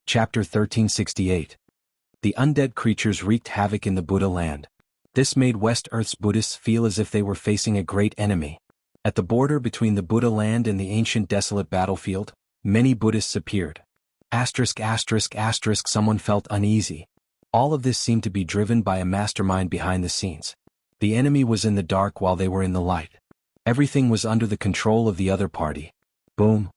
Chapter 1368. The undead creatures wreaked havoc in the Buddha land. This made West Earth's Buddhists feel as if they were facing a great enemy. At the border between the Buddha land and the ancient desolate battlefield, many Buddhists appeared. Someone felt uneasy. All of this seemed to be driven by a mastermind behind the scenes. The enemy was in the dark while they were in the light. Everything was under the control of the other party. Boom.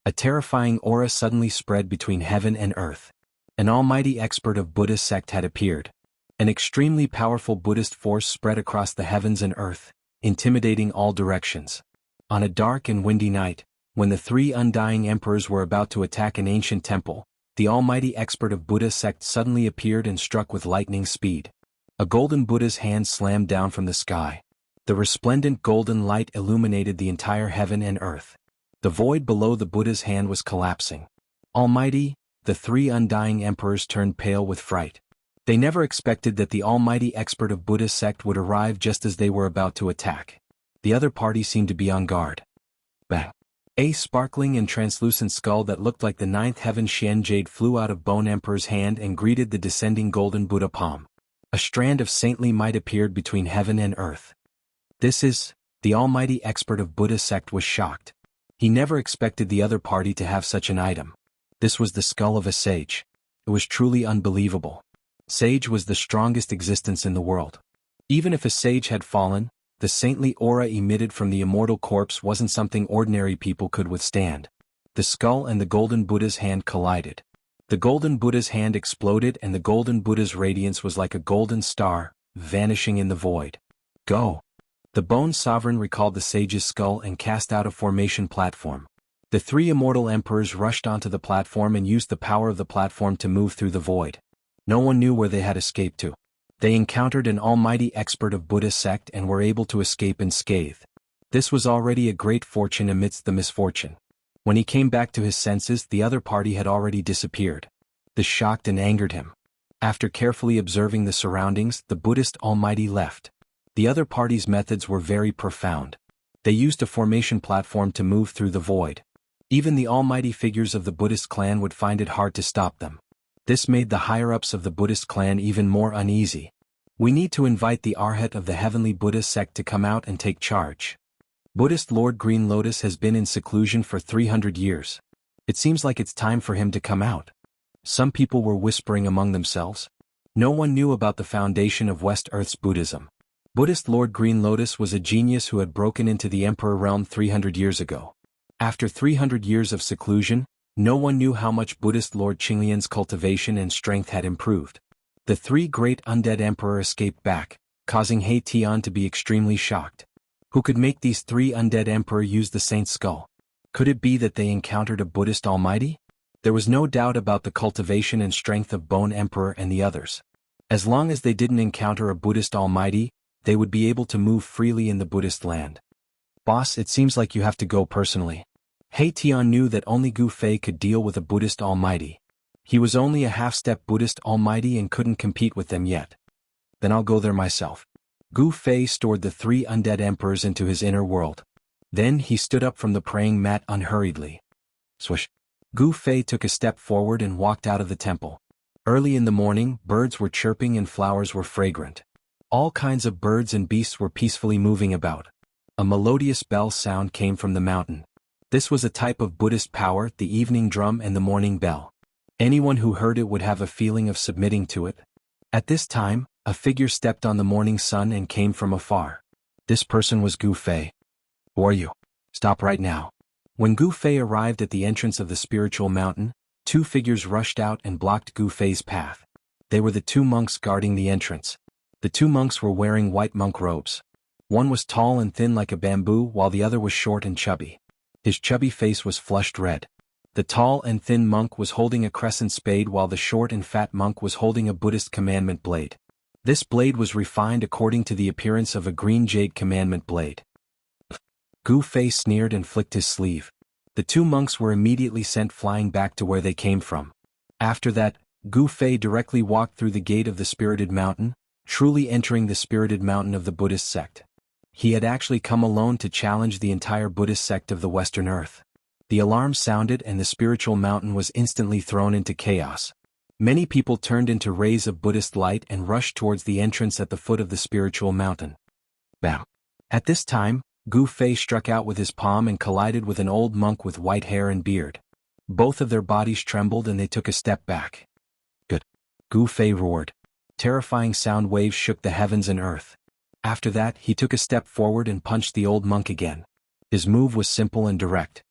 A terrifying aura suddenly spread between heaven and earth. An almighty expert of Buddhist sect had appeared. An extremely powerful Buddhist force spread across the heavens and earth, intimidating all directions. On a dark and windy night, when the three undying emperors were about to attack an ancient temple, the almighty expert of Buddha sect suddenly appeared and struck with lightning speed. A golden Buddha's hand slammed down from the sky. The resplendent golden light illuminated the entire heaven and earth. The void below the Buddha's hand was collapsing. Almighty, the three undying emperors turned pale with fright. They never expected that the almighty expert of Buddha sect would arrive just as they were about to attack. The other party seemed to be on guard. Bang! A sparkling and translucent skull that looked like the ninth heaven Xian jade flew out of Bone Emperor's hand and greeted the descending golden Buddha palm. A strand of saintly might appeared between heaven and earth. The almighty expert of Buddha sect was shocked. He never expected the other party to have such an item. This was the skull of a sage. It was truly unbelievable. Sage was the strongest existence in the world. Even if a sage had fallen, the saintly aura emitted from the immortal corpse wasn't something ordinary people could withstand. The skull and the golden Buddha's hand collided. The golden Buddha's hand exploded and the golden Buddha's radiance was like a golden star, vanishing in the void. Go! The Bone Sovereign recalled the sage's skull and cast out a formation platform. The three immortal emperors rushed onto the platform and used the power of the platform to move through the void. No one knew where they had escaped to. They encountered an almighty expert of Buddha sect and were able to escape unscathed. This was already a great fortune amidst the misfortune. When he came back to his senses, the other party had already disappeared. This shocked and angered him. After carefully observing the surroundings, the Buddhist almighty left. The other party's methods were very profound. They used a formation platform to move through the void. Even the almighty figures of the Buddhist clan would find it hard to stop them. This made the higher-ups of the Buddhist clan even more uneasy. We need to invite the Arhat of the heavenly Buddha sect to come out and take charge. Buddhist Lord Green Lotus has been in seclusion for 300 years. It seems like it's time for him to come out. Some people were whispering among themselves. No one knew about the foundation of West Earth's Buddhism. Buddhist Lord Green Lotus was a genius who had broken into the Emperor realm 300 years ago. After 300 years of seclusion, no one knew how much Buddhist Lord Qinglian's cultivation and strength had improved. The three great undead emperor escaped back, causing He Tian to be extremely shocked. Who could make these three undead emperor use the saint's skull? Could it be that they encountered a Buddhist almighty? There was no doubt about the cultivation and strength of Bone Emperor and the others. As long as they didn't encounter a Buddhist almighty, they would be able to move freely in the Buddhist land. Boss, it seems like you have to go personally. He Tian knew that only Gu Fei could deal with a Buddhist almighty. He was only a half-step Buddhist almighty and couldn't compete with them yet. Then I'll go there myself. Gu Fei stored the three undead emperors into his inner world. Then he stood up from the praying mat unhurriedly. Swish. Gu Fei took a step forward and walked out of the temple. Early in the morning, birds were chirping and flowers were fragrant. All kinds of birds and beasts were peacefully moving about. A melodious bell sound came from the mountain. This was a type of Buddhist power, the evening drum and the morning bell. Anyone who heard it would have a feeling of submitting to it. At this time, a figure stepped on the morning sun and came from afar. This person was Gu Fei. Who are you? Stop right now. When Gu Fei arrived at the entrance of the spiritual mountain, two figures rushed out and blocked Gu Fei's path. They were the two monks guarding the entrance. The two monks were wearing white monk robes. One was tall and thin like a bamboo while the other was short and chubby. His chubby face was flushed red. The tall and thin monk was holding a crescent spade while the short and fat monk was holding a Buddhist commandment blade. This blade was refined according to the appearance of a green jade commandment blade. Gu Fei sneered and flicked his sleeve. The two monks were immediately sent flying back to where they came from. After that, Gu Fei directly walked through the gate of the spirited mountain, truly entering the spirited mountain of the Buddhist sect. He had actually come alone to challenge the entire Buddhist sect of the Western Earth. The alarm sounded and the spiritual mountain was instantly thrown into chaos. Many people turned into rays of Buddhist light and rushed towards the entrance at the foot of the spiritual mountain. Bam! At this time, Gu Fei struck out with his palm and collided with an old monk with white hair and beard. Both of their bodies trembled and they took a step back. Good! Gu Fei roared. Terrifying sound waves shook the heavens and earth. After that, he took a step forward and punched the old monk again. His move was simple and direct.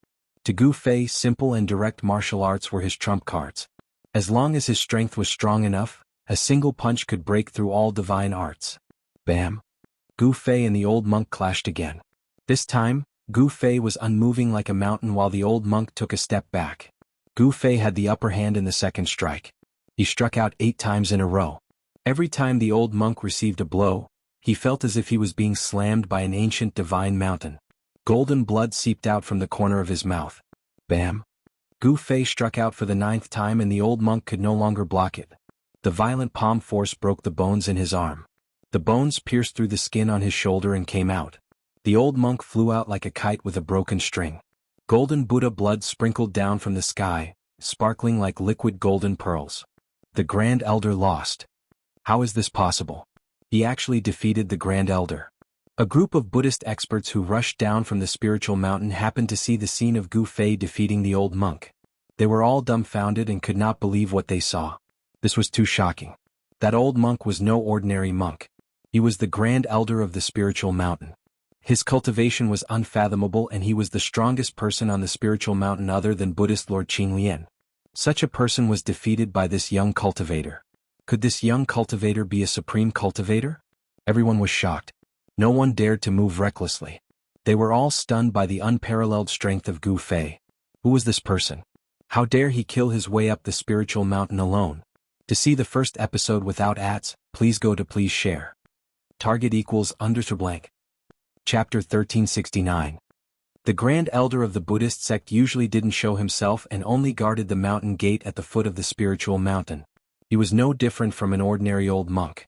To Gu Fei, simple and direct martial arts were his trump cards. As long as his strength was strong enough, a single punch could break through all divine arts. Bam! Gu Fei and the old monk clashed again. This time, Gu Fei was unmoving like a mountain while the old monk took a step back. Gu Fei had the upper hand in the second strike. He struck out 8 times in a row. Every time the old monk received a blow, he felt as if he was being slammed by an ancient divine mountain. Golden blood seeped out from the corner of his mouth. Bam! Gu Fei struck out for the 9th time and the old monk could no longer block it. The violent palm force broke the bones in his arm. The bones pierced through the skin on his shoulder and came out. The old monk flew out like a kite with a broken string. Golden Buddha blood sprinkled down from the sky, sparkling like liquid golden pearls. The Grand Elder lost. How is this possible? He actually defeated the Grand Elder. A group of Buddhist experts who rushed down from the spiritual mountain happened to see the scene of Gu Fei defeating the old monk. They were all dumbfounded and could not believe what they saw. This was too shocking. That old monk was no ordinary monk. He was the Grand Elder of the spiritual mountain. His cultivation was unfathomable and he was the strongest person on the spiritual mountain other than Buddhist Lord Qinglian. Such a person was defeated by this young cultivator. Could this young cultivator be a supreme cultivator? Everyone was shocked. No one dared to move recklessly. They were all stunned by the unparalleled strength of Gu Fei. Who was this person? How dare he kill his way up the spiritual mountain alone? To see the first episode without ads, please go to please share. Target equals _blank. Chapter 1369. The Grand Elder of the Buddhist sect usually didn't show himself and only guarded the mountain gate at the foot of the spiritual mountain. He was no different from an ordinary old monk.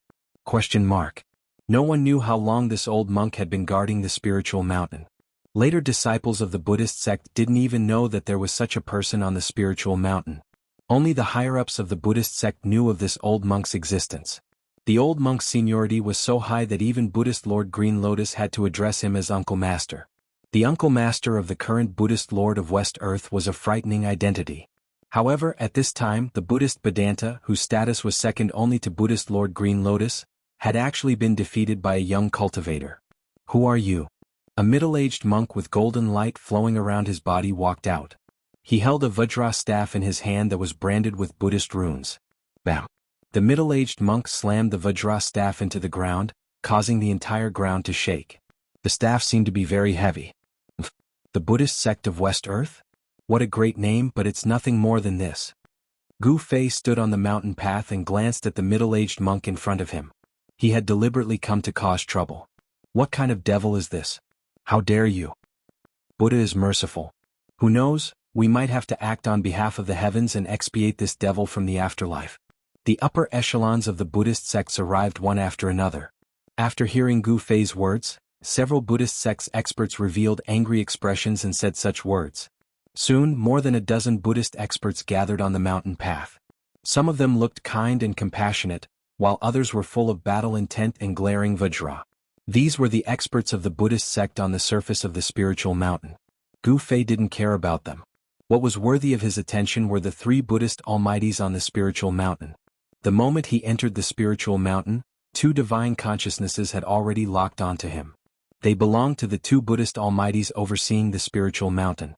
No one knew how long this old monk had been guarding the spiritual mountain. Later disciples of the Buddhist sect didn't even know that there was such a person on the spiritual mountain. Only the higher-ups of the Buddhist sect knew of this old monk's existence. The old monk's seniority was so high that even Buddhist Lord Green Lotus had to address him as Uncle Master. The Uncle Master of the current Buddhist Lord of West Earth was a frightening identity. However, at this time, the Buddhist Vedanta, whose status was second only to Buddhist Lord Green Lotus, had actually been defeated by a young cultivator. Who are you? A middle-aged monk with golden light flowing around his body walked out. He held a Vajra staff in his hand that was branded with Buddhist runes. Bam! The middle-aged monk slammed the Vajra staff into the ground, causing the entire ground to shake. The staff seemed to be very heavy. The Buddhist sect of West Earth? What a great name, but it's nothing more than this. Gu Fei stood on the mountain path and glanced at the middle-aged monk in front of him. He had deliberately come to cause trouble. What kind of devil is this? How dare you? Buddha is merciful. Who knows, we might have to act on behalf of the heavens and expiate this devil from the afterlife. The upper echelons of the Buddhist sects arrived one after another. After hearing Gu Fei's words, several Buddhist sects experts revealed angry expressions and said such words. Soon, more than a dozen Buddhist experts gathered on the mountain path. Some of them looked kind and compassionate, while others were full of battle intent and glaring Vajra. These were the experts of the Buddhist sect on the surface of the spiritual mountain. Gu Fei didn't care about them. What was worthy of his attention were the 3 Buddhist almighties on the spiritual mountain. The moment he entered the spiritual mountain, 2 divine consciousnesses had already locked onto him. They belonged to the 2 Buddhist almighties overseeing the spiritual mountain.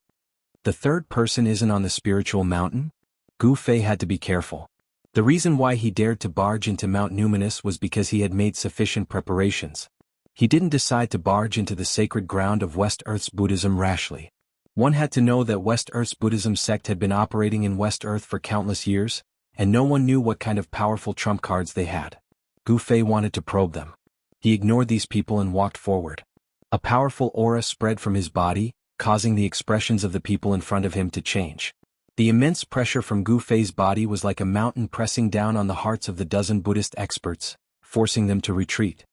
The third person isn't on the spiritual mountain? Gu Fei had to be careful. The reason why he dared to barge into Mount Numinous was because he had made sufficient preparations. He didn't decide to barge into the sacred ground of West Earth's Buddhism rashly. One had to know that West Earth's Buddhism sect had been operating in West Earth for countless years, and no one knew what kind of powerful trump cards they had. Gu Fei wanted to probe them. He ignored these people and walked forward. A powerful aura spread from his body, causing the expressions of the people in front of him to change. The immense pressure from Gu Fei's body was like a mountain pressing down on the hearts of the dozen Buddhist experts, forcing them to retreat.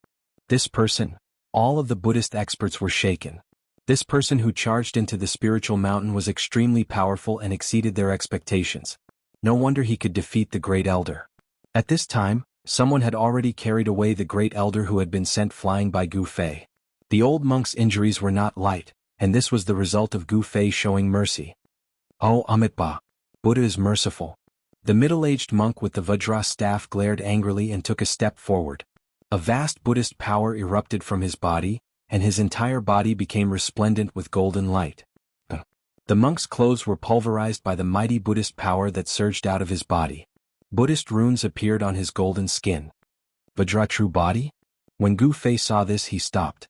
This person, all of the Buddhist experts were shaken. This person who charged into the spiritual mountain was extremely powerful and exceeded their expectations. No wonder he could defeat the Great Elder. At this time, someone had already carried away the Great Elder who had been sent flying by Gu Fei. The old monk's injuries were not light, and this was the result of Gu Fei showing mercy. Oh Amitabha! Buddha is merciful. The middle-aged monk with the Vajra staff glared angrily and took a step forward. A vast Buddhist power erupted from his body, and his entire body became resplendent with golden light. The monk's clothes were pulverized by the mighty Buddhist power that surged out of his body. Buddhist runes appeared on his golden skin. Vajra true body? When Gu Fei saw this, he stopped.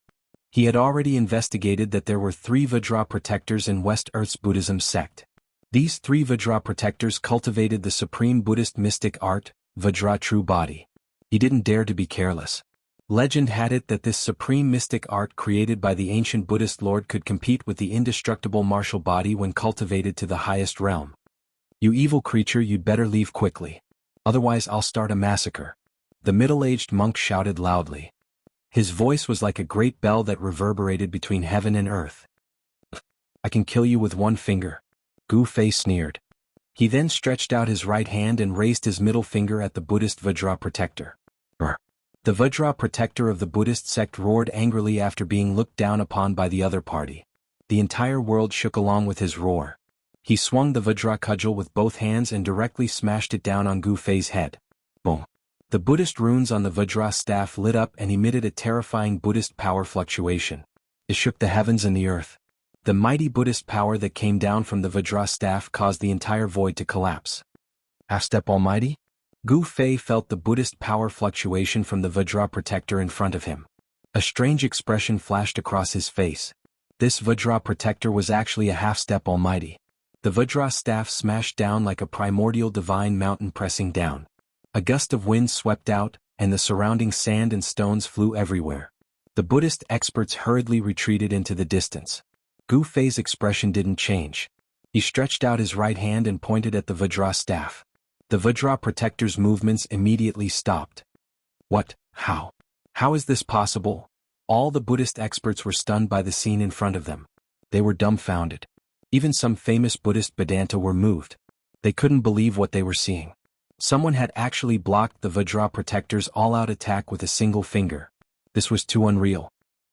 He had already investigated that there were 3 Vajra protectors in West Earth's Buddhism sect. These 3 Vajra protectors cultivated the supreme Buddhist mystic art, Vajra true body. He didn't dare to be careless. Legend had it that this supreme mystic art created by the ancient Buddhist lord could compete with the indestructible martial body when cultivated to the highest realm. You evil creature, you'd better leave quickly. Otherwise I'll start a massacre. The middle-aged monk shouted loudly. His voice was like a great bell that reverberated between heaven and earth. I can kill you with one finger. Gu Fei sneered. He then stretched out his right hand and raised his middle finger at the Buddhist Vajra protector. The Vajra protector of the Buddhist sect roared angrily after being looked down upon by the other party. The entire world shook along with his roar. He swung the Vajra cudgel with both hands and directly smashed it down on Gu Fei's head. Boom! The Buddhist runes on the Vajra staff lit up and emitted a terrifying Buddhist power fluctuation. It shook the heavens and the earth. The mighty Buddhist power that came down from the Vajra staff caused the entire void to collapse. Half-step Almighty? Gu Fei felt the Buddhist power fluctuation from the Vajra protector in front of him. A strange expression flashed across his face. This Vajra protector was actually a half-step Almighty. The Vajra staff smashed down like a primordial divine mountain pressing down. A gust of wind swept out, and the surrounding sand and stones flew everywhere. The Buddhist experts hurriedly retreated into the distance. Gu Fei's expression didn't change. He stretched out his right hand and pointed at the Vajra staff. The Vajra protector's movements immediately stopped. What? How? How is this possible? All the Buddhist experts were stunned by the scene in front of them. They were dumbfounded. Even some famous Buddhist Vedanta were moved. They couldn't believe what they were seeing. Someone had actually blocked the Vajra protector's all-out attack with a single finger. This was too unreal.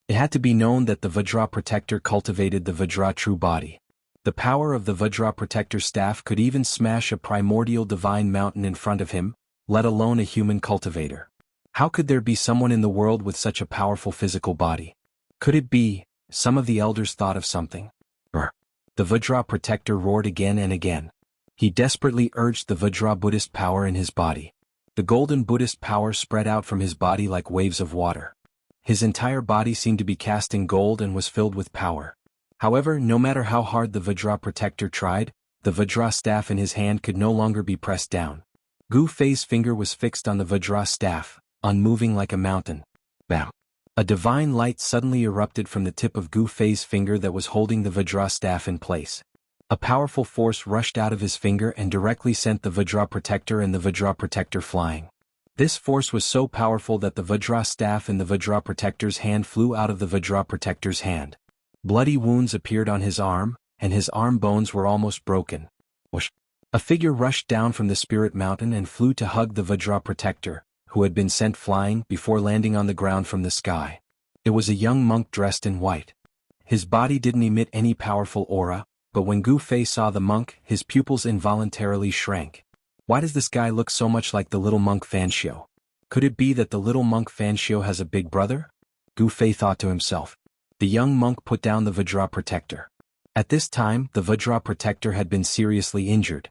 It had to be known that the Vajra protector cultivated the Vajra true body. The power of the Vajra protector staff could even smash a primordial divine mountain in front of him, let alone a human cultivator. How could there be someone in the world with such a powerful physical body? Could it be? Some of the elders thought of something. The Vajra protector roared again and again. He desperately urged the Vajra Buddhist power in his body. The golden Buddhist power spread out from his body like waves of water. His entire body seemed to be cast in gold and was filled with power. However, no matter how hard the Vajra protector tried, the Vajra staff in his hand could no longer be pressed down. Gu Fei's finger was fixed on the Vajra staff, unmoving like a mountain. Bam! A divine light suddenly erupted from the tip of Gu Fei's finger that was holding the Vajra staff in place. A powerful force rushed out of his finger and directly sent the Vajra protector and the Vajra protector flying. This force was so powerful that the Vajra staff in the Vajra protector's hand flew out of the Vajra protector's hand. Bloody wounds appeared on his arm, and his arm bones were almost broken. Whoosh! A figure rushed down from the spirit mountain and flew to hug the Vajra protector, who had been sent flying before landing on the ground from the sky. It was a young monk dressed in white. His body didn't emit any powerful aura, but when Gu Fei saw the monk, his pupils involuntarily shrank. Why does this guy look so much like the little monk Fanxio? Could it be that the little monk Fanxio has a big brother? Gu Fei thought to himself. The young monk put down the Vajra protector. At this time, the Vajra protector had been seriously injured.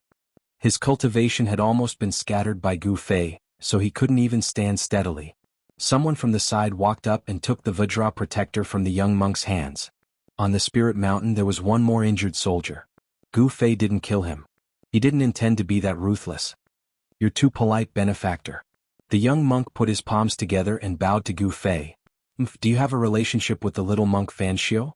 His cultivation had almost been scattered by Gu Fei, so he couldn't even stand steadily. Someone from the side walked up and took the Vajra protector from the young monk's hands. On the spirit mountain there was one more injured soldier. Gu Fei didn't kill him. He didn't intend to be that ruthless. You're too polite, benefactor. The young monk put his palms together and bowed to Gu Fei. Do you have a relationship with the little monk Fanxio?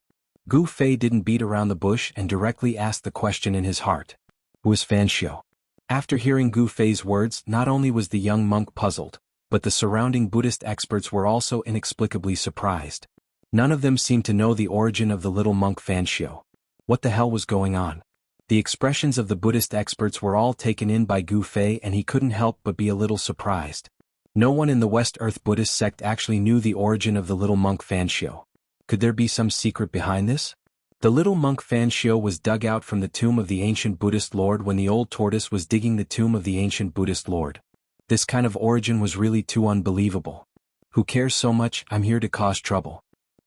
Gu Fei didn't beat around the bush and directly asked the question in his heart. Who is Fanxio? After hearing Gu Fei's words, not only was the young monk puzzled, but the surrounding Buddhist experts were also inexplicably surprised. None of them seemed to know the origin of the little monk Fanshio. What the hell was going on? The expressions of the Buddhist experts were all taken in by Gu Fei, and he couldn't help but be a little surprised. No one in the West Earth Buddhist sect actually knew the origin of the little monk Fanshio. Could there be some secret behind this? The little monk Fanshio was dug out from the tomb of the ancient Buddhist lord when the old tortoise was digging the tomb of the ancient Buddhist lord. This kind of origin was really too unbelievable. Who cares so much? I'm here to cause trouble.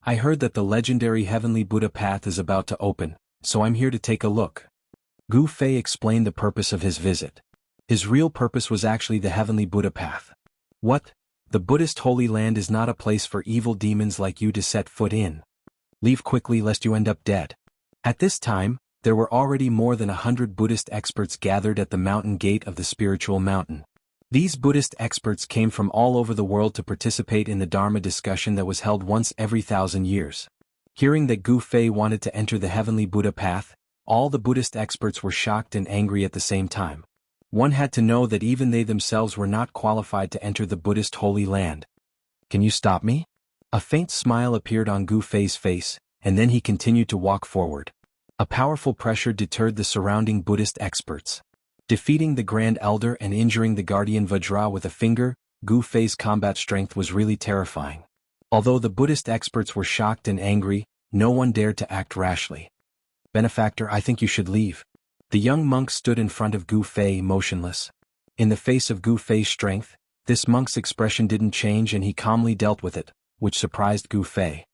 I heard that the legendary Heavenly Buddha path is about to open, so I'm here to take a look. Gu Fei explained the purpose of his visit. His real purpose was actually the Heavenly Buddha path. What? The Buddhist Holy Land is not a place for evil demons like you to set foot in. Leave quickly lest you end up dead. At this time, there were already more than 100 Buddhist experts gathered at the mountain gate of the spiritual mountain. These Buddhist experts came from all over the world to participate in the Dharma discussion that was held once every 1,000 years. Hearing that Gu Fei wanted to enter the Heavenly Buddha path, all the Buddhist experts were shocked and angry at the same time. One had to know that even they themselves were not qualified to enter the Buddhist Holy Land. Can you stop me? A faint smile appeared on Gu Fei's face, and then he continued to walk forward. A powerful pressure deterred the surrounding Buddhist experts. Defeating the Grand Elder and injuring the Guardian Vajra with a finger, Gu Fei's combat strength was really terrifying. Although the Buddhist experts were shocked and angry, no one dared to act rashly. Benefactor, I think you should leave. The young monk stood in front of Gu Fei motionless. In the face of Gu Fei's strength, this monk's expression didn't change and he calmly dealt with it, which surprised Gu Fei.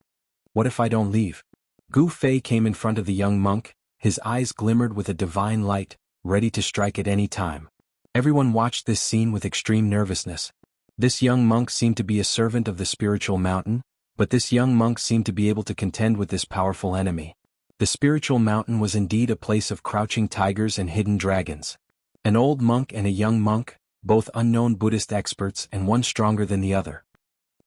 What if I don't leave? Gu Fei came in front of the young monk, his eyes glimmered with a divine light, ready to strike at any time. Everyone watched this scene with extreme nervousness. This young monk seemed to be a servant of the spiritual mountain, but this young monk seemed to be able to contend with this powerful enemy. The spiritual mountain was indeed a place of crouching tigers and hidden dragons. An old monk and a young monk, both unknown Buddhist experts and one stronger than the other.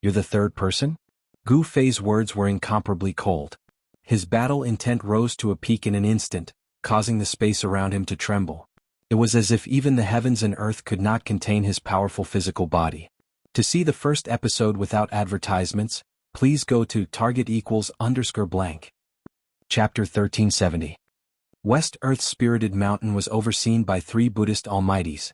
You're the third person? Gu Fei's words were incomparably cold. His battle intent rose to a peak in an instant, causing the space around him to tremble. It was as if even the heavens and earth could not contain his powerful physical body. To see the first episode without advertisements, please go to target=_blank. Chapter 1370. West Earth's spirited mountain was overseen by 3 Buddhist almighties.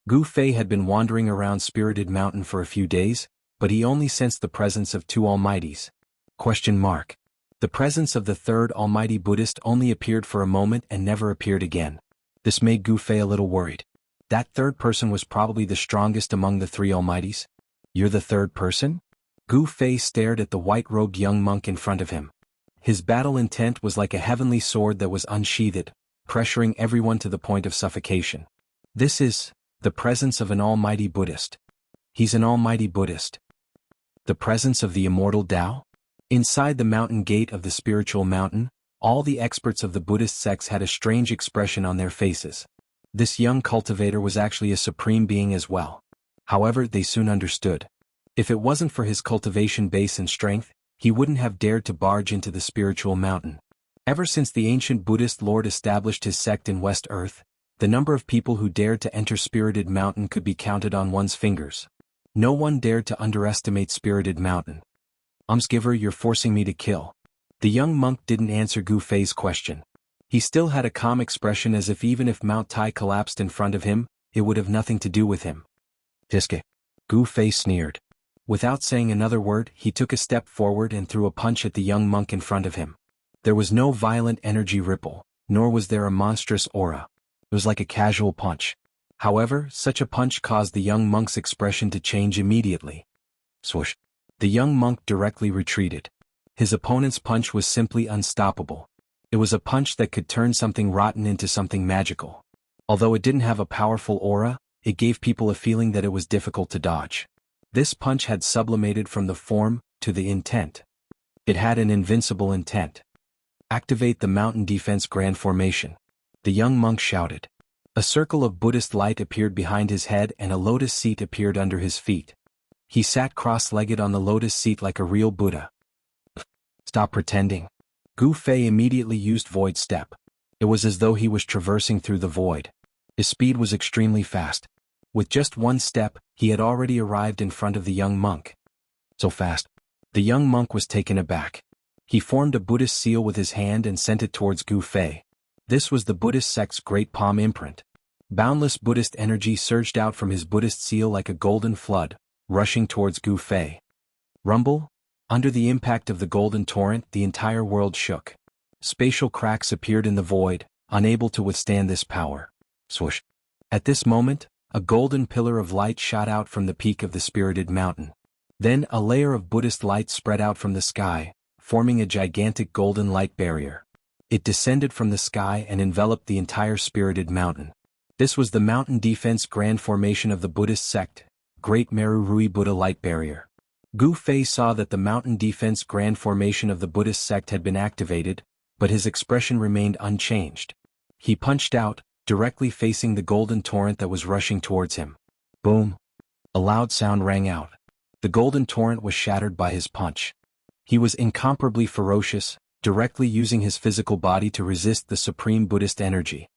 Gu Fei had been wandering around Spirited Mountain for a few days, but he only sensed the presence of 2 almighties. The presence of the third almighty Buddhist only appeared for a moment and never appeared again. This made Gu Fei a little worried. That third person was probably the strongest among the 3 almighties. You're the third person? Gu Fei stared at the white-robed young monk in front of him. His battle intent was like a heavenly sword that was unsheathed, pressuring everyone to the point of suffocation. This is the presence of an almighty Buddhist. He's an almighty Buddhist. The presence of the immortal Tao? Inside the mountain gate of the spiritual mountain, all the experts of the Buddhist sects had a strange expression on their faces. This young cultivator was actually a supreme being as well. However, they soon understood. If it wasn't for his cultivation base and strength, he wouldn't have dared to barge into the spiritual mountain. Ever since the ancient Buddhist lord established his sect in West Earth, the number of people who dared to enter Spirited Mountain could be counted on one's fingers. No one dared to underestimate Spirited Mountain. Giver, you're forcing me to kill. The young monk didn't answer Gu Fei's question. He still had a calm expression as if even if Mount Tai collapsed in front of him, it would have nothing to do with him. Tiske. Gu Fei sneered. Without saying another word, he took a step forward and threw a punch at the young monk in front of him. There was no violent energy ripple, nor was there a monstrous aura. It was like a casual punch. However, such a punch caused the young monk's expression to change immediately. Swoosh. The young monk directly retreated. His opponent's punch was simply unstoppable. It was a punch that could turn something rotten into something magical. Although it didn't have a powerful aura, it gave people a feeling that it was difficult to dodge. This punch had sublimated from the form to the intent. It had an invincible intent. Activate the mountain defense grand formation. The young monk shouted. A circle of Buddhist light appeared behind his head and a lotus seat appeared under his feet. He sat cross-legged on the lotus seat like a real Buddha. Stop pretending. Gu Fei immediately used Void Step. It was as though he was traversing through the void. His speed was extremely fast. With just one step, he had already arrived in front of the young monk. So fast. The young monk was taken aback. He formed a Buddhist seal with his hand and sent it towards Gu Fei. This was the Buddhist sect's great palm imprint. Boundless Buddhist energy surged out from his Buddhist seal like a golden flood, rushing towards Gu Fei. Rumble? Under the impact of the golden torrent, the entire world shook. Spatial cracks appeared in the void, unable to withstand this power. Swoosh. At this moment, a golden pillar of light shot out from the peak of the spirited mountain. Then a layer of Buddhist light spread out from the sky, forming a gigantic golden light barrier. It descended from the sky and enveloped the entire spirited mountain. This was the mountain defense grand formation of the Buddhist sect, Great Meru Rui Buddha Light Barrier. Gu Fei saw that the mountain defense grand formation of the Buddhist sect had been activated, but his expression remained unchanged. He punched out, directly facing the golden torrent that was rushing towards him. Boom! A loud sound rang out. The golden torrent was shattered by his punch. He was incomparably ferocious, directly using his physical body to resist the supreme Buddhist energy.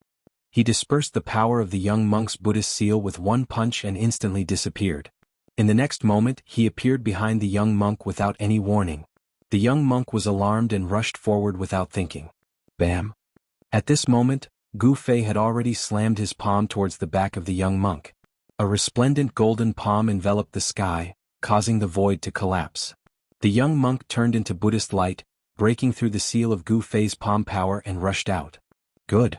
He dispersed the power of the young monk's Buddhist seal with one punch and instantly disappeared. In the next moment, he appeared behind the young monk without any warning. The young monk was alarmed and rushed forward without thinking. Bam! At this moment, Gu Fei had already slammed his palm towards the back of the young monk. A resplendent golden palm enveloped the sky, causing the void to collapse. The young monk turned into Buddhist light, breaking through the seal of Gu Fei's palm power and rushed out. Good.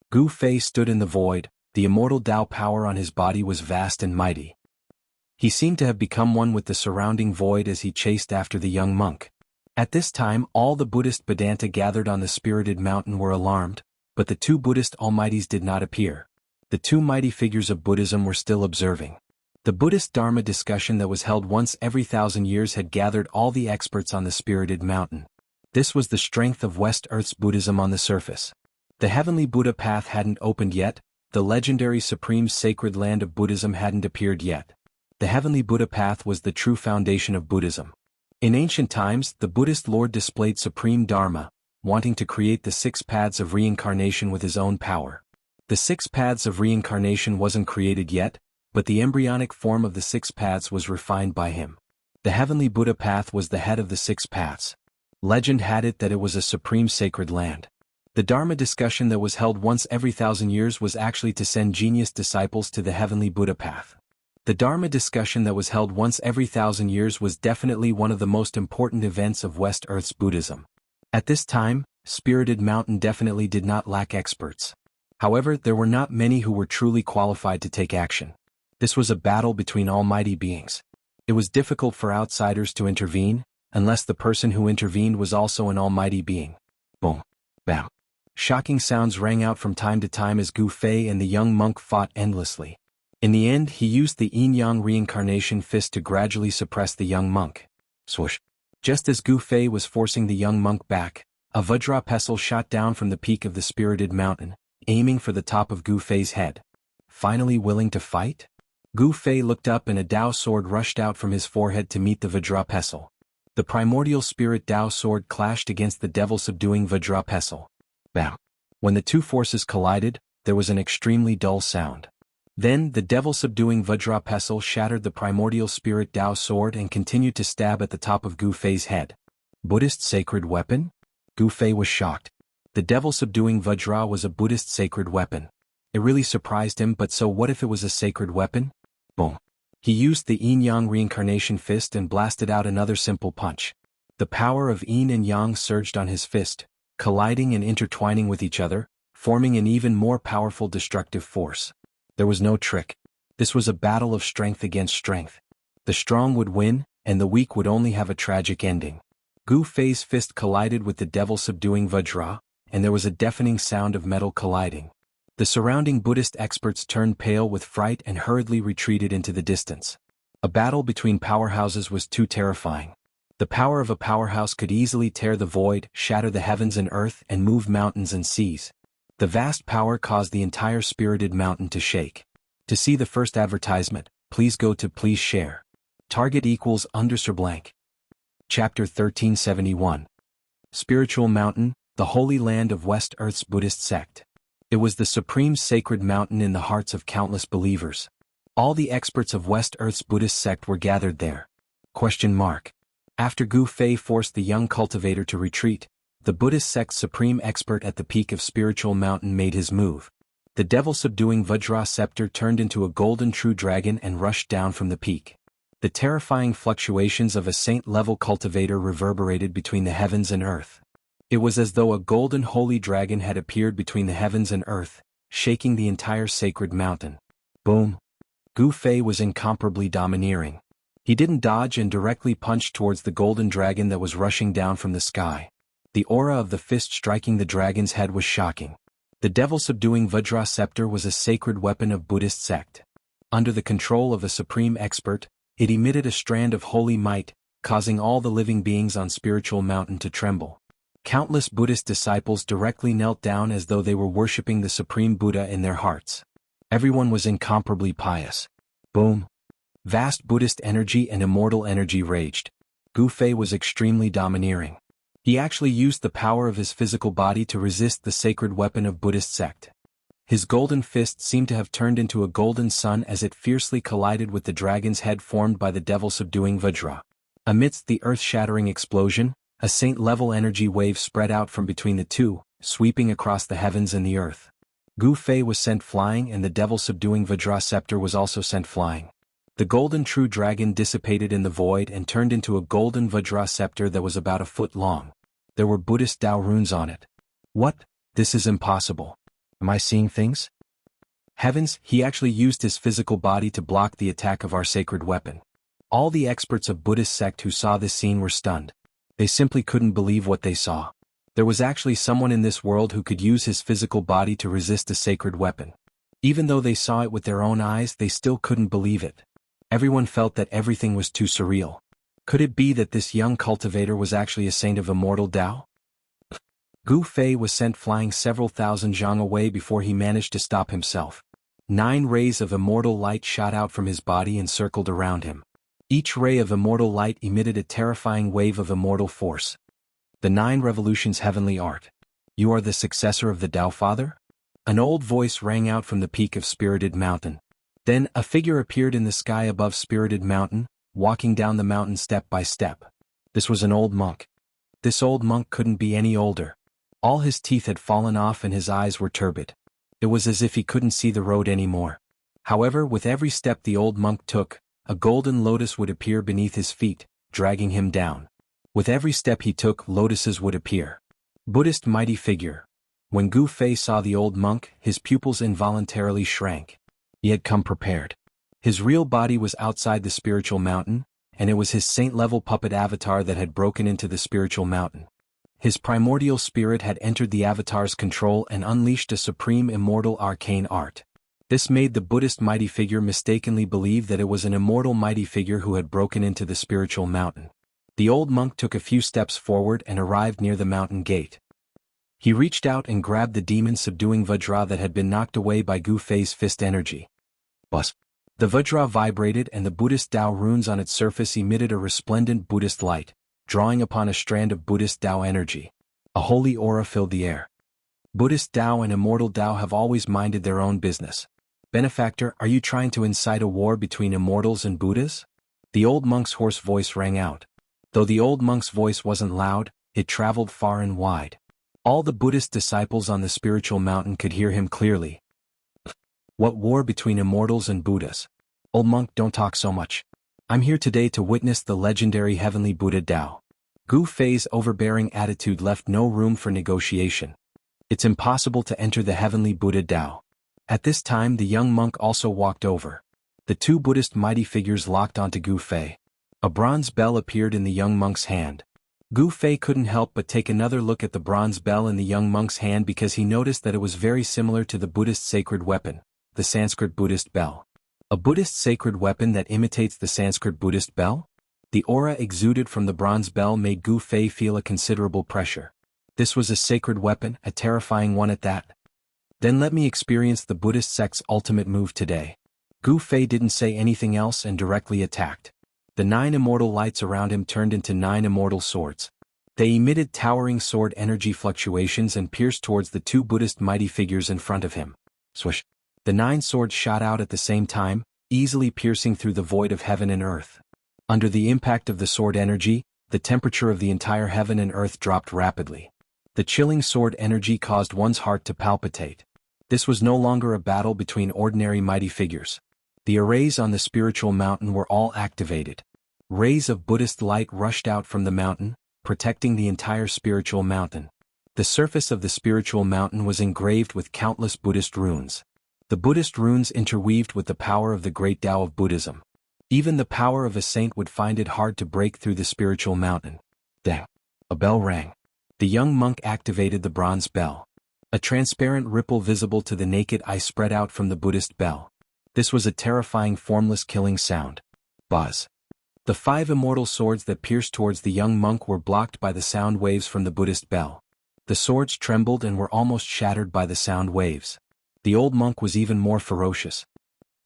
Gu Fei stood in the void, the immortal Tao power on his body was vast and mighty. He seemed to have become one with the surrounding void as he chased after the young monk. At this time all the Buddhist Vedanta gathered on the spirited mountain were alarmed, but the two Buddhist almighties did not appear. The two mighty figures of Buddhism were still observing. The Buddhist Dharma discussion that was held once every 1,000 years had gathered all the experts on the spirited mountain. This was the strength of West Earth's Buddhism on the surface. The heavenly Buddha path hadn't opened yet, the legendary supreme sacred land of Buddhism hadn't appeared yet. The heavenly Buddha path was the true foundation of Buddhism. In ancient times, the Buddhist Lord displayed supreme Dharma, wanting to create the 6 paths of reincarnation with his own power. The 6 paths of reincarnation wasn't created yet, but the embryonic form of the 6 paths was refined by him. The heavenly Buddha path was the head of the 6 paths. Legend had it that it was a supreme sacred land. The Dharma discussion that was held once every 1,000 years was actually to send genius disciples to the heavenly Buddha path. The Dharma discussion that was held once every 1,000 years was definitely one of the most important events of West Earth's Buddhism. At this time, Spirited Mountain definitely did not lack experts. However, there were not many who were truly qualified to take action. This was a battle between almighty beings. It was difficult for outsiders to intervene, unless the person who intervened was also an almighty being. Boom. Bam. Shocking sounds rang out from time to time as Gu Fei and the young monk fought endlessly. In the end, he used the yin-yang reincarnation fist to gradually suppress the young monk. Swoosh. Just as Gu Fei was forcing the young monk back, a Vajra pestle shot down from the peak of the spirited mountain, aiming for the top of Gu Fei's head. Finally willing to fight? Gu Fei looked up and a Dao sword rushed out from his forehead to meet the Vajra pestle. The primordial spirit Dao sword clashed against the devil-subduing Vajra pestle. Bam! When the two forces collided, there was an extremely dull sound. Then, the devil-subduing Vajra pestle shattered the primordial spirit Dao sword and continued to stab at the top of Gu Fei's head. Buddhist sacred weapon? Gu Fei was shocked. The devil-subduing Vajra was a Buddhist sacred weapon. It really surprised him, but so what if it was a sacred weapon? Boom. He used the yin-yang reincarnation fist and blasted out another simple punch. The power of yin and yang surged on his fist, colliding and intertwining with each other, forming an even more powerful destructive force. There was no trick. This was a battle of strength against strength. The strong would win, and the weak would only have a tragic ending. Gu Fei's fist collided with the devil-subduing Vajra, and there was a deafening sound of metal colliding. The surrounding Buddhist experts turned pale with fright and hurriedly retreated into the distance. A battle between powerhouses was too terrifying. The power of a powerhouse could easily tear the void, shatter the heavens and earth, and move mountains and seas. The vast power caused the entire spirited mountain to shake. To see the first advertisement, please go to please share. Target equals _blank. Chapter 1371. Spiritual Mountain, the Holy Land of West Earth's Buddhist Sect. It was the supreme sacred mountain in the hearts of countless believers. All the experts of West Earth's Buddhist sect were gathered there. After Gu Fei forced the young cultivator to retreat, the Buddhist sect's supreme expert at the peak of Spiritual Mountain made his move. The devil-subduing Vajra scepter turned into a golden true dragon and rushed down from the peak. The terrifying fluctuations of a saint-level cultivator reverberated between the heavens and earth. It was as though a golden holy dragon had appeared between the heavens and earth, shaking the entire sacred mountain. Boom! Gu Fei was incomparably domineering. He didn't dodge and directly punched towards the golden dragon that was rushing down from the sky. The aura of the fist striking the dragon's head was shocking. The devil-subduing Vajra scepter was a sacred weapon of Buddhist sect. Under the control of a supreme expert, it emitted a strand of holy might, causing all the living beings on Spiritual Mountain to tremble. Countless Buddhist disciples directly knelt down as though they were worshipping the Supreme Buddha in their hearts. Everyone was incomparably pious. Boom! Vast Buddhist energy and immortal energy raged. Gu Fei was extremely domineering. He actually used the power of his physical body to resist the sacred weapon of Buddhist sect. His golden fist seemed to have turned into a golden sun as it fiercely collided with the dragon's head formed by the devil-subduing Vajra. Amidst the earth-shattering explosion, a saint-level energy wave spread out from between the two, sweeping across the heavens and the earth. Gu Fei was sent flying and the devil-subduing Vajra scepter was also sent flying. The golden true dragon dissipated in the void and turned into a golden Vajra scepter that was about a foot long. There were Buddhist Tao runes on it. What? This is impossible. Am I seeing things? Heavens, he actually used his physical body to block the attack of our sacred weapon. All the experts of Buddhist sect who saw this scene were stunned. They simply couldn't believe what they saw. There was actually someone in this world who could use his physical body to resist a sacred weapon. Even though they saw it with their own eyes, they still couldn't believe it. Everyone felt that everything was too surreal. Could it be that this young cultivator was actually a saint of immortal Tao? Gu Fei was sent flying several thousand zhang away before he managed to stop himself. 9 rays of immortal light shot out from his body and circled around him. Each ray of immortal light emitted a terrifying wave of immortal force. The 9 revolutions heavenly art. You are the successor of the Tao Father? An old voice rang out from the peak of Spirited Mountain. Then, a figure appeared in the sky above Spirited Mountain, walking down the mountain step by step. This was an old monk. This old monk couldn't be any older. All his teeth had fallen off and his eyes were turbid. It was as if he couldn't see the road anymore. However, with every step the old monk took, a golden lotus would appear beneath his feet, dragging him down. With every step he took, lotuses would appear. Buddhist mighty figure. When Gu Fei saw the old monk, his pupils involuntarily shrank. He had come prepared. His real body was outside the Spiritual Mountain, and it was his saint-level puppet avatar that had broken into the Spiritual Mountain. His primordial spirit had entered the avatar's control and unleashed a supreme immortal arcane art. This made the Buddhist mighty figure mistakenly believe that it was an immortal mighty figure who had broken into the Spiritual Mountain. The old monk took a few steps forward and arrived near the mountain gate. He reached out and grabbed the demon-subduing Vajra that had been knocked away by Gu Fei's fist energy. Buzz! The Vajra vibrated and the Buddhist Tao runes on its surface emitted a resplendent Buddhist light, drawing upon a strand of Buddhist Tao energy. A holy aura filled the air. Buddhist Tao and Immortal Tao have always minded their own business. Benefactor, are you trying to incite a war between immortals and Buddhas? The old monk's hoarse voice rang out. Though the old monk's voice wasn't loud, it traveled far and wide. All the Buddhist disciples on the Spiritual Mountain could hear him clearly. What war between immortals and Buddhas? Old monk, don't talk so much. I'm here today to witness the legendary heavenly Buddha Tao. Gu Fei's overbearing attitude left no room for negotiation. It's impossible to enter the heavenly Buddha Tao. At this time the young monk also walked over. The 2 Buddhist mighty figures locked onto Gu Fei. A bronze bell appeared in the young monk's hand. Gu Fei couldn't help but take another look at the bronze bell in the young monk's hand because he noticed that it was very similar to the Buddhist sacred weapon, the Sanskrit Buddhist bell. A Buddhist sacred weapon that imitates the Sanskrit Buddhist bell? The aura exuded from the bronze bell made Gu Fei feel a considerable pressure. This was a sacred weapon, a terrifying one at that. Then let me experience the Buddhist sect's ultimate move today. Gu Fei didn't say anything else and directly attacked. The 9 immortal lights around him turned into 9 immortal swords. They emitted towering sword energy fluctuations and pierced towards the 2 Buddhist mighty figures in front of him. Swish! The 9 swords shot out at the same time, easily piercing through the void of heaven and earth. Under the impact of the sword energy, the temperature of the entire heaven and earth dropped rapidly. The chilling sword energy caused one's heart to palpitate. This was no longer a battle between ordinary mighty figures. The arrays on the spiritual mountain were all activated. Rays of Buddhist light rushed out from the mountain, protecting the entire spiritual mountain. The surface of the spiritual mountain was engraved with countless Buddhist runes. The Buddhist runes interweaved with the power of the great Tao of Buddhism. Even the power of a saint would find it hard to break through the spiritual mountain. Dang! A bell rang. The young monk activated the bronze bell. A transparent ripple visible to the naked eye spread out from the Buddhist bell. This was a terrifying formless killing sound. Buzz. The 5 immortal swords that pierced towards the young monk were blocked by the sound waves from the Buddhist bell. The swords trembled and were almost shattered by the sound waves. The old monk was even more ferocious.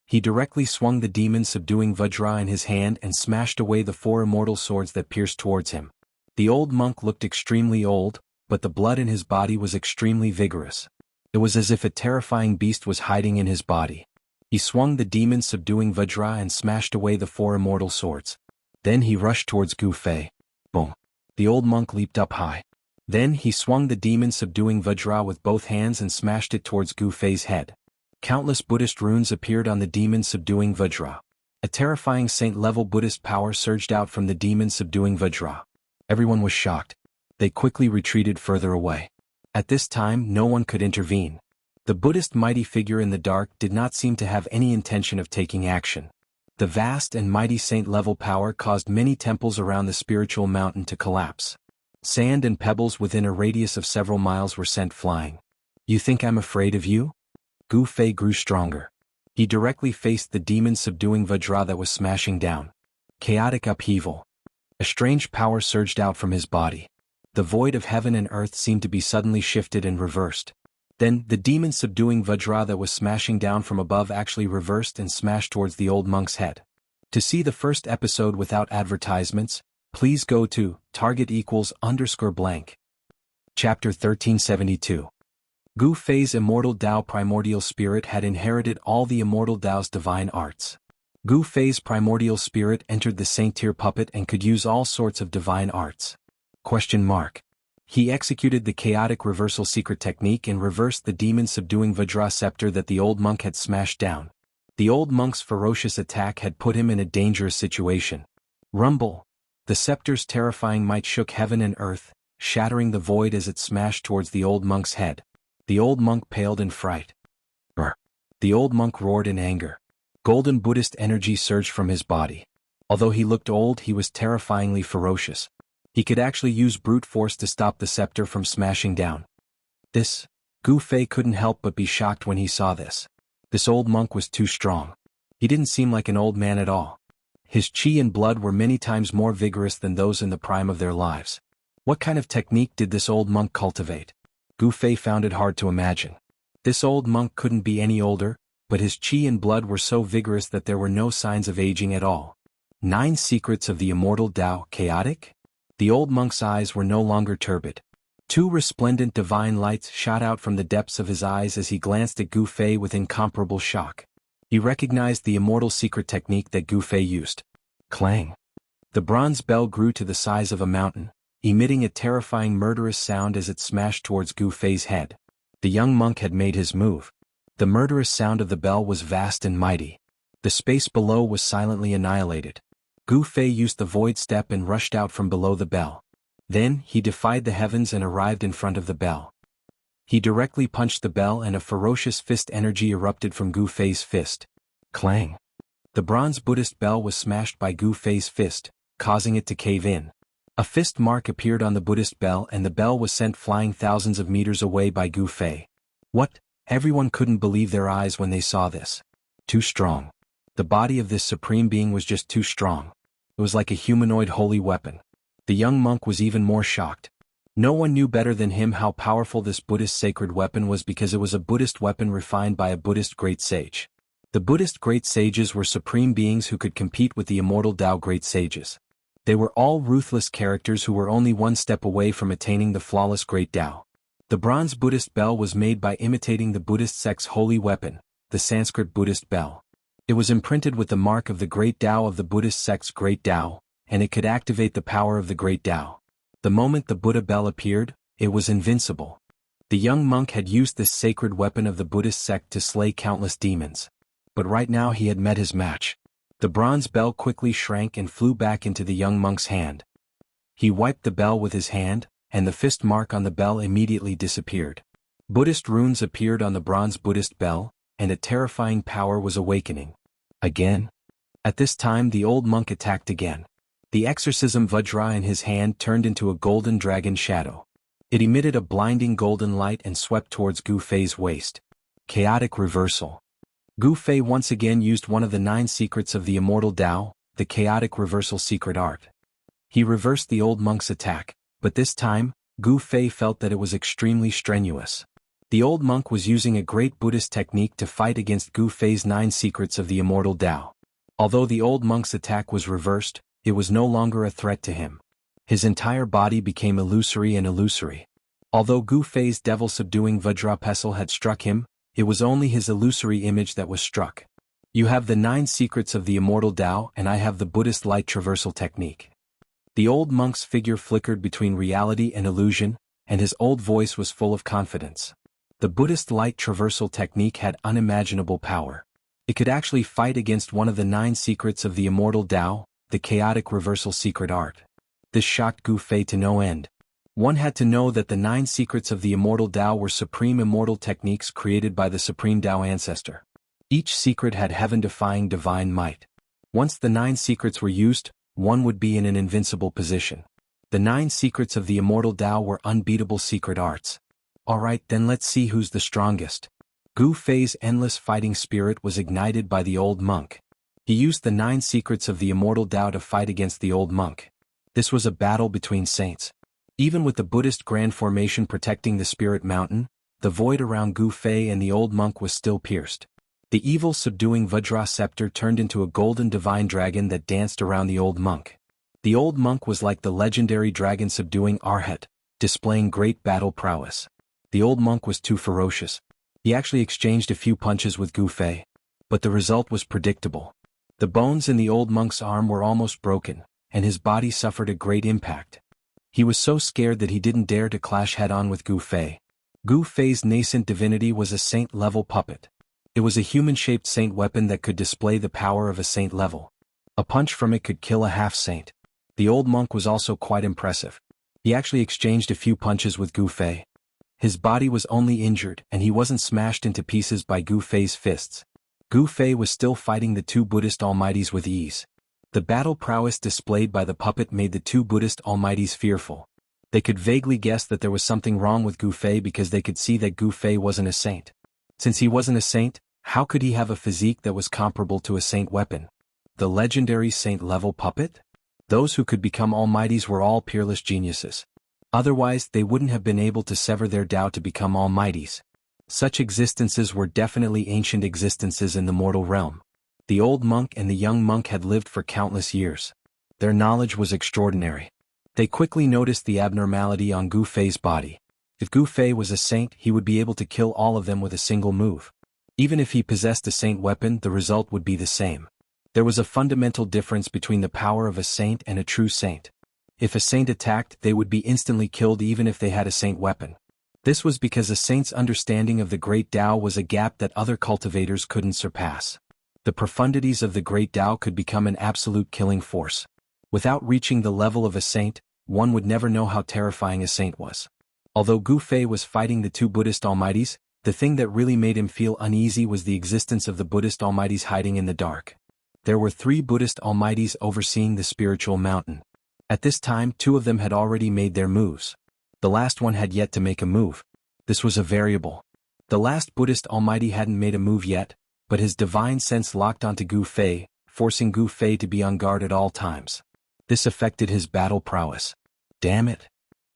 He directly swung the demon-subduing Vajra in his hand and smashed away the 4 immortal swords that pierced towards him. The old monk looked extremely old, but the blood in his body was extremely vigorous. It was as if a terrifying beast was hiding in his body. He swung the demon-subduing Vajra and smashed away the 4 immortal swords. Then he rushed towards Gu Fei. Boom! The old monk leaped up high. Then he swung the demon-subduing Vajra with both hands and smashed it towards Gu Fei's head. Countless Buddhist runes appeared on the demon-subduing Vajra. A terrifying saint-level Buddhist power surged out from the demon-subduing Vajra. Everyone was shocked. They quickly retreated further away. At this time, no one could intervene. The Buddhist mighty figure in the dark did not seem to have any intention of taking action. The vast and mighty saint-level power caused many temples around the spiritual mountain to collapse. Sand and pebbles within a radius of several miles were sent flying. You think I'm afraid of you? Gu Fei grew stronger. He directly faced the demon-subduing Vajra that was smashing down. Chaotic upheaval. A strange power surged out from his body. The void of heaven and earth seemed to be suddenly shifted and reversed. Then, the demon-subduing Vajra that was smashing down from above actually reversed and smashed towards the old monk's head. To see the first episode without advertisements, please go to target=_blank. Chapter 1372. Gu Fei's immortal Tao primordial spirit had inherited all the immortal Tao's divine arts. Gu Fei's primordial spirit entered the saint-tier puppet and could use all sorts of divine arts. He executed the chaotic reversal secret technique and reversed the demon-subduing Vajra scepter that the old monk had smashed down. The old monk's ferocious attack had put him in a dangerous situation. Rumble! The scepter's terrifying might shook heaven and earth, shattering the void as it smashed towards the old monk's head. The old monk paled in fright. The old monk roared in anger. Golden Buddhist energy surged from his body. Although he looked old, he was terrifyingly ferocious. He could actually use brute force to stop the scepter from smashing down. Gu Fei couldn't help but be shocked when he saw this. This old monk was too strong. He didn't seem like an old man at all. His qi and blood were many times more vigorous than those in the prime of their lives. What kind of technique did this old monk cultivate? Gu Fei found it hard to imagine. This old monk couldn't be any older, but his qi and blood were so vigorous that there were no signs of aging at all. 9 secrets of the immortal Tao, chaotic? The old monk's eyes were no longer turbid. 2 resplendent divine lights shot out from the depths of his eyes as he glanced at Gu Fei with incomparable shock. He recognized the immortal secret technique that Gu Fei used. Clang! The bronze bell grew to the size of a mountain, emitting a terrifying murderous sound as it smashed towards Gu Fei's head. The young monk had made his move. The murderous sound of the bell was vast and mighty. The space below was silently annihilated. Gu Fei used the void step and rushed out from below the bell. Then, he defied the heavens and arrived in front of the bell. He directly punched the bell and a ferocious fist energy erupted from Gu Fei's fist. Clang! The bronze Buddhist bell was smashed by Gu Fei's fist, causing it to cave in. A fist mark appeared on the Buddhist bell and the bell was sent flying thousands of meters away by Gu Fei. What? Everyone couldn't believe their eyes when they saw this. Too strong. The body of this supreme being was just too strong. It was like a humanoid holy weapon. The young monk was even more shocked. No one knew better than him how powerful this Buddhist sacred weapon was because it was a Buddhist weapon refined by a Buddhist great sage. The Buddhist great sages were supreme beings who could compete with the immortal Tao great sages. They were all ruthless characters who were only one step away from attaining the flawless great Tao. The bronze Buddhist bell was made by imitating the Buddhist sect's holy weapon, the Sanskrit Buddhist bell. It was imprinted with the mark of the great Tao of the Buddhist sect's great Tao, and it could activate the power of the great Tao. The moment the Buddha bell appeared, it was invincible. The young monk had used this sacred weapon of the Buddhist sect to slay countless demons. But right now he had met his match. The bronze bell quickly shrank and flew back into the young monk's hand. He wiped the bell with his hand, and the fist mark on the bell immediately disappeared. Buddhist runes appeared on the bronze Buddhist bell, and a terrifying power was awakening. Again? At this time the old monk attacked again. The exorcism Vajra in his hand turned into a golden dragon shadow. It emitted a blinding golden light and swept towards Gu Fei's waist. Chaotic reversal. Gu Fei once again used one of the 9 secrets of the Immortal Tao, the chaotic reversal secret art. He reversed the old monk's attack, but this time, Gu Fei felt that it was extremely strenuous. The old monk was using a great Buddhist technique to fight against Gu Fei's 9 secrets of the Immortal Tao. Although the old monk's attack was reversed, it was no longer a threat to him. His entire body became illusory and illusory. Although Gu Fei's devil-subduing Vajra pestle had struck him, it was only his illusory image that was struck. You have the 9 secrets of the Immortal Tao and I have the Buddhist light traversal technique. The old monk's figure flickered between reality and illusion, and his old voice was full of confidence. The Buddhist light traversal technique had unimaginable power. It could actually fight against one of the 9 secrets of the Immortal Tao, the chaotic reversal secret art. This shocked Gu Fei to no end. One had to know that the 9 secrets of the Immortal Tao were supreme immortal techniques created by the Supreme Tao ancestor. Each secret had heaven-defying divine might. Once the 9 secrets were used, one would be in an invincible position. The 9 secrets of the Immortal Tao were unbeatable secret arts. Alright, then let's see who's the strongest. Gu Fei's endless fighting spirit was ignited by the old monk. He used the 9 secrets of the Immortal Tao to fight against the old monk. This was a battle between saints. Even with the Buddhist Grand Formation protecting the Spirit Mountain, the void around Gu Fei and the old monk was still pierced. The evil subduing Vajra scepter turned into a golden divine dragon that danced around the old monk. The old monk was like the legendary dragon subduing Arhat, displaying great battle prowess. The old monk was too ferocious. He actually exchanged a few punches with Gu Fei. But the result was predictable. The bones in the old monk's arm were almost broken, and his body suffered a great impact. He was so scared that he didn't dare to clash head-on with Gu Fei. Gu Fei's nascent divinity was a saint-level puppet. It was a human-shaped saint weapon that could display the power of a saint level. A punch from it could kill a half-saint. The old monk was also quite impressive. He actually exchanged a few punches with Gu Fei. His body was only injured and he wasn't smashed into pieces by Gu Fei's fists. Gu Fei was still fighting the 2 Buddhist almighties with ease. The battle prowess displayed by the puppet made the 2 Buddhist almighties fearful. They could vaguely guess that there was something wrong with Gu Fei because they could see that Gu Fei wasn't a saint. Since he wasn't a saint, how could he have a physique that was comparable to a saint weapon? The legendary saint-level puppet? Those who could become almighties were all peerless geniuses. Otherwise, they wouldn't have been able to sever their Tao to become almighties. Such existences were definitely ancient existences in the mortal realm. The old monk and the young monk had lived for countless years. Their knowledge was extraordinary. They quickly noticed the abnormality on Gu Fei's body. If Gu Fei was a saint, he would be able to kill all of them with a single move. Even if he possessed a saint weapon, the result would be the same. There was a fundamental difference between the power of a saint and a true saint. If a saint attacked, they would be instantly killed even if they had a saint weapon. This was because a saint's understanding of the great Tao was a gap that other cultivators couldn't surpass. The profundities of the great Tao could become an absolute killing force. Without reaching the level of a saint, one would never know how terrifying a saint was. Although Gu Fei was fighting the 2 Buddhist almighties, the thing that really made him feel uneasy was the existence of the Buddhist almighties hiding in the dark. There were 3 Buddhist almighties overseeing the spiritual mountain. At this time, 2 of them had already made their moves. The last one had yet to make a move. This was a variable. The last Buddhist almighty hadn't made a move yet, but his divine sense locked onto Gu Fei, forcing Gu Fei to be on guard at all times. This affected his battle prowess. Damn it.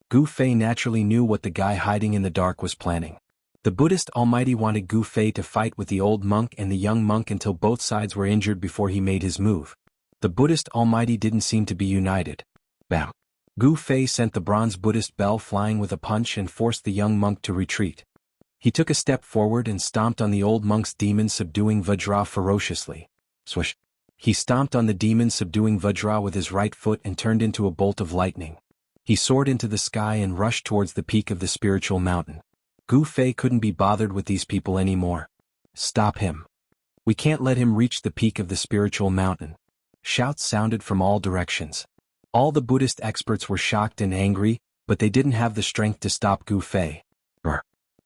Gu Fei naturally knew what the guy hiding in the dark was planning. The Buddhist almighty wanted Gu Fei to fight with the old monk and the young monk until both sides were injured before he made his move. The Buddhist almighty didn't seem to be united. Bam. Gu Fei sent the bronze Buddhist bell flying with a punch and forced the young monk to retreat. He took a step forward and stomped on the old monk's demon subduing Vajra ferociously. Swish. He stomped on the demon subduing Vajra with his right foot and turned into a bolt of lightning. He soared into the sky and rushed towards the peak of the spiritual mountain. Gu Fei couldn't be bothered with these people anymore. Stop him. We can't let him reach the peak of the spiritual mountain. Shouts sounded from all directions. All the Buddhist experts were shocked and angry, but they didn't have the strength to stop Gu Fei.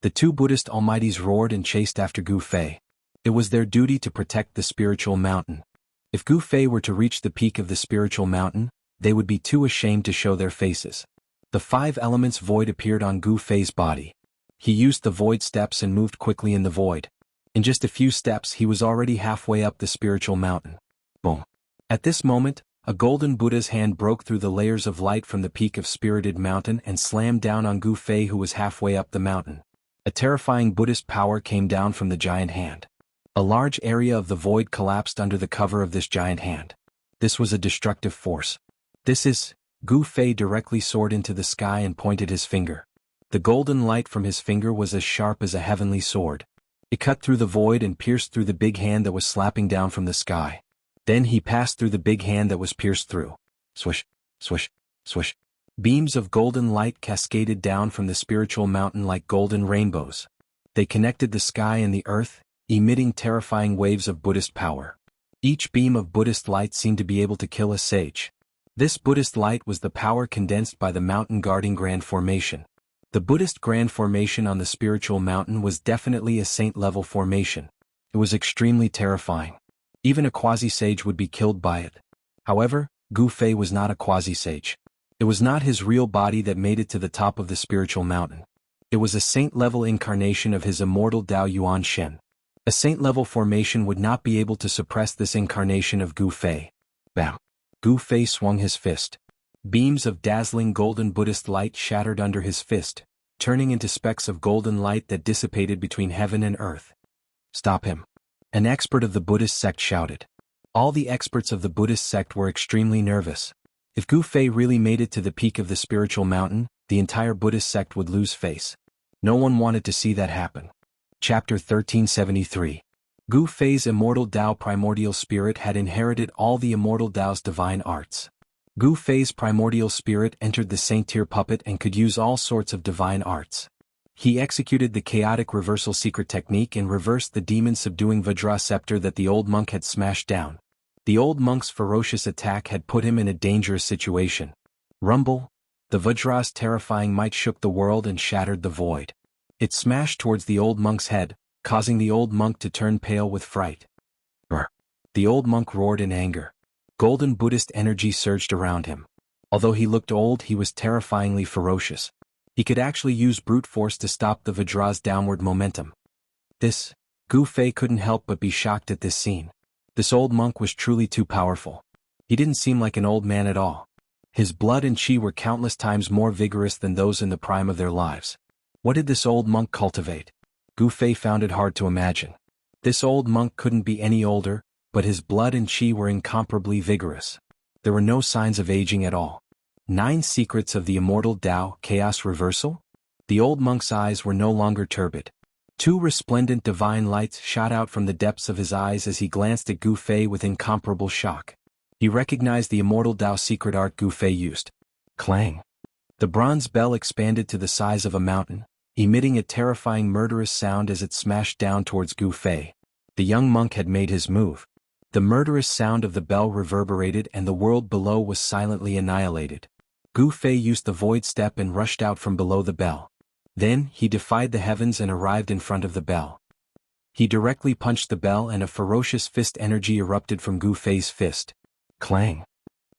The two Buddhist almighties roared and chased after Gu Fei. It was their duty to protect the spiritual mountain. If Gu Fei were to reach the peak of the spiritual mountain, they would be too ashamed to show their faces. The 5 elements void appeared on Gu Fei's body. He used the void steps and moved quickly in the void. In just a few steps he was already halfway up the spiritual mountain. Boom. At this moment, a golden Buddha's hand broke through the layers of light from the peak of Spirited Mountain and slammed down on Gu Fei, who was halfway up the mountain. A terrifying Buddhist power came down from the giant hand. A large area of the void collapsed under the cover of this giant hand. This was a destructive force. Gu Fei directly soared into the sky and pointed his finger. The golden light from his finger was as sharp as a heavenly sword. It cut through the void and pierced through the big hand that was slapping down from the sky. Then he passed through the big hand that was pierced through. Swish, swish, swish. Beams of golden light cascaded down from the spiritual mountain like golden rainbows. They connected the sky and the earth, emitting terrifying waves of Buddhist power. Each beam of Buddhist light seemed to be able to kill a sage. This Buddhist light was the power condensed by the mountain guarding Grand Formation. The Buddhist Grand Formation on the spiritual mountain was definitely a saint-level formation. It was extremely terrifying. Even a quasi-sage would be killed by it. However, Gu Fei was not a quasi-sage. It was not his real body that made it to the top of the spiritual mountain. It was a saint-level incarnation of his immortal Dao Yuan Shen. A saint-level formation would not be able to suppress this incarnation of Gu Fei. Bam! Gu Fei swung his fist. Beams of dazzling golden Buddhist light shattered under his fist, turning into specks of golden light that dissipated between heaven and earth. Stop him. An expert of the Buddhist sect shouted. All the experts of the Buddhist sect were extremely nervous. If Gu Fei really made it to the peak of the spiritual mountain, the entire Buddhist sect would lose face. No one wanted to see that happen. Chapter 1373. Gu Fei's immortal Dao primordial spirit had inherited all the immortal Dao's divine arts. Gu Fei's primordial spirit entered the saint-tier puppet and could use all sorts of divine arts. He executed the chaotic reversal secret technique and reversed the demon-subduing Vajra scepter that the old monk had smashed down. The old monk's ferocious attack had put him in a dangerous situation. Rumble! The Vajra's terrifying might shook the world and shattered the void. It smashed towards the old monk's head, causing the old monk to turn pale with fright. Brr! The old monk roared in anger. Golden Buddhist energy surged around him. Although he looked old, he was terrifyingly ferocious. He could actually use brute force to stop the Vajra's downward momentum. Gu Fei couldn't help but be shocked at this scene. This old monk was truly too powerful. He didn't seem like an old man at all. His blood and chi were countless times more vigorous than those in the prime of their lives. What did this old monk cultivate? Gu Fei found it hard to imagine. This old monk couldn't be any older, but his blood and chi were incomparably vigorous. There were no signs of aging at all. 9 secrets of the immortal Dao chaos reversal? The old monk's eyes were no longer turbid. 2 resplendent divine lights shot out from the depths of his eyes as he glanced at Gu Fei with incomparable shock. He recognized the immortal Dao secret art Gu Fei used. Clang! The bronze bell expanded to the size of a mountain, emitting a terrifying murderous sound as it smashed down towards Gu Fei. The young monk had made his move. The murderous sound of the bell reverberated and the world below was silently annihilated. Gu Fei used the void step and rushed out from below the bell. Then, he defied the heavens and arrived in front of the bell. He directly punched the bell and a ferocious fist energy erupted from Gu Fei's fist. Clang!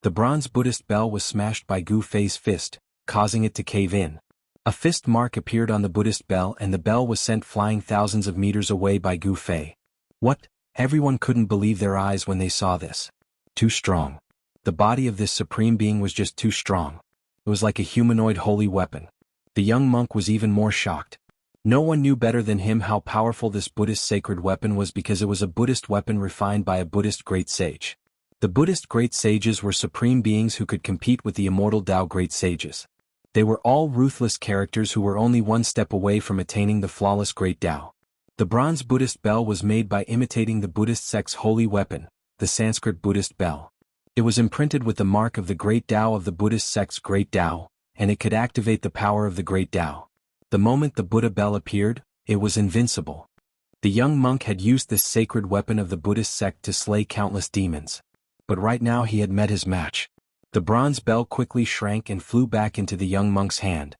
The bronze Buddhist bell was smashed by Gu Fei's fist, causing it to cave in. A fist mark appeared on the Buddhist bell and the bell was sent flying thousands of meters away by Gu Fei. What? Everyone couldn't believe their eyes when they saw this. Too strong. The body of this supreme being was just too strong. It was like a humanoid holy weapon. The young monk was even more shocked. No one knew better than him how powerful this Buddhist sacred weapon was because it was a Buddhist weapon refined by a Buddhist great sage. The Buddhist great sages were supreme beings who could compete with the immortal Tao great sages. They were all ruthless characters who were only one step away from attaining the flawless great Tao. The bronze Buddhist bell was made by imitating the Buddhist sect's holy weapon, the Sanskrit Buddhist bell. It was imprinted with the mark of the Great Tao of the Buddhist sect's Great Tao, and it could activate the power of the Great Tao. The moment the Buddha bell appeared, it was invincible. The young monk had used this sacred weapon of the Buddhist sect to slay countless demons. But right now he had met his match. The bronze bell quickly shrank and flew back into the young monk's hand.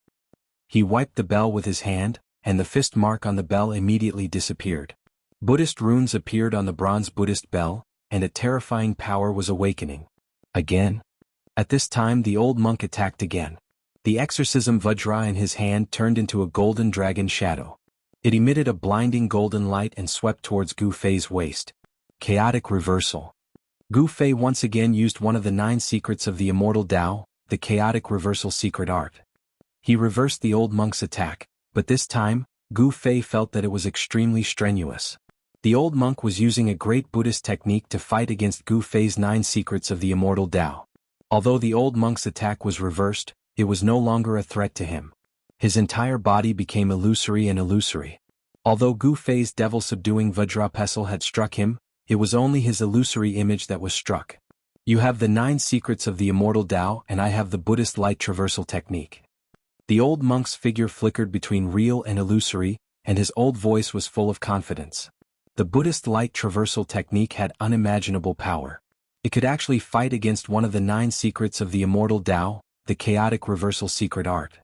He wiped the bell with his hand, and the fist mark on the bell immediately disappeared. Buddhist runes appeared on the bronze Buddhist bell, and a terrifying power was awakening. Again? At this time the old monk attacked again. The exorcism Vajra in his hand turned into a golden dragon shadow. It emitted a blinding golden light and swept towards Gu Fei's waist. Chaotic reversal. Gu Fei once again used one of the 9 secrets of the Immortal Tao, the chaotic reversal secret art. He reversed the old monk's attack, but this time, Gu Fei felt that it was extremely strenuous. The old monk was using a great Buddhist technique to fight against Gu Fei's 9 secrets of the Immortal Tao. Although the old monk's attack was reversed, it was no longer a threat to him. His entire body became illusory and illusory. Although Gu Fei's devil-subduing Vajra pestle had struck him, it was only his illusory image that was struck. You have the 9 secrets of the Immortal Tao and I have the Buddhist light traversal technique. The old monk's figure flickered between real and illusory, and his old voice was full of confidence. The Buddhist light traversal technique had unimaginable power. It could actually fight against one of the 9 secrets of the Immortal Tao, the chaotic reversal secret art.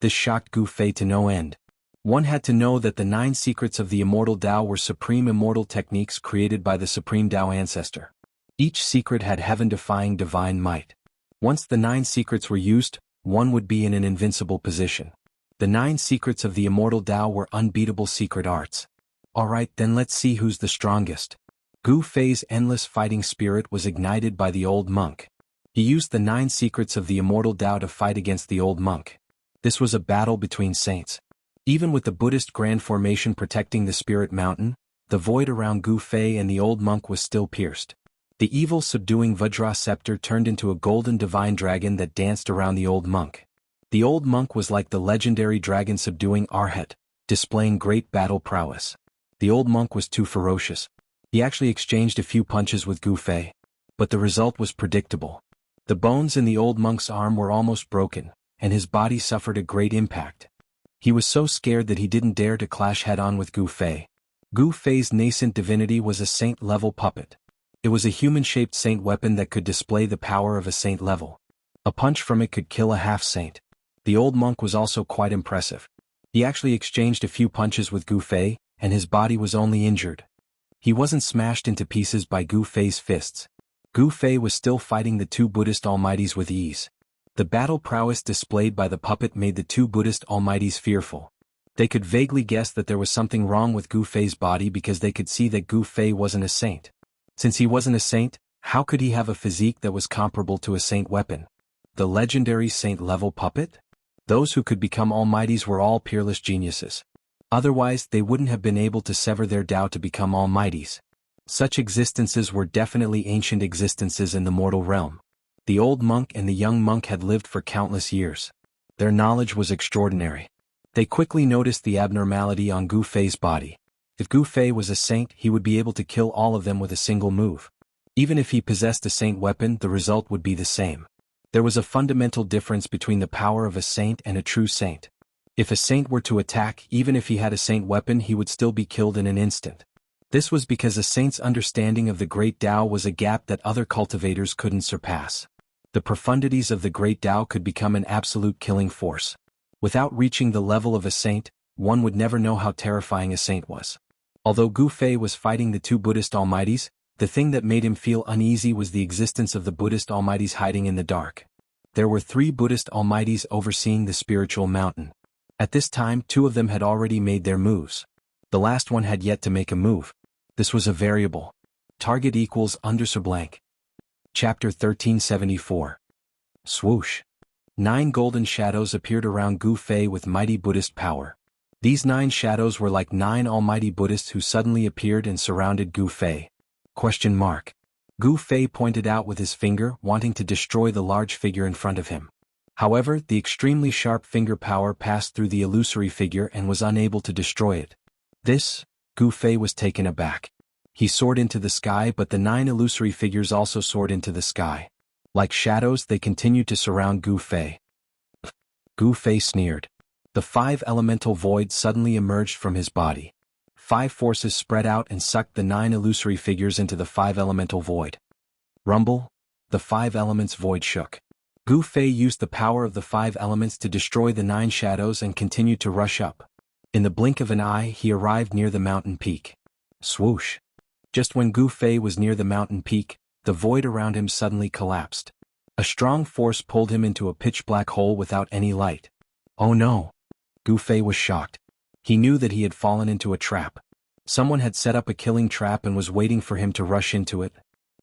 This shocked Gu Fei to no end. One had to know that the 9 secrets of the Immortal Tao were supreme immortal techniques created by the Supreme Tao ancestor. Each secret had heaven-defying divine might. Once the 9 secrets were used, one would be in an invincible position. The 9 secrets of the Immortal Tao were unbeatable secret arts. Alright, then let's see who's the strongest. Gu Fei's endless fighting spirit was ignited by the old monk. He used the 9 secrets of the Immortal Tao to fight against the old monk. This was a battle between saints. Even with the Buddhist Grand Formation protecting the Spirit Mountain, the void around Gu Fei and the old monk was still pierced. The evil subduing Vajra scepter turned into a golden divine dragon that danced around the old monk. The old monk was like the legendary dragon subduing Arhat, displaying great battle prowess. The old monk was too ferocious. He actually exchanged a few punches with Gu Fei. But the result was predictable. The bones in the old monk's arm were almost broken, and his body suffered a great impact. He was so scared that he didn't dare to clash head-on with Gu Fei. Gu Fei's nascent divinity was a saint-level puppet. It was a human-shaped saint weapon that could display the power of a saint level. A punch from it could kill a half-saint. The old monk was also quite impressive. He actually exchanged a few punches with Gu Fei, and his body was only injured. He wasn't smashed into pieces by Gu Fei's fists. Gu Fei was still fighting the 2 Buddhist almighties with ease. The battle prowess displayed by the puppet made the 2 Buddhist almighties fearful. They could vaguely guess that there was something wrong with Gu Fei's body because they could see that Gu Fei wasn't a saint. Since he wasn't a saint, how could he have a physique that was comparable to a saint weapon? The legendary saint-level puppet? Those who could become almighties were all peerless geniuses. Otherwise, they wouldn't have been able to sever their Tao to become almighties. Such existences were definitely ancient existences in the mortal realm. The old monk and the young monk had lived for countless years. Their knowledge was extraordinary. They quickly noticed the abnormality on Gu Fei's body. If Gu Fei was a saint, he would be able to kill all of them with a single move. Even if he possessed a saint weapon, the result would be the same. There was a fundamental difference between the power of a saint and a true saint. If a saint were to attack, even if he had a saint weapon, he would still be killed in an instant. This was because a saint's understanding of the Great Tao was a gap that other cultivators couldn't surpass. The profundities of the Great Tao could become an absolute killing force. Without reaching the level of a saint, one would never know how terrifying a saint was. Although Gu Fei was fighting the 2 Buddhist almighties, the thing that made him feel uneasy was the existence of the Buddhist almighties hiding in the dark. There were 3 Buddhist almighties overseeing the spiritual mountain. At this time, 2 of them had already made their moves. The last one had yet to make a move. This was a variable. Target equals _ blank. Chapter 1374. Swoosh. 9 golden shadows appeared around Gu Fei with mighty Buddhist power. These 9 shadows were like 9 almighty Buddhists who suddenly appeared and surrounded Gu Fei. Gu Fei pointed out with his finger, wanting to destroy the large figure in front of him. However, the extremely sharp finger power passed through the illusory figure and was unable to destroy it. Gu Fei was taken aback. He soared into the sky, but the 9 illusory figures also soared into the sky. Like shadows, they continued to surround Gu Fei. Gu Fei sneered. The 5 elemental void suddenly emerged from his body. 5 forces spread out and sucked the 9 illusory figures into the 5 elemental void. Rumble, the 5 elements void shook. Gu Fei used the power of the 5 elements to destroy the 9 shadows and continued to rush up. In the blink of an eye, he arrived near the mountain peak. Swoosh! Just when Gu Fei was near the mountain peak, the void around him suddenly collapsed. A strong force pulled him into a pitch-black hole without any light. Oh no! Gu Fei was shocked. He knew that he had fallen into a trap. Someone had set up a killing trap and was waiting for him to rush into it.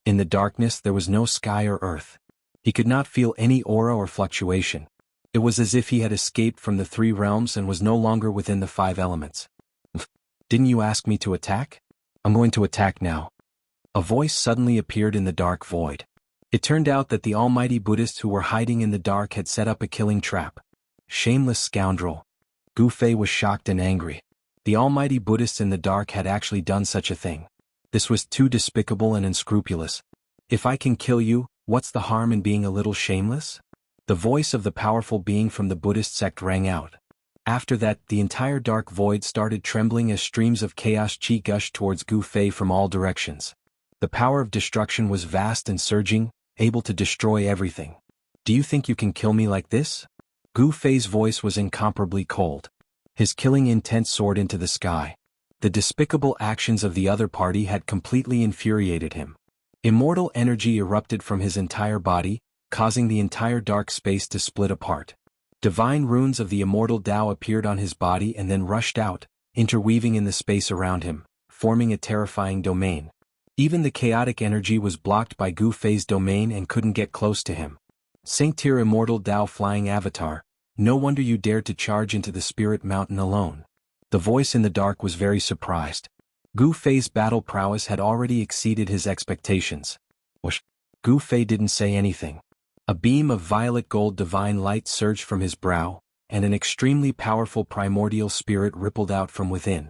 In the darkness there was no sky or earth. He could not feel any aura or fluctuation. It was as if he had escaped from the 3 realms and was no longer within the 5 elements. Didn't you ask me to attack? I'm going to attack now. A voice suddenly appeared in the dark void. It turned out that the almighty Buddhists who were hiding in the dark had set up a killing trap. Shameless scoundrel. Gu Fei was shocked and angry. The almighty Buddhists in the dark had actually done such a thing. This was too despicable and unscrupulous. If I can kill you, what's the harm in being a little shameless? The voice of the powerful being from the Buddhist sect rang out. After that, the entire dark void started trembling as streams of chaos chi gushed towards Gu Fei from all directions. The power of destruction was vast and surging, able to destroy everything. Do you think you can kill me like this? Gu Fei's voice was incomparably cold. His killing intent soared into the sky. The despicable actions of the other party had completely infuriated him. Immortal energy erupted from his entire body, causing the entire dark space to split apart. Divine runes of the immortal Tao appeared on his body and then rushed out, interweaving in the space around him, forming a terrifying domain. Even the chaotic energy was blocked by Gu Fei's domain and couldn't get close to him. Sanctier Immortal Tao Flying Avatar, no wonder you dared to charge into the Spirit Mountain alone. The voice in the dark was very surprised. Gu Fei's battle prowess had already exceeded his expectations. Whoosh! Gu Fei didn't say anything. A beam of violet gold divine light surged from his brow, and an extremely powerful primordial spirit rippled out from within.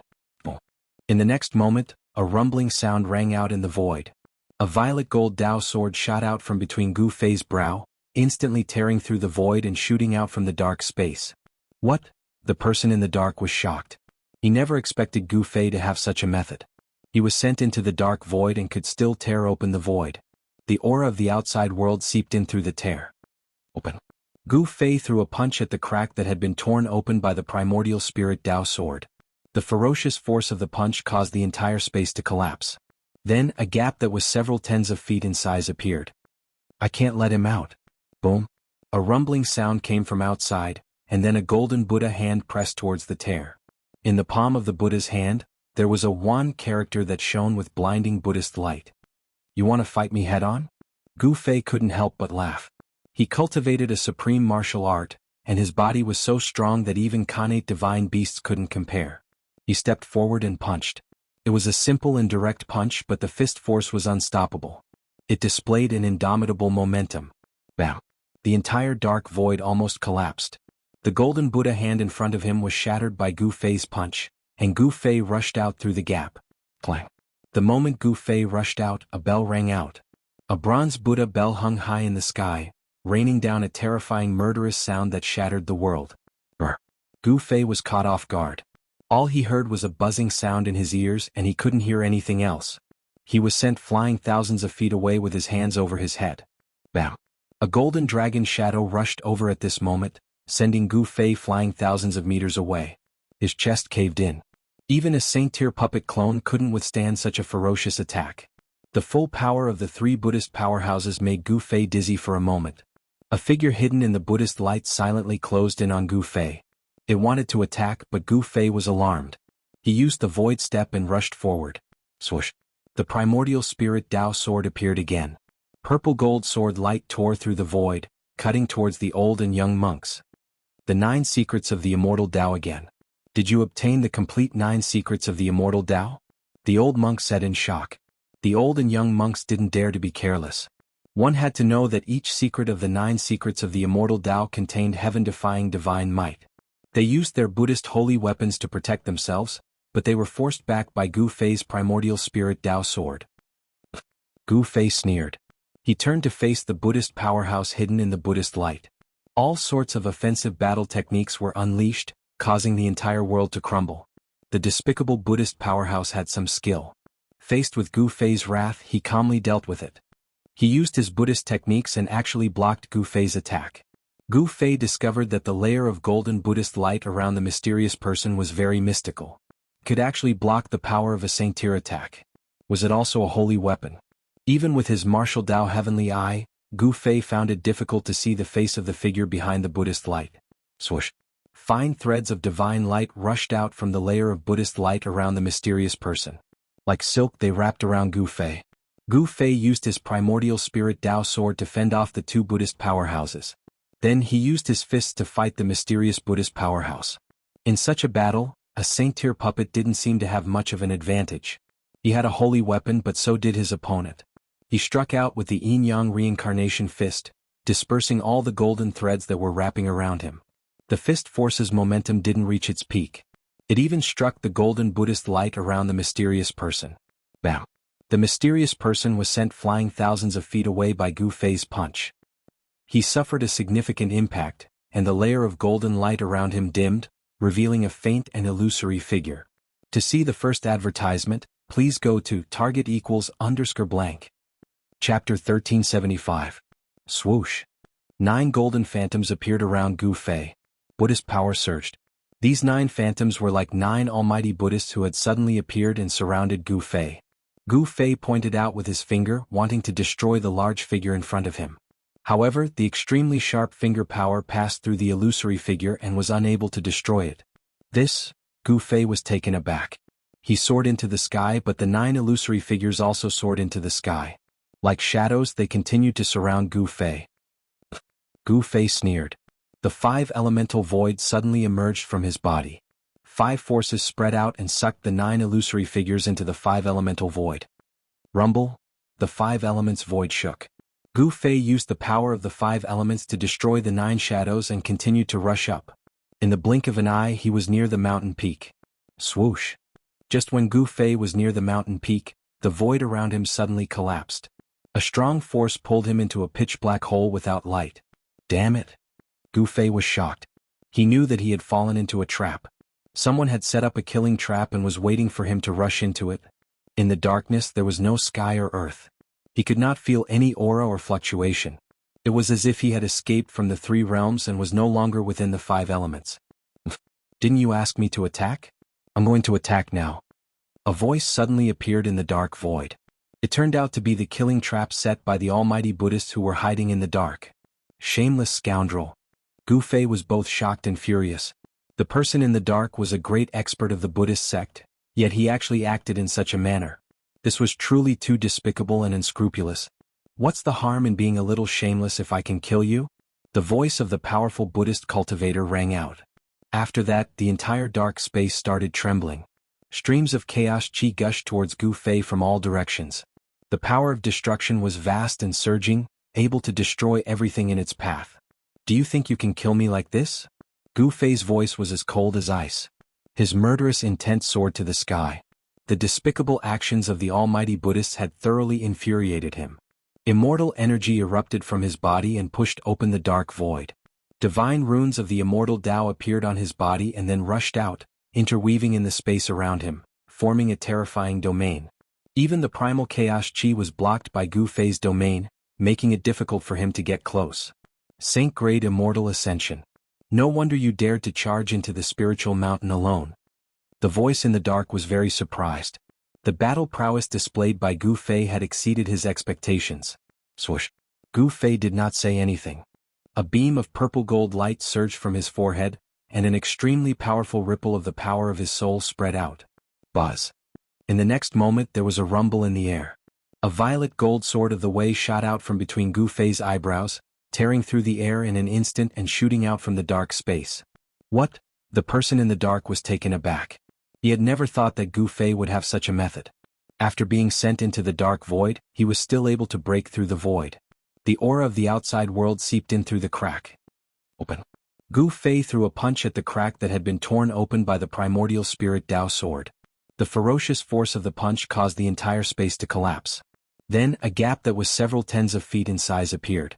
In the next moment, a rumbling sound rang out in the void. A violet gold Tao sword shot out from between Gu Fei's brow, instantly tearing through the void and shooting out from the dark space. What? The person in the dark was shocked. He never expected Gu Fei to have such a method. He was sent into the dark void and could still tear open the void. The aura of the outside world seeped in through the tear. Open. Gu Fei threw a punch at the crack that had been torn open by the primordial spirit Tao sword. The ferocious force of the punch caused the entire space to collapse. Then, a gap that was several tens of feet in size appeared. I can't let him out. Boom. A rumbling sound came from outside, and then a golden Buddha hand pressed towards the tear. In the palm of the Buddha's hand, there was a wand character that shone with blinding Buddhist light. You want to fight me head-on? Gu Fei couldn't help but laugh. He cultivated a supreme martial art, and his body was so strong that even Khanate divine beasts couldn't compare. He stepped forward and punched. It was a simple and direct punch, but the fist force was unstoppable. It displayed an indomitable momentum. Bam! The entire dark void almost collapsed. The golden Buddha hand in front of him was shattered by Gu Fei's punch, and Gu Fei rushed out through the gap. Clang! The moment Gu Fei rushed out, a bell rang out. A bronze Buddha bell hung high in the sky, raining down a terrifying murderous sound that shattered the world. Brr! Gu Fei was caught off guard. All he heard was a buzzing sound in his ears and he couldn't hear anything else. He was sent flying thousands of feet away with his hands over his head. Bam! A golden dragon shadow rushed over at this moment, sending Gu Fei flying thousands of meters away. His chest caved in. Even a Saint-tier puppet clone couldn't withstand such a ferocious attack. The full power of the 3 Buddhist powerhouses made Gu Fei dizzy for a moment. A figure hidden in the Buddhist light silently closed in on Gu Fei. It wanted to attack, but Gu Fei was alarmed. He used the void step and rushed forward. Swoosh! The primordial spirit Tao sword appeared again. Purple gold sword light tore through the void, cutting towards the old and young monks. The 9 secrets of the immortal Tao again. Did you obtain the complete 9 secrets of the immortal Tao? The old monk said in shock. The old and young monks didn't dare to be careless. One had to know that each secret of the 9 secrets of the immortal Tao contained heaven-defying divine might. They used their Buddhist holy weapons to protect themselves, but they were forced back by Gu Fei's primordial spirit Dao sword. Gu Fei sneered. He turned to face the Buddhist powerhouse hidden in the Buddhist light. All sorts of offensive battle techniques were unleashed, causing the entire world to crumble. The despicable Buddhist powerhouse had some skill. Faced with Gu Fei's wrath, he calmly dealt with it. He used his Buddhist techniques and actually blocked Gu Fei's attack. Gu Fei discovered that the layer of golden Buddhist light around the mysterious person was very mystical. It could actually block the power of a saintier attack. Was it also a holy weapon? Even with his martial Dao heavenly eye, Gu Fei found it difficult to see the face of the figure behind the Buddhist light. Swoosh! Fine threads of divine light rushed out from the layer of Buddhist light around the mysterious person. Like silk they wrapped around Gu Fei. Gu Fei used his primordial spirit Dao sword to fend off the two Buddhist powerhouses. Then he used his fists to fight the mysterious Buddhist powerhouse. In such a battle, a saint-tier puppet didn't seem to have much of an advantage. He had a holy weapon, but so did his opponent. He struck out with the yin-yang reincarnation fist, dispersing all the golden threads that were wrapping around him. The fist force's momentum didn't reach its peak. It even struck the golden Buddhist light around the mysterious person. Bam! The mysterious person was sent flying thousands of feet away by Gu Fei's punch. He suffered a significant impact, and the layer of golden light around him dimmed, revealing a faint and illusory figure. To see the first advertisement, please go to target=_blank. Chapter 1375. Swoosh! 9 golden phantoms appeared around Gu Fei. Buddhist power surged. These 9 phantoms were like 9 almighty Buddhists who had suddenly appeared and surrounded Gu Fei. Gu Fei pointed out with his finger, wanting to destroy the large figure in front of him. However, the extremely sharp finger power passed through the illusory figure and was unable to destroy it. Gu Fei was taken aback. He soared into the sky, but the 9 illusory figures also soared into the sky. Like shadows, they continued to surround Gu Fei. Gu Fei sneered. The 5 elemental void suddenly emerged from his body. 5 forces spread out and sucked the 9 illusory figures into the 5 elemental void. Rumble! The 5 elements void shook. Gu Fei used the power of the 5 elements to destroy the 9 shadows and continued to rush up. In the blink of an eye, he was near the mountain peak. Swoosh! Just when Gu Fei was near the mountain peak, the void around him suddenly collapsed. A strong force pulled him into a pitch-black hole without light. Damn it! Gu Fei was shocked. He knew that he had fallen into a trap. Someone had set up a killing trap and was waiting for him to rush into it. In the darkness there was no sky or earth. He could not feel any aura or fluctuation. It was as if he had escaped from the 3 realms and was no longer within the 5 elements. Didn't you ask me to attack? I'm going to attack now. A voice suddenly appeared in the dark void. It turned out to be the killing trap set by the almighty Buddhists who were hiding in the dark. Shameless scoundrel! Gu Fei was both shocked and furious. The person in the dark was a great expert of the Buddhist sect, yet he actually acted in such a manner. This was truly too despicable and unscrupulous. What's the harm in being a little shameless if I can kill you? The voice of the powerful Buddhist cultivator rang out. After that, the entire dark space started trembling. Streams of chaos chi gushed towards Gu Fei from all directions. The power of destruction was vast and surging, able to destroy everything in its path. Do you think you can kill me like this? Gu Fei's voice was as cold as ice. His murderous intent soared to the sky. The despicable actions of the almighty Buddhists had thoroughly infuriated him. Immortal energy erupted from his body and pushed open the dark void. Divine runes of the immortal Tao appeared on his body and then rushed out, interweaving in the space around him, forming a terrifying domain. Even the primal chaos chi was blocked by Gu Fei's domain, making it difficult for him to get close. Saint-grade immortal ascension. No wonder you dared to charge into the spiritual mountain alone. The voice in the dark was very surprised. The battle prowess displayed by Gu Fei had exceeded his expectations. Swoosh! Gu Fei did not say anything. A beam of purple gold light surged from his forehead, and an extremely powerful ripple of the power of his soul spread out. Buzz! In the next moment there was a rumble in the air. A violet gold sword of the way shot out from between Gu Fei's eyebrows, tearing through the air in an instant and shooting out from the dark space. What? The person in the dark was taken aback. He had never thought that Gu Fei would have such a method. After being sent into the dark void, he was still able to break through the void. The aura of the outside world seeped in through the crack. Open. Gu Fei threw a punch at the crack that had been torn open by the primordial spirit Dao sword. The ferocious force of the punch caused the entire space to collapse. Then, a gap that was several tens of feet in size appeared.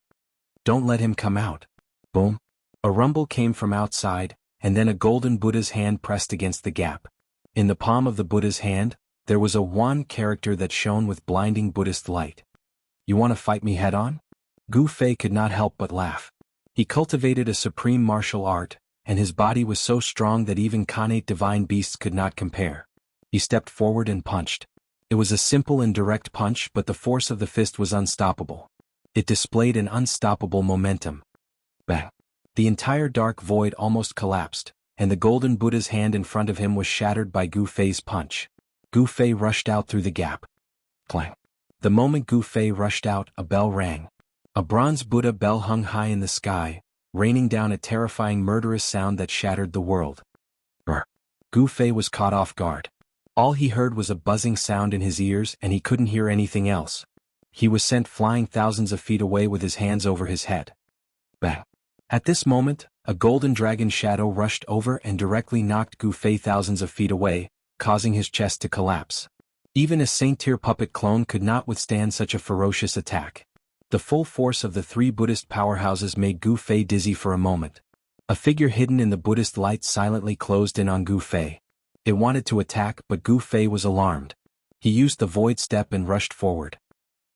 "Don't let him come out." Boom. A rumble came from outside, and then a golden Buddha's hand pressed against the gap. In the palm of the Buddha's hand, there was a wand character that shone with blinding Buddhist light. "You want to fight me head-on?" Gu Fei could not help but laugh. He cultivated a supreme martial art, and his body was so strong that even Khanate divine beasts could not compare. He stepped forward and punched. It was a simple and direct punch, but the force of the fist was unstoppable. It displayed an unstoppable momentum. Bang! The entire dark void almost collapsed, and the golden Buddha's hand in front of him was shattered by Gu Fei's punch. Gu Fei rushed out through the gap. Clang! The moment Gu Fei rushed out, a bell rang. A bronze Buddha bell hung high in the sky, raining down a terrifying murderous sound that shattered the world. Brr! Gu Fei was caught off guard. All he heard was a buzzing sound in his ears, and he couldn't hear anything else. He was sent flying thousands of feet away with his hands over his head. Bang! At this moment, a golden dragon shadow rushed over and directly knocked Gu Fei thousands of feet away, causing his chest to collapse. Even a Saint-tier puppet clone could not withstand such a ferocious attack. The full force of the three Buddhist powerhouses made Gu Fei dizzy for a moment. A figure hidden in the Buddhist light silently closed in on Gu Fei. It wanted to attack, but Gu Fei was alarmed. He used the void step and rushed forward.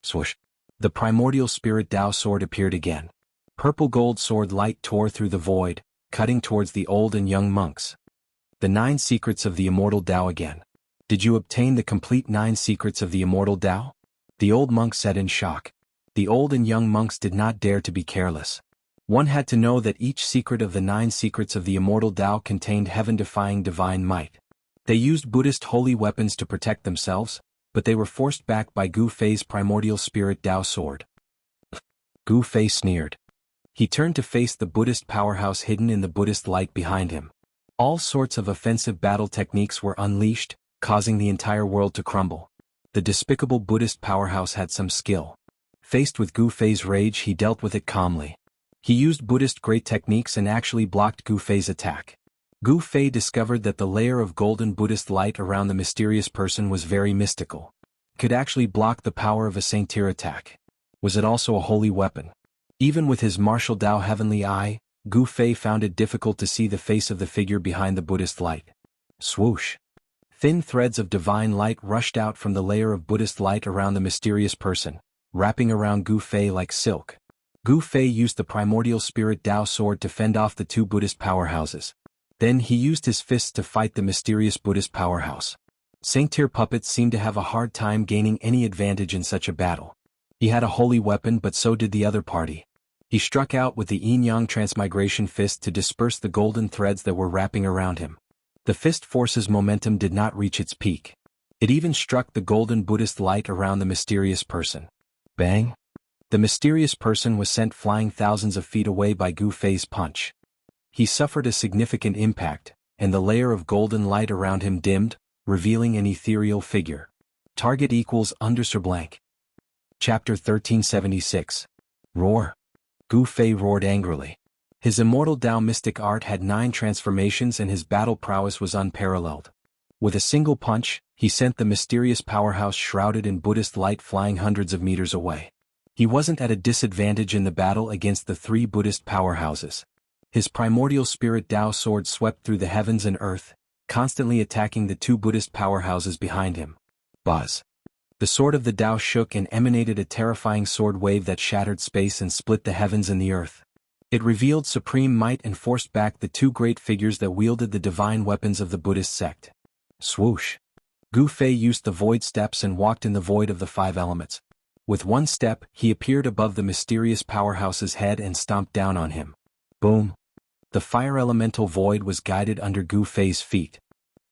Swoosh! The primordial spirit Tao sword appeared again. Purple gold sword light tore through the void, cutting towards the old and young monks. The 9 secrets of the Immortal Tao again. Did you obtain the complete 9 secrets of the Immortal Tao? The old monk said in shock. The old and young monks did not dare to be careless. One had to know that each secret of the 9 secrets of the Immortal Tao contained heaven-defying divine might. They used Buddhist holy weapons to protect themselves, but they were forced back by Gu Fei's primordial spirit Tao sword. Gu Fei sneered. He turned to face the Buddhist powerhouse hidden in the Buddhist light behind him. All sorts of offensive battle techniques were unleashed, causing the entire world to crumble. The despicable Buddhist powerhouse had some skill. Faced with Gu Fei's rage, he dealt with it calmly. He used Buddhist great techniques and actually blocked Gu Fei's attack. Gu Fei discovered that the layer of golden Buddhist light around the mysterious person was very mystical. It could actually block the power of a Saint-tier attack. Was it also a holy weapon? Even with his martial Tao heavenly eye, Gu Fei found it difficult to see the face of the figure behind the Buddhist light. Swoosh! Thin threads of divine light rushed out from the layer of Buddhist light around the mysterious person, wrapping around Gu Fei like silk. Gu Fei used the primordial spirit Tao sword to fend off the 2 Buddhist powerhouses. Then he used his fists to fight the mysterious Buddhist powerhouse. Saint-tier puppets seemed to have a hard time gaining any advantage in such a battle. He had a holy weapon, but so did the other party. He struck out with the yin-yang transmigration fist to disperse the golden threads that were wrapping around him. The fist force's momentum did not reach its peak. It even struck the golden Buddhist light around the mysterious person. Bang! The mysterious person was sent flying thousands of feet away by Gu Fei's punch. He suffered a significant impact, and the layer of golden light around him dimmed, revealing an ethereal figure. Target equals _blank. Chapter 1376. Roar! Gu Fei roared angrily. His immortal Tao mystic art had 9 transformations and his battle prowess was unparalleled. With a single punch, he sent the mysterious powerhouse shrouded in Buddhist light flying hundreds of meters away. He wasn't at a disadvantage in the battle against the 3 Buddhist powerhouses. His primordial spirit Tao sword swept through the heavens and earth, constantly attacking the 2 Buddhist powerhouses behind him. Buzz! The sword of the Tao shook and emanated a terrifying sword wave that shattered space and split the heavens and the earth. It revealed supreme might and forced back the 2 great figures that wielded the divine weapons of the Buddhist sect. Swoosh! Gu Fei used the void steps and walked in the void of the 5 elements. With one step, he appeared above the mysterious powerhouse's head and stomped down on him. Boom! The fire elemental void was guided under Gu Fei's feet.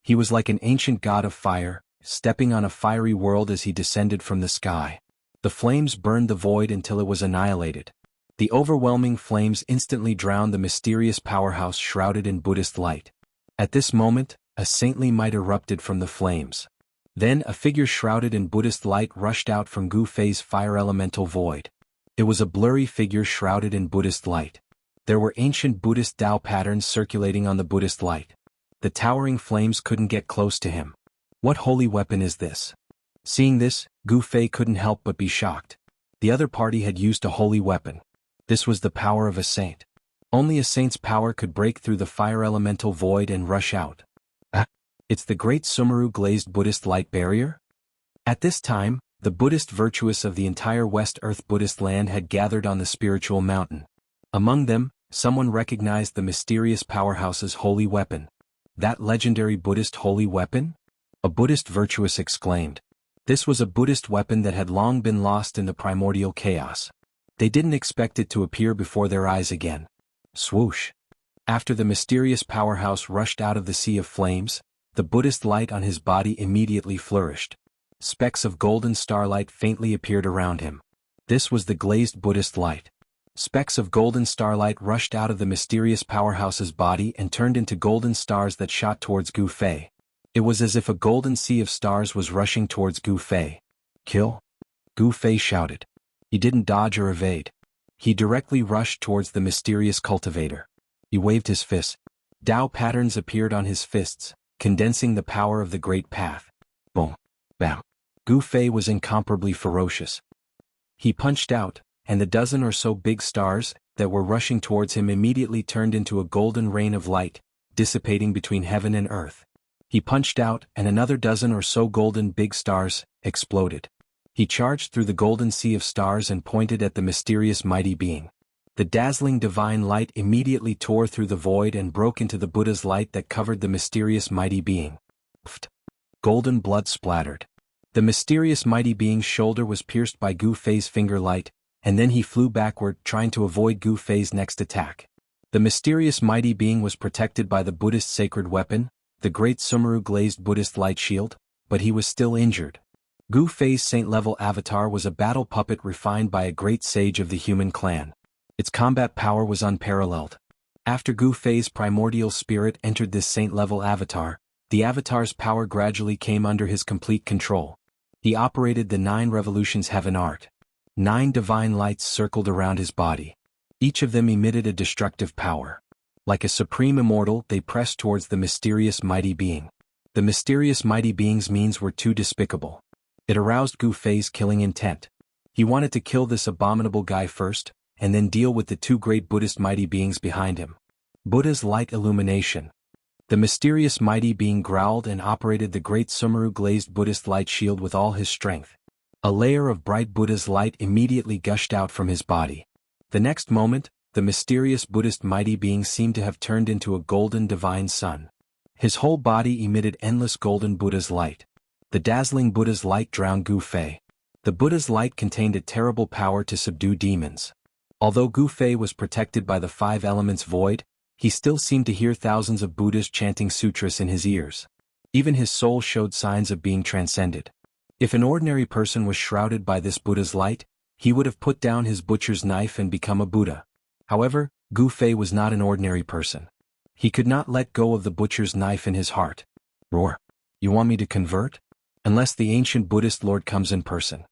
He was like an ancient god of fire, stepping on a fiery world as he descended from the sky. The flames burned the void until it was annihilated. The overwhelming flames instantly drowned the mysterious powerhouse shrouded in Buddhist light. At this moment, a saintly might erupted from the flames. Then a figure shrouded in Buddhist light rushed out from Gu Fei's fire elemental void. It was a blurry figure shrouded in Buddhist light. There were ancient Buddhist Tao patterns circulating on the Buddhist light. The towering flames couldn't get close to him. What holy weapon is this? Seeing this, Gu Fei couldn't help but be shocked. The other party had used a holy weapon. This was the power of a saint. Only a saint's power could break through the fire elemental void and rush out. It's the great Sumeru glazed Buddhist light barrier? At this time, the Buddhist virtuous of the entire West Earth Buddhist land had gathered on the spiritual mountain. Among them, someone recognized the mysterious powerhouse's holy weapon. That legendary Buddhist holy weapon? A Buddhist virtuous exclaimed. This was a Buddhist weapon that had long been lost in the primordial chaos. They didn't expect it to appear before their eyes again. Swoosh! After the mysterious powerhouse rushed out of the sea of flames, the Buddhist light on his body immediately flourished. Specks of golden starlight faintly appeared around him. This was the glazed Buddhist light. Specks of golden starlight rushed out of the mysterious powerhouse's body and turned into golden stars that shot towards Gu Fei. It was as if a golden sea of stars was rushing towards Gu Fei. Kill? Gu Fei shouted. He didn't dodge or evade. He directly rushed towards the mysterious cultivator. He waved his fists. Tao patterns appeared on his fists, condensing the power of the great path. Boom. Bam. Gu Fei was incomparably ferocious. He punched out, and the dozen or so big stars that were rushing towards him immediately turned into a golden rain of light, dissipating between heaven and earth. He punched out, and another dozen or so golden big stars exploded. He charged through the golden sea of stars and pointed at the mysterious mighty being. The dazzling divine light immediately tore through the void and broke into the Buddha's light that covered the mysterious mighty being. Pfft. Golden blood splattered. The mysterious mighty being's shoulder was pierced by Gu Fei's finger light, and then he flew backward, trying to avoid Gu Fei's next attack. The mysterious mighty being was protected by the Buddhist sacred weapon, the great Sumeru glazed Buddhist light shield, but he was still injured. Gu Fei's saint-level avatar was a battle puppet refined by a great sage of the human clan. Its combat power was unparalleled. After Gu Fei's primordial spirit entered this saint-level avatar, the avatar's power gradually came under his complete control. He operated the 9 revolutions heaven art. 9 divine lights circled around his body. Each of them emitted a destructive power. Like a supreme immortal, they pressed towards the mysterious mighty being. The mysterious mighty being's means were too despicable. It aroused Gu Fei's killing intent. He wanted to kill this abominable guy first, and then deal with the 2 great Buddhist mighty beings behind him. Buddha's light illumination. The mysterious mighty being growled and operated the great Sumeru glazed Buddhist light shield with all his strength. A layer of bright Buddha's light immediately gushed out from his body. The next moment, the mysterious Buddhist mighty being seemed to have turned into a golden divine sun. His whole body emitted endless golden Buddha's light. The dazzling Buddha's light drowned Gu Fei. The Buddha's light contained a terrible power to subdue demons. Although Gu Fei was protected by the 5 elements void, he still seemed to hear thousands of Buddhas chanting sutras in his ears. Even his soul showed signs of being transcended. If an ordinary person was shrouded by this Buddha's light, he would have put down his butcher's knife and become a Buddha. However, Gu Fei was not an ordinary person. He could not let go of the butcher's knife in his heart. Roar. You want me to convert? Unless the ancient Buddhist Lord comes in person.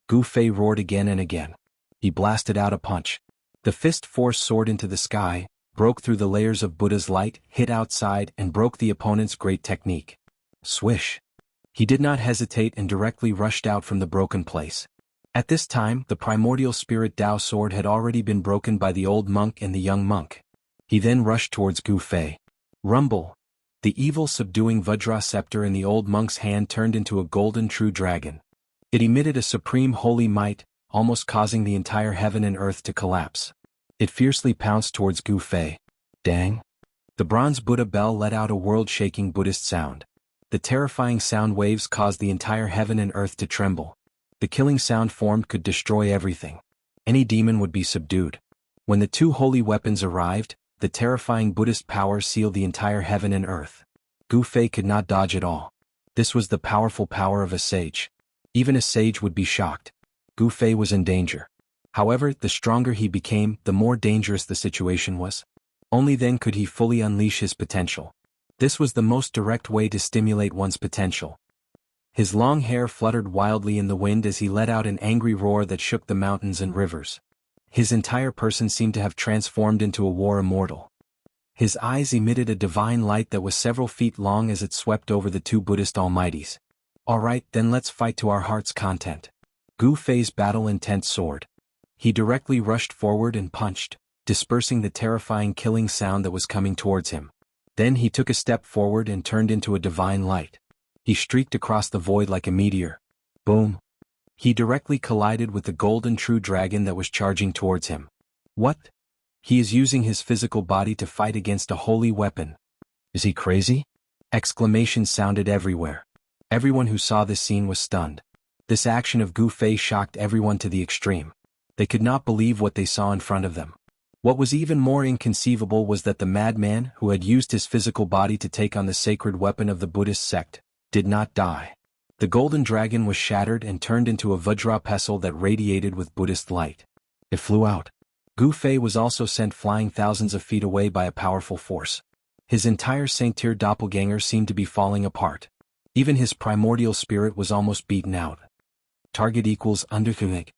Gu Fei roared again and again. He blasted out a punch. The fist force soared into the sky, broke through the layers of Buddha's light, hit outside and broke the opponent's great technique. Swish. He did not hesitate and directly rushed out from the broken place. At this time, the primordial spirit Tao sword had already been broken by the old monk and the young monk. He then rushed towards Gu Fei. Rumble. The evil subduing Vajra scepter in the old monk's hand turned into a golden true dragon. It emitted a supreme holy might, almost causing the entire heaven and earth to collapse. It fiercely pounced towards Gu Fei. Dang. The bronze Buddha bell let out a world-shaking Buddhist sound. The terrifying sound waves caused the entire heaven and earth to tremble. The killing sound formed could destroy everything. Any demon would be subdued. When the 2 holy weapons arrived, the terrifying Buddhist power sealed the entire heaven and earth. Gu Fei could not dodge at all. This was the powerful power of a sage. Even a sage would be shocked. Gu Fei was in danger. However, the stronger he became, the more dangerous the situation was. Only then could he fully unleash his potential. This was the most direct way to stimulate one's potential. His long hair fluttered wildly in the wind as he let out an angry roar that shook the mountains and rivers. His entire person seemed to have transformed into a war immortal. His eyes emitted a divine light that was several feet long as it swept over the two Buddhist almighties. Alright, then let's fight to our heart's content. Gu Fei's battle intent soared. He directly rushed forward and punched, dispersing the terrifying killing sound that was coming towards him. Then he took a step forward and turned into a divine light. He streaked across the void like a meteor. Boom! He directly collided with the golden true dragon that was charging towards him. What? He is using his physical body to fight against a holy weapon. Is he crazy? Exclamations sounded everywhere. Everyone who saw this scene was stunned. This action of Gu Fei shocked everyone to the extreme. They could not believe what they saw in front of them. What was even more inconceivable was that the madman who had used his physical body to take on the sacred weapon of the Buddhist sect did not die. The golden dragon was shattered and turned into a Vajra pestle that radiated with Buddhist light. It flew out. Gu Fei was also sent flying thousands of feet away by a powerful force. His entire saint-tier doppelganger seemed to be falling apart. Even his primordial spirit was almost beaten out. Target equals Underthumig.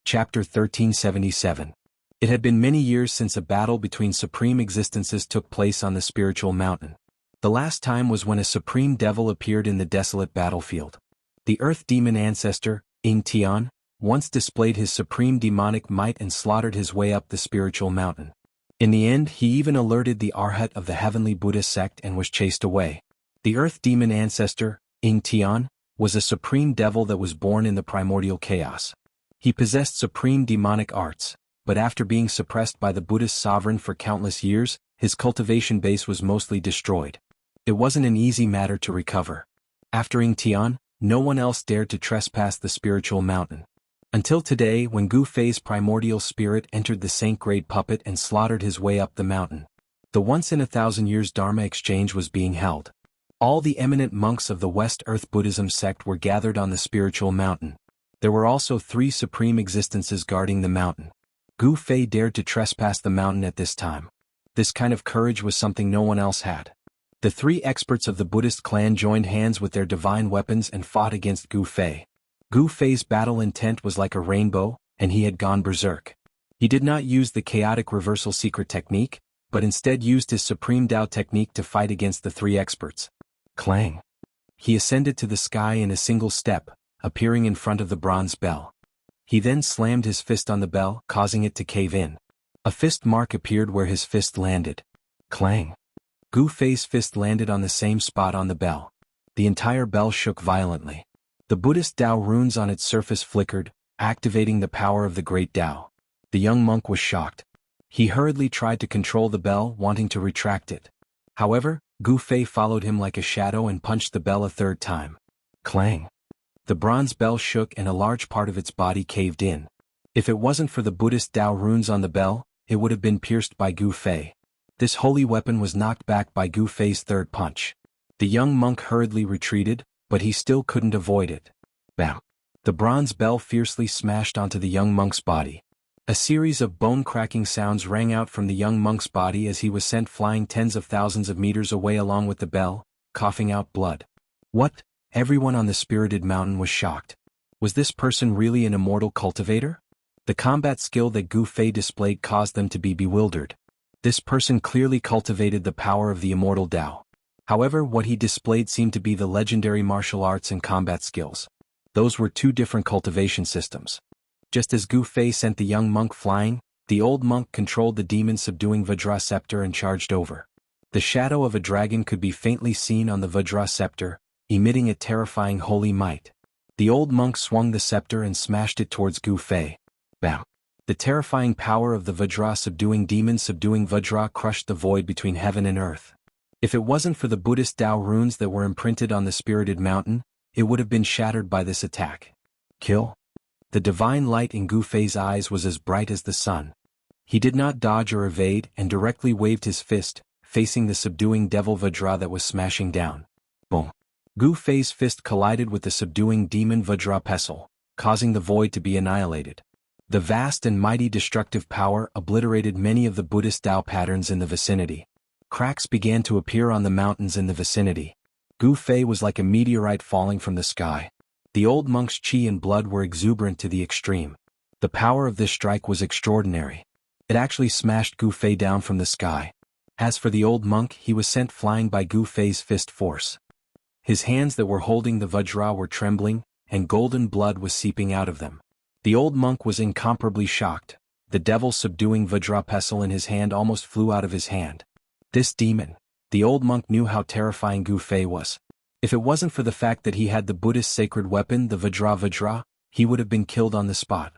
Chapter 1377. It had been many years since a battle between supreme existences took place on the spiritual mountain. The last time was when a supreme devil appeared in the desolate battlefield. The earth demon ancestor, Ing Tian, once displayed his supreme demonic might and slaughtered his way up the spiritual mountain. In the end, he even alerted the Arhat of the heavenly Buddhist sect and was chased away. The earth demon ancestor, Ing Tian, was a supreme devil that was born in the primordial chaos. He possessed supreme demonic arts, but after being suppressed by the Buddhist sovereign for countless years, his cultivation base was mostly destroyed. It wasn't an easy matter to recover. After Ing Tian, no one else dared to trespass the spiritual mountain. Until today, when Gu Fei's primordial spirit entered the saint-grade puppet and slaughtered his way up the mountain. The once-in-a-thousand-years Dharma exchange was being held. All the eminent monks of the West Earth Buddhism sect were gathered on the spiritual mountain. There were also 3 supreme existences guarding the mountain. Gu Fei dared to trespass the mountain at this time. This kind of courage was something no one else had. The 3 experts of the Buddhist clan joined hands with their divine weapons and fought against Gu Fei. Gu Fei's battle intent was like a rainbow, and he had gone berserk. He did not use the chaotic reversal secret technique, but instead used his supreme Tao technique to fight against the 3 experts. Clang! He ascended to the sky in a single step, appearing in front of the bronze bell. He then slammed his fist on the bell, causing it to cave in. A fist mark appeared where his fist landed. Clang! Gu Fei's fist landed on the same spot on the bell. The entire bell shook violently. The Buddhist Tao runes on its surface flickered, activating the power of the great Tao. The young monk was shocked. He hurriedly tried to control the bell, wanting to retract it. However, Gu Fei followed him like a shadow and punched the bell a 3rd time. Clang! The bronze bell shook and a large part of its body caved in. If it wasn't for the Buddhist Tao runes on the bell, it would have been pierced by Gu Fei. This holy weapon was knocked back by Gu Fei's 3rd punch. The young monk hurriedly retreated, but he still couldn't avoid it. Bam! The bronze bell fiercely smashed onto the young monk's body. A series of bone-cracking sounds rang out from the young monk's body as he was sent flying tens of thousands of meters away along with the bell, coughing out blood. What? Everyone on the spirited mountain was shocked. Was this person really an immortal cultivator? The combat skill that Gu Fei displayed caused them to be bewildered. This person clearly cultivated the power of the immortal Tao. However, what he displayed seemed to be the legendary martial arts and combat skills. Those were 2 different cultivation systems. Just as Gu Fei sent the young monk flying, the old monk controlled the demon-subduing Vajra scepter and charged over. The shadow of a dragon could be faintly seen on the Vajra scepter, emitting a terrifying holy might. The old monk swung the scepter and smashed it towards Gu Fei. Bam! The terrifying power of the Vajra subduing demon subduing Vajra crushed the void between heaven and earth. If it wasn't for the Buddhist Tao runes that were imprinted on the spirited mountain, it would have been shattered by this attack. Kill? The divine light in Gu Fei's eyes was as bright as the sun. He did not dodge or evade and directly waved his fist, facing the subduing devil Vajra that was smashing down. Boom! Gu Fei's fist collided with the subduing demon Vajra pestle, causing the void to be annihilated. The vast and mighty destructive power obliterated many of the Buddhist Tao patterns in the vicinity. Cracks began to appear on the mountains in the vicinity. Gu Fei was like a meteorite falling from the sky. The old monk's qi and blood were exuberant to the extreme. The power of this strike was extraordinary. It actually smashed Gu Fei down from the sky. As for the old monk, he was sent flying by Gu Fei's fist force. His hands that were holding the Vajra were trembling, and golden blood was seeping out of them. The old monk was incomparably shocked. The devil subduing Vajra pestle in his hand almost flew out of his hand. This demon. The old monk knew how terrifying Gu Fei was. If it wasn't for the fact that he had the Buddhist sacred weapon, the Vajra, he would have been killed on the spot.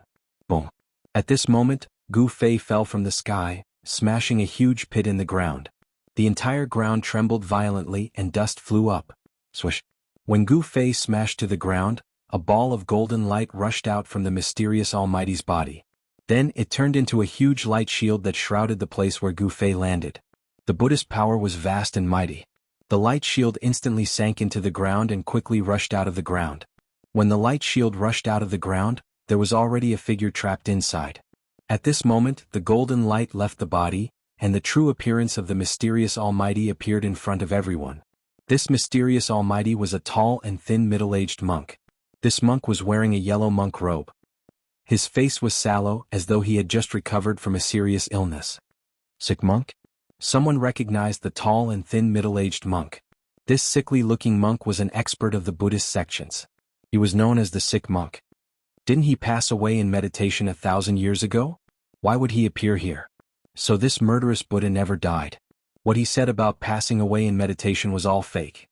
Boom. At this moment, Gu Fei fell from the sky, smashing a huge pit in the ground. The entire ground trembled violently and dust flew up. Swish. When Gu Fei smashed to the ground, a ball of golden light rushed out from the mysterious Almighty's body. Then it turned into a huge light shield that shrouded the place where Gu Fei landed. The Buddhist power was vast and mighty. The light shield instantly sank into the ground and quickly rushed out of the ground. When the light shield rushed out of the ground, there was already a figure trapped inside. At this moment, the golden light left the body, and the true appearance of the mysterious Almighty appeared in front of everyone. This mysterious Almighty was a tall and thin middle-aged monk. This monk was wearing a yellow monk robe. His face was sallow, as though he had just recovered from a serious illness. Sick monk? Someone recognized the tall and thin middle-aged monk. This sickly-looking monk was an expert of the Buddhist sections. He was known as the sick monk. Didn't he pass away in meditation 1,000 years ago? Why would he appear here? So this murderous Buddha never died. What he said about passing away in meditation was all fake.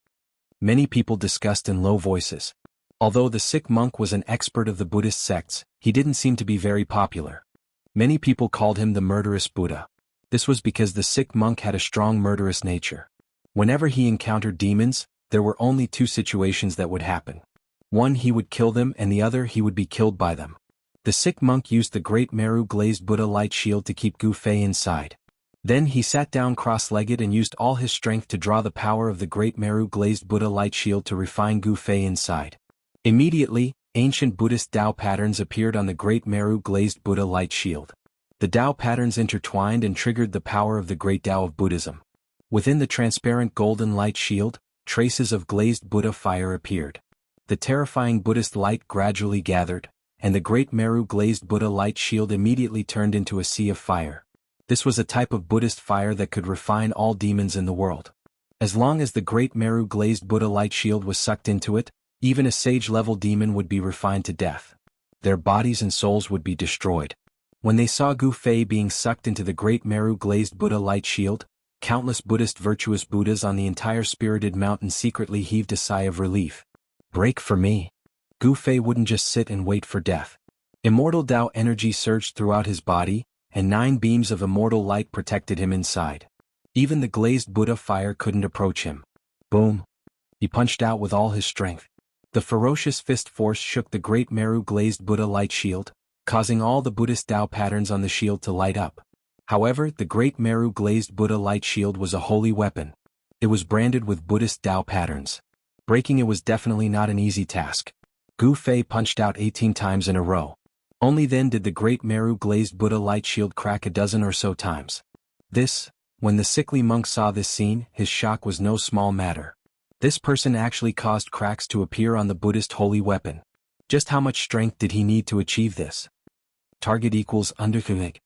Many people discussed in low voices. Although the sick monk was an expert of the Buddhist sects, he didn't seem to be very popular. Many people called him the murderous Buddha. This was because the sick monk had a strong murderous nature. Whenever he encountered demons, there were only two situations that would happen. One, he would kill them, and the other, he would be killed by them. The sick monk used the great Meru glazed Buddha light shield to keep Gu Fei inside. Then he sat down cross-legged and used all his strength to draw the power of the great Meru glazed Buddha light shield to refine Gu Fei inside. Immediately, ancient Buddhist Tao patterns appeared on the great Meru glazed Buddha light shield. The Tao patterns intertwined and triggered the power of the great Tao of Buddhism. Within the transparent golden light shield, traces of glazed Buddha fire appeared. The terrifying Buddhist light gradually gathered, and the great Meru glazed Buddha light shield immediately turned into a sea of fire. This was a type of Buddhist fire that could refine all demons in the world. As long as the great Meru glazed Buddha light shield was sucked into it, even a sage-level demon would be refined to death. Their bodies and souls would be destroyed. When they saw Gu Fei being sucked into the great Meru glazed Buddha light shield, countless Buddhist virtuous Buddhas on the entire spirited mountain secretly heaved a sigh of relief. Break for me. Gu Fei wouldn't just sit and wait for death. Immortal Tao energy surged throughout his body, and 9 beams of immortal light protected him inside. Even the glazed Buddha fire couldn't approach him. Boom. He punched out with all his strength. The ferocious fist force shook the great Meru glazed Buddha light shield, causing all the Buddhist Tao patterns on the shield to light up. However, the great Meru glazed Buddha light shield was a holy weapon. It was branded with Buddhist Tao patterns. Breaking it was definitely not an easy task. Gu Fei punched out 18 times in a row. Only then did the great Meru glazed Buddha light shield crack a dozen or so times. When the sickly monk saw this scene, his shock was no small matter. This person actually caused cracks to appear on the Buddhist holy weapon. Just how much strength did he need to achieve this? Target equals Underkimig.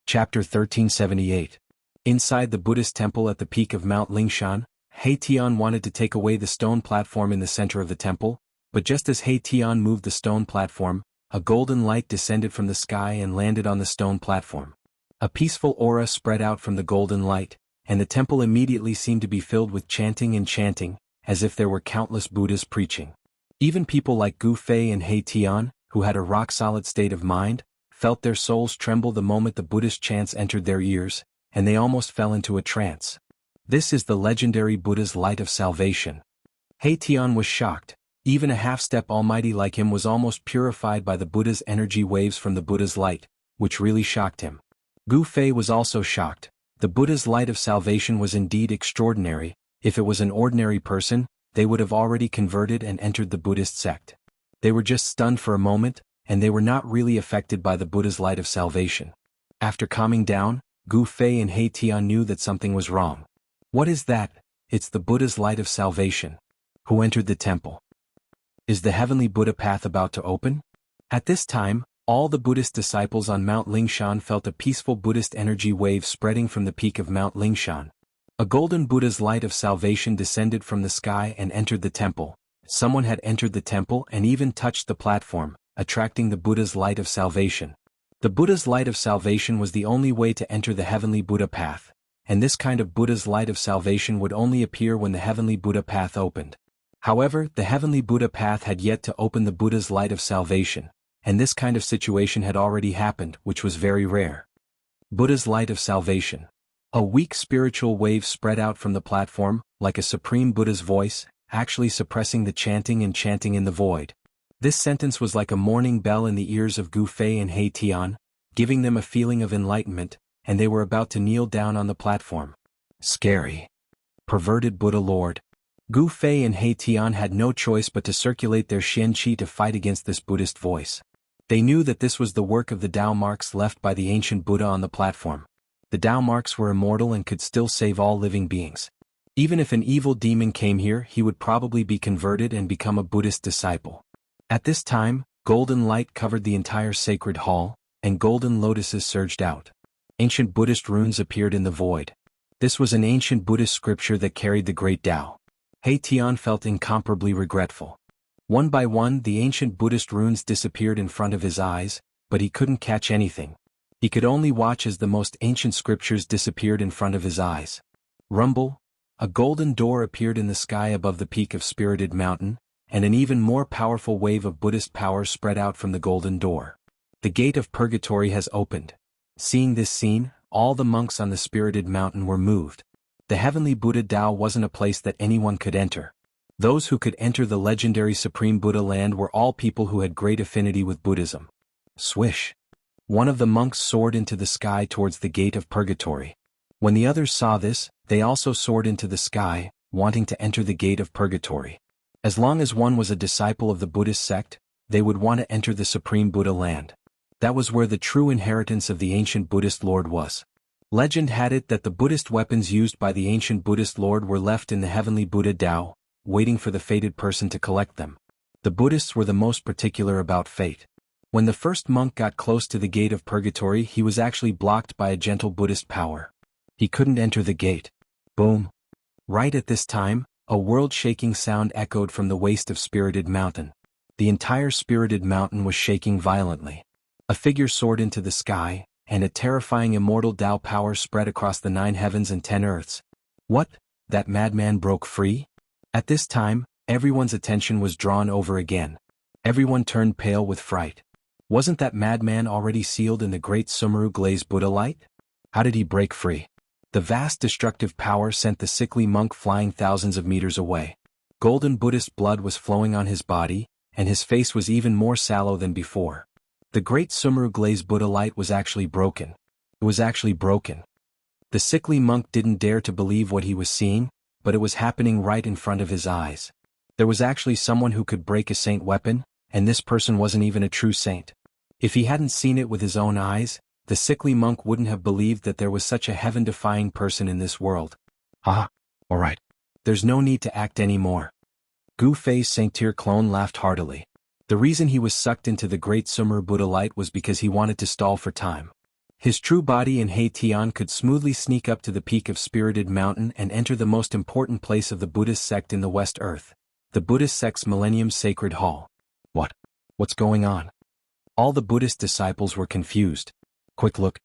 Chapter 1378. Inside the Buddhist temple at the peak of Mount Lingshan, He Tian wanted to take away the stone platform in the center of the temple, but just as He Tian moved the stone platform, a golden light descended from the sky and landed on the stone platform. A peaceful aura spread out from the golden light, and the temple immediately seemed to be filled with chanting and chanting, as if there were countless Buddhas preaching. Even people like Gu Fei and He Tian, who had a rock-solid state of mind, felt their souls tremble the moment the Buddhist chants entered their ears, and they almost fell into a trance. This is the legendary Buddha's light of salvation. He Tian was shocked. Even a half-step almighty like him was almost purified by the Buddha's energy waves from the Buddha's light, which really shocked him. Gu Fei was also shocked. The Buddha's light of salvation was indeed extraordinary. If it was an ordinary person, they would have already converted and entered the Buddhist sect. They were just stunned for a moment, and they were not really affected by the Buddha's light of salvation. After calming down, Gu Fei and He Tian knew that something was wrong. What is that? It's the Buddha's light of salvation. Who entered the temple? Is the heavenly Buddha path about to open? At this time, All the Buddhist disciples on Mount Lingshan felt a peaceful Buddhist energy wave spreading from the peak of Mount Lingshan. A golden Buddha's light of salvation descended from the sky and entered the temple. Someone had entered the temple and even touched the platform, attracting the Buddha's light of salvation. The Buddha's light of salvation was the only way to enter the heavenly Buddha path, and this kind of Buddha's light of salvation would only appear when the heavenly Buddha path opened. However, the heavenly Buddha path had yet to open the Buddha's light of salvation, and this kind of situation had already happened, which was very rare. Buddha's light of salvation. A weak spiritual wave spread out from the platform, like a supreme Buddha's voice, actually suppressing the chanting and chanting in the void. This sentence was like a morning bell in the ears of Gu Fei and He Tian, giving them a feeling of enlightenment, and they were about to kneel down on the platform. Scary. Perverted Buddha Lord. Gu Fei and He Tian had no choice but to circulate their Xian Qi to fight against this Buddhist voice. They knew that this was the work of the Tao marks left by the ancient Buddha on the platform. The Tao marks were immortal and could still save all living beings. Even if an evil demon came here, he would probably be converted and become a Buddhist disciple. At this time, golden light covered the entire sacred hall, and golden lotuses surged out. Ancient Buddhist runes appeared in the void. This was an ancient Buddhist scripture that carried the great Tao. He Tian felt incomparably regretful. One by one, the ancient Buddhist runes disappeared in front of his eyes, but he couldn't catch anything. He could only watch as the most ancient scriptures disappeared in front of his eyes. Rumble. A golden door appeared in the sky above the peak of Spirited Mountain, and an even more powerful wave of Buddhist power spread out from the golden door. The gate of purgatory has opened. Seeing this scene, all the monks on the Spirited Mountain were moved. The heavenly Buddha Tao wasn't a place that anyone could enter. Those who could enter the legendary Supreme Buddha land were all people who had great affinity with Buddhism. Swish. One of the monks soared into the sky towards the gate of purgatory. When the others saw this, they also soared into the sky, wanting to enter the gate of purgatory. As long as one was a disciple of the Buddhist sect, they would want to enter the Supreme Buddha land. That was where the true inheritance of the ancient Buddhist Lord was. Legend had it that the Buddhist weapons used by the ancient Buddhist Lord were left in the heavenly Buddha Tao, waiting for the fated person to collect them. The Buddhists were the most particular about fate. When the first monk got close to the gate of purgatory, he was actually blocked by a gentle Buddhist power. He couldn't enter the gate. Boom. Right at this time, a world-shaking sound echoed from the waste of Spirited Mountain. The entire Spirited Mountain was shaking violently. A figure soared into the sky, and a terrifying immortal Tao power spread across the 9 heavens and 10 earths. What? That madman broke free? At this time, everyone's attention was drawn over again. Everyone turned pale with fright. Wasn't that madman already sealed in the great Sumeru Glaze Buddha light? How did he break free? The vast destructive power sent the sickly monk flying thousands of meters away. Golden Buddhist blood was flowing on his body, and his face was even more sallow than before. The great Sumeru Glaze Buddha light was actually broken. It was actually broken. The sickly monk didn't dare to believe what he was seeing, but it was happening right in front of his eyes. There was actually someone who could break a saint weapon, and this person wasn't even a true saint. If he hadn't seen it with his own eyes, the sickly monk wouldn't have believed that there was such a heaven-defying person in this world. Ah, all right. There's no need to act anymore. Gu Fei's Sanctier clone laughed heartily. The reason he was sucked into the great Sumeru Buddha light was because he wanted to stall for time. His true body in He Tian could smoothly sneak up to the peak of Spirited Mountain and enter the most important place of the Buddhist sect in the West Earth, the Buddhist sect's Millennium Sacred Hall. What's going on? All the Buddhist disciples were confused. Quick look.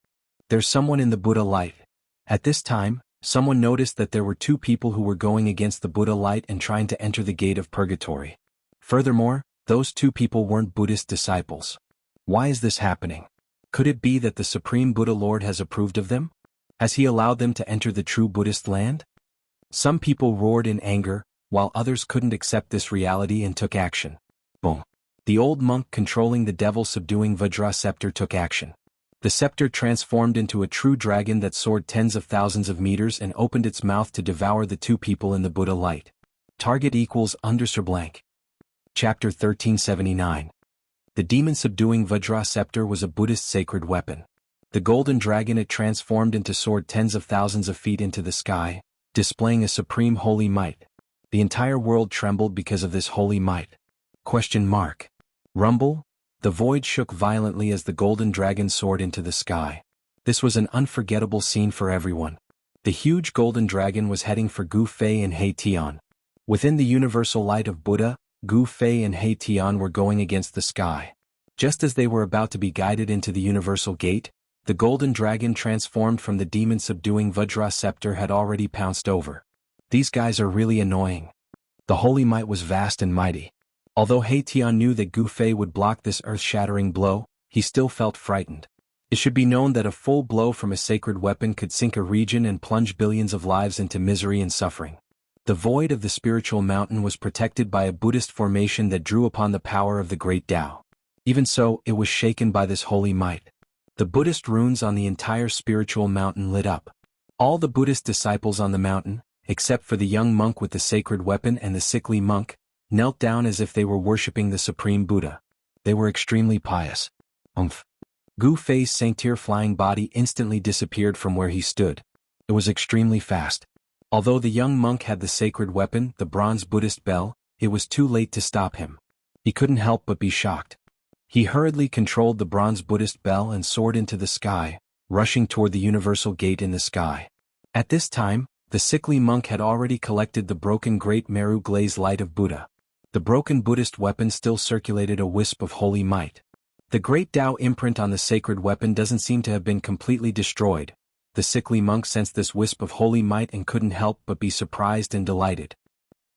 There's someone in the Buddha light. At this time, someone noticed that there were 2 people who were going against the Buddha light and trying to enter the gate of purgatory. Furthermore, those 2 people weren't Buddhist disciples. Why is this happening? Could it be that the Supreme Buddha Lord has approved of them? Has he allowed them to enter the true Buddhist land? Some people roared in anger, while others couldn't accept this reality and took action. Boom. The old monk controlling the devil-subduing Vajra scepter took action. The scepter transformed into a true dragon that soared tens of thousands of meters and opened its mouth to devour the 2 people in the Buddha light. Target equals _blank. Chapter 1379. The demon-subduing Vajra scepter was a Buddhist sacred weapon. The golden dragon it transformed into soared tens of thousands of feet into the sky, displaying a supreme holy might. The entire world trembled because of this holy might. Question mark. Rumble? The void shook violently as the golden dragon soared into the sky. This was an unforgettable scene for everyone. The huge golden dragon was heading for Gu Fei and He Tian. Within the universal light of Buddha, Gu Fei and He Tian were going against the sky. Just as they were about to be guided into the universal gate, the golden dragon transformed from the demon-subduing Vajra scepter had already pounced over. These guys are really annoying. The holy might was vast and mighty. Although He Tian knew that Gu Fei would block this earth-shattering blow, he still felt frightened. It should be known that a full blow from a sacred weapon could sink a region and plunge billions of lives into misery and suffering. The void of the spiritual mountain was protected by a Buddhist formation that drew upon the power of the great Tao. Even so, it was shaken by this holy might. The Buddhist runes on the entire spiritual mountain lit up. All the Buddhist disciples on the mountain, except for the young monk with the sacred weapon and the sickly monk, knelt down as if they were worshipping the supreme Buddha. They were extremely pious. Gu Fei's saint-tier flying body instantly disappeared from where he stood. It was extremely fast. Although the young monk had the sacred weapon, the bronze Buddhist bell, it was too late to stop him. He couldn't help but be shocked. He hurriedly controlled the bronze Buddhist bell and soared into the sky, rushing toward the universal gate in the sky. At this time, the sickly monk had already collected the broken Great Meru Glaze Light of Buddha. The broken Buddhist weapon still circulated a wisp of holy might. The great Tao imprint on the sacred weapon doesn't seem to have been completely destroyed. The sickly monk sensed this wisp of holy might and couldn't help but be surprised and delighted.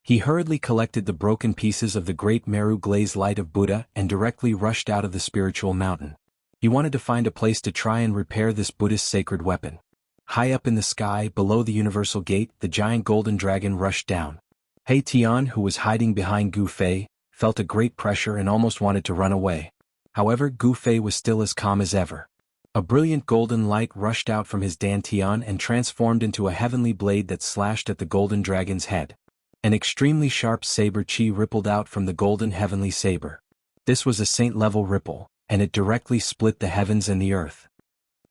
He hurriedly collected the broken pieces of the Great Meru Glaze Light of Buddha and directly rushed out of the spiritual mountain. He wanted to find a place to try and repair this Buddhist sacred weapon. High up in the sky, below the universal gate, the giant golden dragon rushed down. He Tian, who was hiding behind Gu Fei, felt a great pressure and almost wanted to run away. However, Gu Fei was still as calm as ever. A brilliant golden light rushed out from his dantian and transformed into a heavenly blade that slashed at the golden dragon's head. An extremely sharp saber chi rippled out from the golden heavenly saber. This was a saint-level ripple, and it directly split the heavens and the earth.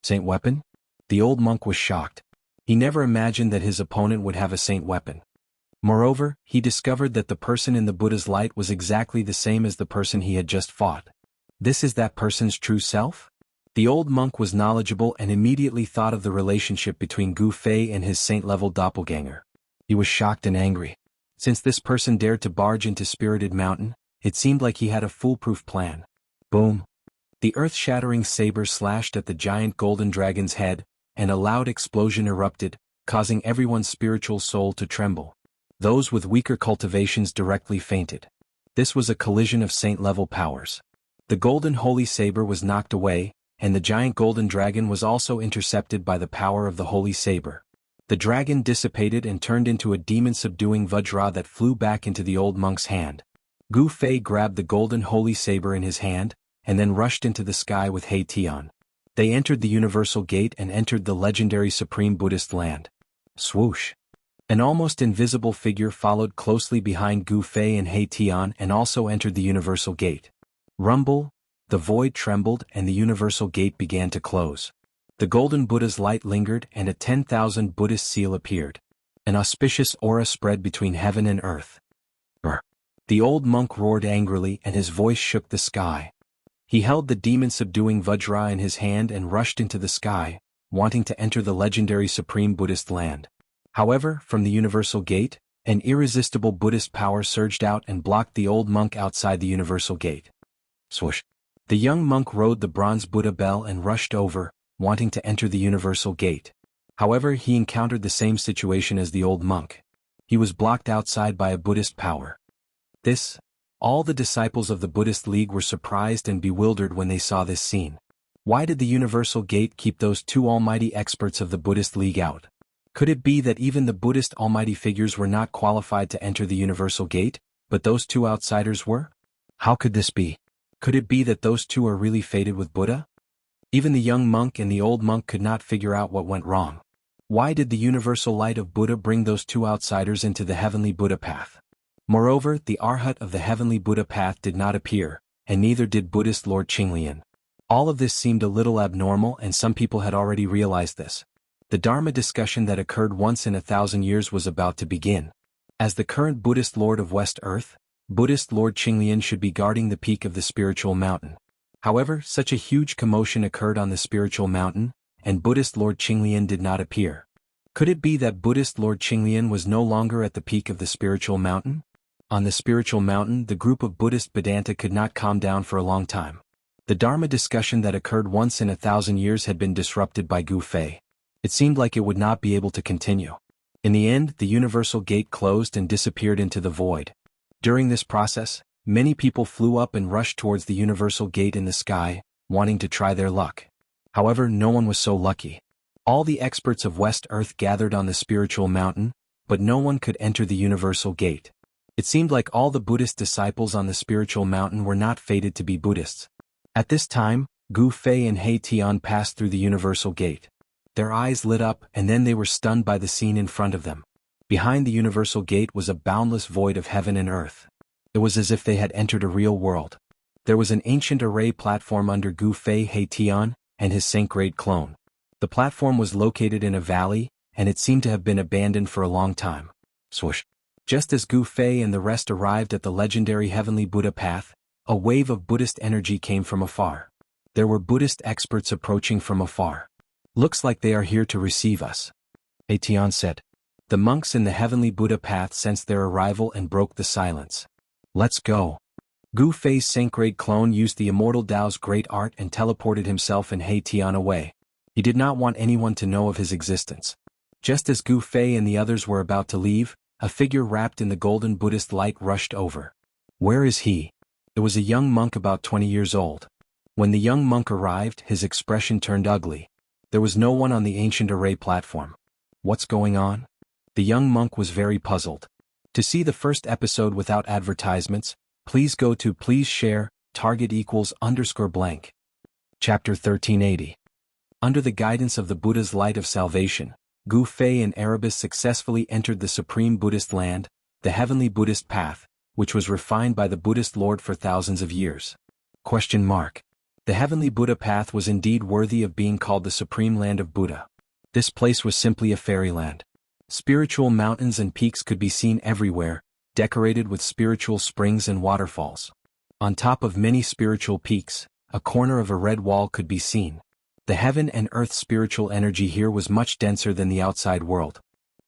Saint weapon? The old monk was shocked. He never imagined that his opponent would have a saint weapon. Moreover, he discovered that the person in the Buddha's light was exactly the same as the person he had just fought. This is that person's true self? The old monk was knowledgeable and immediately thought of the relationship between Gu Fei and his saint-level doppelganger. He was shocked and angry. Since this person dared to barge into Spirited Mountain, it seemed like he had a foolproof plan. Boom! The earth-shattering saber slashed at the giant golden dragon's head, and a loud explosion erupted, causing everyone's spiritual soul to tremble. Those with weaker cultivations directly fainted. This was a collision of saint-level powers. The golden holy saber was knocked away, and the giant golden dragon was also intercepted by the power of the holy saber. The dragon dissipated and turned into a demon-subduing Vajra that flew back into the old monk's hand. Gu Fei grabbed the golden holy saber in his hand, and then rushed into the sky with He Tian. They entered the universal gate and entered the legendary supreme Buddhist land. Swoosh! An almost invisible figure followed closely behind Gu Fei and He Tian and also entered the universal gate. Rumble! The void trembled and the universal gate began to close. The golden Buddha's light lingered and a 10,000 Buddhist seal appeared. An auspicious aura spread between heaven and earth. Brr! The old monk roared angrily and his voice shook the sky. He held the demon-subduing Vajra in his hand and rushed into the sky, wanting to enter the legendary supreme Buddhist land. However, from the universal gate, an irresistible Buddhist power surged out and blocked the old monk outside the universal gate. Swoosh! The young monk rode the bronze Buddha bell and rushed over, wanting to enter the universal gate. However, he encountered the same situation as the old monk. He was blocked outside by a Buddhist power. All the disciples of the Buddhist League were surprised and bewildered when they saw this scene. Why did the universal gate keep those two almighty experts of the Buddhist League out? Could it be that even the Buddhist almighty figures were not qualified to enter the universal gate, but those two outsiders were? How could this be? Could it be that those two are really fated with Buddha? Even the young monk and the old monk could not figure out what went wrong. Why did the universal light of Buddha bring those two outsiders into the heavenly Buddha path? Moreover, the Arhat of the heavenly Buddha path did not appear, and neither did Buddhist Lord Qinglian. All of this seemed a little abnormal and some people had already realized this. The Dharma discussion that occurred once in 1,000 years was about to begin. As the current Buddhist Lord of West Earth, Buddhist Lord Qinglian should be guarding the peak of the spiritual mountain. However, such a huge commotion occurred on the spiritual mountain, and Buddhist Lord Qinglian did not appear. Could it be that Buddhist Lord Qinglian was no longer at the peak of the spiritual mountain? On the spiritual mountain, the group of Buddhist Vedanta could not calm down for a long time. The Dharma discussion that occurred once in 1,000 years had been disrupted by Gu Fei. It seemed like it would not be able to continue. In the end, the universal gate closed and disappeared into the void. During this process, many people flew up and rushed towards the universal gate in the sky, wanting to try their luck. However, no one was so lucky. All the experts of West Earth gathered on the spiritual mountain, but no one could enter the universal gate. It seemed like all the Buddhist disciples on the spiritual mountain were not fated to be Buddhists. At this time, Gu Fei and He Tian passed through the universal gate. Their eyes lit up and then they were stunned by the scene in front of them. Behind the universal gate was a boundless void of heaven and earth. It was as if they had entered a real world. There was an ancient array platform under Gu Fei He Tian and his saint-grade clone. The platform was located in a valley, and it seemed to have been abandoned for a long time. Swoosh! Just as Gu Fei and the rest arrived at the legendary Heavenly Buddha path, a wave of Buddhist energy came from afar. There were Buddhist experts approaching from afar. Looks like they are here to receive us, He Tian said. The monks in the Heavenly Buddha path sensed their arrival and broke the silence. Let's go. Gu Fei's saint-grade clone used the Immortal Tao's great art and teleported himself and He Tian away. He did not want anyone to know of his existence. Just as Gu Fei and the others were about to leave, a figure wrapped in the golden Buddhist light rushed over. Where is he? It was a young monk about 20 years old. When the young monk arrived, his expression turned ugly. There was no one on the ancient array platform. What's going on? The young monk was very puzzled. To see the first episode without advertisements, please go to please share, target =_blank. Chapter 1380. Under the guidance of the Buddha's light of salvation, Gu Fei and Erebus successfully entered the supreme Buddhist land, the heavenly Buddhist path, which was refined by the Buddhist Lord for thousands of years. The heavenly Buddha path was indeed worthy of being called the supreme land of Buddha. This place was simply a fairyland. Spiritual mountains and peaks could be seen everywhere, decorated with spiritual springs and waterfalls. On top of many spiritual peaks, a corner of a red wall could be seen. The heaven and earth spiritual energy here was much denser than the outside world.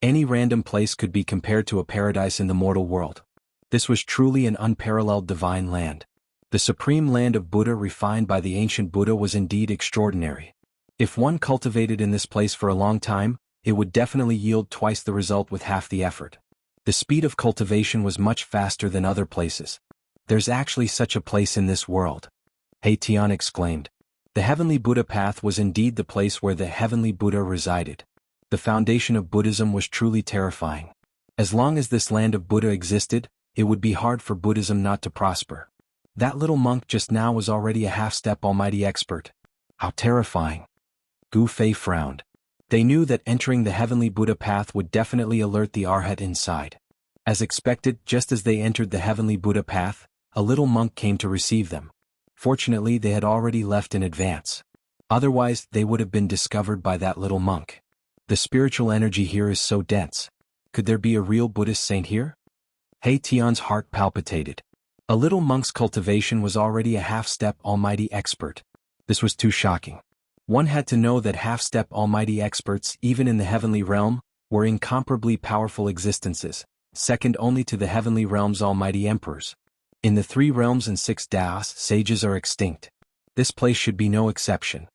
Any random place could be compared to a paradise in the mortal world. This was truly an unparalleled divine land. The supreme land of Buddha refined by the ancient Buddha was indeed extraordinary. If one cultivated in this place for a long time, it would definitely yield twice the result with half the effort. The speed of cultivation was much faster than other places. There's actually such a place in this world, He Tian exclaimed. The heavenly Buddha path was indeed the place where the heavenly Buddha resided. The foundation of Buddhism was truly terrifying. As long as this land of Buddha existed, it would be hard for Buddhism not to prosper. That little monk just now was already a half-step almighty expert. How terrifying. Gu Fei frowned. They knew that entering the heavenly Buddha path would definitely alert the Arhat inside. As expected, just as they entered the heavenly Buddha path, a little monk came to receive them. Fortunately, they had already left in advance. Otherwise, they would have been discovered by that little monk. The spiritual energy here is so dense. Could there be a real Buddhist saint here? He Tian's heart palpitated. A little monk's cultivation was already a half-step almighty expert. This was too shocking. One had to know that half-step almighty experts, even in the heavenly realm, were incomparably powerful existences, second only to the heavenly realm's almighty emperors. In the 3 realms and 6 Daos, sages are extinct. This place should be no exception.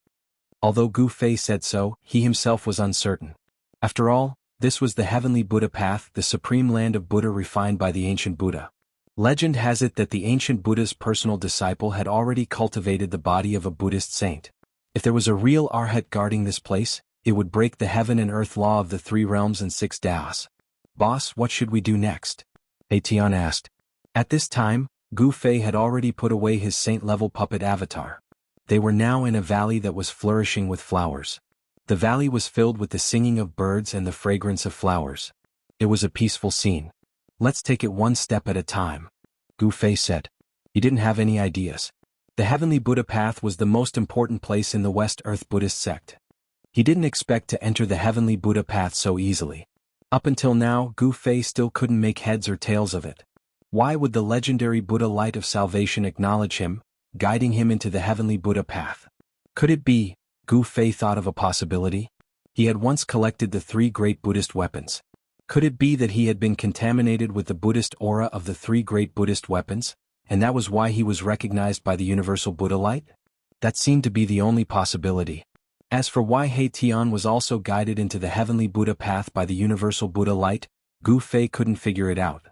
Although Gu Fei said so, he himself was uncertain. After all, this was the heavenly Buddha path, the supreme land of Buddha refined by the ancient Buddha. Legend has it that the ancient Buddha's personal disciple had already cultivated the body of a Buddhist saint. If there was a real Arhat guarding this place, it would break the heaven and earth law of the 3 realms and 6 Daos. Boss, what should we do next? He Tian asked. At this time, Gu Fei had already put away his saint-level puppet avatar. They were now in a valley that was flourishing with flowers. The valley was filled with the singing of birds and the fragrance of flowers. It was a peaceful scene. Let's take it one step at a time, Gu Fei said. He didn't have any ideas. The heavenly Buddha path was the most important place in the West Earth Buddhist sect. He didn't expect to enter the heavenly Buddha path so easily. Up until now, Gu Fei still couldn't make heads or tails of it. Why would the legendary Buddha light of salvation acknowledge him, guiding him into the heavenly Buddha path. Could it be? Gu Fei thought of a possibility. He had once collected the 3 great Buddhist weapons. Could it be that he had been contaminated with the Buddhist aura of the 3 great Buddhist weapons, and that was why he was recognized by the universal Buddha light? That seemed to be the only possibility. As for why He Tian was also guided into the heavenly Buddha path by the universal Buddha light, Gu Fei couldn't figure it out.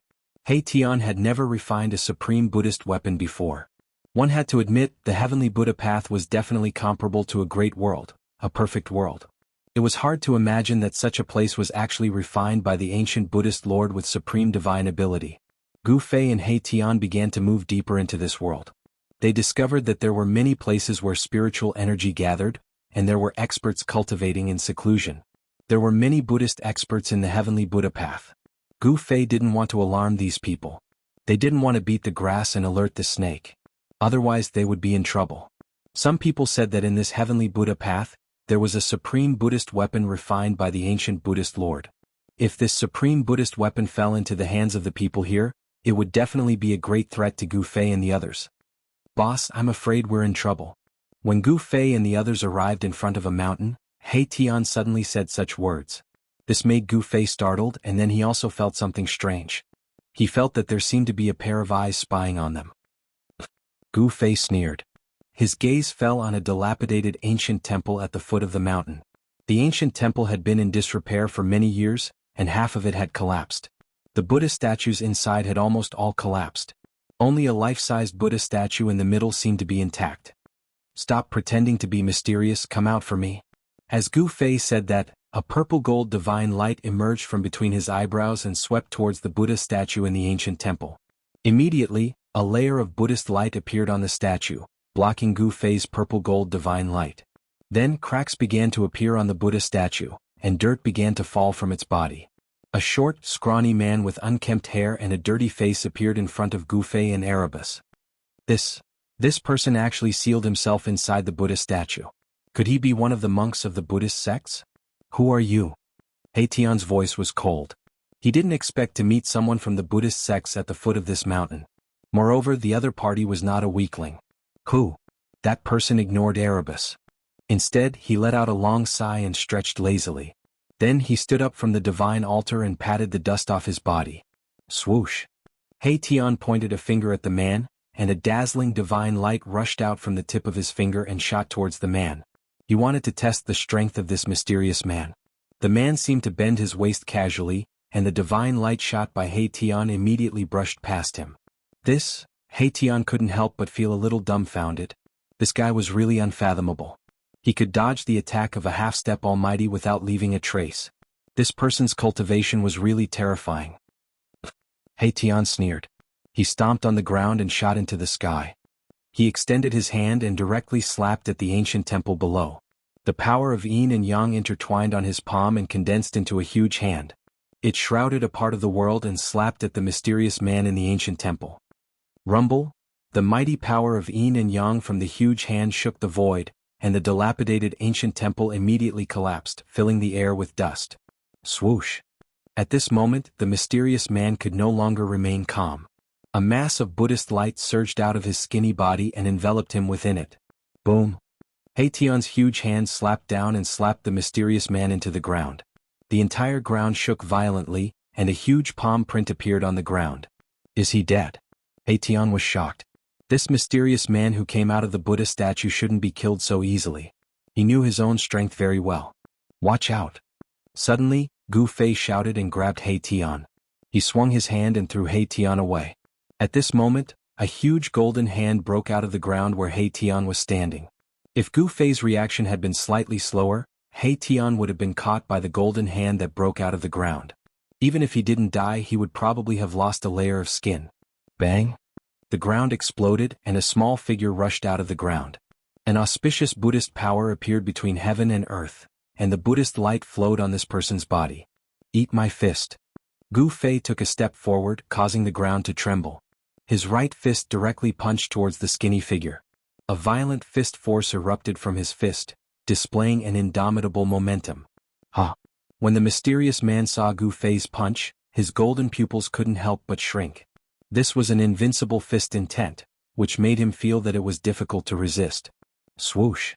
He Tian had never refined a supreme Buddhist weapon before. One had to admit the heavenly Buddha path was definitely comparable to a great world, a perfect world. It was hard to imagine that such a place was actually refined by the ancient Buddhist Lord with supreme divine ability. Gu Fei and He Tian began to move deeper into this world. They discovered that there were many places where spiritual energy gathered, and there were experts cultivating in seclusion. There were many Buddhist experts in the heavenly Buddha path. Gu Fei didn't want to alarm these people. They didn't want to beat the grass and alert the snake. Otherwise they would be in trouble. Some people said that in this heavenly Buddha path, there was a supreme Buddhist weapon refined by the ancient Buddhist Lord. If this supreme Buddhist weapon fell into the hands of the people here, it would definitely be a great threat to Gu Fei and the others. Boss, I'm afraid we're in trouble. When Gu Fei and the others arrived in front of a mountain, He Tian suddenly said such words. This made Gu Fei startled, and then he also felt something strange. He felt that there seemed to be a pair of eyes spying on them. Gu Fei sneered. His gaze fell on a dilapidated ancient temple at the foot of the mountain. The ancient temple had been in disrepair for many years, and half of it had collapsed. The Buddha statues inside had almost all collapsed. Only a life-sized Buddha statue in the middle seemed to be intact. Stop pretending to be mysterious, come out for me. As Gu Fei said that, a purple-gold divine light emerged from between his eyebrows and swept towards the Buddha statue in the ancient temple. Immediately, a layer of Buddhist light appeared on the statue, blocking Gu Fei's purple-gold divine light. Then cracks began to appear on the Buddha statue, and dirt began to fall from its body. A short, scrawny man with unkempt hair and a dirty face appeared in front of Gu Fei and Erebus. This person actually sealed himself inside the Buddha statue. Could he be one of the monks of the Buddhist sects? Who are you? He Tian's voice was cold. He didn't expect to meet someone from the Buddhist sects at the foot of this mountain. Moreover, the other party was not a weakling. Who? That person ignored Erebus. Instead, he let out a long sigh and stretched lazily. Then he stood up from the divine altar and patted the dust off his body. Swoosh. He Tian pointed a finger at the man, and a dazzling divine light rushed out from the tip of his finger and shot towards the man. He wanted to test the strength of this mysterious man. The man seemed to bend his waist casually, and the divine light shot by He Tian immediately brushed past him. He Tian couldn't help but feel a little dumbfounded. This guy was really unfathomable. He could dodge the attack of a half-step almighty without leaving a trace. This person's cultivation was really terrifying. He Tian sneered. He stomped on the ground and shot into the sky. He extended his hand and directly slapped at the ancient temple below. The power of yin and yang intertwined on his palm and condensed into a huge hand. It shrouded a part of the world and slapped at the mysterious man in the ancient temple. Rumble! The mighty power of yin and yang from the huge hand shook the void, and the dilapidated ancient temple immediately collapsed, filling the air with dust. Swoosh! At this moment, the mysterious man could no longer remain calm. A mass of Buddhist light surged out of his skinny body and enveloped him within it. Boom! He Tian's huge hand slapped down and slapped the mysterious man into the ground. The entire ground shook violently, and a huge palm print appeared on the ground. Is he dead? He Tian was shocked. This mysterious man who came out of the Buddha statue shouldn't be killed so easily. He knew his own strength very well. Watch out! Suddenly, Gu Fei shouted and grabbed He Tian. He swung his hand and threw He Tian away. At this moment, a huge golden hand broke out of the ground where He Tian was standing. If Gu Fei's reaction had been slightly slower, He Tian would have been caught by the golden hand that broke out of the ground. Even if he didn't die, he would probably have lost a layer of skin. Bang! The ground exploded and a small figure rushed out of the ground. An auspicious Buddhist power appeared between heaven and earth, and the Buddhist light flowed on this person's body. Eat my fist. Gu Fei took a step forward, causing the ground to tremble. His right fist directly punched towards the skinny figure. A violent fist force erupted from his fist, displaying an indomitable momentum. Ha! When the mysterious man saw Gu Fei's punch, his golden pupils couldn't help but shrink. This was an invincible fist intent, which made him feel that it was difficult to resist. Swoosh.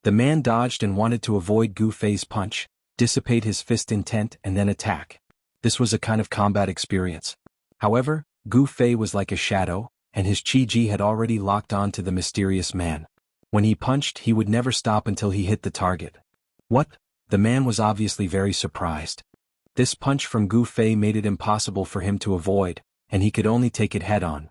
The man dodged and wanted to avoid Gu Fei's punch, dissipate his fist intent and then attack. This was a kind of combat experience. However, Gu Fei was like a shadow, and his Qi had already locked on to the mysterious man. When he punched, he would never stop until he hit the target. What? The man was obviously very surprised. This punch from Gu Fei made it impossible for him to avoid, and he could only take it head-on.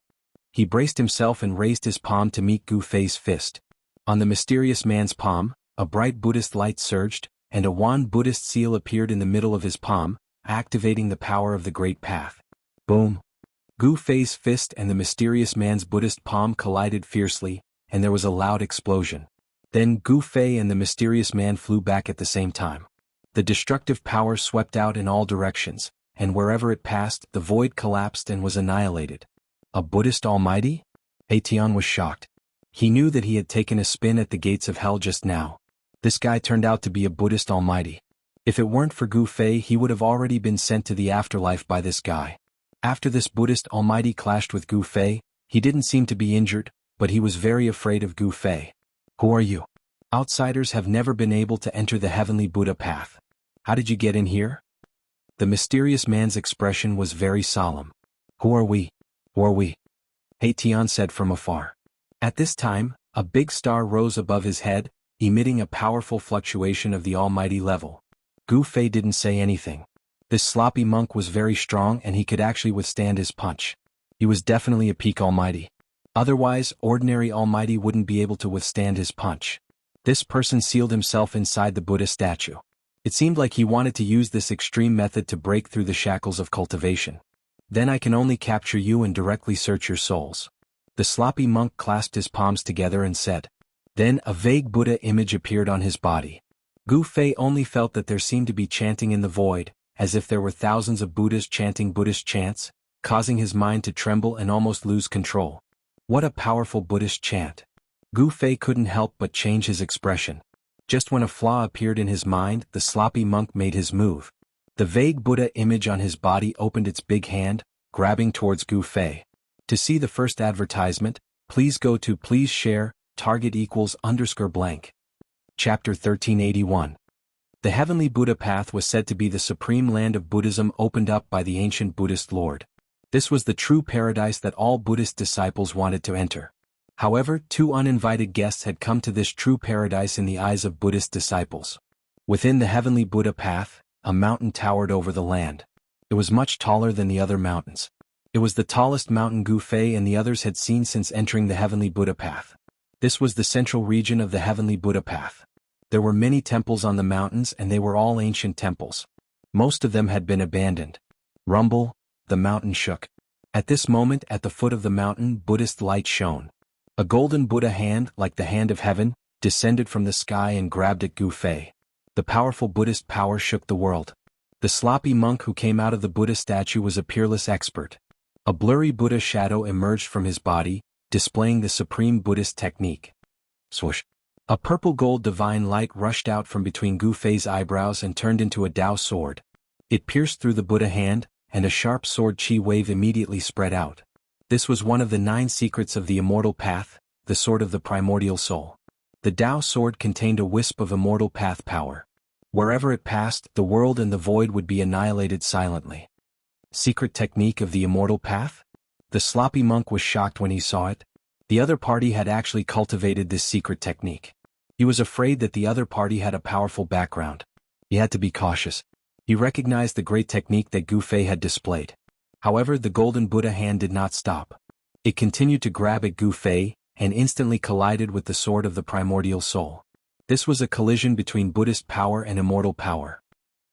He braced himself and raised his palm to meet Gu Fei's fist. On the mysterious man's palm, a bright Buddhist light surged, and a wand Buddhist seal appeared in the middle of his palm, activating the power of the Great Path. Boom! Gu Fei's fist and the mysterious man's Buddhist palm collided fiercely, and there was a loud explosion. Then Gu Fei and the mysterious man flew back at the same time. The destructive power swept out in all directions, and wherever it passed, the void collapsed and was annihilated. A Buddhist almighty? Tian was shocked. He knew that he had taken a spin at the gates of hell just now. This guy turned out to be a Buddhist almighty. If it weren't for Gu Fei, he would have already been sent to the afterlife by this guy. After this Buddhist almighty clashed with Gu Fei, he didn't seem to be injured, but he was very afraid of Gu Fei. Who are you? Outsiders have never been able to enter the heavenly Buddha path. How did you get in here? The mysterious man's expression was very solemn. Who are we? Who are we? Tian said from afar. At this time, a big star rose above his head, emitting a powerful fluctuation of the almighty level. Gu Fei didn't say anything. This sloppy monk was very strong and he could actually withstand his punch. He was definitely a peak almighty. Otherwise, ordinary almighty wouldn't be able to withstand his punch. This person sealed himself inside the Buddha statue. It seemed like he wanted to use this extreme method to break through the shackles of cultivation. Then I can only capture you and directly search your souls. The sloppy monk clasped his palms together and said. Then a vague Buddha image appeared on his body. Gu Fei only felt that there seemed to be chanting in the void, as if there were thousands of Buddhas chanting Buddhist chants, causing his mind to tremble and almost lose control. What a powerful Buddhist chant. Gu Fei couldn't help but change his expression. Just when a flaw appeared in his mind, the sloppy monk made his move. The vague Buddha image on his body opened its big hand, grabbing towards Gu Fei. To see the first advertisement, please go to please share, target equals _blank. Chapter 1381. The heavenly Buddha path was said to be the supreme land of Buddhism opened up by the ancient Buddhist Lord. This was the true paradise that all Buddhist disciples wanted to enter. However, two uninvited guests had come to this true paradise in the eyes of Buddhist disciples. Within the heavenly Buddha path, a mountain towered over the land. It was much taller than the other mountains. It was the tallest mountain Gu Fei and the others had seen since entering the heavenly Buddha path. This was the central region of the heavenly Buddha path. There were many temples on the mountains and they were all ancient temples. Most of them had been abandoned. Rumble, the mountain shook. At this moment, at the foot of the mountain, Buddhist light shone. A golden Buddha hand, like the hand of heaven, descended from the sky and grabbed at Gu Fei. The powerful Buddhist power shook the world. The sloppy monk who came out of the Buddha statue was a peerless expert. A blurry Buddha shadow emerged from his body, displaying the supreme Buddhist technique. Swoosh. A purple gold divine light rushed out from between Gu Fei's eyebrows and turned into a Dao sword. It pierced through the Buddha hand, and a sharp sword chi wave immediately spread out. This was one of the 9 secrets of the immortal path, the sword of the primordial soul. The Dao sword contained a wisp of immortal path power. Wherever it passed, the world and the void would be annihilated silently. Secret technique of the immortal path? The sloppy monk was shocked when he saw it. The other party had actually cultivated this secret technique. He was afraid that the other party had a powerful background. He had to be cautious. He recognized the great technique that Gu Fei had displayed. However, the golden Buddha hand did not stop. It continued to grab at Gu Fei, and instantly collided with the sword of the primordial soul. This was a collision between Buddhist power and immortal power.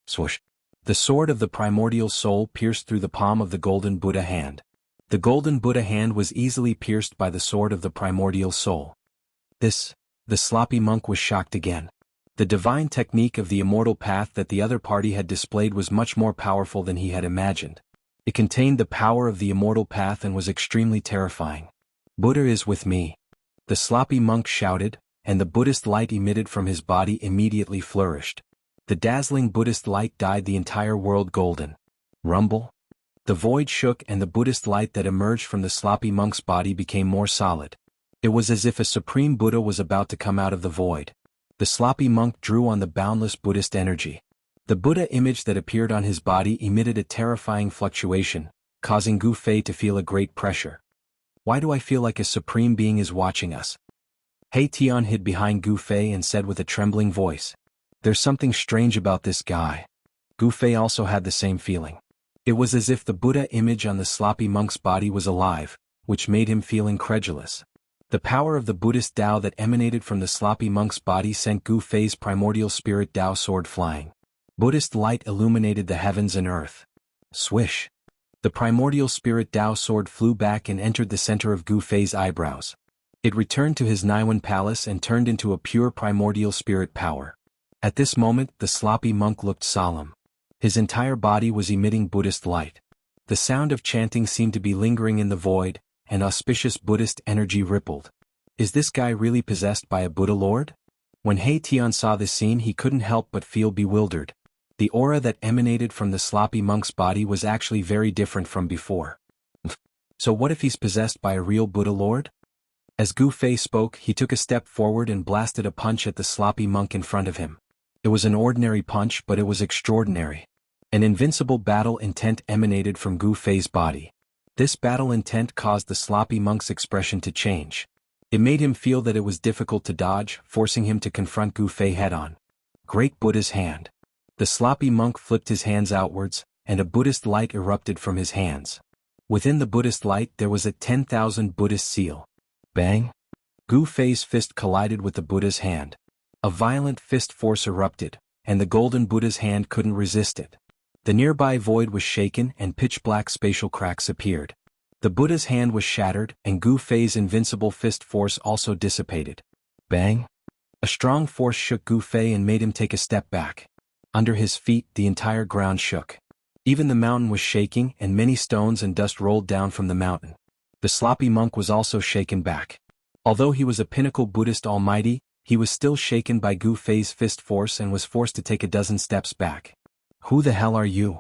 Swoosh. The sword of the primordial soul pierced through the palm of the golden Buddha hand. The golden Buddha hand was easily pierced by the sword of the primordial soul. The sloppy monk was shocked again. The divine technique of the immortal path that the other party had displayed was much more powerful than he had imagined. It contained the power of the immortal path and was extremely terrifying. Buddha is with me. The sloppy monk shouted, and the Buddhist light emitted from his body immediately flourished. The dazzling Buddhist light dyed the entire world golden. Rumble. The void shook and the Buddhist light that emerged from the sloppy monk's body became more solid. It was as if a supreme Buddha was about to come out of the void. The sloppy monk drew on the boundless Buddhist energy. The Buddha image that appeared on his body emitted a terrifying fluctuation, causing Gu Fei to feel a great pressure. Why do I feel like a supreme being is watching us? He Tian hid behind Gu Fei and said with a trembling voice, "There's something strange about this guy." Gu Fei also had the same feeling. It was as if the Buddha image on the sloppy monk's body was alive, which made him feel incredulous. The power of the Buddhist Tao that emanated from the sloppy monk's body sent Gu Fei's primordial spirit Tao sword flying. Buddhist light illuminated the heavens and earth. Swish! The primordial spirit Tao sword flew back and entered the center of Gu Fei's eyebrows. It returned to his Naiwan palace and turned into a pure primordial spirit power. At this moment, the sloppy monk looked solemn. His entire body was emitting Buddhist light. The sound of chanting seemed to be lingering in the void, and auspicious Buddhist energy rippled. Is this guy really possessed by a Buddha Lord? When He Tian saw this scene, he couldn't help but feel bewildered. The aura that emanated from the sloppy monk's body was actually very different from before. So what if he's possessed by a real Buddha Lord? As Gu Fei spoke, he took a step forward and blasted a punch at the sloppy monk in front of him. It was an ordinary punch, but it was extraordinary. An invincible battle intent emanated from Gu Fei's body. This battle intent caused the sloppy monk's expression to change. It made him feel that it was difficult to dodge, forcing him to confront Gu Fei head-on. Great Buddha's hand. The sloppy monk flipped his hands outwards, and a Buddhist light erupted from his hands. Within the Buddhist light there was a 10,000 Buddhist seal. Bang! Gu Fei's fist collided with the Buddha's hand. A violent fist force erupted, and the golden Buddha's hand couldn't resist it. The nearby void was shaken and pitch-black spatial cracks appeared. The Buddha's hand was shattered, and Gu Fei's invincible fist force also dissipated. Bang! A strong force shook Gu Fei and made him take a step back. Under his feet, the entire ground shook. Even the mountain was shaking, and many stones and dust rolled down from the mountain. The sloppy monk was also shaken back. Although he was a pinnacle Buddhist almighty, he was still shaken by Gu Fei's fist force and was forced to take a dozen steps back. Who the hell are you?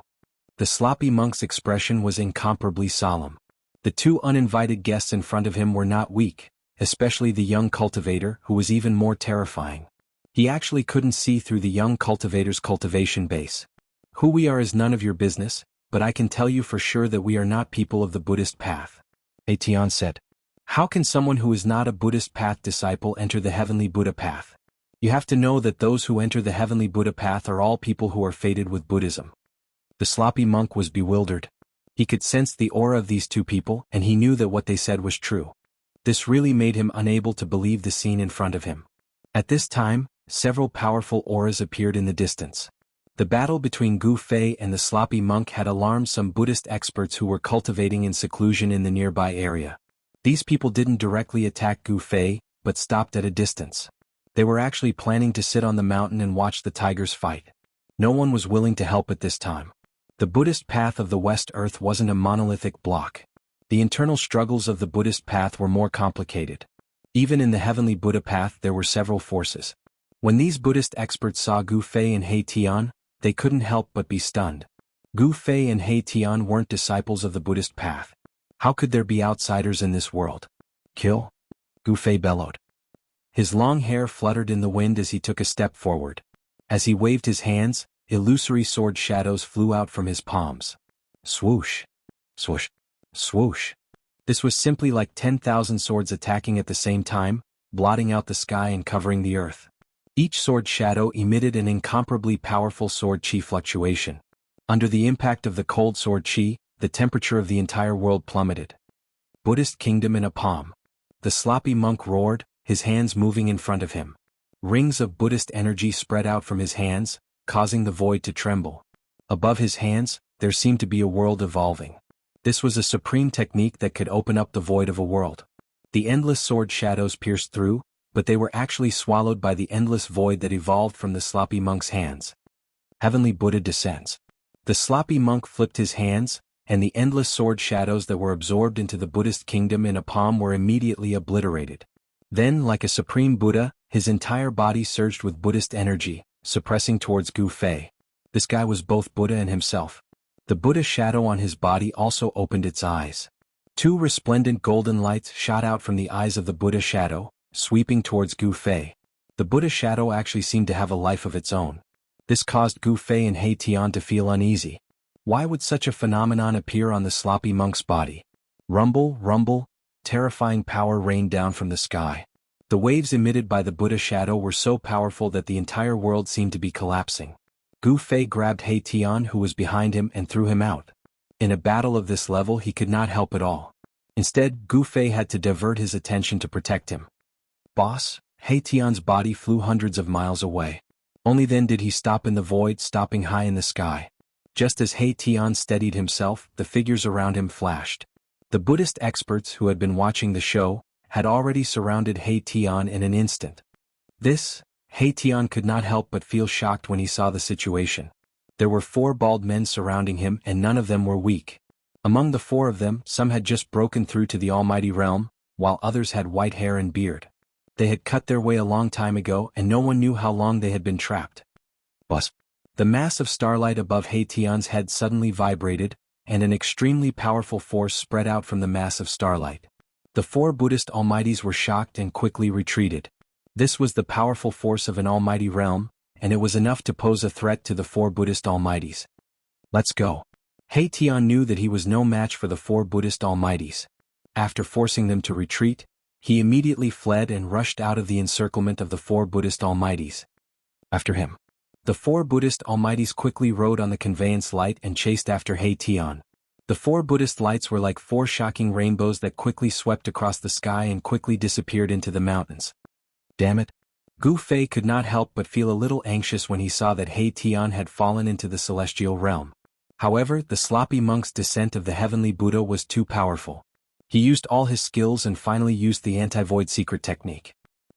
The sloppy monk's expression was incomparably solemn. The two uninvited guests in front of him were not weak, especially the young cultivator, who was even more terrifying. He actually couldn't see through the young cultivator's cultivation base. Who we are is none of your business, but I can tell you for sure that we are not people of the Buddhist path. He Tian said. How can someone who is not a Buddhist path disciple enter the heavenly Buddha path? You have to know that those who enter the heavenly Buddha path are all people who are fated with Buddhism. The sloppy monk was bewildered. He could sense the aura of these two people, and he knew that what they said was true. This really made him unable to believe the scene in front of him. At this time, several powerful auras appeared in the distance. The battle between Gu Fei and the sloppy monk had alarmed some Buddhist experts who were cultivating in seclusion in the nearby area. These people didn't directly attack Gu Fei, but stopped at a distance. They were actually planning to sit on the mountain and watch the tigers fight. No one was willing to help at this time. The Buddhist path of the West Earth wasn't a monolithic block. The internal struggles of the Buddhist path were more complicated. Even in the heavenly Buddha path there were several forces. When these Buddhist experts saw Gu Fei and He Tian, they couldn't help but be stunned. Gu Fei and He Tian weren't disciples of the Buddhist path. How could there be outsiders in this world? Kill? Gu Fei bellowed. His long hair fluttered in the wind as he took a step forward. As he waved his hands, illusory sword shadows flew out from his palms. Swoosh! Swoosh! Swoosh! This was simply like 10,000 swords attacking at the same time, blotting out the sky and covering the earth. Each sword shadow emitted an incomparably powerful sword chi fluctuation. Under the impact of the cold sword chi, the temperature of the entire world plummeted. Buddhist kingdom in a palm. The sloppy monk roared, his hands moving in front of him. Rings of Buddhist energy spread out from his hands, causing the void to tremble. Above his hands, there seemed to be a world evolving. This was a supreme technique that could open up the void of a world. The endless sword shadows pierced through, but they were actually swallowed by the endless void that evolved from the sloppy monk's hands. Heavenly Buddha descends. The sloppy monk flipped his hands, and the endless sword shadows that were absorbed into the Buddhist kingdom in a palm were immediately obliterated. Then, like a supreme Buddha, his entire body surged with Buddhist energy, suppressing towards Gu Fei. This guy was both Buddha and himself. The Buddha shadow on his body also opened its eyes. Two resplendent golden lights shot out from the eyes of the Buddha shadow, sweeping towards Gu Fei. The Buddha shadow actually seemed to have a life of its own. This caused Gu Fei and He Tian to feel uneasy. Why would such a phenomenon appear on the sloppy monk's body? Rumble, rumble, terrifying power rained down from the sky. The waves emitted by the Buddha shadow were so powerful that the entire world seemed to be collapsing. Gu Fei grabbed He Tian, who was behind him, and threw him out. In a battle of this level he could not help at all. Instead, Gu Fei had to divert his attention to protect him. Boss, He Tian's body flew hundreds of miles away. Only then did he stop in the void, stopping high in the sky. Just as He Tian steadied himself, the figures around him flashed. The Buddhist experts who had been watching the show had already surrounded He Tian in an instant. He Tian could not help but feel shocked when he saw the situation. There were 4 bald men surrounding him, and none of them were weak. Among the 4 of them, some had just broken through to the Almighty Realm, while others had white hair and beard. They had cut their way a long time ago, and no one knew how long they had been trapped. Buzz. The mass of starlight above He Tian's head suddenly vibrated, and an extremely powerful force spread out from the mass of starlight. The 4 Buddhist almighties were shocked and quickly retreated. This was the powerful force of an almighty realm, and it was enough to pose a threat to the 4 Buddhist almighties. Let's go. He Tian knew that he was no match for the 4 Buddhist almighties. After forcing them to retreat, he immediately fled and rushed out of the encirclement of the 4 Buddhist almighties. After him. The 4 Buddhist almighties quickly rode on the conveyance light and chased after He Tian. The 4 Buddhist lights were like 4 shocking rainbows that quickly swept across the sky and quickly disappeared into the mountains. Damn it. Gu Fei could not help but feel a little anxious when he saw that He Tian had fallen into the celestial realm. However, the sloppy monk's descent of the heavenly Buddha was too powerful. He used all his skills and finally used the anti-void secret technique.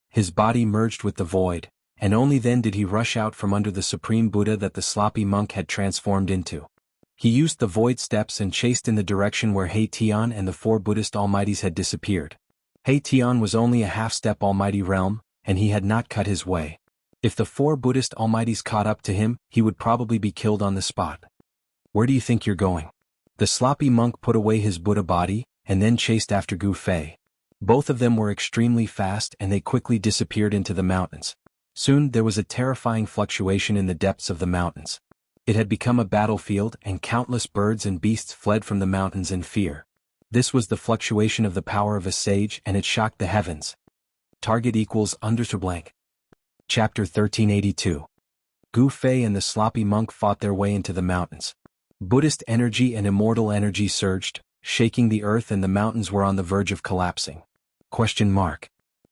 His body merged with the void, and only then did he rush out from under the supreme Buddha that the sloppy monk had transformed into. He used the void steps and chased in the direction where He Tian and the 4 Buddhist almighties had disappeared. He Tian was only a half-step almighty realm, and he had not cut his way. If the 4 Buddhist almighties caught up to him, he would probably be killed on the spot. Where do you think you're going? The sloppy monk put away his Buddha body, and then chased after Gu Fei. Both of them were extremely fast and they quickly disappeared into the mountains. Soon there was a terrifying fluctuation in the depths of the mountains. It had become a battlefield and countless birds and beasts fled from the mountains in fear. This was the fluctuation of the power of a sage and it shocked the heavens. Target equals _blank. Chapter 1382. Gu Fei and the sloppy monk fought their way into the mountains. Buddhist energy and immortal energy surged, shaking the earth, and the mountains were on the verge of collapsing.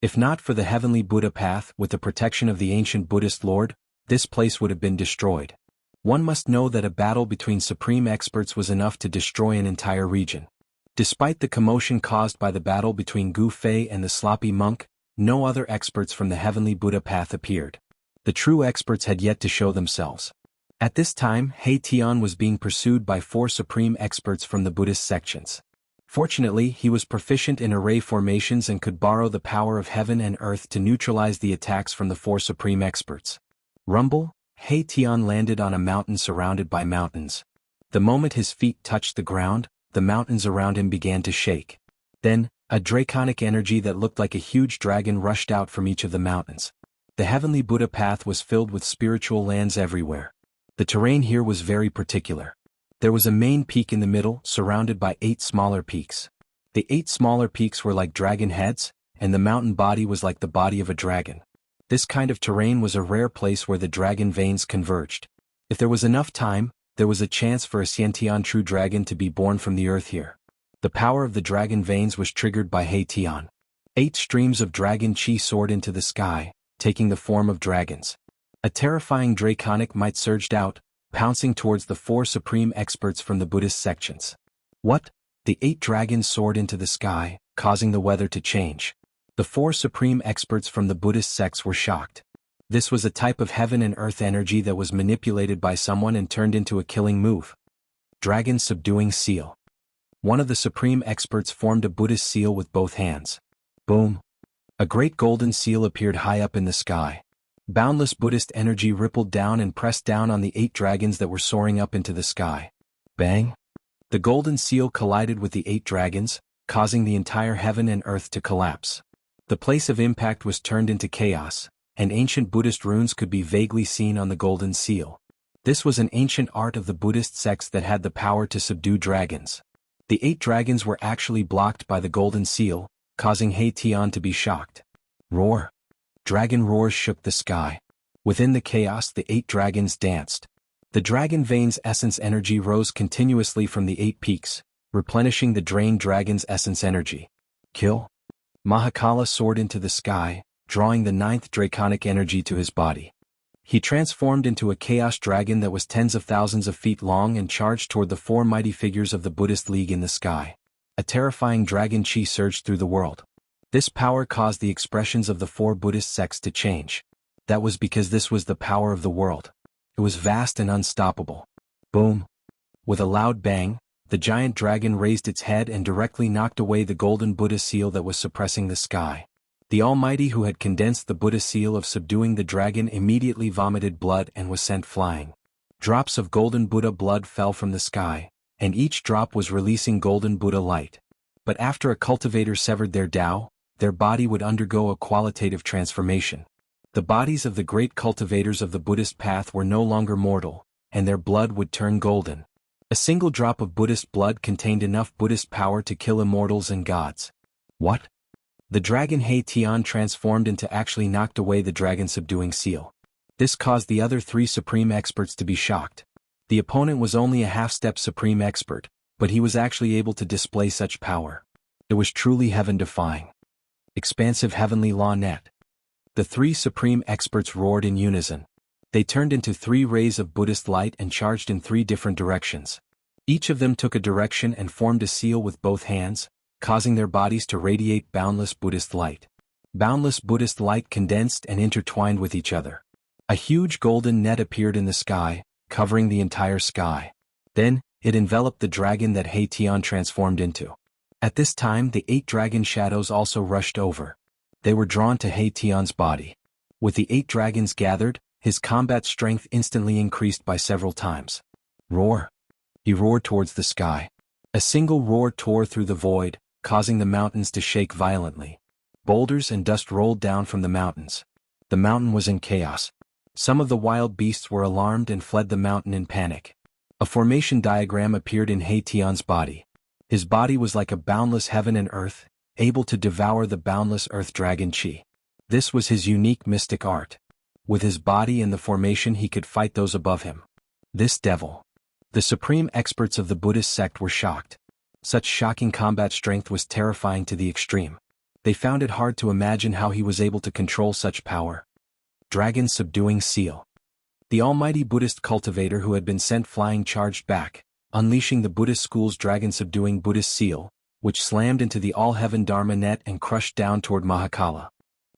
If not for the heavenly Buddha path with the protection of the ancient Buddhist Lord, this place would have been destroyed. One must know that a battle between supreme experts was enough to destroy an entire region. Despite the commotion caused by the battle between Gu Fei and the sloppy monk, no other experts from the heavenly Buddha path appeared. The true experts had yet to show themselves. At this time, He Tian was being pursued by 4 supreme experts from the Buddhist sections. Fortunately, he was proficient in array formations and could borrow the power of heaven and earth to neutralize the attacks from the 4 supreme experts. Rumble, He Tian landed on a mountain surrounded by mountains. The moment his feet touched the ground, the mountains around him began to shake. Then, a draconic energy that looked like a huge dragon rushed out from each of the mountains. The heavenly Buddha path was filled with spiritual lands everywhere. The terrain here was very particular. There was a main peak in the middle, surrounded by 8 smaller peaks. The 8 smaller peaks were like dragon heads, and the mountain body was like the body of a dragon. This kind of terrain was a rare place where the dragon veins converged. If there was enough time, there was a chance for a Xiantian true dragon to be born from the earth here. The power of the dragon veins was triggered by He Tian. 8 streams of dragon chi soared into the sky, taking the form of dragons. A terrifying draconic might surged out, pouncing towards the 4 supreme experts from the Buddhist sections. What? The 8 dragons soared into the sky, causing the weather to change. The 4 supreme experts from the Buddhist sects were shocked. This was a type of heaven and earth energy that was manipulated by someone and turned into a killing move. Dragon subduing seal. One of the supreme experts formed a Buddhist seal with both hands. Boom! A great golden seal appeared high up in the sky. Boundless Buddhist energy rippled down and pressed down on the 8 dragons that were soaring up into the sky. Bang! The golden seal collided with the 8 dragons, causing the entire heaven and earth to collapse. The place of impact was turned into chaos, and ancient Buddhist runes could be vaguely seen on the golden seal. This was an ancient art of the Buddhist sects that had the power to subdue dragons. The 8 dragons were actually blocked by the golden seal, causing He-Tian to be shocked. Roar! Dragon roars shook the sky. Within the chaos, the 8 dragons danced. The dragon vein's essence energy rose continuously from the 8 peaks, replenishing the drained dragon's essence energy. Kill! Mahakala soared into the sky, drawing the 9th draconic energy to his body. He transformed into a chaos dragon that was tens of thousands of feet long and charged toward the 4 mighty figures of the Buddhist League in the sky. A terrifying dragon chi surged through the world. This power caused the expressions of the 4 Buddhist sects to change. That was because this was the power of the world. It was vast and unstoppable. Boom! With a loud bang, the giant dragon raised its head and directly knocked away the golden Buddha seal that was suppressing the sky. The Almighty who had condensed the Buddha seal of subduing the dragon immediately vomited blood and was sent flying. Drops of golden Buddha blood fell from the sky, and each drop was releasing golden Buddha light. But after a cultivator severed their Tao, their body would undergo a qualitative transformation. The bodies of the great cultivators of the Buddhist path were no longer mortal, and their blood would turn golden. A single drop of Buddhist blood contained enough Buddhist power to kill immortals and gods. What? The dragon He-Tian transformed into actually knocked away the dragon subduing seal. This caused the other 3 supreme experts to be shocked. The opponent was only a half-step supreme expert, but he was actually able to display such power. It was truly heaven-defying. Expansive heavenly law net. The 3 supreme experts roared in unison. They turned into 3 rays of Buddhist light and charged in 3 different directions. Each of them took a direction and formed a seal with both hands, causing their bodies to radiate boundless Buddhist light. Boundless Buddhist light condensed and intertwined with each other. A huge golden net appeared in the sky, covering the entire sky. Then, it enveloped the dragon that He-Tian transformed into. At this time, the 8 dragon shadows also rushed over. They were drawn to He-Tian's body. With the 8 dragons gathered, his combat strength instantly increased by several times. Roar! He roared towards the sky. A single roar tore through the void, causing the mountains to shake violently. Boulders and dust rolled down from the mountains. The mountain was in chaos. Some of the wild beasts were alarmed and fled the mountain in panic. A formation diagram appeared in He-Tian's body. His body was like a boundless heaven and earth, able to devour the boundless earth dragon chi. This was his unique mystic art. With his body and the formation he could fight those above him. This devil. The supreme experts of the Buddhist sect were shocked. Such shocking combat strength was terrifying to the extreme. They found it hard to imagine how he was able to control such power. Dragon subduing seal. The almighty Buddhist cultivator who had been sent flying charged back, unleashing the Buddhist school's dragon subduing Buddhist seal, which slammed into the all-heaven Dharma net and crushed down toward Mahakala.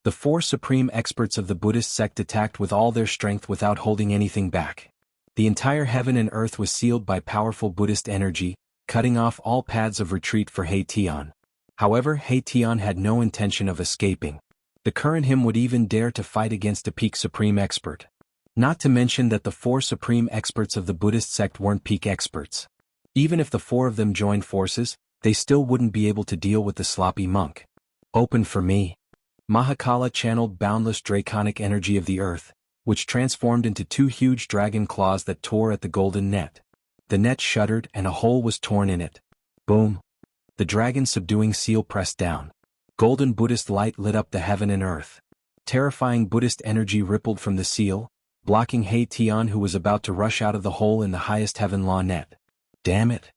The 4 supreme experts of the Buddhist sect attacked with all their strength without holding anything back. The entire heaven and earth was sealed by powerful Buddhist energy, cutting off all paths of retreat for He-Tian. However, He-Tian had no intention of escaping. The current him would even dare to fight against a peak supreme expert. Not to mention that the 4 supreme experts of the Buddhist sect weren't peak experts. Even if the 4 of them joined forces, they still wouldn't be able to deal with the sloppy monk. Open for me. Mahakala channeled boundless draconic energy of the earth, which transformed into 2 huge dragon claws that tore at the golden net. The net shuddered and a hole was torn in it. Boom! The dragon subduing seal pressed down. Golden Buddhist light lit up the heaven and earth. Terrifying Buddhist energy rippled from the seal, blocking He-Tian who was about to rush out of the hole in the highest heaven law net. Damn it!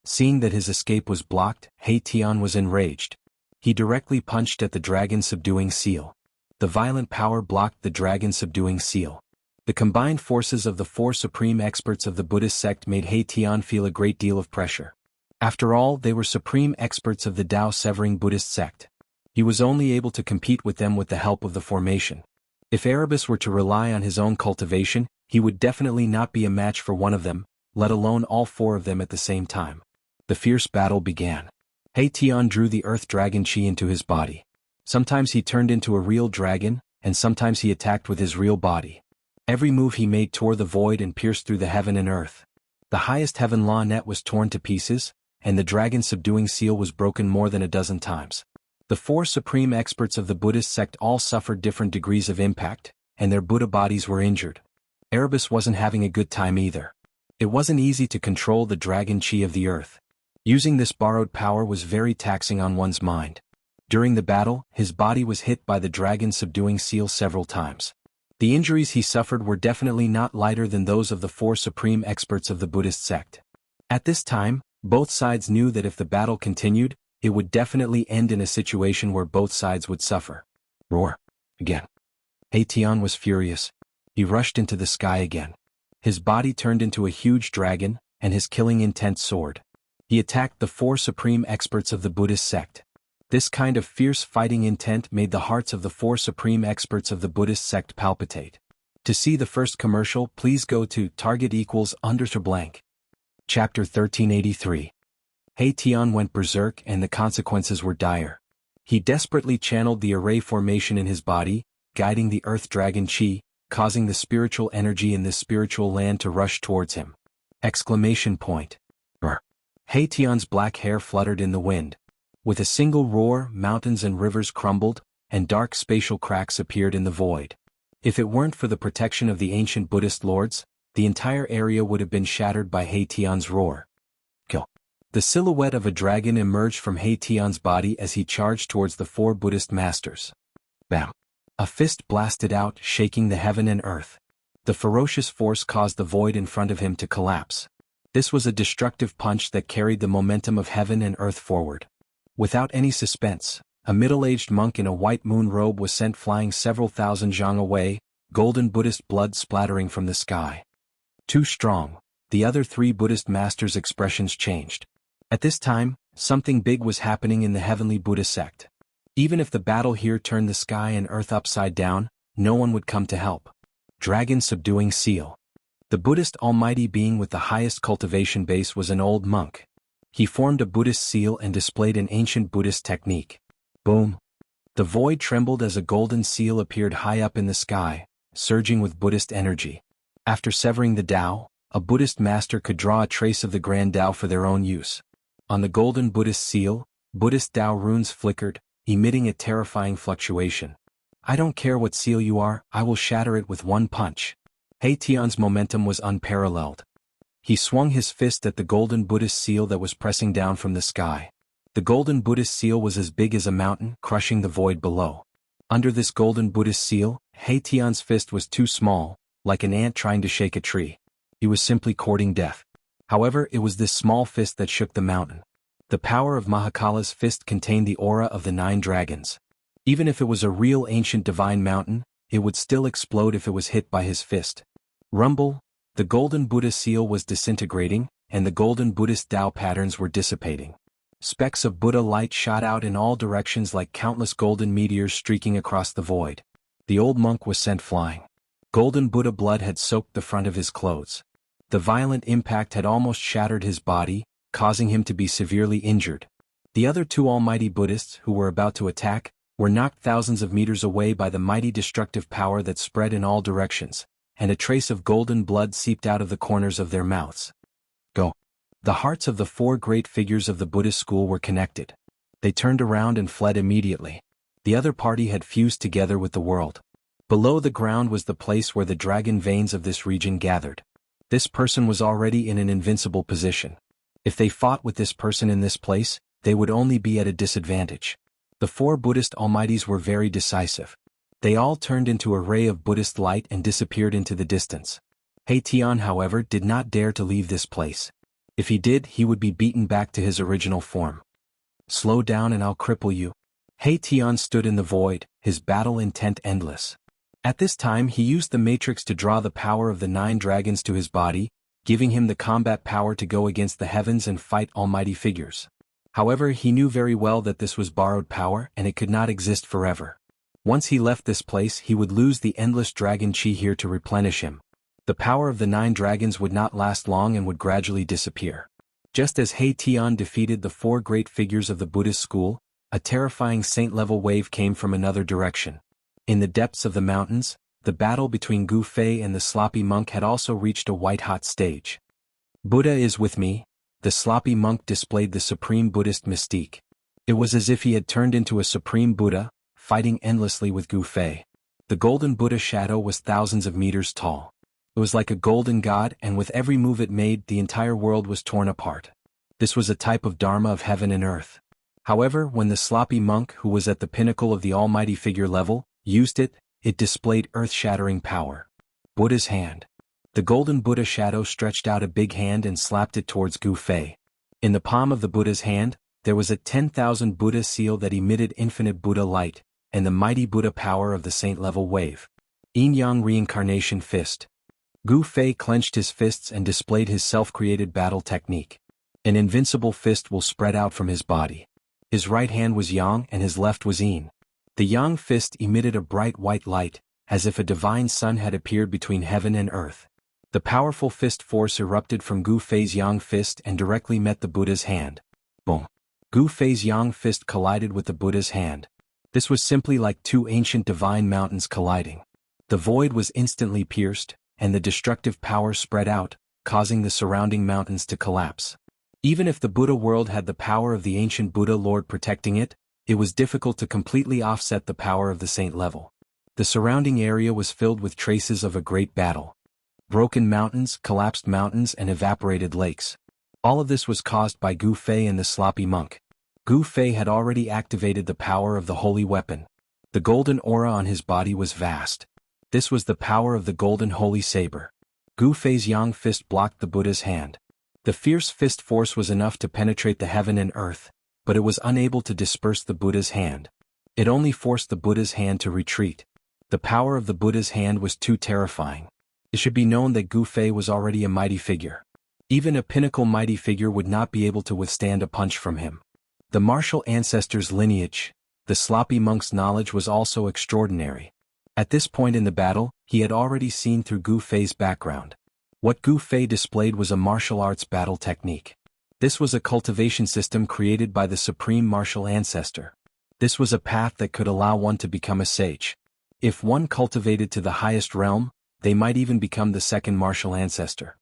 Seeing that his escape was blocked, He-Tian was enraged. He directly punched at the dragon subduing seal. The violent power blocked the dragon subduing seal. The combined forces of the 4 supreme experts of the Buddhist sect made He-Tian feel a great deal of pressure. After all, they were supreme experts of the Tao-severing Buddhist sect. He was only able to compete with them with the help of the formation. If Erebus were to rely on his own cultivation, he would definitely not be a match for one of them, let alone all 4 of them at the same time. The fierce battle began. He-Tian drew the earth dragon chi into his body. Sometimes he turned into a real dragon, and sometimes he attacked with his real body. Every move he made tore the void and pierced through the heaven and earth. The highest heaven law net was torn to pieces, and the dragon subduing seal was broken more than a dozen times. The four supreme experts of the Buddhist sect all suffered different degrees of impact, and their Buddha bodies were injured. Erebus wasn't having a good time either. It wasn't easy to control the dragon chi of the earth. Using this borrowed power was very taxing on one's mind. During the battle, his body was hit by the dragon subduing seal several times. The injuries he suffered were definitely not lighter than those of the four supreme experts of the Buddhist sect. At this time, both sides knew that if the battle continued, it would definitely end in a situation where both sides would suffer. Roar. Again. Tian was furious. He rushed into the sky again. His body turned into a huge dragon, and his killing intent soared. He attacked the four supreme experts of the Buddhist sect. This kind of fierce fighting intent made the hearts of the four supreme experts of the Buddhist sect palpitate. To see the first commercial, please go to *blank. Chapter 1383. Tian went berserk and the consequences were dire. He desperately channeled the array formation in his body, guiding the earth dragon chi, causing the spiritual energy in this spiritual land to rush towards him. Exclamation point. Tian's black hair fluttered in the wind. With a single roar, mountains and rivers crumbled, and dark spatial cracks appeared in the void. If it weren't for the protection of the ancient Buddhist lords, the entire area would have been shattered by Tian's roar. Kill. The silhouette of a dragon emerged from Tian's body as he charged towards the four Buddhist masters. Bam! A fist blasted out, shaking the heaven and earth. The ferocious force caused the void in front of him to collapse. This was a destructive punch that carried the momentum of heaven and earth forward. Without any suspense, a middle-aged monk in a white moon robe was sent flying several thousand zhang away, golden Buddhist blood splattering from the sky. Too strong, the other three Buddhist masters' expressions changed. At this time, something big was happening in the heavenly Buddha sect. Even if the battle here turned the sky and earth upside down, no one would come to help. Dragon subduing seal. The Buddhist almighty being with the highest cultivation base was an old monk. He formed a Buddhist seal and displayed an ancient Buddhist technique. Boom! The void trembled as a golden seal appeared high up in the sky, surging with Buddhist energy. After severing the Tao, a Buddhist master could draw a trace of the Grand Tao for their own use. On the golden Buddhist seal, Buddhist Tao runes flickered, emitting a terrifying fluctuation. I don't care what seal you are, I will shatter it with one punch. Tian's momentum was unparalleled. He swung his fist at the golden Buddhist seal that was pressing down from the sky. The golden Buddhist seal was as big as a mountain, crushing the void below. Under this golden Buddhist seal, Tian's fist was too small, like an ant trying to shake a tree. He was simply courting death. However, it was this small fist that shook the mountain. The power of Mahakala's fist contained the aura of the 9 dragons. Even if it was a real ancient divine mountain, it would still explode if it was hit by his fist. Rumble! The golden Buddha seal was disintegrating, and the golden Buddhist Tao patterns were dissipating. Specks of Buddha light shot out in all directions like countless golden meteors streaking across the void. The old monk was sent flying. Golden Buddha blood had soaked the front of his clothes. The violent impact had almost shattered his body, causing him to be severely injured. The other 2 almighty Buddhists who were about to attack were knocked thousands of meters away by the mighty destructive power that spread in all directions, and a trace of golden blood seeped out of the corners of their mouths. Go! The hearts of the 4 great figures of the Buddhist school were connected. They turned around and fled immediately. The other party had fused together with the world. Below the ground was the place where the dragon veins of this region gathered. This person was already in an invincible position. If they fought with this person in this place, they would only be at a disadvantage. The 4 Buddhist almighties were very decisive. They all turned into a ray of Buddhist light and disappeared into the distance. Tian, however, did not dare to leave this place. If he did, he would be beaten back to his original form. Slow down and I'll cripple you. Tian stood in the void, his battle intent endless. At this time he used the matrix to draw the power of the 9 dragons to his body, giving him the combat power to go against the heavens and fight almighty figures. However, he knew very well that this was borrowed power and it could not exist forever. Once he left this place he would lose the endless dragon chi here to replenish him. The power of the 9 dragons would not last long and would gradually disappear. Just as Tian defeated the 4 great figures of the Buddhist school, a terrifying saint-level wave came from another direction. In the depths of the mountains, the battle between Gu Fei and the sloppy monk had also reached a white-hot stage. Buddha is with me. The sloppy monk displayed the supreme Buddhist mystique. It was as if he had turned into a supreme Buddha, fighting endlessly with Gu Fei. The golden Buddha shadow was thousands of meters tall. It was like a golden god, and with every move it made, the entire world was torn apart. This was a type of Dharma of heaven and earth. However, when the sloppy monk, who was at the pinnacle of the almighty figure level, used it, it displayed earth-shattering power. Buddha's hand. The golden Buddha shadow stretched out a big hand and slapped it towards Gu Fei. In the palm of the Buddha's hand, there was a 10,000 Buddha seal that emitted infinite Buddha light, and the mighty Buddha power of the saint-level wave. Yin-Yang Reincarnation Fist. Gu Fei clenched his fists and displayed his self-created battle technique. An invincible fist will spread out from his body. His right hand was Yang and his left was Yin. The Yang fist emitted a bright white light, as if a divine sun had appeared between heaven and earth. The powerful fist force erupted from Gu Fei's Yang fist and directly met the Buddha's hand. Boom! Gu Fei's Yang fist collided with the Buddha's hand. This was simply like two ancient divine mountains colliding. The void was instantly pierced, and the destructive power spread out, causing the surrounding mountains to collapse. Even if the Buddha world had the power of the ancient Buddha Lord protecting it, it was difficult to completely offset the power of the saint level. The surrounding area was filled with traces of a great battle. Broken mountains, collapsed mountains, and evaporated lakes. All of this was caused by Gu Fei and the sloppy monk. Gu Fei had already activated the power of the holy weapon. The golden aura on his body was vast. This was the power of the golden holy saber. Gu Fei's Yang fist blocked the Buddha's hand. The fierce fist force was enough to penetrate the heaven and earth, but it was unable to disperse the Buddha's hand. It only forced the Buddha's hand to retreat. The power of the Buddha's hand was too terrifying. It should be known that Gu Fei was already a mighty figure. Even a pinnacle mighty figure would not be able to withstand a punch from him. The martial ancestor's lineage, the sloppy monk's knowledge was also extraordinary. At this point in the battle, he had already seen through Gu Fei's background. What Gu Fei displayed was a martial arts battle technique. This was a cultivation system created by the supreme martial ancestor. This was a path that could allow one to become a sage. If one cultivated to the highest realm, they might even become the second martial ancestor.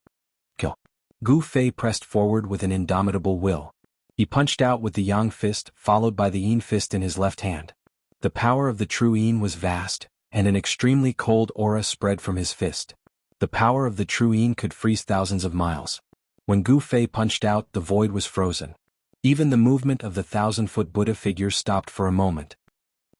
Kill. Gu Fei pressed forward with an indomitable will. He punched out with the Yang fist, followed by the Yin fist in his left hand. The power of the true Yin was vast, and an extremely cold aura spread from his fist. The power of the true Yin could freeze thousands of miles. When Gu Fei punched out, the void was frozen. Even the movement of the 1,000-foot Buddha figure stopped for a moment.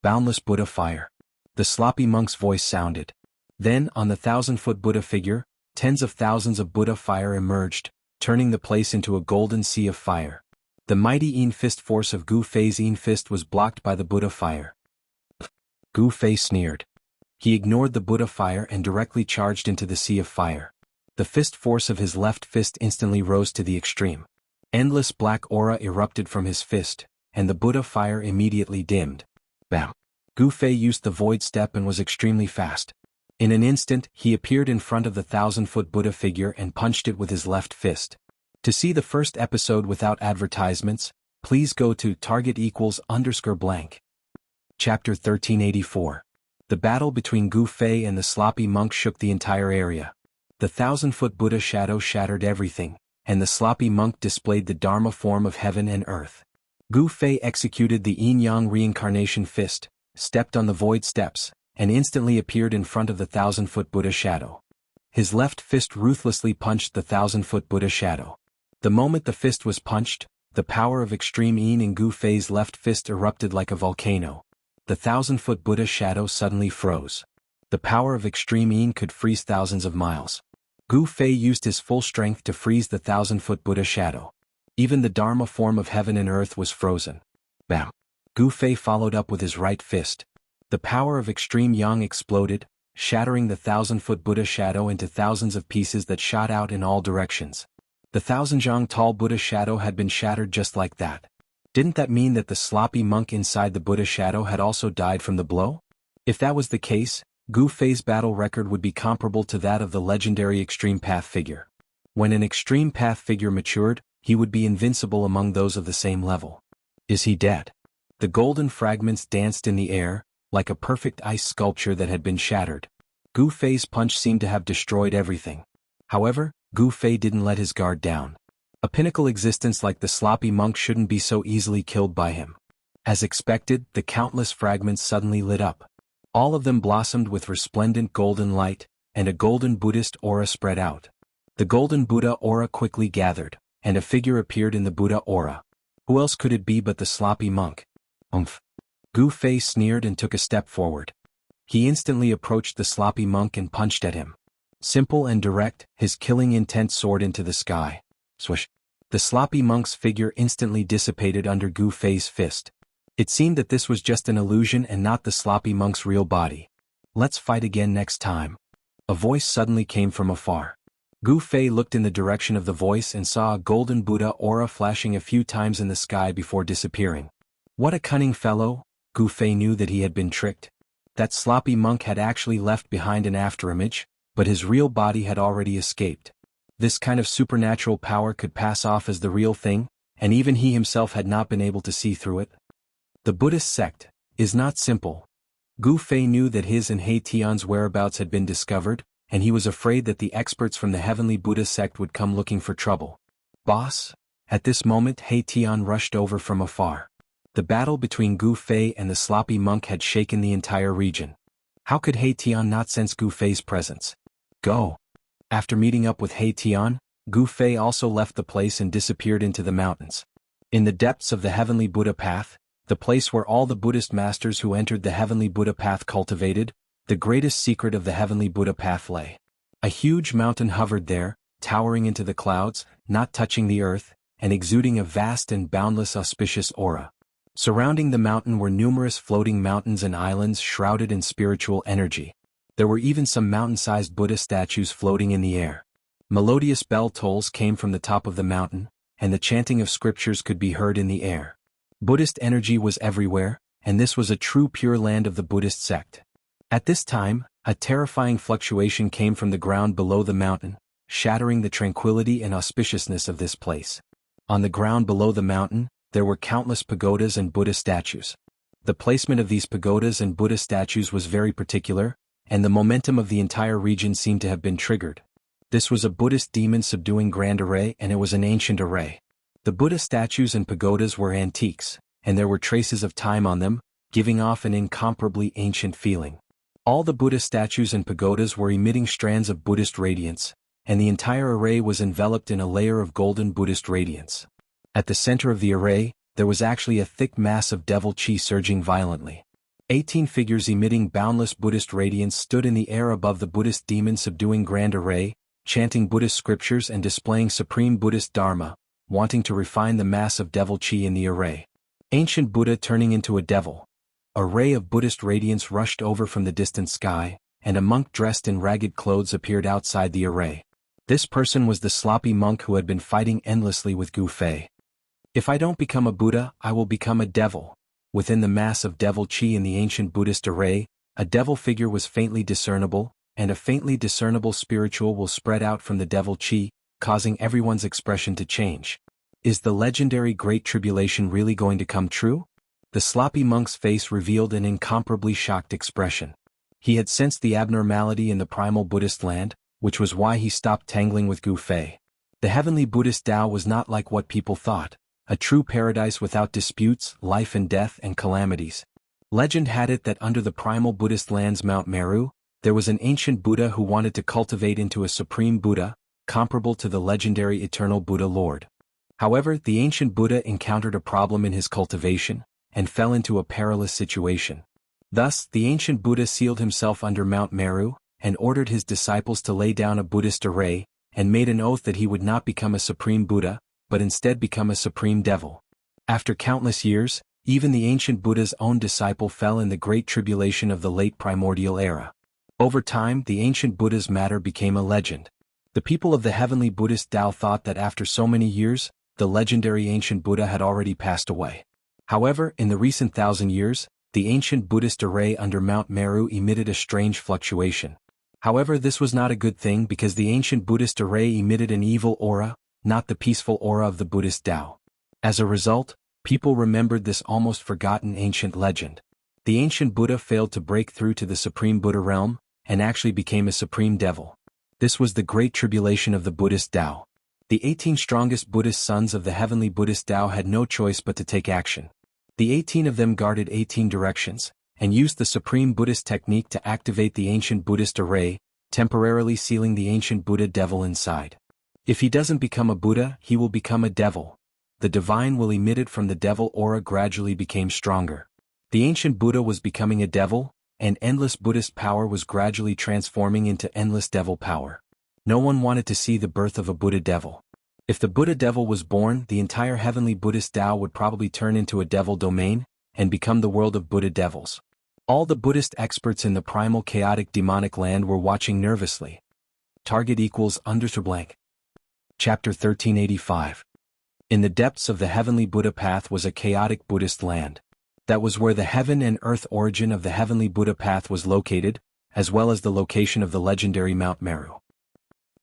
Boundless Buddha fire. The sloppy monk's voice sounded. Then, on the 1,000-foot Buddha figure, tens of thousands of Buddha fire emerged, turning the place into a golden sea of fire. The mighty Yin fist force of Gu Fei's Yin fist was blocked by the Buddha fire. Gu Fei sneered. He ignored the Buddha fire and directly charged into the sea of fire. The fist force of his left fist instantly rose to the extreme. Endless black aura erupted from his fist, and the Buddha fire immediately dimmed. Bam! Gu Fei used the void step and was extremely fast. In an instant, he appeared in front of the 1,000-foot Buddha figure and punched it with his left fist. To see the first episode without advertisements, please go to target=_blank. Chapter 1384. The battle between Gu Fei and the sloppy monk shook the entire area. The 1,000-foot Buddha shadow shattered everything, and the sloppy monk displayed the Dharma form of heaven and earth. Gu Fei executed the Yin-Yang Reincarnation Fist, stepped on the void steps, and instantly appeared in front of the 1,000-foot Buddha shadow. His left fist ruthlessly punched the 1,000-foot Buddha shadow. The moment the fist was punched, the power of extreme Yin in Gu Fei's left fist erupted like a volcano. The 1,000-foot Buddha shadow suddenly froze. The power of extreme Yin could freeze thousands of miles. Gu Fei used his full strength to freeze the 1,000-foot Buddha shadow. Even the Dharma form of heaven and earth was frozen. Bam! Gu Fei followed up with his right fist. The power of extreme Yang exploded, shattering the 1,000-foot Buddha shadow into thousands of pieces that shot out in all directions. The 1,000-jang tall Buddha shadow had been shattered just like that. Didn't that mean that the sloppy monk inside the Buddha shadow had also died from the blow? If that was the case, Gu Fei's battle record would be comparable to that of the legendary Extreme Path figure. When an Extreme Path figure matured, he would be invincible among those of the same level. Is he dead? The golden fragments danced in the air, like a perfect ice sculpture that had been shattered. Gu Fei's punch seemed to have destroyed everything. However, Gu Fei didn't let his guard down. A pinnacle existence like the sloppy monk shouldn't be so easily killed by him. As expected, the countless fragments suddenly lit up. All of them blossomed with resplendent golden light, and a golden Buddhist aura spread out. The golden Buddha aura quickly gathered, and a figure appeared in the Buddha aura. Who else could it be but the sloppy monk? Umph. Gu Fei sneered and took a step forward. He instantly approached the sloppy monk and punched at him. Simple and direct, his killing intent soared into the sky. Swish. The sloppy monk's figure instantly dissipated under Gu Fei's fist. It seemed that this was just an illusion and not the sloppy monk's real body. Let's fight again next time. A voice suddenly came from afar. Gu Fei looked in the direction of the voice and saw a golden Buddha aura flashing a few times in the sky before disappearing. What a cunning fellow! Gu Fei knew that he had been tricked. That sloppy monk had actually left behind an afterimage, but his real body had already escaped. This kind of supernatural power could pass off as the real thing, and even he himself had not been able to see through it. The Buddhist sect is not simple. Gu Fei knew that his and He Tian's whereabouts had been discovered, and he was afraid that the experts from the heavenly Buddha sect would come looking for trouble. Boss? At this moment He Tian rushed over from afar. The battle between Gu Fei and the sloppy monk had shaken the entire region. How could He Tian not sense Gu Fei's presence? Go! After meeting up with He Tian, Gu Fei also left the place and disappeared into the mountains. In the depths of the heavenly Buddha path, the place where all the Buddhist masters who entered the heavenly Buddha path cultivated, the greatest secret of the heavenly Buddha path lay. A huge mountain hovered there, towering into the clouds, not touching the earth, and exuding a vast and boundless auspicious aura. Surrounding the mountain were numerous floating mountains and islands shrouded in spiritual energy. There were even some mountain-sized Buddha statues floating in the air. Melodious bell tolls came from the top of the mountain, and the chanting of scriptures could be heard in the air. Buddhist energy was everywhere, and this was a true pure land of the Buddhist sect. At this time, a terrifying fluctuation came from the ground below the mountain, shattering the tranquility and auspiciousness of this place. On the ground below the mountain, there were countless pagodas and Buddha statues. The placement of these pagodas and Buddha statues was very particular, and the momentum of the entire region seemed to have been triggered. This was a Buddhist demon subduing grand array, and it was an ancient array. The Buddha statues and pagodas were antiques, and there were traces of time on them, giving off an incomparably ancient feeling. All the Buddha statues and pagodas were emitting strands of Buddhist radiance, and the entire array was enveloped in a layer of golden Buddhist radiance. At the center of the array, there was actually a thick mass of devil chi surging violently. 18 figures emitting boundless Buddhist radiance stood in the air above the Buddhist demon subduing grand array, chanting Buddhist scriptures and displaying supreme Buddhist dharma, wanting to refine the mass of devil chi in the array. Ancient Buddha turning into a devil. A ray of Buddhist radiance rushed over from the distant sky, and a monk dressed in ragged clothes appeared outside the array. This person was the sloppy monk who had been fighting endlessly with Gu Fei. If I don't become a Buddha, I will become a devil. Within the mass of devil chi in the ancient Buddhist array, a devil figure was faintly discernible, and a faintly discernible spiritual will spread out from the devil chi, causing everyone's expression to change. Is the legendary Great Tribulation really going to come true? The sloppy monk's face revealed an incomparably shocked expression. He had sensed the abnormality in the primal Buddhist land, which was why he stopped tangling with Gu Fei. The heavenly Buddhist Tao was not like what people thought, a true paradise without disputes, life and death and calamities. Legend had it that under the primal Buddhist land's Mount Meru, there was an ancient Buddha who wanted to cultivate into a supreme Buddha, comparable to the legendary eternal Buddha Lord. However, the ancient Buddha encountered a problem in his cultivation, and fell into a perilous situation. Thus, the ancient Buddha sealed himself under Mount Meru, and ordered his disciples to lay down a Buddhist array, and made an oath that he would not become a supreme Buddha, but instead become a supreme devil. After countless years, even the ancient Buddha's own disciple fell in the Great Tribulation of the late primordial era. Over time, the ancient Buddha's matter became a legend. The people of the heavenly Buddhist Tao thought that after so many years, the legendary ancient Buddha had already passed away. However, in the recent 1,000 years, the ancient Buddhist array under Mount Meru emitted a strange fluctuation. However, this was not a good thing because the ancient Buddhist array emitted an evil aura, not the peaceful aura of the Buddhist Tao. As a result, people remembered this almost forgotten ancient legend. The ancient Buddha failed to break through to the supreme Buddha realm, and actually became a supreme devil. This was the Great Tribulation of the Buddhist Tao. The 18 strongest Buddhist sons of the heavenly Buddhist Tao had no choice but to take action. The 18 of them guarded 18 directions, and used the supreme Buddhist technique to activate the ancient Buddhist array, temporarily sealing the ancient Buddha devil inside. If he doesn't become a Buddha, he will become a devil. The divine will emitted from the devil aura gradually became stronger. The ancient Buddha was becoming a devil, and endless Buddhist power was gradually transforming into endless devil power. No one wanted to see the birth of a Buddha devil. If the Buddha devil was born, the entire heavenly Buddhist Tao would probably turn into a devil domain, and become the world of Buddha devils. All the Buddhist experts in the primal chaotic demonic land were watching nervously. Target equals _blank. Chapter 1385. In the depths of the heavenly Buddha path was a chaotic Buddhist land. That was where the heaven and earth origin of the heavenly Buddha path was located, as well as the location of the legendary Mount Meru.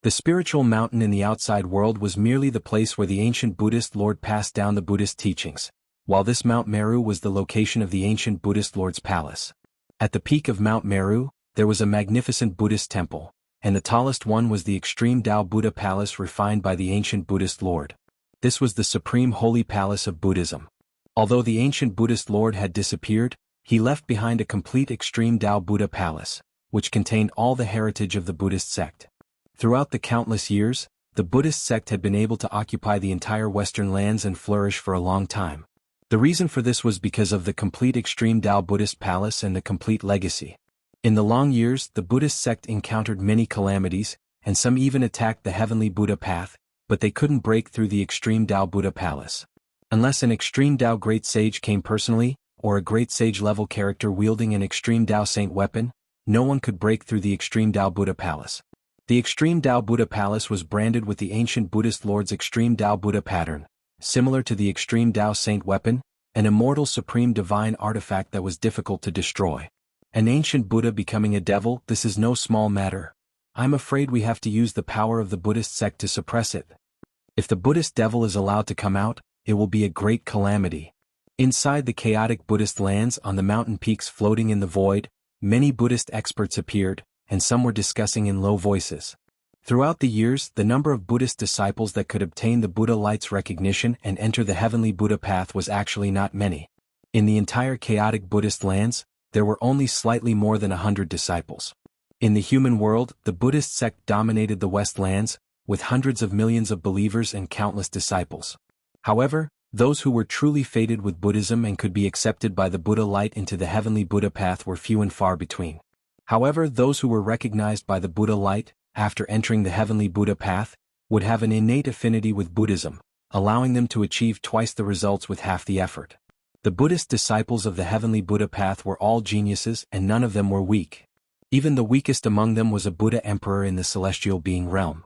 The spiritual mountain in the outside world was merely the place where the ancient Buddhist Lord passed down the Buddhist teachings, while this Mount Meru was the location of the ancient Buddhist Lord's palace. At the peak of Mount Meru, there was a magnificent Buddhist temple, and the tallest one was the extreme Tao Buddha palace refined by the ancient Buddhist Lord. This was the supreme holy palace of Buddhism. Although the ancient Buddhist Lord had disappeared, he left behind a complete extreme Tao Buddha palace, which contained all the heritage of the Buddhist sect. Throughout the countless years, the Buddhist sect had been able to occupy the entire Western lands and flourish for a long time. The reason for this was because of the complete extreme Tao Buddhist palace and the complete legacy. In the long years, the Buddhist sect encountered many calamities, and some even attacked the heavenly Buddha path, but they couldn't break through the extreme Tao Buddha palace. Unless an extreme Tao great sage came personally, or a great sage level character wielding an extreme Tao saint weapon, no one could break through the extreme Tao Buddha palace. The extreme Tao Buddha palace was branded with the ancient Buddhist Lord's extreme Tao Buddha pattern, similar to the extreme Tao saint weapon, an immortal supreme divine artifact that was difficult to destroy. An ancient Buddha becoming a devil, this is no small matter. I'm afraid we have to use the power of the Buddhist sect to suppress it. If the Buddhist devil is allowed to come out, it will be a great calamity. Inside the chaotic Buddhist lands on the mountain peaks floating in the void, many Buddhist experts appeared, and some were discussing in low voices. Throughout the years, the number of Buddhist disciples that could obtain the Buddha light's recognition and enter the heavenly Buddha path was actually not many. In the entire chaotic Buddhist lands, there were only slightly more than 100 disciples. In the human world, the Buddhist sect dominated the West lands, with hundreds of millions of believers and countless disciples. However, those who were truly fated with Buddhism and could be accepted by the Buddha light into the heavenly Buddha path were few and far between. However, those who were recognized by the Buddha light, after entering the heavenly Buddha path, would have an innate affinity with Buddhism, allowing them to achieve twice the results with half the effort. The Buddhist disciples of the heavenly Buddha path were all geniuses and none of them were weak. Even the weakest among them was a Buddha emperor in the celestial being realm.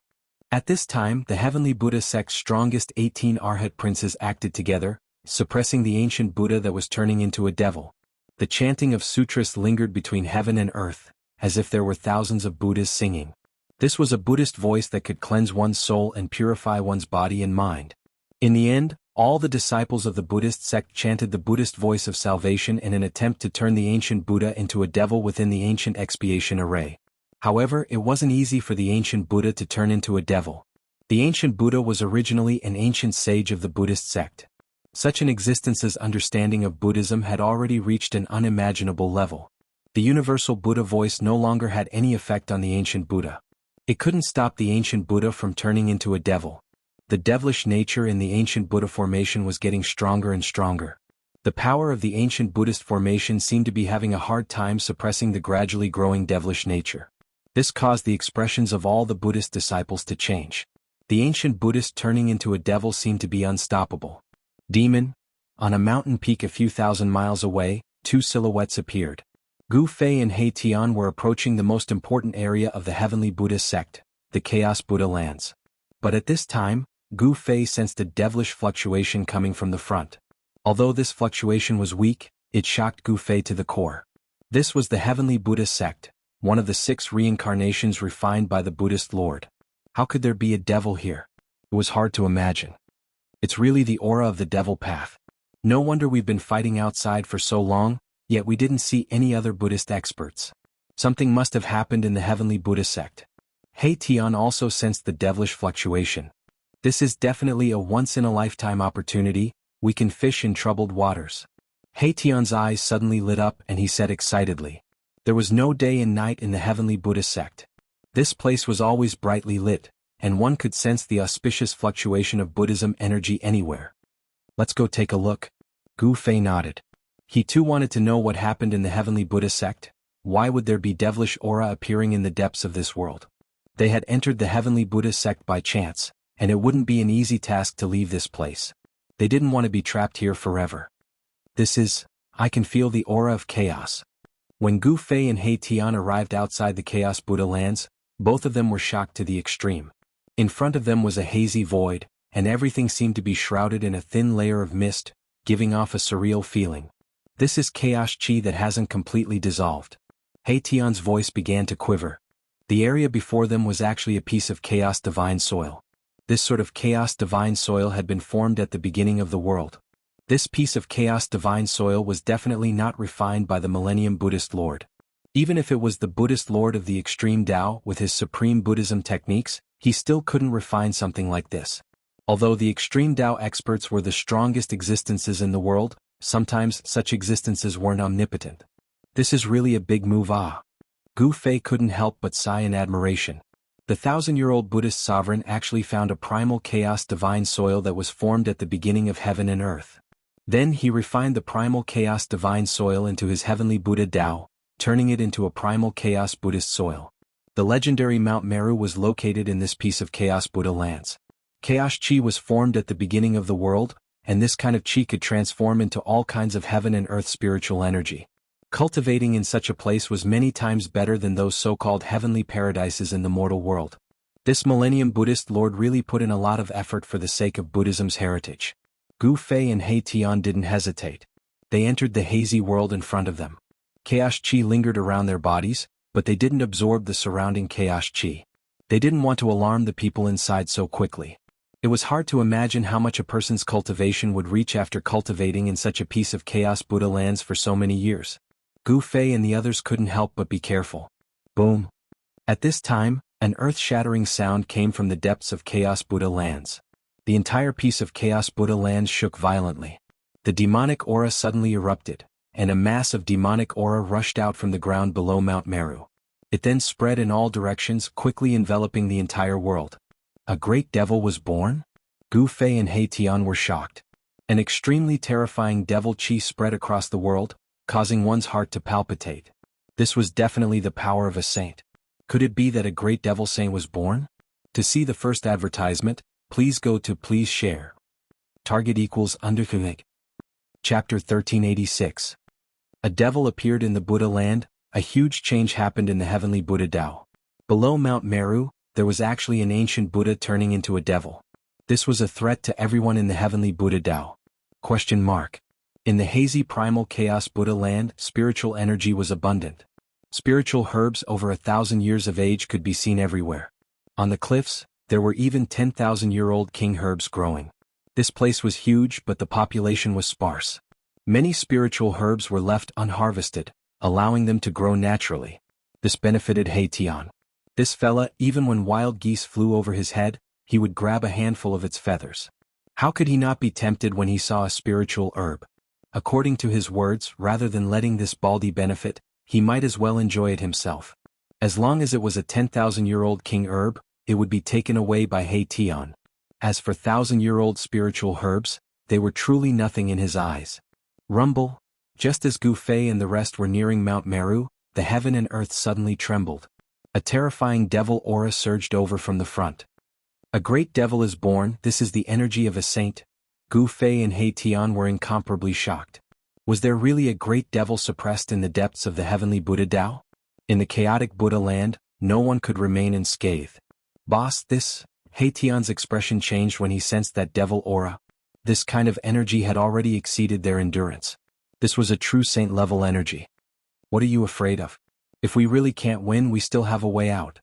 At this time, the heavenly Buddha sect's strongest 18 Arhat princes acted together, suppressing the ancient Buddha that was turning into a devil. The chanting of sutras lingered between heaven and earth, as if there were thousands of Buddhas singing. This was a Buddhist voice that could cleanse one's soul and purify one's body and mind. In the end, all the disciples of the Buddhist sect chanted the Buddhist voice of salvation in an attempt to turn the ancient Buddha into a devil within the ancient expiation array. However, it wasn't easy for the ancient Buddha to turn into a devil. The ancient Buddha was originally an ancient sage of the Buddhist sect. Such an existence's understanding of Buddhism had already reached an unimaginable level. The universal Buddha voice no longer had any effect on the ancient Buddha. It couldn't stop the ancient Buddha from turning into a devil. The devilish nature in the ancient Buddha formation was getting stronger and stronger. The power of the ancient Buddhist formation seemed to be having a hard time suppressing the gradually growing devilish nature. This caused the expressions of all the Buddhist disciples to change. The ancient Buddhist turning into a devil seemed to be unstoppable. Demon. On a mountain peak a few thousand miles away, two silhouettes appeared. Gu Fei and He Tian were approaching the most important area of the heavenly Buddhist sect, the Chaos Buddha lands. But at this time, Gu Fei sensed a devilish fluctuation coming from the front. Although this fluctuation was weak, it shocked Gu Fei to the core. This was the heavenly Buddha sect, one of the 6 reincarnations refined by the Buddhist Lord. How could there be a devil here? It was hard to imagine. It's really the aura of the devil path. No wonder we've been fighting outside for so long, yet we didn't see any other Buddhist experts. Something must have happened in the heavenly Buddha sect. He Tian also sensed the devilish fluctuation. This is definitely a once-in-a-lifetime opportunity, we can fish in troubled waters. He Tian's eyes suddenly lit up and he said excitedly. There was no day and night in the heavenly Buddhist sect. This place was always brightly lit, and one could sense the auspicious fluctuation of Buddhism energy anywhere. Let's go take a look. Gu Fei nodded. He too wanted to know what happened in the heavenly Buddha sect. Why would there be devilish aura appearing in the depths of this world? They had entered the heavenly Buddha sect by chance, and it wouldn't be an easy task to leave this place. They didn't want to be trapped here forever. I can feel the aura of chaos. When Gu Fei and He Tian arrived outside the Chaos Buddha lands, both of them were shocked to the extreme. In front of them was a hazy void, and everything seemed to be shrouded in a thin layer of mist, giving off a surreal feeling. This is chaos chi that hasn't completely dissolved. He Tian's voice began to quiver. The area before them was actually a piece of chaos divine soil. This sort of chaos divine soil had been formed at the beginning of the world. This piece of chaos divine soil was definitely not refined by the Millennium Buddhist Lord. Even if it was the Buddhist Lord of the extreme Tao with his supreme Buddhism techniques, he still couldn't refine something like this. Although the extreme Tao experts were the strongest existences in the world, sometimes such existences weren't omnipotent. This is really a big move. Gu Fei couldn't help but sigh in admiration. The 1,000-year-old Buddhist sovereign actually found a primal chaos divine soil that was formed at the beginning of heaven and earth. Then he refined the primal chaos divine soil into his heavenly Buddha Tao, turning it into a primal chaos Buddhist soil. The legendary Mount Meru was located in this piece of chaos Buddha lands. Chaos chi was formed at the beginning of the world, and this kind of chi could transform into all kinds of heaven and earth spiritual energy. Cultivating in such a place was many times better than those so-called heavenly paradises in the mortal world. This Millennium Buddhist Lord really put in a lot of effort for the sake of Buddhism's heritage. Gu Fei and He Tian didn't hesitate. They entered the hazy world in front of them. Chaos chi lingered around their bodies, but they didn't absorb the surrounding chaos chi. They didn't want to alarm the people inside so quickly. It was hard to imagine how much a person's cultivation would reach after cultivating in such a piece of chaos Buddha lands for so many years. Gu Fei and the others couldn't help but be careful. Boom. At this time, an earth-shattering sound came from the depths of Chaos Buddha lands. The entire piece of Chaos Buddha lands shook violently. The demonic aura suddenly erupted, and a mass of demonic aura rushed out from the ground below Mount Meru. It then spread in all directions, quickly enveloping the entire world. A great devil was born? Gu Fei and He Tian were shocked. An extremely terrifying devil chi spread across the world, causing one's heart to palpitate. This was definitely the power of a saint. Could it be that a great devil saint was born? To see the first advertisement, please go to please share. Target equals underconnect. Chapter 1386. A devil appeared in the Buddha land. A huge change happened in the heavenly Buddha Tao. Below Mount Meru, there was actually an ancient Buddha turning into a devil. This was a threat to everyone in the heavenly Buddha Tao. In the hazy primal chaos Buddha land, spiritual energy was abundant. Spiritual herbs over 1,000 years of age could be seen everywhere. On the cliffs, there were even 10,000-year-old king herbs growing. This place was huge, but the population was sparse. Many spiritual herbs were left unharvested, allowing them to grow naturally. This benefited He Tian. This fella, even when wild geese flew over his head, he would grab a handful of its feathers. How could he not be tempted when he saw a spiritual herb? According to his words, rather than letting this baldy benefit, he might as well enjoy it himself. As long as it was a 10,000-year-old king herb, it would be taken away by He Tian. As for 1,000-year-old spiritual herbs, they were truly nothing in his eyes. Rumble. Just as Gu Fei and the rest were nearing Mount Meru, the heaven and earth suddenly trembled. A terrifying devil aura surged over from the front. A great devil is born. This is the energy of a saint. Gu Fei and He Tian were incomparably shocked. Was there really a great devil suppressed in the depths of the heavenly Buddha Tao? In the chaotic Buddha land, no one could remain unscathed. Boss, He Tian's expression changed when he sensed that devil aura. This kind of energy had already exceeded their endurance. This was a true saint-level energy. What are you afraid of? If we really can't win, we still have a way out.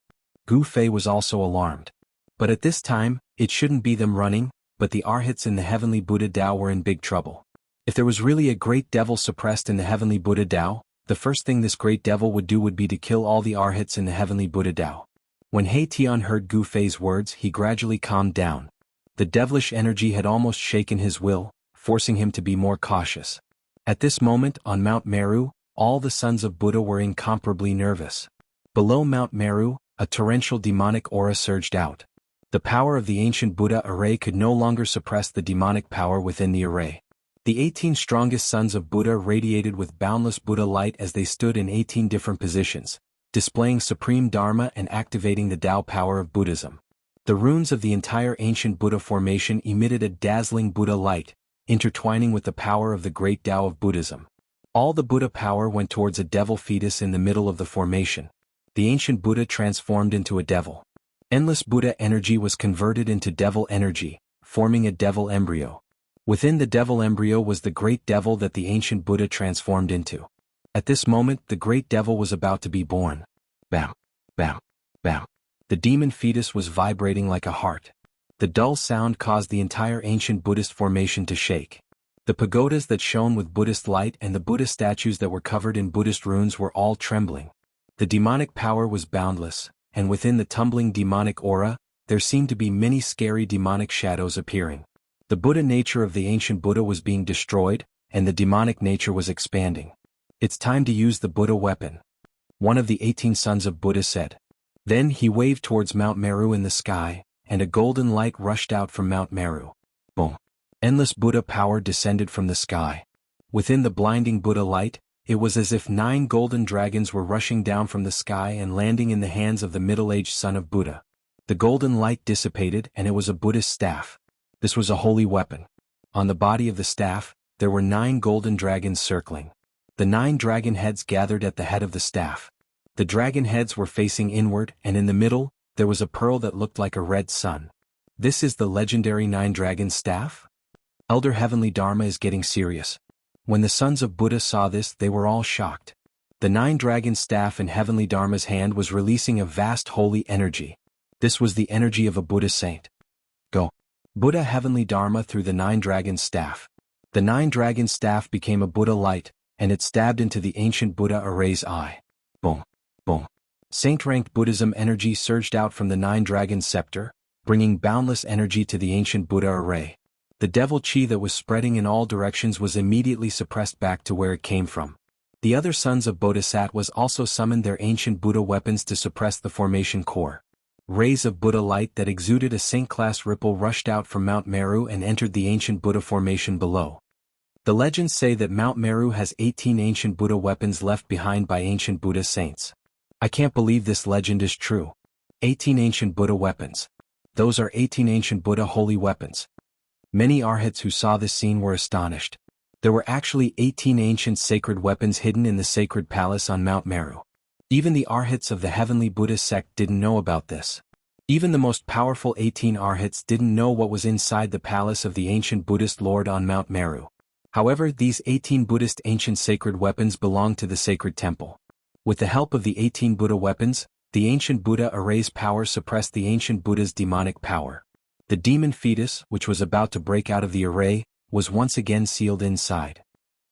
Gu Fei was also alarmed. But at this time, it shouldn't be them running, but the arhats in the heavenly Buddha Tao were in big trouble. If there was really a great devil suppressed in the heavenly Buddha Tao, the first thing this great devil would do would be to kill all the arhats in the heavenly Buddha Tao. When He Tian heard Gu Fei's words, he gradually calmed down. The devilish energy had almost shaken his will, forcing him to be more cautious. At this moment, on Mount Meru, all the sons of Buddha were incomparably nervous. Below Mount Meru, a torrential demonic aura surged out. The power of the ancient Buddha array could no longer suppress the demonic power within the array. The 18 strongest sons of Buddha radiated with boundless Buddha light as they stood in 18 different positions, displaying supreme Dharma and activating the Tao power of Buddhism. The runes of the entire ancient Buddha formation emitted a dazzling Buddha light, intertwining with the power of the great Tao of Buddhism. All the Buddha power went towards a devil fetus in the middle of the formation. The ancient Buddha transformed into a devil. Endless Buddha energy was converted into devil energy, forming a devil embryo. Within the devil embryo was the great devil that the ancient Buddha transformed into. At this moment, the great devil was about to be born. Bam, bam, bam. The demon fetus was vibrating like a heart. The dull sound caused the entire ancient Buddhist formation to shake. The pagodas that shone with Buddhist light and the Buddha statues that were covered in Buddhist runes were all trembling. The demonic power was boundless, and within the tumbling demonic aura, there seemed to be many scary demonic shadows appearing. The Buddha nature of the ancient Buddha was being destroyed, and the demonic nature was expanding. It's time to use the Buddha weapon. One of the 18 sons of Buddha said. Then he waved towards Mount Meru in the sky, and a golden light rushed out from Mount Meru. Boom! Endless Buddha power descended from the sky. Within the blinding Buddha light, it was as if 9 golden dragons were rushing down from the sky and landing in the hands of the middle-aged son of Buddha. The golden light dissipated and it was a Buddhist staff. This was a holy weapon. On the body of the staff, there were 9 golden dragons circling. The 9 dragon heads gathered at the head of the staff. The dragon heads were facing inward, and in the middle, there was a pearl that looked like a red sun. This is the legendary 9 dragon staff? Elder Heavenly Dharma is getting serious. When the sons of Buddha saw this, they were all shocked. The 9 dragon staff in Heavenly Dharma's hand was releasing a vast holy energy. This was the energy of a Buddha saint. Go. Buddha Heavenly Dharma through the 9 dragon staff. The 9 dragon staff became a Buddha light, and it stabbed into the ancient Buddha array's eye. Boom. Boom. Saint-ranked Buddhism energy surged out from the 9 dragon scepter, bringing boundless energy to the ancient Buddha array. The devil chi that was spreading in all directions was immediately suppressed back to where it came from. The other sons of Bodhisattvas also summoned their ancient Buddha weapons to suppress the formation core. Rays of Buddha light that exuded a saint-class ripple rushed out from Mount Meru and entered the ancient Buddha formation below. The legends say that Mount Meru has 18 ancient Buddha weapons left behind by ancient Buddha saints. I can't believe this legend is true. 18 ancient Buddha weapons. Those are 18 ancient Buddha holy weapons. Many arhats who saw this scene were astonished. There were actually 18 ancient sacred weapons hidden in the sacred palace on Mount Meru. Even the arhats of the heavenly Buddhist sect didn't know about this. Even the most powerful 18 arhats didn't know what was inside the palace of the ancient Buddhist lord on Mount Meru. However, these 18 Buddhist ancient sacred weapons belong to the sacred temple. With the help of the 18 Buddha weapons, the ancient Buddha array's power suppressed the ancient Buddha's demonic power. The demon fetus, which was about to break out of the array, was once again sealed inside.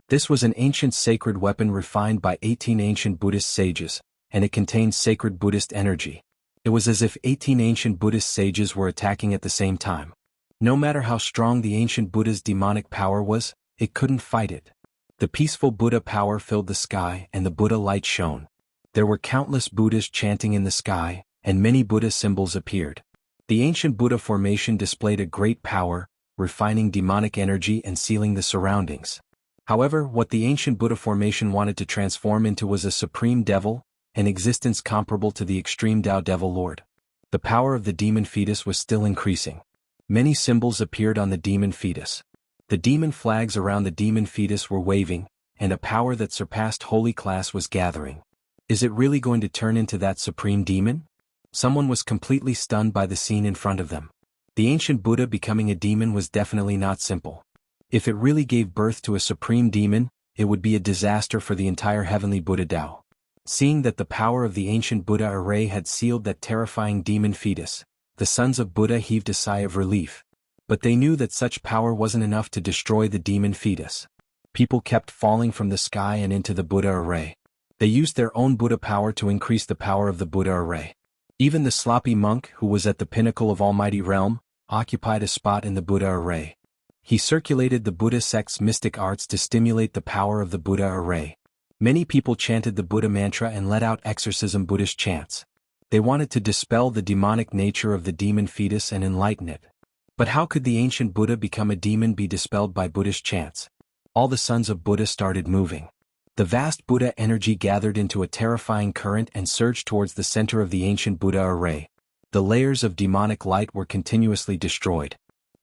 This was an ancient sacred weapon refined by 18 ancient Buddhist sages, and it contained sacred Buddhist energy. It was as if 18 ancient Buddhist sages were attacking at the same time. No matter how strong the ancient Buddha's demonic power was, it couldn't fight it. The peaceful Buddha power filled the sky and the Buddha light shone. There were countless Buddhas chanting in the sky, and many Buddha symbols appeared. The ancient Buddha formation displayed a great power, refining demonic energy and sealing the surroundings. However, what the ancient Buddha formation wanted to transform into was a supreme devil, an existence comparable to the extreme Tao Devil Lord. The power of the demon fetus was still increasing. Many symbols appeared on the demon fetus. The demon flags around the demon fetus were waving, and a power that surpassed holy class was gathering. Is it really going to turn into that supreme demon? Someone was completely stunned by the scene in front of them. The ancient Buddha becoming a demon was definitely not simple. If it really gave birth to a supreme demon, it would be a disaster for the entire heavenly Buddha Tao. Seeing that the power of the ancient Buddha array had sealed that terrifying demon fetus, the sons of Buddha heaved a sigh of relief. But they knew that such power wasn't enough to destroy the demon fetus. People kept falling from the sky and into the Buddha array. They used their own Buddha power to increase the power of the Buddha array. Even the sloppy monk who was at the pinnacle of Almighty Realm occupied a spot in the Buddha array. He circulated the Buddha sect's mystic arts to stimulate the power of the Buddha array. Many people chanted the Buddha mantra and let out exorcism Buddhist chants. They wanted to dispel the demonic nature of the demon fetus and enlighten it. But how could the ancient Buddha become a demon be dispelled by Buddhist chants? All the sons of Buddha started moving. The vast Buddha energy gathered into a terrifying current and surged towards the center of the ancient Buddha array. The layers of demonic light were continuously destroyed.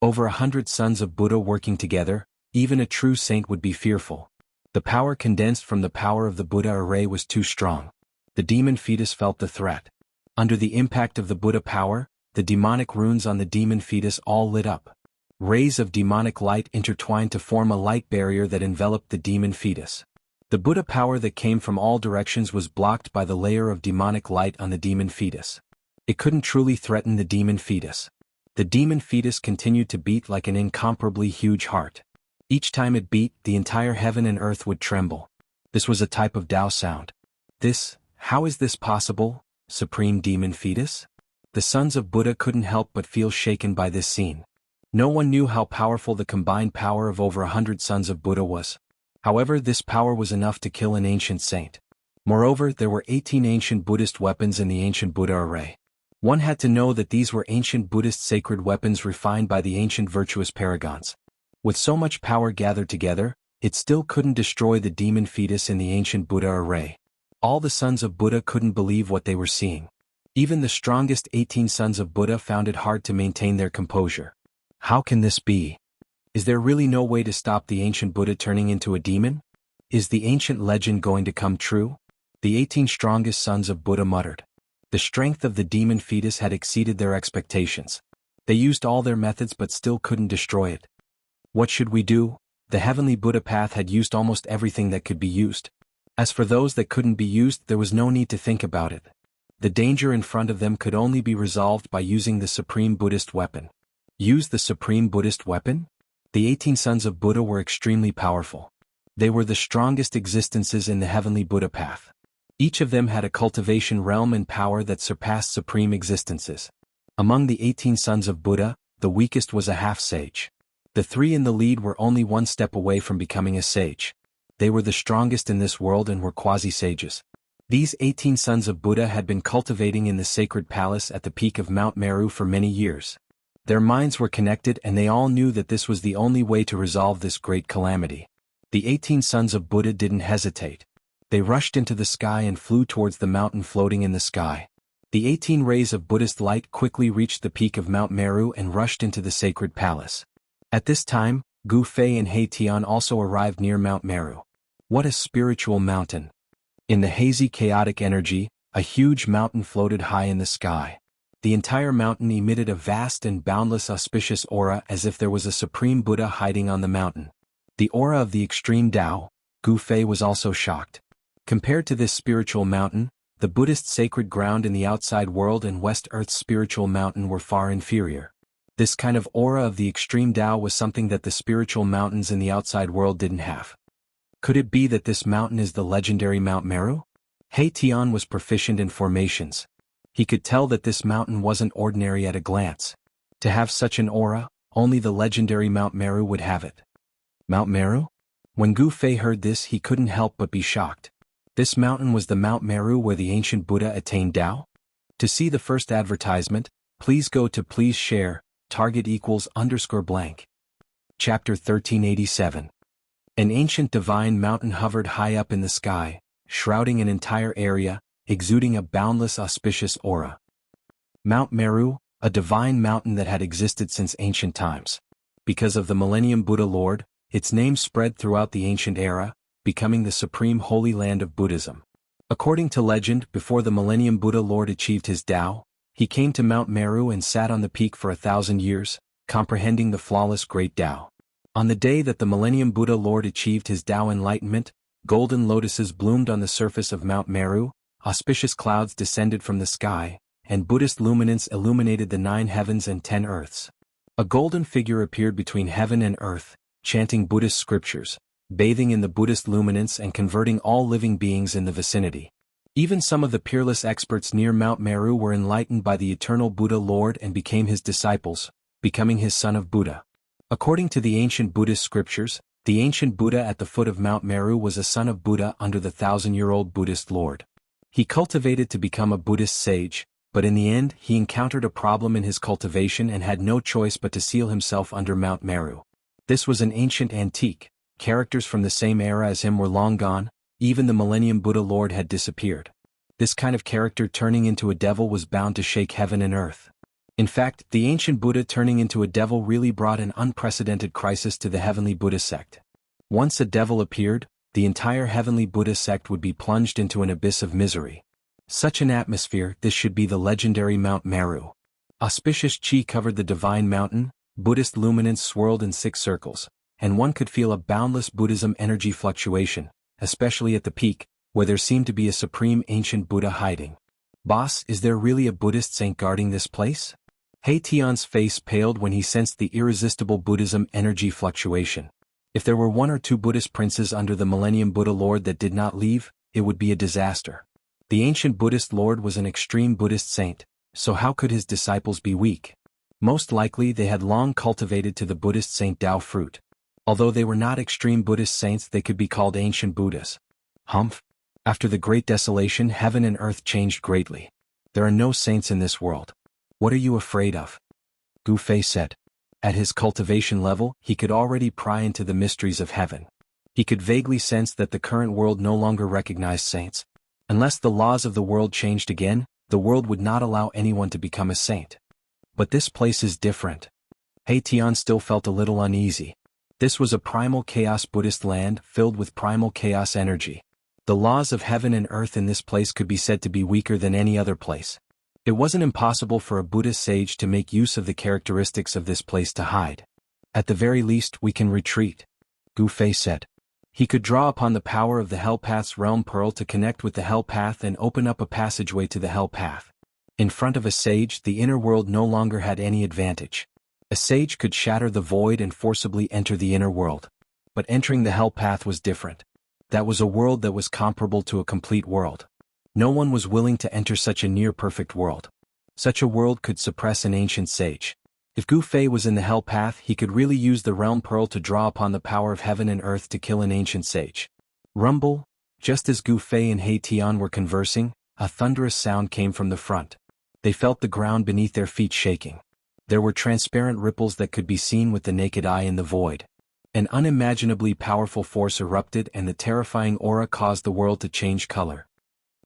Over 100 sons of Buddha working together, even a true saint would be fearful. The power condensed from the power of the Buddha array was too strong. The demon fetus felt the threat. Under the impact of the Buddha power, the demonic runes on the demon fetus all lit up. Rays of demonic light intertwined to form a light barrier that enveloped the demon fetus. The Buddha power that came from all directions was blocked by the layer of demonic light on the demon fetus. It couldn't truly threaten the demon fetus. The demon fetus continued to beat like an incomparably huge heart. Each time it beat, the entire heaven and earth would tremble. This was a type of Tao sound. How is this possible, supreme demon fetus? The sons of Buddha couldn't help but feel shaken by this scene. No one knew how powerful the combined power of over 100 sons of Buddha was. However, this power was enough to kill an ancient saint. Moreover, there were 18 ancient Buddhist weapons in the ancient Buddha array. One had to know that these were ancient Buddhist sacred weapons refined by the ancient virtuous paragons. With so much power gathered together, it still couldn't destroy the demon fetus in the ancient Buddha array. All the sons of Buddha couldn't believe what they were seeing. Even the strongest 18 sons of Buddha found it hard to maintain their composure. How can this be? Is there really no way to stop the ancient Buddha turning into a demon? Is the ancient legend going to come true? The 18 strongest sons of Buddha muttered. The strength of the demon fetus had exceeded their expectations. They used all their methods but still couldn't destroy it. What should we do? The heavenly Buddha path had used almost everything that could be used. As for those that couldn't be used, there was no need to think about it. The danger in front of them could only be resolved by using the supreme Buddhist weapon. Use the supreme Buddhist weapon? The 18 sons of Buddha were extremely powerful. They were the strongest existences in the heavenly Buddha path. Each of them had a cultivation realm and power that surpassed supreme existences. Among the 18 sons of Buddha, the weakest was a half-sage. The 3 in the lead were only one step away from becoming a sage. They were the strongest in this world and were quasi-sages. These 18 sons of Buddha had been cultivating in the sacred palace at the peak of Mount Meru for many years. Their minds were connected and they all knew that this was the only way to resolve this great calamity. The 18 sons of Buddha didn't hesitate. They rushed into the sky and flew towards the mountain floating in the sky. The 18 rays of Buddhist light quickly reached the peak of Mount Meru and rushed into the sacred palace. At this time, Gu Fei and He Tian also arrived near Mount Meru. What a spiritual mountain! In the hazy chaotic energy, a huge mountain floated high in the sky. The entire mountain emitted a vast and boundless auspicious aura as if there was a supreme Buddha hiding on the mountain. The aura of the extreme Tao. Gu Fei was also shocked. Compared to this spiritual mountain, the Buddhist sacred ground in the outside world and West Earth's spiritual mountain were far inferior. This kind of aura of the extreme Tao was something that the spiritual mountains in the outside world didn't have. Could it be that this mountain is the legendary Mount Meru? He Tian was proficient in formations. He could tell that this mountain wasn't ordinary at a glance. To have such an aura, only the legendary Mount Meru would have it. Mount Meru? When Gu Fei heard this, he couldn't help but be shocked. This mountain was the Mount Meru where the ancient Buddha attained Tao? To see the first advertisement, please go to please share, target =_blank. Chapter 1387. An ancient divine mountain hovered high up in the sky, shrouding an entire area, exuding a boundless auspicious aura. Mount Meru, a divine mountain that had existed since ancient times. Because of the Millennium Buddha Lord, its name spread throughout the ancient era, becoming the supreme holy land of Buddhism. According to legend, before the Millennium Buddha Lord achieved his Tao, he came to Mount Meru and sat on the peak for 1,000 years, comprehending the flawless great Tao. On the day that the Millennium Buddha Lord achieved his Tao enlightenment, golden lotuses bloomed on the surface of Mount Meru, auspicious clouds descended from the sky, and Buddhist luminance illuminated the 9 heavens and 10 earths. A golden figure appeared between heaven and earth, chanting Buddhist scriptures, bathing in the Buddhist luminance and converting all living beings in the vicinity. Even some of the peerless experts near Mount Meru were enlightened by the eternal Buddha Lord and became his disciples, becoming his son of Buddha. According to the ancient Buddhist scriptures, the ancient Buddha at the foot of Mount Meru was a son of Buddha under the 1,000-year-old Buddhist Lord. He cultivated to become a Buddhist sage, but in the end he encountered a problem in his cultivation and had no choice but to seal himself under Mount Meru. This was an ancient antique. Characters from the same era as him were long gone, even the Millennium Buddha Lord had disappeared. This kind of character turning into a devil was bound to shake heaven and earth. In fact, the ancient Buddha turning into a devil really brought an unprecedented crisis to the heavenly Buddha sect. Once a devil appeared, the entire heavenly Buddha sect would be plunged into an abyss of misery. Such an atmosphere, this should be the legendary Mount Meru. Auspicious chi covered the divine mountain, Buddhist luminance swirled in 6 circles, and one could feel a boundless Buddhism energy fluctuation, especially at the peak, where there seemed to be a supreme ancient Buddha hiding. Boss, is there really a Buddhist saint guarding this place? He Tian's face paled when he sensed the irresistible Buddhism energy fluctuation. If there were 1 or 2 Buddhist princes under the Millennium Buddha Lord that did not leave, it would be a disaster. The ancient Buddhist Lord was an extreme Buddhist saint, so how could his disciples be weak? Most likely they had long cultivated to the Buddhist Saint Tao fruit. Although they were not extreme Buddhist saints, they could be called ancient Buddhas. Humph. After the Great Desolation, heaven and earth changed greatly. There are no saints in this world. What are you afraid of? Gu Fei said. At his cultivation level, he could already pry into the mysteries of heaven. He could vaguely sense that the current world no longer recognized saints. Unless the laws of the world changed again, the world would not allow anyone to become a saint. But this place is different. He Tian still felt a little uneasy. This was a primal chaos Buddhist land filled with primal chaos energy. The laws of heaven and earth in this place could be said to be weaker than any other place. It wasn't impossible for a Buddhist sage to make use of the characteristics of this place to hide. At the very least, we can retreat, Gu Fei said. He could draw upon the power of the Hell Path's realm pearl to connect with the Hell Path and open up a passageway to the Hell Path. In front of a sage, the inner world no longer had any advantage. A sage could shatter the void and forcibly enter the inner world. But entering the Hell Path was different. That was a world that was comparable to a complete world. No one was willing to enter such a near-perfect world. Such a world could suppress an ancient sage. If Gu Fei was in the Hell Path, he could really use the realm pearl to draw upon the power of heaven and earth to kill an ancient sage. Rumble. Just as Gu Fei and He Tian were conversing, a thunderous sound came from the front. They felt the ground beneath their feet shaking. There were transparent ripples that could be seen with the naked eye in the void. An unimaginably powerful force erupted and the terrifying aura caused the world to change color.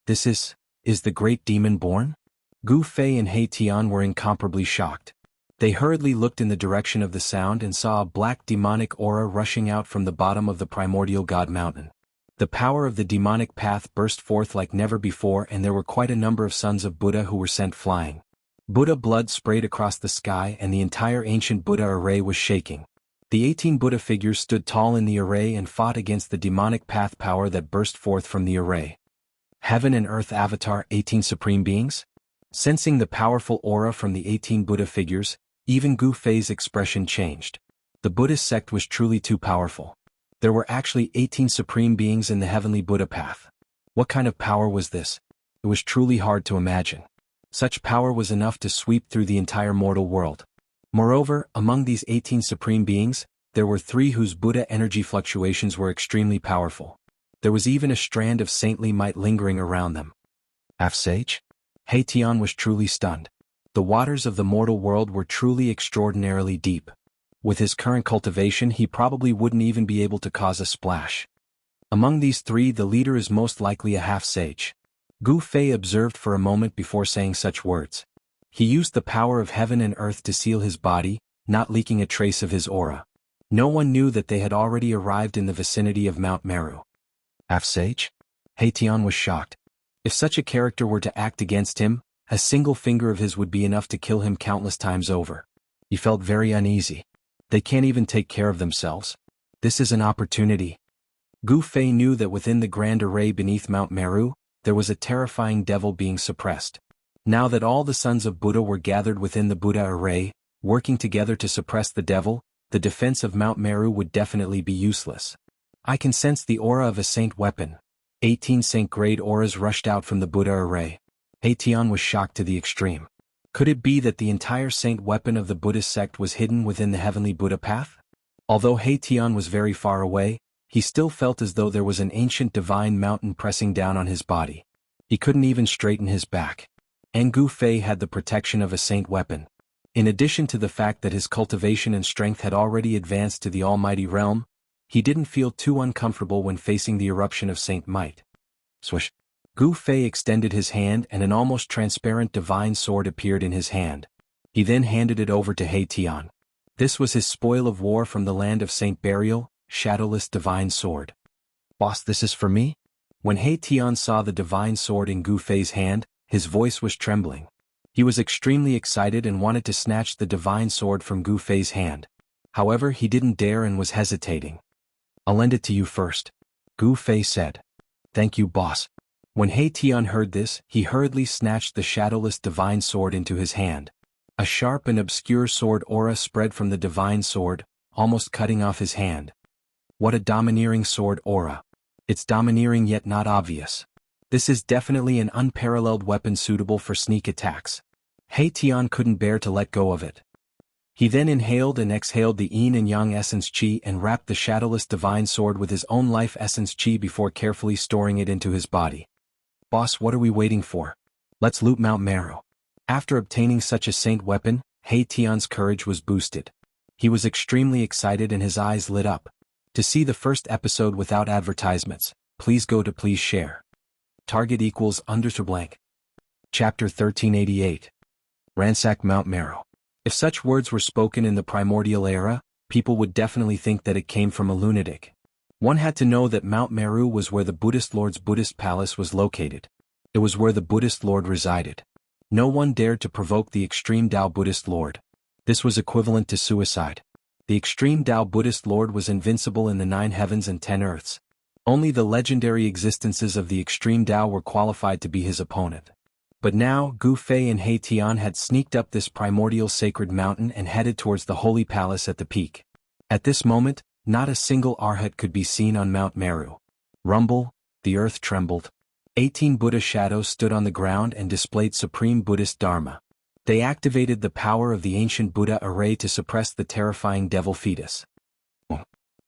This is the great demon born? Gu Fei and He Tian were incomparably shocked. They hurriedly looked in the direction of the sound and saw a black demonic aura rushing out from the bottom of the primordial god mountain. The power of the demonic path burst forth like never before, and there were quite a number of sons of Buddha who were sent flying. Buddha blood sprayed across the sky and the entire ancient Buddha array was shaking. The 18 Buddha figures stood tall in the array and fought against the demonic path power that burst forth from the array. Heaven and Earth Avatar 18 Supreme Beings? Sensing the powerful aura from the 18 Buddha figures, even Gu Fei's expression changed. The Buddhist sect was truly too powerful. There were actually 18 Supreme Beings in the heavenly Buddha path. What kind of power was this? It was truly hard to imagine. Such power was enough to sweep through the entire mortal world. Moreover, among these 18 Supreme Beings, there were 3 whose Buddha energy fluctuations were extremely powerful. There was even a strand of saintly might lingering around them. Half-sage? He Tian was truly stunned. The waters of the mortal world were truly extraordinarily deep. With his current cultivation, he probably wouldn't even be able to cause a splash. Among these 3, the leader is most likely a half-sage. Gu Fei observed for a moment before saying such words. He used the power of heaven and earth to seal his body, not leaking a trace of his aura. No one knew that they had already arrived in the vicinity of Mount Meru. Half-sage? He Tian was shocked. If such a character were to act against him, a single finger of his would be enough to kill him countless times over. He felt very uneasy. They can't even take care of themselves. This is an opportunity. Gu Fei knew that within the grand array beneath Mount Meru, there was a terrifying devil being suppressed. Now that all the sons of Buddha were gathered within the Buddha array, working together to suppress the devil, the defense of Mount Meru would definitely be useless. I can sense the aura of a saint weapon. 18 Saint-grade auras rushed out from the Buddha array. Haitian was shocked to the extreme. Could it be that the entire saint weapon of the Buddhist sect was hidden within the heavenly Buddha path? Although Haitian was very far away, he still felt as though there was an ancient divine mountain pressing down on his body. He couldn't even straighten his back. Ngu Fei had the protection of a saint weapon. In addition to the fact that his cultivation and strength had already advanced to the almighty realm, he didn't feel too uncomfortable when facing the eruption of Saint Might. Swish! Gu Fei extended his hand and an almost transparent divine sword appeared in his hand. He then handed it over to Haitian. This was his spoil of war from the land of Saint Burial, shadowless divine sword. Boss, this is for me? When Haitian saw the divine sword in Gu Fei's hand, his voice was trembling. He was extremely excited and wanted to snatch the divine sword from Gu Fei's hand. However, he didn't dare and was hesitating. I'll lend it to you first, Gu Fei said. Thank you, boss. When Haitian heard this, he hurriedly snatched the shadowless divine sword into his hand. A sharp and obscure sword aura spread from the divine sword, almost cutting off his hand. What a domineering sword aura. It's domineering yet not obvious. This is definitely an unparalleled weapon suitable for sneak attacks. Haitian couldn't bear to let go of it. He then inhaled and exhaled the yin and yang essence chi and wrapped the shadowless divine sword with his own life essence chi before carefully storing it into his body. Boss, what are we waiting for? Let's loot Mount Meru. After obtaining such a saint weapon, Haitian's courage was boosted. He was extremely excited and his eyes lit up. To see the first episode without advertisements, please go to please share. Target equals _blank. Chapter 1388. Ransack Mount Meru. If such words were spoken in the primordial era, people would definitely think that it came from a lunatic. One had to know that Mount Meru was where the Buddhist Lord's Buddhist palace was located. It was where the Buddhist Lord resided. No one dared to provoke the extreme Tao Buddhist Lord. This was equivalent to suicide. The extreme Tao Buddhist Lord was invincible in the 9 heavens and 10 earths. Only the legendary existences of the extreme Tao were qualified to be his opponent. But now, Gu Fei and Haitian had sneaked up this primordial sacred mountain and headed towards the holy palace at the peak. At this moment, not a single arhat could be seen on Mount Meru. Rumble, the earth trembled. 18 Buddha shadows stood on the ground and displayed supreme Buddhist Dharma. They activated the power of the ancient Buddha array to suppress the terrifying devil fetus.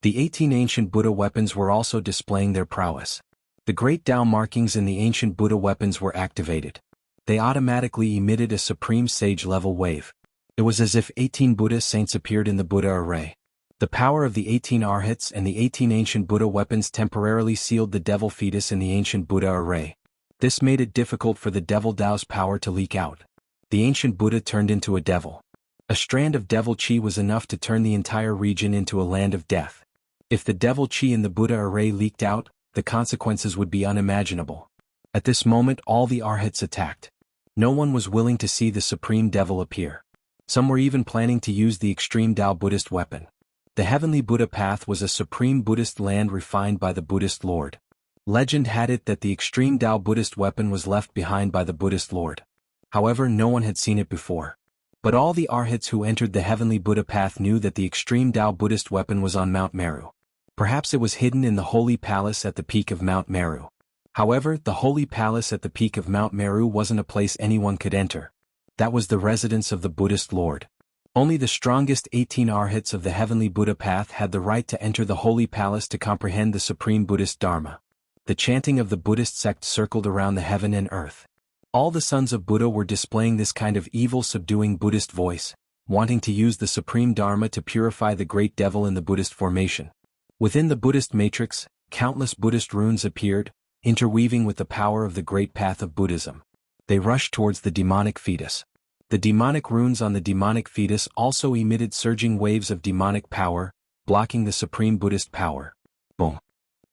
The 18 ancient Buddha weapons were also displaying their prowess. The great Tao markings in the ancient Buddha weapons were activated. They automatically emitted a supreme sage-level wave. It was as if 18 Buddha saints appeared in the Buddha array. The power of the 18 arhats and the 18 ancient Buddha weapons temporarily sealed the devil fetus in the ancient Buddha array. This made it difficult for the devil Tao's power to leak out. The ancient Buddha turned into a devil. A strand of devil chi was enough to turn the entire region into a land of death. If the devil chi in the Buddha array leaked out, the consequences would be unimaginable. At this moment all the arhats attacked. No one was willing to see the supreme devil appear. Some were even planning to use the extreme Tao Buddhist weapon. The heavenly Buddha path was a supreme Buddhist land refined by the Buddhist Lord. Legend had it that the extreme Tao Buddhist weapon was left behind by the Buddhist Lord. However, no one had seen it before. But all the arhats who entered the heavenly Buddha path knew that the extreme Tao Buddhist weapon was on Mount Meru. Perhaps it was hidden in the holy palace at the peak of Mount Meru. However, the holy palace at the peak of Mount Meru wasn't a place anyone could enter. That was the residence of the Buddhist Lord. Only the strongest 18 arhats of the heavenly Buddha path had the right to enter the holy palace to comprehend the supreme Buddhist Dharma. The chanting of the Buddhist sect circled around the heaven and earth. All the sons of Buddha were displaying this kind of evil subduing Buddhist voice, wanting to use the supreme Dharma to purify the great devil in the Buddhist formation. Within the Buddhist matrix, countless Buddhist runes appeared, interweaving with the power of the great path of Buddhism. They rushed towards the demonic fetus. The demonic runes on the demonic fetus also emitted surging waves of demonic power, blocking the supreme Buddhist power. Boom.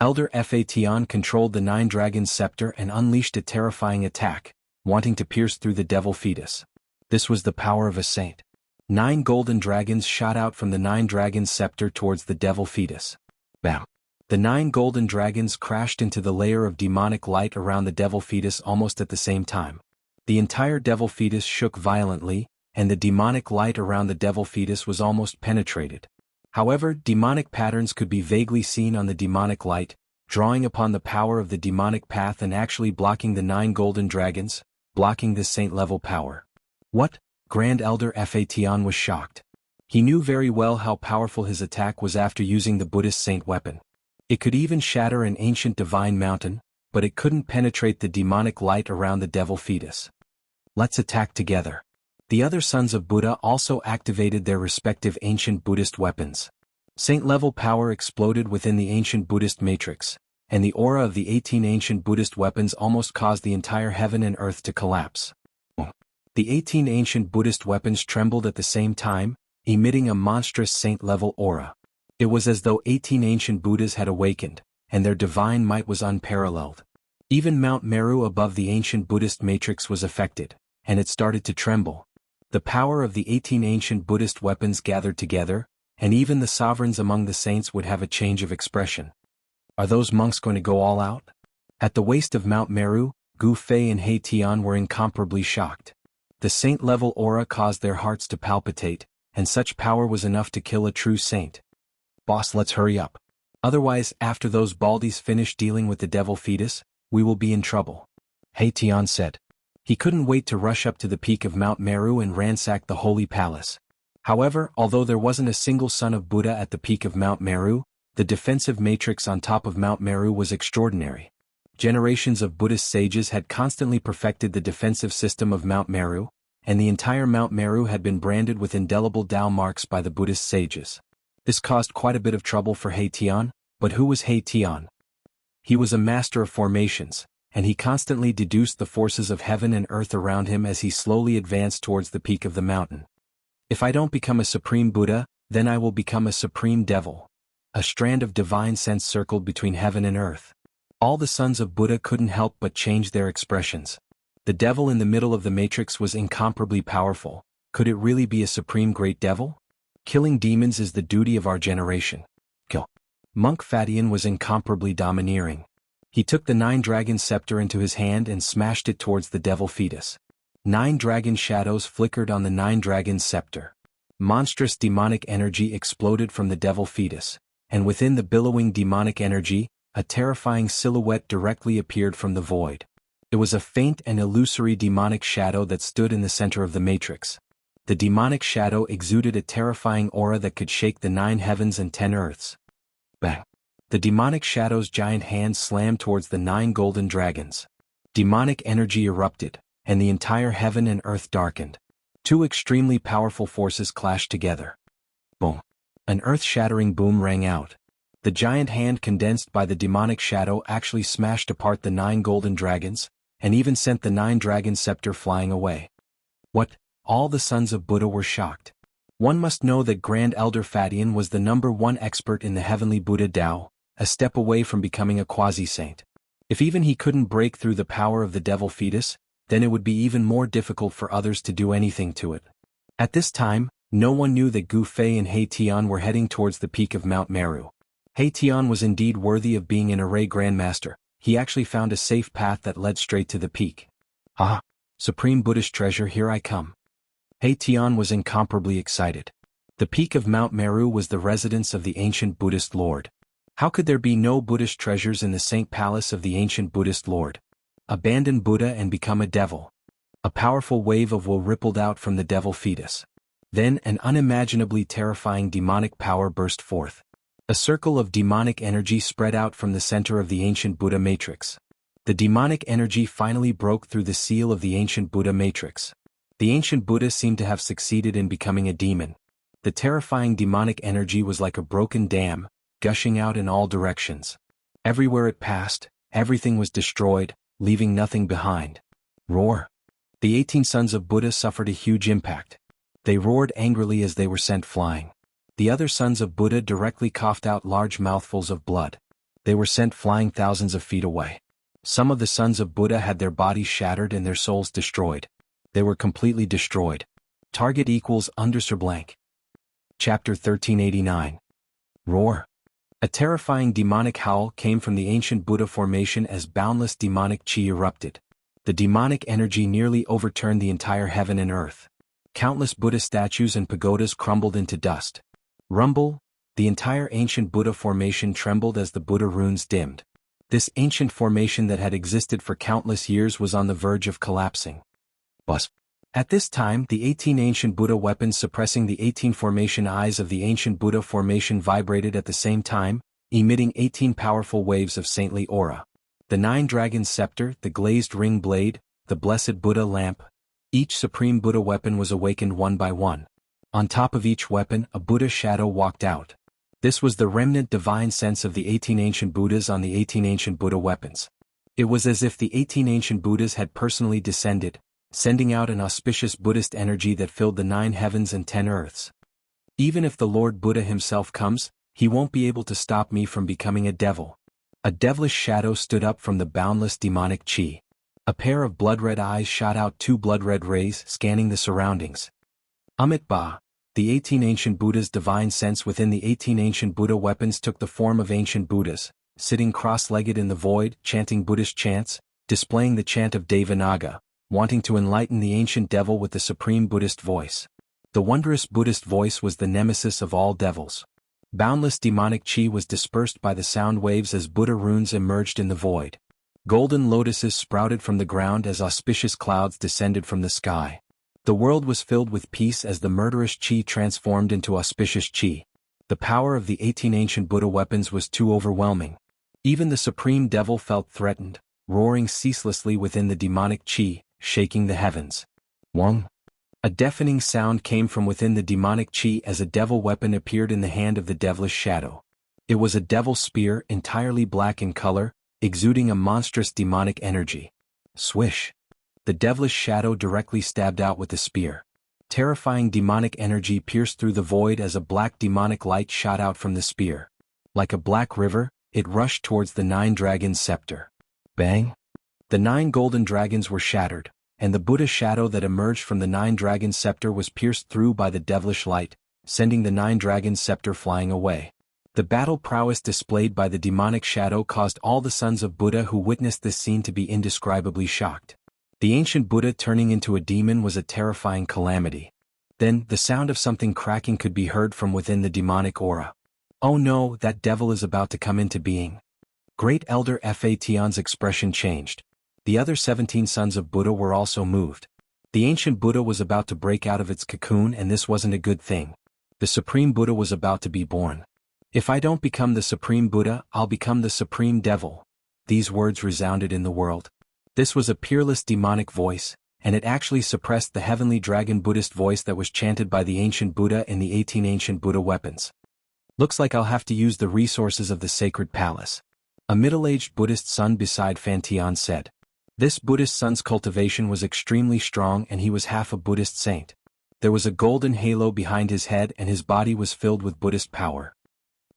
Elder Fa Tian controlled the 9 dragons scepter and unleashed a terrifying attack, wanting to pierce through the devil fetus. This was the power of a saint. 9 golden dragons shot out from the 9 dragons scepter towards the devil fetus. Bam. The 9 golden dragons crashed into the layer of demonic light around the devil fetus almost at the same time. The entire devil fetus shook violently, and the demonic light around the devil fetus was almost penetrated. However, demonic patterns could be vaguely seen on the demonic light, drawing upon the power of the demonic path and actually blocking the 9 golden dragons, blocking this saint-level power. What? Grand Elder Fation was shocked. He knew very well how powerful his attack was after using the Buddhist saint weapon. It could even shatter an ancient divine mountain, but it couldn't penetrate the demonic light around the devil fetus. Let's attack together. The other sons of Buddha also activated their respective ancient Buddhist weapons. Saint-level power exploded within the ancient Buddhist matrix, and the aura of the 18 ancient Buddhist weapons almost caused the entire heaven and earth to collapse. The 18 ancient Buddhist weapons trembled at the same time, emitting a monstrous saint-level aura. It was as though 18 ancient Buddhas had awakened, and their divine might was unparalleled. Even Mount Meru above the ancient Buddhist matrix was affected, and it started to tremble. The power of the 18 ancient Buddhist weapons gathered together, and even the sovereigns among the saints would have a change of expression. Are those monks going to go all out? At the waist of Mount Meru, Gu Fei and He Tian were incomparably shocked. The saint-level aura caused their hearts to palpitate, and such power was enough to kill a true saint. Boss, let's hurry up. Otherwise, after those baldies finish dealing with the devil fetus, we will be in trouble. He Tian said. He couldn't wait to rush up to the peak of Mount Meru and ransack the holy palace. However, although there wasn't a single son of Buddha at the peak of Mount Meru, the defensive matrix on top of Mount Meru was extraordinary. Generations of Buddhist sages had constantly perfected the defensive system of Mount Meru, and the entire Mount Meru had been branded with indelible Tao marks by the Buddhist sages. This caused quite a bit of trouble for He Tian, but who was He Tian? He was a master of formations, and he constantly deduced the forces of heaven and earth around him as he slowly advanced towards the peak of the mountain. If I don't become a supreme Buddha, then I will become a supreme devil. A strand of divine sense circled between heaven and earth. All the sons of Buddha couldn't help but change their expressions. The devil in the middle of the matrix was incomparably powerful. Could it really be a supreme great devil? Killing demons is the duty of our generation. Kill. Monk Fatian was incomparably domineering. He took the 9-dragon scepter into his hand and smashed it towards the devil fetus. 9 dragon shadows flickered on the 9-dragon scepter. Monstrous demonic energy exploded from the devil fetus, and within the billowing demonic energy, a terrifying silhouette directly appeared from the void. It was a faint and illusory demonic shadow that stood in the center of the matrix. The demonic shadow exuded a terrifying aura that could shake the 9 heavens and 10 earths. Bang! The demonic shadow's giant hand slammed towards the 9 golden dragons. Demonic energy erupted, and the entire heaven and earth darkened. 2 extremely powerful forces clashed together. Boom! An earth-shattering boom rang out. The giant hand condensed by the demonic shadow actually smashed apart the 9 golden dragons, and even sent the 9-dragon scepter flying away. What? All the sons of Buddha were shocked. One must know that Grand Elder Fatian was the #1 expert in the heavenly Buddha Tao, a step away from becoming a quasi-saint. If even he couldn't break through the power of the devil fetus, then it would be even more difficult for others to do anything to it. At this time, no one knew that Gu Fei and He Tian were heading towards the peak of Mount Meru. He Tian was indeed worthy of being an array grandmaster. He actually found a safe path that led straight to the peak. Ah! Supreme Buddhist treasure, here I come. He Tian was incomparably excited. The peak of Mount Meru was the residence of the ancient Buddhist Lord. How could there be no Buddhist treasures in the saint palace of the ancient Buddhist Lord? Abandon Buddha and become a devil. A powerful wave of will rippled out from the devil fetus. Then an unimaginably terrifying demonic power burst forth. A circle of demonic energy spread out from the center of the ancient Buddha matrix. The demonic energy finally broke through the seal of the ancient Buddha matrix. The ancient Buddha seemed to have succeeded in becoming a demon. The terrifying demonic energy was like a broken dam, gushing out in all directions. Everywhere it passed, everything was destroyed, leaving nothing behind. Roar! The 18 sons of Buddha suffered a huge impact. They roared angrily as they were sent flying. The other sons of Buddha directly coughed out large mouthfuls of blood. They were sent flying thousands of feet away. Some of the sons of Buddha had their bodies shattered and their souls destroyed. They were completely destroyed. Target equals _ blank. Chapter 1389. Roar! A terrifying demonic howl came from the ancient Buddha formation as boundless demonic chi erupted. The demonic energy nearly overturned the entire heaven and earth. Countless Buddha statues and pagodas crumbled into dust. Rumble! The entire ancient Buddha formation trembled as the Buddha runes dimmed. This ancient formation that had existed for countless years was on the verge of collapsing. But at this time, the 18 ancient Buddha weapons suppressing the 18 formation eyes of the ancient Buddha formation vibrated at the same time, emitting 18 powerful waves of saintly aura. The 9 dragons scepter, the glazed ring blade, the blessed Buddha lamp. Each supreme Buddha weapon was awakened one by one. On top of each weapon, a Buddha shadow walked out. This was the remnant divine sense of the 18 ancient Buddhas on the 18 ancient Buddha weapons. It was as if the 18 ancient Buddhas had personally descended, sending out an auspicious Buddhist energy that filled the 9 heavens and 10 earths. Even if the Lord Buddha himself comes, he won't be able to stop me from becoming a devil. A devilish shadow stood up from the boundless demonic chi. A pair of blood-red eyes shot out 2 blood-red rays, scanning the surroundings. Ba. The 18 ancient Buddhas' divine sense within the 18 ancient Buddha weapons took the form of ancient Buddhas, sitting cross-legged in the void, chanting Buddhist chants, displaying the chant of Devanaga, wanting to enlighten the ancient devil with the supreme Buddhist voice. The wondrous Buddhist voice was the nemesis of all devils. Boundless demonic chi was dispersed by the sound waves as Buddha runes emerged in the void. Golden lotuses sprouted from the ground as auspicious clouds descended from the sky. The world was filled with peace as the murderous chi transformed into auspicious chi. The power of the 18 ancient Buddha weapons was too overwhelming. Even the supreme devil felt threatened, roaring ceaselessly within the demonic chi, shaking the heavens. Wong. A deafening sound came from within the demonic chi as a devil weapon appeared in the hand of the devilish shadow. It was a devil spear entirely black in color, exuding a monstrous demonic energy. Swish. The devilish shadow directly stabbed out with the spear. Terrifying demonic energy pierced through the void as a black demonic light shot out from the spear. Like a black river, it rushed towards the 9 dragons scepter. Bang! The 9 golden dragons were shattered, and the Buddha shadow that emerged from the 9 dragons scepter was pierced through by the devilish light, sending the 9 dragons scepter flying away. The battle prowess displayed by the demonic shadow caused all the sons of Buddha who witnessed this scene to be indescribably shocked. The ancient Buddha turning into a demon was a terrifying calamity. Then, the sound of something cracking could be heard from within the demonic aura. Oh no, that devil is about to come into being. Great Elder Fa Tian's expression changed. The other 17 sons of Buddha were also moved. The ancient Buddha was about to break out of its cocoon, and this wasn't a good thing. The supreme Buddha was about to be born. If I don't become the supreme Buddha, I'll become the supreme devil. These words resounded in the world. This was a peerless demonic voice, and it actually suppressed the heavenly dragon Buddhist voice that was chanted by the ancient Buddha in the 18 ancient Buddha weapons. Looks like I'll have to use the resources of the sacred palace. A middle-aged Buddhist son beside Fan Tian said. This Buddhist son's cultivation was extremely strong, and he was half a Buddhist saint. There was a golden halo behind his head, and his body was filled with Buddhist power.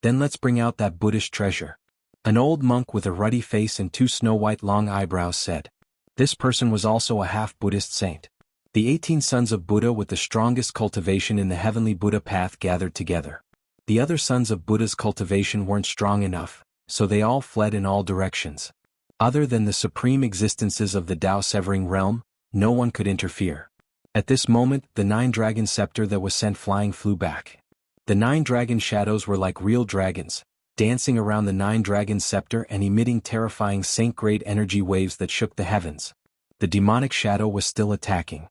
Then let's bring out that Buddhist treasure. An old monk with a ruddy face and 2 snow-white long eyebrows said. This person was also a half-Buddhist saint. The 18 sons of Buddha with the strongest cultivation in the heavenly Buddha path gathered together. The other sons of Buddha's cultivation weren't strong enough, so they all fled in all directions. Other than the supreme existences of the Tao-severing realm, no one could interfere. At this moment, the 9 dragon scepter that was sent flying flew back. The 9 dragon shadows were like real dragons, dancing around the 9 dragon scepter and emitting terrifying saint-grade energy waves that shook the heavens. The demonic shadow was still attacking.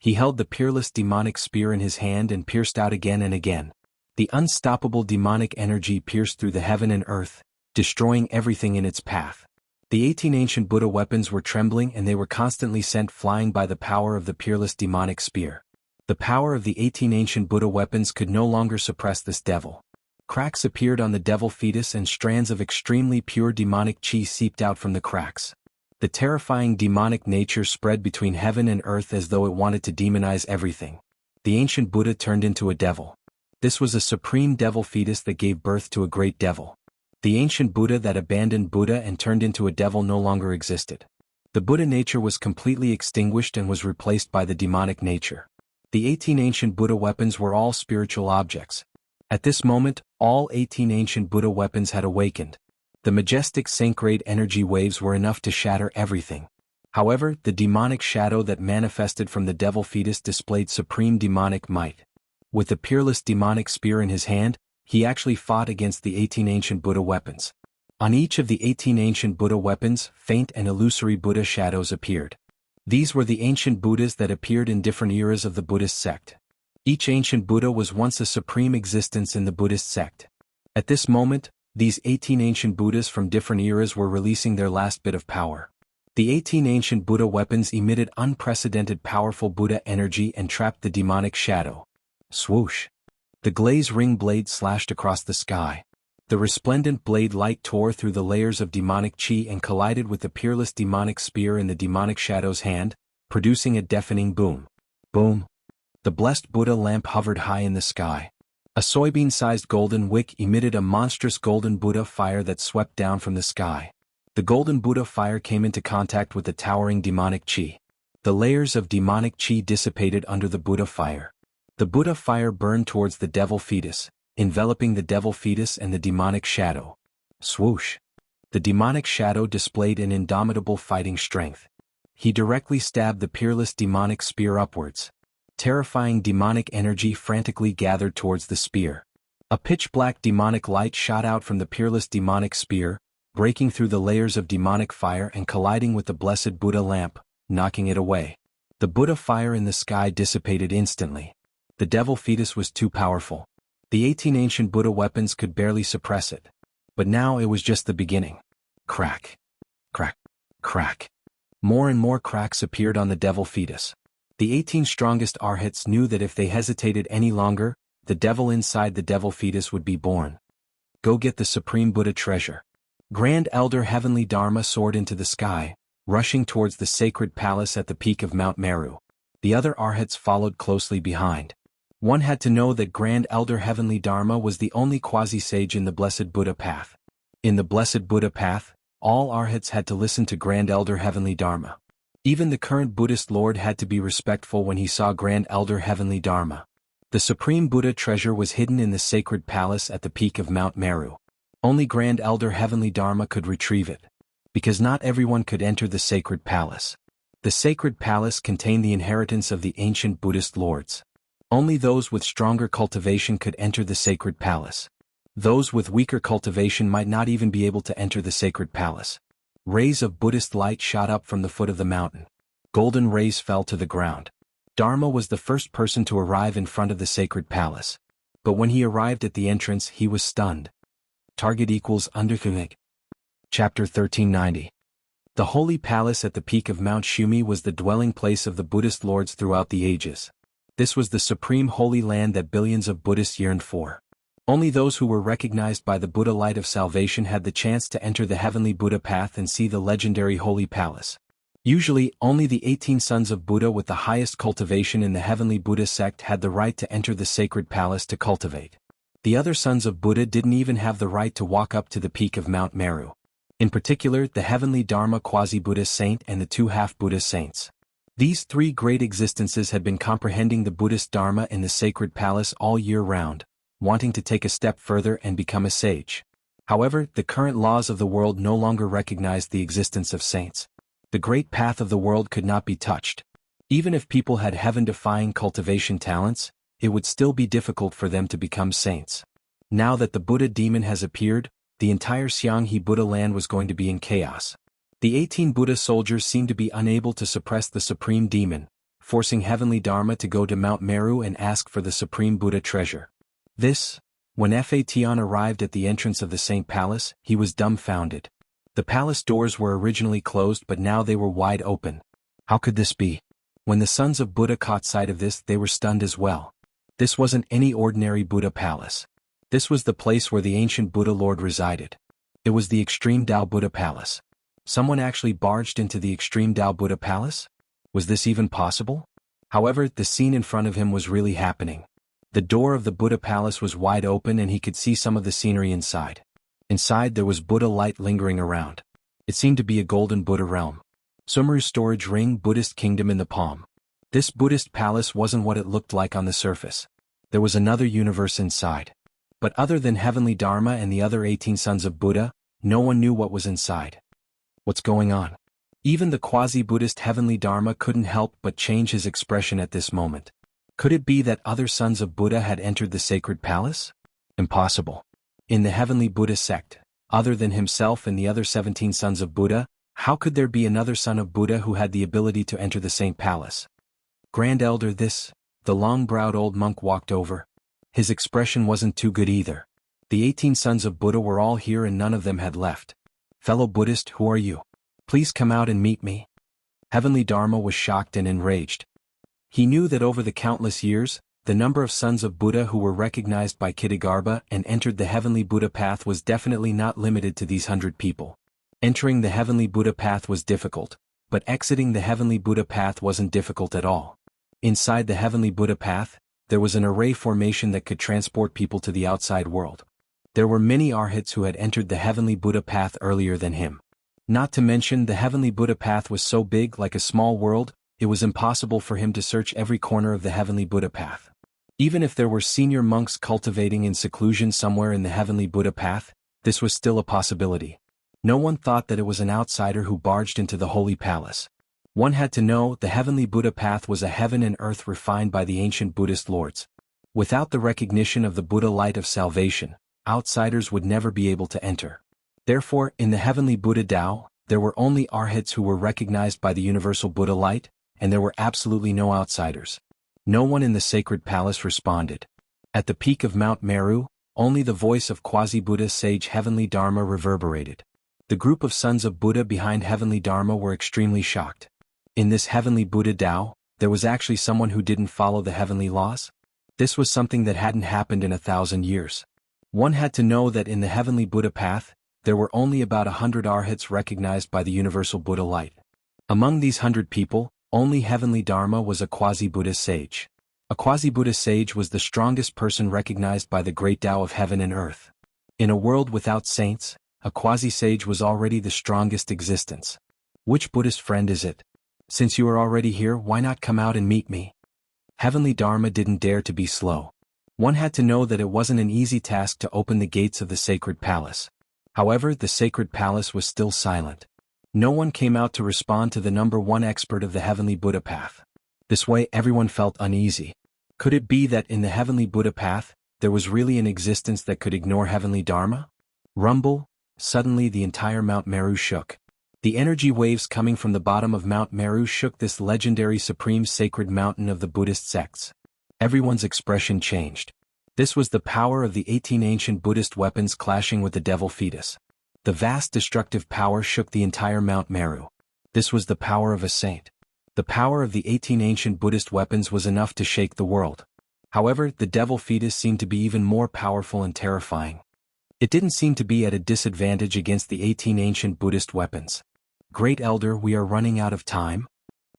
He held the peerless demonic spear in his hand and pierced out again and again. The unstoppable demonic energy pierced through the heaven and earth, destroying everything in its path. The 18 ancient Buddha weapons were trembling, and they were constantly sent flying by the power of the peerless demonic spear. The power of the 18 ancient Buddha weapons could no longer suppress this devil. Cracks appeared on the devil fetus, and strands of extremely pure demonic chi seeped out from the cracks. The terrifying demonic nature spread between heaven and earth as though it wanted to demonize everything. The ancient Buddha turned into a devil. This was a supreme devil fetus that gave birth to a great devil. The ancient Buddha that abandoned Buddha and turned into a devil no longer existed. The Buddha nature was completely extinguished and was replaced by the demonic nature. The 18 ancient Buddha weapons were all spiritual objects. At this moment, all 18 ancient Buddha weapons had awakened. The majestic saint-grade energy waves were enough to shatter everything. However, the demonic shadow that manifested from the devil fetus displayed supreme demonic might. With the peerless demonic spear in his hand, he actually fought against the 18 ancient Buddha weapons. On each of the 18 ancient Buddha weapons, faint and illusory Buddha shadows appeared. These were the ancient Buddhas that appeared in different eras of the Buddhist sect. Each ancient Buddha was once a supreme existence in the Buddhist sect. At this moment, these 18 ancient Buddhas from different eras were releasing their last bit of power. The 18 ancient Buddha weapons emitted unprecedented powerful Buddha energy and trapped the demonic shadow. Swoosh! The glaze ring blade slashed across the sky. The resplendent blade light tore through the layers of demonic chi and collided with the peerless demonic spear in the demonic shadow's hand, producing a deafening boom. Boom! The blessed Buddha lamp hovered high in the sky. A soybean-sized golden wick emitted a monstrous golden Buddha fire that swept down from the sky. The golden Buddha fire came into contact with the towering demonic chi. The layers of demonic chi dissipated under the Buddha fire. The Buddha fire burned towards the devil fetus, enveloping the devil fetus and the demonic shadow. Swoosh! The demonic shadow displayed an indomitable fighting strength. He directly stabbed the peerless demonic spear upwards. Terrifying demonic energy frantically gathered towards the spear. A pitch-black demonic light shot out from the peerless demonic spear, breaking through the layers of demonic fire and colliding with the blessed Buddha lamp, knocking it away. The Buddha fire in the sky dissipated instantly. The devil fetus was too powerful. The 18 ancient Buddha weapons could barely suppress it. But now it was just the beginning. Crack. Crack. Crack. More and more cracks appeared on the devil fetus. The 18 strongest arhats knew that if they hesitated any longer, the devil inside the devil fetus would be born. Go get the supreme Buddha treasure. Grand Elder Heavenly Dharma soared into the sky, rushing towards the sacred palace at the peak of Mount Meru. The other arhats followed closely behind. One had to know that Grand Elder Heavenly Dharma was the only quasi-sage in the Blessed Buddha path. In the Blessed Buddha path, all arhats had to listen to Grand Elder Heavenly Dharma. Even the current Buddhist Lord had to be respectful when he saw Grand Elder Heavenly Dharma. The supreme Buddha treasure was hidden in the sacred palace at the peak of Mount Meru. Only Grand Elder Heavenly Dharma could retrieve it. Because not everyone could enter the sacred palace. The sacred palace contained the inheritance of the ancient Buddhist lords. Only those with stronger cultivation could enter the sacred palace. Those with weaker cultivation might not even be able to enter the sacred palace. Rays of Buddhist light shot up from the foot of the mountain. Golden rays fell to the ground. Dharma was the first person to arrive in front of the sacred palace. But when he arrived at the entrance, he was stunned. Target equals Underthumik. Chapter 1390. The holy palace at the peak of Mount Shumi was the dwelling place of the Buddhist lords throughout the ages. This was the supreme holy land that billions of Buddhists yearned for. Only those who were recognized by the Buddha light of salvation had the chance to enter the heavenly Buddha path and see the legendary holy palace. Usually, only the 18 sons of Buddha with the highest cultivation in the heavenly Buddha sect had the right to enter the sacred palace to cultivate. The other sons of Buddha didn't even have the right to walk up to the peak of Mount Meru. In particular, the heavenly Dharma quasi-Buddha saint and the two half-Buddha saints. These three great existences had been comprehending the Buddhist Dharma in the sacred palace all year round, wanting to take a step further and become a sage. However, the current laws of the world no longer recognized the existence of saints. The great path of the world could not be touched. Even if people had heaven-defying cultivation talents, it would still be difficult for them to become saints. Now that the Buddha demon has appeared, the entire Xianghe Buddha land was going to be in chaos. The 18 Buddha soldiers seemed to be unable to suppress the supreme demon, forcing heavenly Dharma to go to Mount Meru and ask for the supreme Buddha treasure. When Fation arrived at the entrance of the Saint Palace, he was dumbfounded. The palace doors were originally closed, but now they were wide open. How could this be? When the sons of Buddha caught sight of this, they were stunned as well. This wasn't any ordinary Buddha palace. This was the place where the ancient Buddha Lord resided. It was the Extreme Tao Buddha Palace. Someone actually barged into the Extreme Tao Buddha Palace? Was this even possible? However, the scene in front of him was really happening. The door of the Buddha Palace was wide open and he could see some of the scenery inside. Inside there was Buddha light lingering around. It seemed to be a golden Buddha realm. Sumeru storage ring, Buddhist kingdom in the palm. This Buddhist palace wasn't what it looked like on the surface. There was another universe inside. But other than heavenly Dharma and the other 18 sons of Buddha, no one knew what was inside. What's going on? Even the quasi-Buddhist heavenly Dharma couldn't help but change his expression at this moment. Could it be that other sons of Buddha had entered the sacred palace? Impossible. In the heavenly Buddha sect, Other than himself and the other 17 sons of Buddha, how could there be another son of Buddha who had the ability to enter the Saint Palace? Grand Elder, the long-browed old monk walked over. His expression wasn't too good either. The 18 sons of Buddha were all here and none of them had left. Fellow Buddhist, who are you? Please come out and meet me. Heavenly Dharma was shocked and enraged. He knew that over the countless years, the number of sons of Buddha who were recognized by Kitagarbha and entered the Heavenly Buddha path was definitely not limited to these 100 people. Entering the Heavenly Buddha path was difficult, but exiting the Heavenly Buddha path wasn't difficult at all. Inside the Heavenly Buddha path, there was an array formation that could transport people to the outside world. There were many arhats who had entered the Heavenly Buddha path earlier than him. Not to mention the Heavenly Buddha path was so big, like a small world, it was impossible for him to search every corner of the Heavenly Buddha path. Even if there were senior monks cultivating in seclusion somewhere in the Heavenly Buddha path, this was still a possibility. No one thought that it was an outsider who barged into the holy palace. One had to know the Heavenly Buddha path was a heaven and earth refined by the ancient Buddhist lords. Without the recognition of the Buddha light of salvation, outsiders would never be able to enter. Therefore, in the Heavenly Buddha Tao, there were only arhats who were recognized by the universal Buddha light, and there were absolutely no outsiders. No one in the sacred palace responded. At the peak of Mount Meru, only the voice of quasi-Buddha sage Heavenly Dharma reverberated. The group of sons of Buddha behind Heavenly Dharma were extremely shocked. In this Heavenly Buddha Tao, there was actually someone who didn't follow the heavenly laws? This was something that hadn't happened in 1,000 years. One had to know that in the Heavenly Buddha path, there were only about 100 arhats recognized by the universal Buddha light. Among these 100 people, only Heavenly Dharma was a quasi-Buddha sage. A quasi-Buddha sage was the strongest person recognized by the great Tao of heaven and earth. In a world without saints, a quasi-sage was already the strongest existence. Which Buddhist friend is it? Since you are already here, why not come out and meet me? Heavenly Dharma didn't dare to be slow. One had to know that it wasn't an easy task to open the gates of the sacred palace. However, the sacred palace was still silent. No one came out to respond to the number one expert of the Heavenly Buddha path. This way everyone felt uneasy. Could it be that in the Heavenly Buddha path, there was really an existence that could ignore Heavenly Dharma? Rumble! Suddenly the entire Mount Meru shook. The energy waves coming from the bottom of Mount Meru shook this legendary supreme sacred mountain of the Buddhist sects. Everyone's expression changed. This was the power of the 18 ancient Buddhist weapons clashing with the devil fetus. The vast destructive power shook the entire Mount Meru. This was the power of a saint. The power of the 18 ancient Buddhist weapons was enough to shake the world. However, the devil fetus seemed to be even more powerful and terrifying. It didn't seem to be at a disadvantage against the 18 ancient Buddhist weapons. Great Elder, we are running out of time.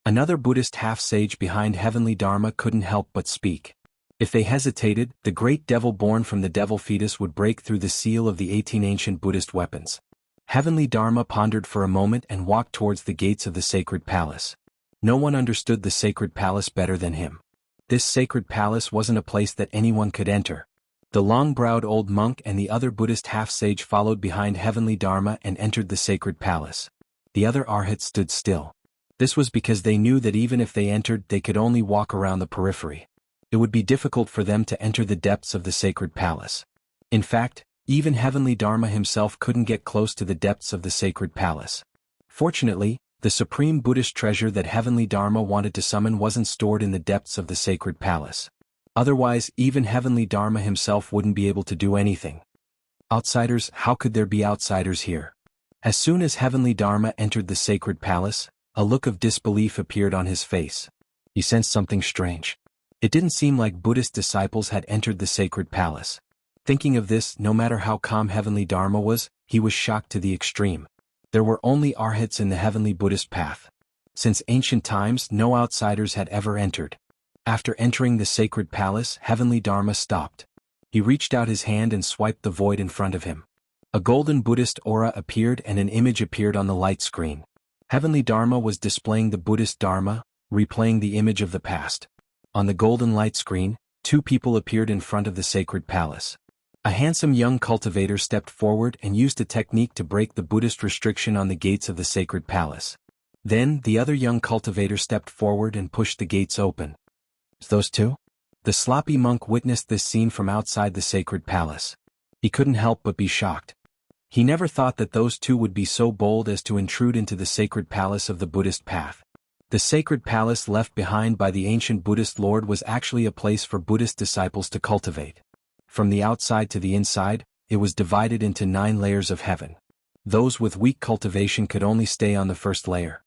Another Buddhist half-sage behind Heavenly Dharma couldn't help but speak. If they hesitated, the great devil born from the devil fetus would break through the seal of the 18 ancient Buddhist weapons. Heavenly Dharma pondered for a moment and walked towards the gates of the sacred palace. No one understood the sacred palace better than him. This sacred palace wasn't a place that anyone could enter. The long-browed old monk and the other Buddhist half-sage followed behind Heavenly Dharma and entered the sacred palace. The other arhats stood still. This was because they knew that even if they entered, they could only walk around the periphery. It would be difficult for them to enter the depths of the sacred palace. In fact, even Heavenly Dharma himself couldn't get close to the depths of the sacred palace. Fortunately, the supreme Buddhist treasure that Heavenly Dharma wanted to summon wasn't stored in the depths of the sacred palace. Otherwise, even Heavenly Dharma himself wouldn't be able to do anything. Outsiders, how could there be outsiders here? As soon as Heavenly Dharma entered the sacred palace, a look of disbelief appeared on his face. He sensed something strange. It didn't seem like Buddhist disciples had entered the sacred palace. Thinking of this, no matter how calm Heavenly Dharma was, he was shocked to the extreme. There were only arhats in the Heavenly Buddhist path. Since ancient times, no outsiders had ever entered. After entering the sacred palace, Heavenly Dharma stopped. He reached out his hand and swiped the void in front of him. A golden Buddhist aura appeared and an image appeared on the light screen. Heavenly Dharma was displaying the Buddhist Dharma, replaying the image of the past. On the golden light screen, two people appeared in front of the sacred palace. A handsome young cultivator stepped forward and used a technique to break the Buddhist restriction on the gates of the sacred palace. Then, the other young cultivator stepped forward and pushed the gates open. Those two? The sloppy monk witnessed this scene from outside the sacred palace. He couldn't help but be shocked. He never thought that those two would be so bold as to intrude into the sacred palace of the Buddhist path. The sacred palace left behind by the ancient Buddhist lord was actually a place for Buddhist disciples to cultivate. From the outside to the inside, it was divided into 9 layers of heaven. Those with weak cultivation could only stay on the first layer.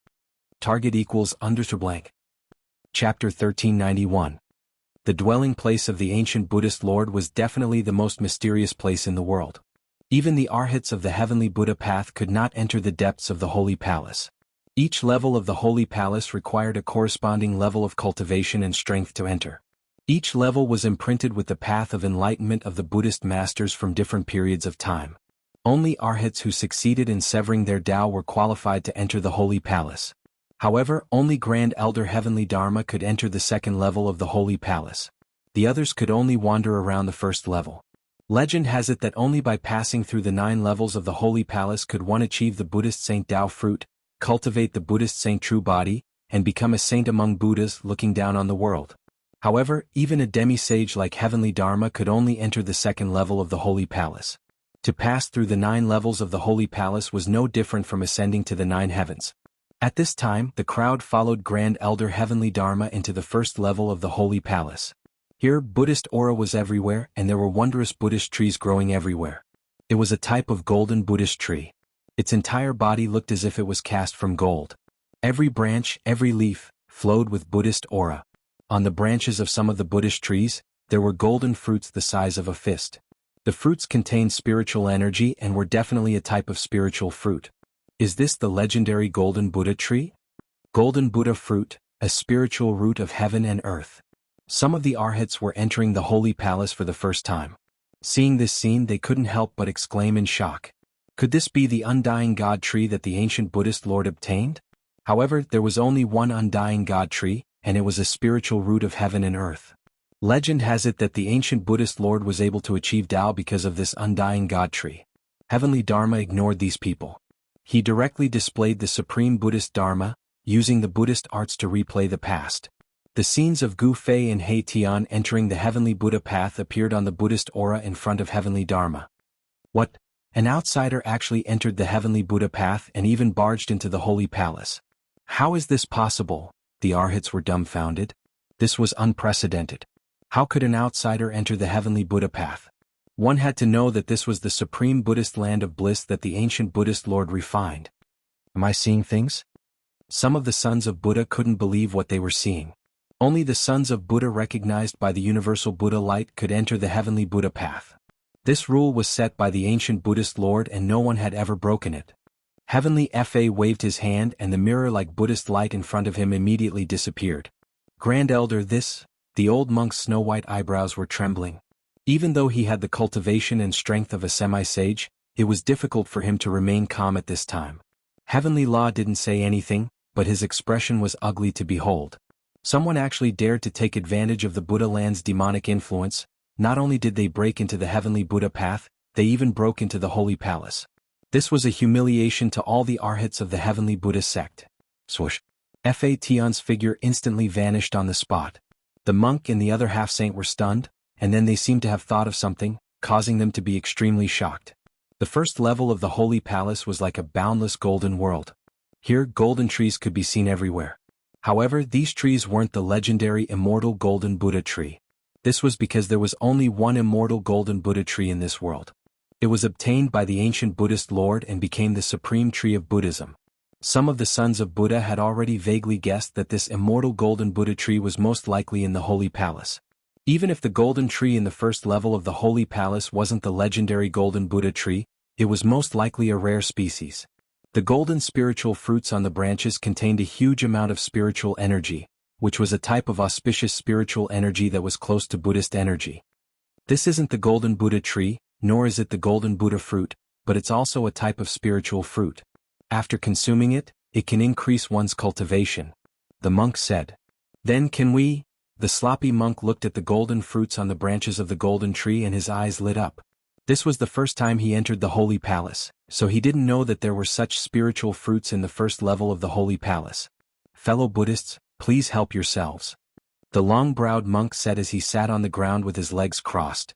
Target equals _ blank. Chapter 1391. The dwelling place of the ancient Buddhist lord was definitely the most mysterious place in the world. Even the arhats of the heavenly Buddha path could not enter the depths of the holy palace. Each level of the holy palace required a corresponding level of cultivation and strength to enter. Each level was imprinted with the path of enlightenment of the Buddhist masters from different periods of time. Only arhats who succeeded in severing their Tao were qualified to enter the holy palace. However, only Grand Elder Heavenly Dharma could enter the second level of the holy palace. The others could only wander around the first level. Legend has it that only by passing through the 9 levels of the holy palace could one achieve the Buddhist Saint Tao fruit, cultivate the Buddhist Saint True Body, and become a saint among Buddhas looking down on the world. However, even a demi-sage like Heavenly Dharma could only enter the second level of the holy palace. To pass through the 9 levels of the holy palace was no different from ascending to the 9 heavens. At this time, the crowd followed Grand Elder Heavenly Dharma into the first level of the holy palace. Here, Buddhist aura was everywhere, and there were wondrous Buddhist trees growing everywhere. It was a type of golden Buddhist tree. Its entire body looked as if it was cast from gold. Every branch, every leaf, flowed with Buddhist aura. On the branches of some of the Buddhist trees, there were golden fruits the size of a fist. The fruits contained spiritual energy and were definitely a type of spiritual fruit. Is this the legendary Golden Buddha tree? Golden Buddha fruit, a spiritual root of heaven and earth. Some of the arhats were entering the holy palace for the first time. Seeing this scene, they couldn't help but exclaim in shock. Could this be the undying God tree that the ancient Buddhist lord obtained? However, there was only one undying God tree, and it was a spiritual root of heaven and earth. Legend has it that the ancient Buddhist lord was able to achieve Tao because of this undying God tree. Heavenly Dharma ignored these people. He directly displayed the supreme Buddhist Dharma, using the Buddhist arts to replay the past. The scenes of Gu Fei and He Tian entering the heavenly Buddha path appeared on the Buddhist aura in front of Heavenly Dharma. What? An outsider actually entered the heavenly Buddha path and even barged into the holy palace. How is this possible? The arhats were dumbfounded. This was unprecedented. How could an outsider enter the heavenly Buddha path? One had to know that this was the supreme Buddhist land of bliss that the ancient Buddhist lord refined. Am I seeing things? Some of the sons of Buddha couldn't believe what they were seeing. Only the sons of Buddha recognized by the universal Buddha light could enter the heavenly Buddha path. This rule was set by the ancient Buddhist lord and no one had ever broken it. Heavenly Fa waved his hand and the mirror-like Buddhist light in front of him immediately disappeared. Grand Elder, the old monk's snow-white eyebrows were trembling. Even though he had the cultivation and strength of a semi-sage, it was difficult for him to remain calm at this time. Heavenly Law didn't say anything, but his expression was ugly to behold. Someone actually dared to take advantage of the Buddha land's demonic influence. Not only did they break into the heavenly Buddha path, they even broke into the holy palace. This was a humiliation to all the arhats of the heavenly Buddha sect. Swoosh. Fa Tian's figure instantly vanished on the spot. The monk and the other half-saint were stunned, and then they seemed to have thought of something, causing them to be extremely shocked. The first level of the holy palace was like a boundless golden world. Here, golden trees could be seen everywhere. However, these trees weren't the legendary immortal golden Buddha tree. This was because there was only one immortal golden Buddha tree in this world. It was obtained by the ancient Buddhist lord and became the supreme tree of Buddhism. Some of the sons of Buddha had already vaguely guessed that this immortal golden Buddha tree was most likely in the holy palace. Even if the golden tree in the first level of the holy palace wasn't the legendary golden Buddha tree, it was most likely a rare species. The golden spiritual fruits on the branches contained a huge amount of spiritual energy, which was a type of auspicious spiritual energy that was close to Buddhist energy. This isn't the golden Buddha tree, nor is it the golden Buddha fruit, but it's also a type of spiritual fruit. After consuming it, it can increase one's cultivation. The monk said. Then can we? The sloppy monk looked at the golden fruits on the branches of the golden tree and his eyes lit up. This was the first time he entered the holy palace, so he didn't know that there were such spiritual fruits in the first level of the holy palace. Fellow Buddhists, please help yourselves. The long-browed monk said as he sat on the ground with his legs crossed.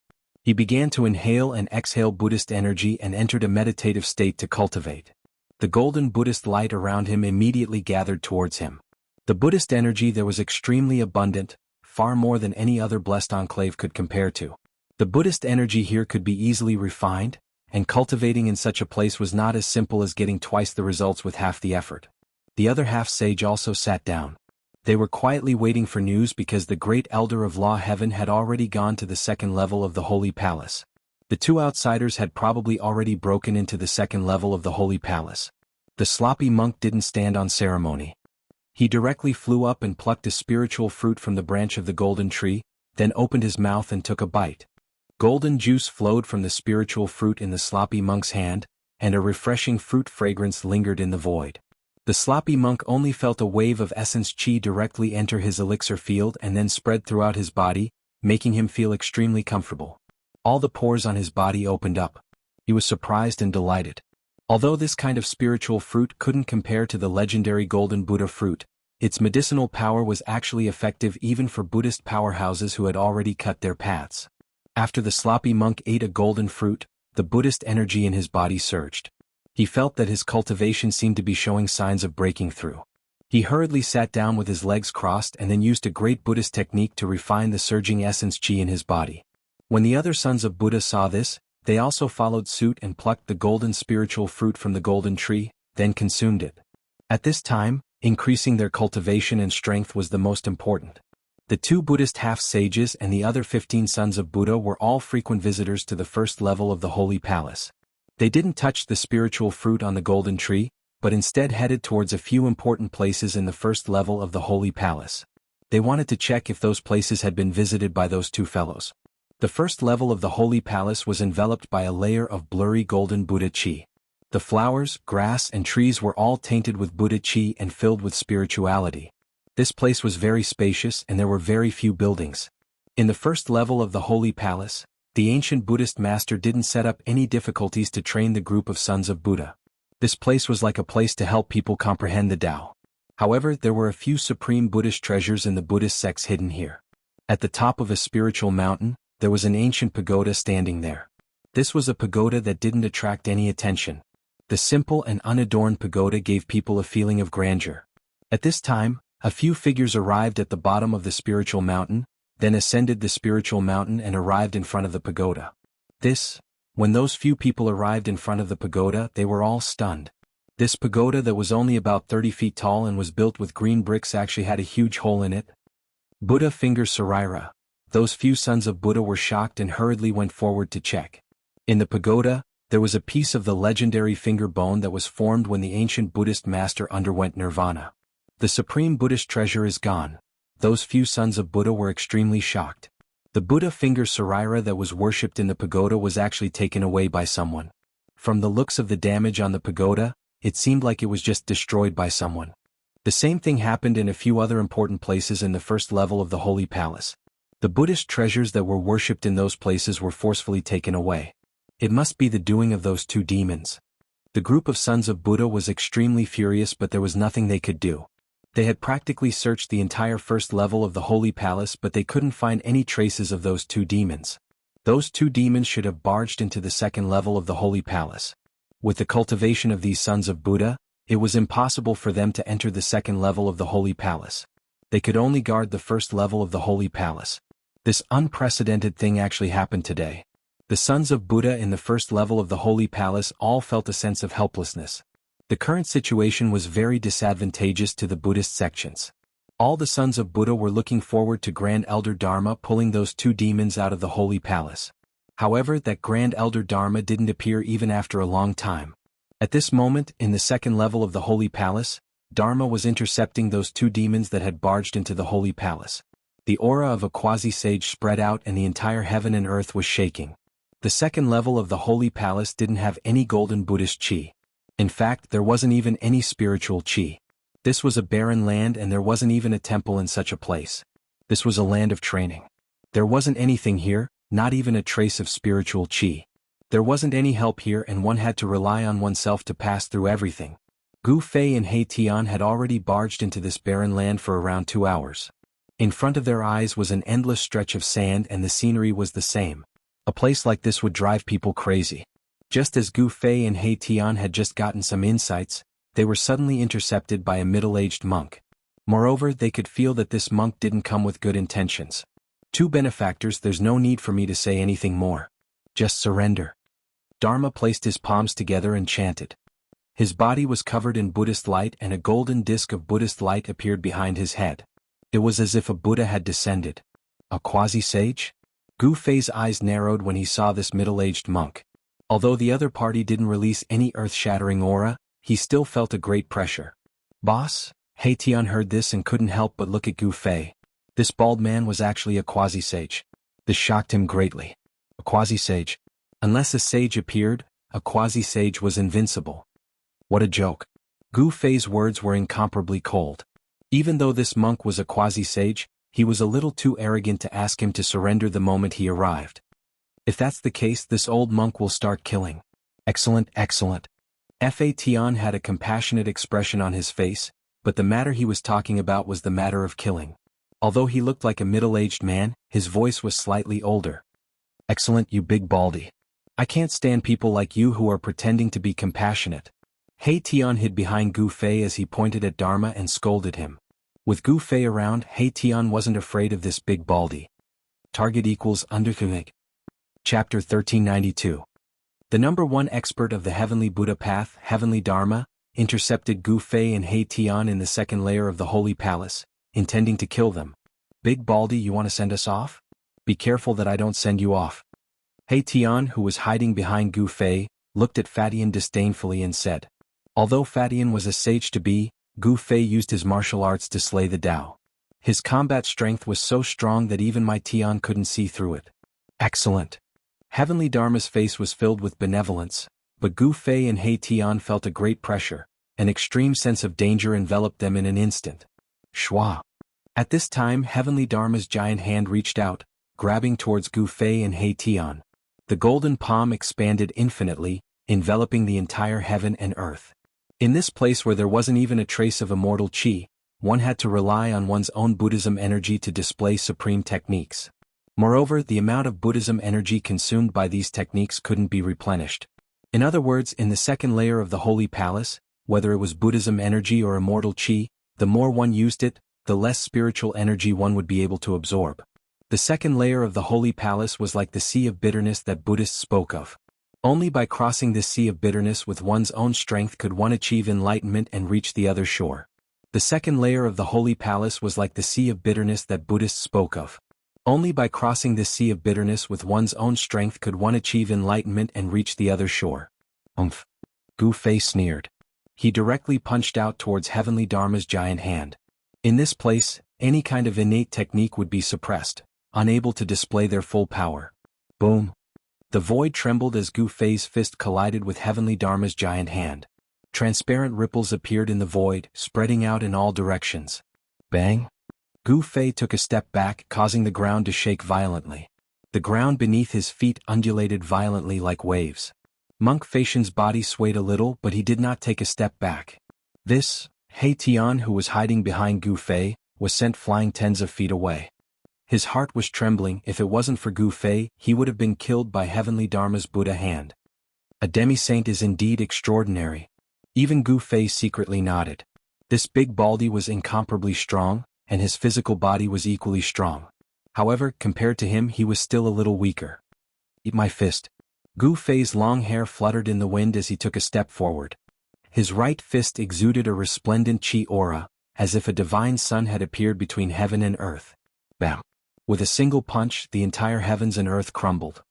He began to inhale and exhale Buddhist energy and entered a meditative state to cultivate. The golden Buddhist light around him immediately gathered towards him. The Buddhist energy there was extremely abundant, far more than any other blessed enclave could compare to. The Buddhist energy here could be easily refined, and cultivating in such a place was not as simple as getting twice the results with half the effort. The other half sage also sat down. They were quietly waiting for news because the great elder of Law Heaven had already gone to the second level of the Holy Palace. The two outsiders had probably already broken into the second level of the Holy Palace. The sloppy monk didn't stand on ceremony. He directly flew up and plucked a spiritual fruit from the branch of the golden tree, then opened his mouth and took a bite. Golden juice flowed from the spiritual fruit in the sloppy monk's hand, and a refreshing fruit fragrance lingered in the void. The sloppy monk only felt a wave of essence chi directly enter his elixir field and then spread throughout his body, making him feel extremely comfortable. All the pores on his body opened up. He was surprised and delighted. Although this kind of spiritual fruit couldn't compare to the legendary golden Buddha fruit, its medicinal power was actually effective even for Buddhist powerhouses who had already cut their paths. After the sloppy monk ate a golden fruit, the Buddhist energy in his body surged. He felt that his cultivation seemed to be showing signs of breaking through. He hurriedly sat down with his legs crossed and then used a great Buddhist technique to refine the surging essence chi in his body. When the other sons of Buddha saw this, they also followed suit and plucked the golden spiritual fruit from the golden tree, then consumed it. At this time, increasing their cultivation and strength was the most important. The two Buddhist half-sages and the other 15 sons of Buddha were all frequent visitors to the first level of the Holy Palace. They didn't touch the spiritual fruit on the golden tree, but instead headed towards a few important places in the first level of the Holy Palace. They wanted to check if those places had been visited by those two fellows. The first level of the Holy Palace was enveloped by a layer of blurry golden Buddha chi. The flowers, grass and trees were all tainted with Buddha chi and filled with spirituality. This place was very spacious and there were very few buildings. In the first level of the Holy Palace, the ancient Buddhist master didn't set up any difficulties to train the group of sons of Buddha. This place was like a place to help people comprehend the Tao. However, there were a few supreme Buddhist treasures in the Buddhist sects hidden here. At the top of a spiritual mountain, there was an ancient pagoda standing there. This was a pagoda that didn't attract any attention. The simple and unadorned pagoda gave people a feeling of grandeur. At this time, a few figures arrived at the bottom of the spiritual mountain, then ascended the spiritual mountain and arrived in front of the pagoda. When those few people arrived in front of the pagoda, they were all stunned. This pagoda that was only about 30 feet tall and was built with green bricks actually had a huge hole in it. Buddha fingers Saraira. Those few sons of Buddha were shocked and hurriedly went forward to check. In the pagoda, there was a piece of the legendary finger bone that was formed when the ancient Buddhist master underwent nirvana. The supreme Buddhist treasure is gone. Those few sons of Buddha were extremely shocked. The Buddha finger Saraira that was worshipped in the pagoda was actually taken away by someone. From the looks of the damage on the pagoda, it seemed like it was just destroyed by someone. The same thing happened in a few other important places in the first level of the Holy Palace. The Buddhist treasures that were worshipped in those places were forcefully taken away. It must be the doing of those two demons. The group of sons of Buddha was extremely furious, but there was nothing they could do. They had practically searched the entire first level of the Holy Palace, but they couldn't find any traces of those two demons. Those two demons should have barged into the second level of the Holy Palace. With the cultivation of these sons of Buddha, it was impossible for them to enter the second level of the Holy Palace. They could only guard the first level of the Holy Palace. This unprecedented thing actually happened today. The sons of Buddha in the first level of the Holy Palace all felt a sense of helplessness. The current situation was very disadvantageous to the Buddhist sections. All the sons of Buddha were looking forward to Grand Elder Dharma pulling those two demons out of the Holy Palace. However, that Grand Elder Dharma didn't appear even after a long time. At this moment, in the second level of the Holy Palace, Dharma was intercepting those two demons that had barged into the Holy Palace. The aura of a quasi-sage spread out and the entire heaven and earth was shaking. The second level of the Holy Palace didn't have any golden Buddhist chi. In fact, there wasn't even any spiritual chi. This was a barren land and there wasn't even a temple in such a place. This was a land of training. There wasn't anything here, not even a trace of spiritual chi. There wasn't any help here and one had to rely on oneself to pass through everything. Gu Fei and He Tian had already barged into this barren land for around 2 hours. In front of their eyes was an endless stretch of sand and the scenery was the same. A place like this would drive people crazy. Just as Gu Fei and He Tian had just gotten some insights, they were suddenly intercepted by a middle-aged monk. Moreover, they could feel that this monk didn't come with good intentions. Two benefactors, there's no need for me to say anything more. Just surrender. Dharma placed his palms together and chanted. His body was covered in Buddhist light and a golden disk of Buddhist light appeared behind his head. It was as if a Buddha had descended. A quasi-sage? Gu Fei's eyes narrowed when he saw this middle-aged monk. Although the other party didn't release any earth-shattering aura, he still felt a great pressure. Boss? He Tian heard this and couldn't help but look at Gu Fei. This bald man was actually a quasi-sage. This shocked him greatly. A quasi-sage? Unless a sage appeared, a quasi-sage was invincible. What a joke. Gu Fei's words were incomparably cold. Even though this monk was a quasi-sage, he was a little too arrogant to ask him to surrender the moment he arrived. If that's the case, this old monk will start killing. Excellent, excellent. Fa Tian had a compassionate expression on his face, but the matter he was talking about was the matter of killing. Although he looked like a middle-aged man, his voice was slightly older. Excellent, you big baldy. I can't stand people like you who are pretending to be compassionate. He Tian hid behind Gu Fei as he pointed at Dharma and scolded him. With Gu Fei around, He Tian wasn't afraid of this big baldy. Target equals underthumig. Chapter 1392. The number one expert of the Heavenly Buddha Path, Heavenly Dharma, intercepted Gu Fei and He Tian in the second layer of the Holy Palace, intending to kill them. Big baldy, you want to send us off? Be careful that I don't send you off. He Tian, who was hiding behind Gu Fei, looked at Fatian disdainfully and said. Although Fatian was a sage-to-be, Gu Fei used his martial arts to slay the Tao. His combat strength was so strong that even my Tian couldn't see through it. Excellent. Heavenly Dharma's face was filled with benevolence, but Gu Fei and He Tian felt a great pressure. An extreme sense of danger enveloped them in an instant. Shwa. At this time, Heavenly Dharma's giant hand reached out, grabbing towards Gu Fei and He Tian. The golden palm expanded infinitely, enveloping the entire heaven and earth. In this place where there wasn't even a trace of immortal chi, one had to rely on one's own Buddhism energy to display supreme techniques. Moreover, the amount of Buddhism energy consumed by these techniques couldn't be replenished. In other words, in the second layer of the Holy Palace, whether it was Buddhism energy or immortal chi, the more one used it, the less spiritual energy one would be able to absorb. The second layer of the Holy Palace was like the sea of bitterness that Buddhists spoke of. Only by crossing this sea of bitterness with one's own strength could one achieve enlightenment and reach the other shore. The second layer of the Holy Palace was like the sea of bitterness that Buddhists spoke of. Only by crossing this sea of bitterness with one's own strength could one achieve enlightenment and reach the other shore. Gu Fei sneered. He directly punched out towards Heavenly Dharma's giant hand. In this place, any kind of innate technique would be suppressed, unable to display their full power. Boom. The void trembled as Gu Fei's fist collided with Heavenly Dharma's giant hand. Transparent ripples appeared in the void, spreading out in all directions. Bang! Gu Fei took a step back, causing the ground to shake violently. The ground beneath his feet undulated violently like waves. Monk Facian's body swayed a little, but he did not take a step back. This, He Tian, who was hiding behind Gu Fei, was sent flying tens of feet away. His heart was trembling. If it wasn't for Gu Fei, he would have been killed by Heavenly Dharma's Buddha hand. A demi-saint is indeed extraordinary. Even Gu Fei secretly nodded. This big baldy was incomparably strong, and his physical body was equally strong. However, compared to him, he was still a little weaker. Eat my fist. Gu Fei's long hair fluttered in the wind as he took a step forward. His right fist exuded a resplendent chi aura, as if a divine sun had appeared between heaven and earth. Bam! With a single punch, the entire heavens and earth crumbled.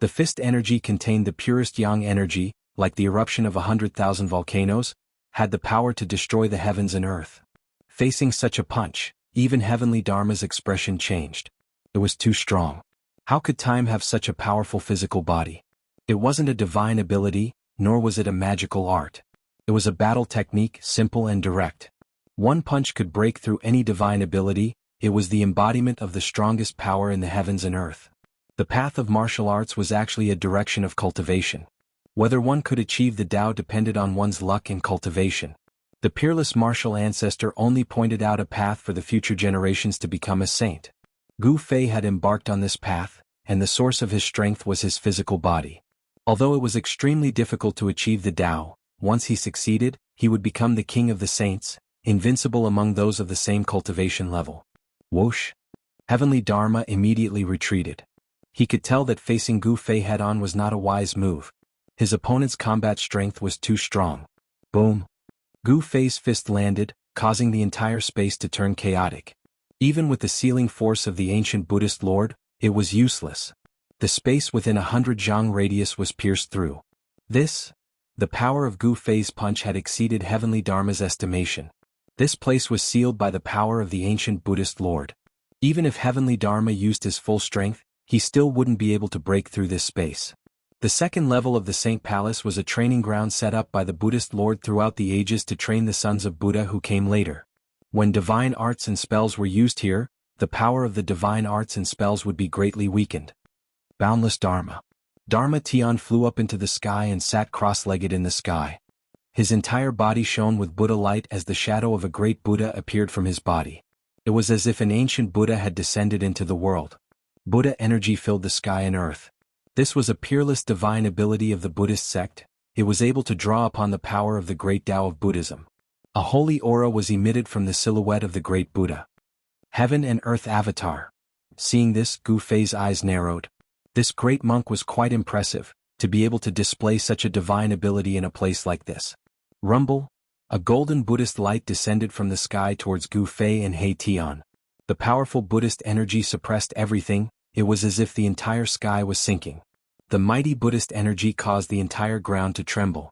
The fist energy contained the purest yang energy, like the eruption of 100,000 volcanoes, had the power to destroy the heavens and earth. Facing such a punch, even Heavenly Dharma's expression changed. It was too strong. How could time have such a powerful physical body? It wasn't a divine ability, nor was it a magical art. It was a battle technique, simple and direct. One punch could break through any divine ability. It was the embodiment of the strongest power in the heavens and earth. The path of martial arts was actually a direction of cultivation. Whether one could achieve the Tao depended on one's luck and cultivation. The peerless martial ancestor only pointed out a path for the future generations to become a saint. Gu Fei had embarked on this path, and the source of his strength was his physical body. Although it was extremely difficult to achieve the Tao, once he succeeded, he would become the king of the saints, invincible among those of the same cultivation level. Whoosh! Heavenly Dharma immediately retreated. He could tell that facing Gu Fei head-on was not a wise move. His opponent's combat strength was too strong. Boom! Gu Fei's fist landed, causing the entire space to turn chaotic. Even with the sealing force of the ancient Buddhist lord, it was useless. The space within 100 zhang radius was pierced through. The power of Gu Fei's punch had exceeded Heavenly Dharma's estimation. This place was sealed by the power of the ancient Buddhist lord. Even if Heavenly Dharma used his full strength, he still wouldn't be able to break through this space. The second level of the Saint Palace was a training ground set up by the Buddhist lord throughout the ages to train the sons of Buddha who came later. When divine arts and spells were used here, the power of the divine arts and spells would be greatly weakened. Boundless Dharma. Dharma Tian flew up into the sky and sat cross-legged in the sky. His entire body shone with Buddha light as the shadow of a great Buddha appeared from his body. It was as if an ancient Buddha had descended into the world. Buddha energy filled the sky and earth. This was a peerless divine ability of the Buddhist sect. It was able to draw upon the power of the great Tao of Buddhism. A holy aura was emitted from the silhouette of the great Buddha. Heaven and earth avatar. Seeing this, Gu Fei's eyes narrowed. This great monk was quite impressive, to be able to display such a divine ability in a place like this. Rumble! A golden Buddhist light descended from the sky towards Gu Fei and He Tian. The powerful Buddhist energy suppressed everything. It was as if the entire sky was sinking. The mighty Buddhist energy caused the entire ground to tremble.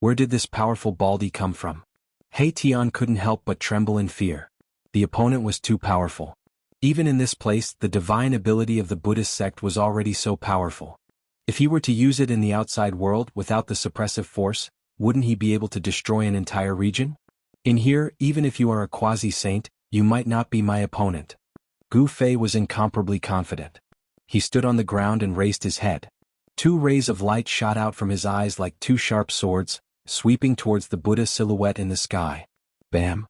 Where did this powerful Baldi come from? He Tian couldn't help but tremble in fear. The opponent was too powerful. Even in this place, the divine ability of the Buddhist sect was already so powerful. If he were to use it in the outside world without the suppressive force, wouldn't he be able to destroy an entire region? In here, even if you are a quasi-saint, you might not be my opponent. Gu Fei was incomparably confident. He stood on the ground and raised his head. Two rays of light shot out from his eyes like two sharp swords, sweeping towards the Buddha silhouette in the sky. Bam!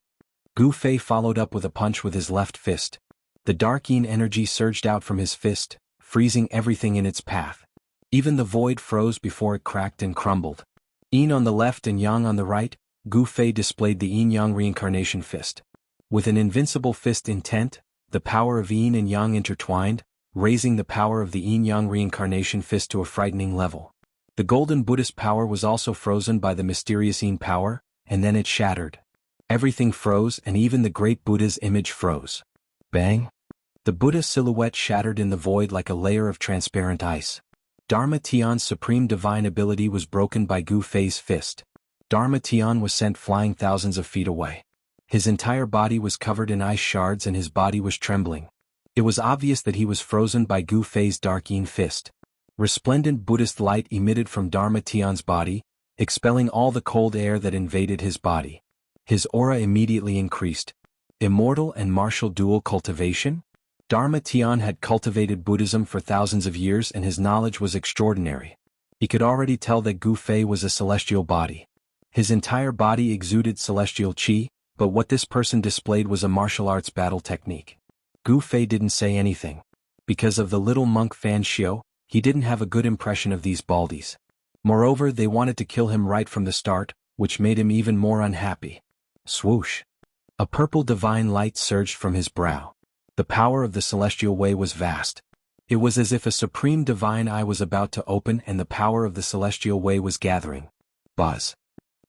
Gu Fei followed up with a punch with his left fist. The dark yin energy surged out from his fist, freezing everything in its path. Even the void froze before it cracked and crumbled. Yin on the left and yang on the right, Gu Fei displayed the yin-yang reincarnation fist. With an invincible fist intent, the power of yin and yang intertwined, raising the power of the yin-yang reincarnation fist to a frightening level. The golden Buddhist power was also frozen by the mysterious yin power, and then it shattered. Everything froze and even the great Buddha's image froze. Bang! The Buddha silhouette shattered in the void like a layer of transparent ice. Dharma Tian's supreme divine ability was broken by Gu Fei's fist. Dharma Tian was sent flying thousands of feet away. His entire body was covered in ice shards and his body was trembling. It was obvious that he was frozen by Gu Fei's dark yin fist. Resplendent Buddhist light emitted from Dharma Tian's body, expelling all the cold air that invaded his body. His aura immediately increased. Immortal and martial dual cultivation? Dharma Tian had cultivated Buddhism for thousands of years and his knowledge was extraordinary. He could already tell that Gu Fei was a celestial body. His entire body exuded celestial qi, but what this person displayed was a martial arts battle technique. Gu Fei didn't say anything. Because of the little monk Fan Xiu, he didn't have a good impression of these Baldis. Moreover, they wanted to kill him right from the start, which made him even more unhappy. Swoosh! A purple divine light surged from his brow. The power of the celestial way was vast. It was as if a supreme divine eye was about to open and the power of the celestial way was gathering. Buzz!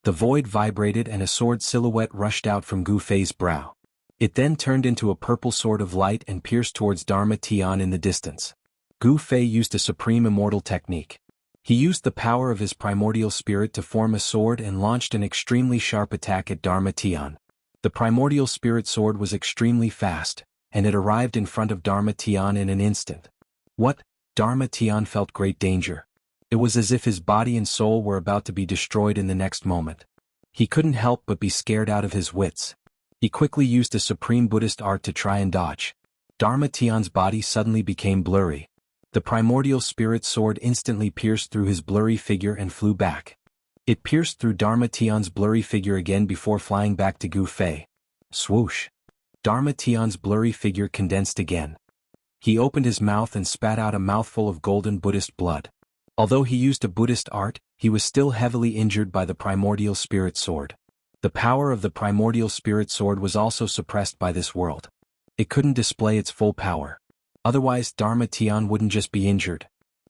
The void vibrated and a sword silhouette rushed out from Gu Fei's brow. It then turned into a purple sword of light and pierced towards Dharma Tian in the distance. Gu Fei used a supreme immortal technique. He used the power of his primordial spirit to form a sword and launched an extremely sharp attack at Dharma Tian. The primordial spirit sword was extremely fast, and it arrived in front of Dharma Tian in an instant. What? Dharma Tian felt great danger. It was as if his body and soul were about to be destroyed in the next moment. He couldn't help but be scared out of his wits. He quickly used a supreme Buddhist art to try and dodge. Dharma Tian's body suddenly became blurry. The primordial spirit sword instantly pierced through his blurry figure and flew back. It pierced through Dharma Tian's blurry figure again before flying back to Gu Fei. Swoosh! Dharma Tian's blurry figure condensed again. He opened his mouth and spat out a mouthful of golden Buddhist blood. Although he used a Buddhist art, he was still heavily injured by the primordial spirit sword. The power of the primordial spirit sword was also suppressed by this world. It couldn't display its full power. Otherwise Dharma Tian wouldn't just be injured.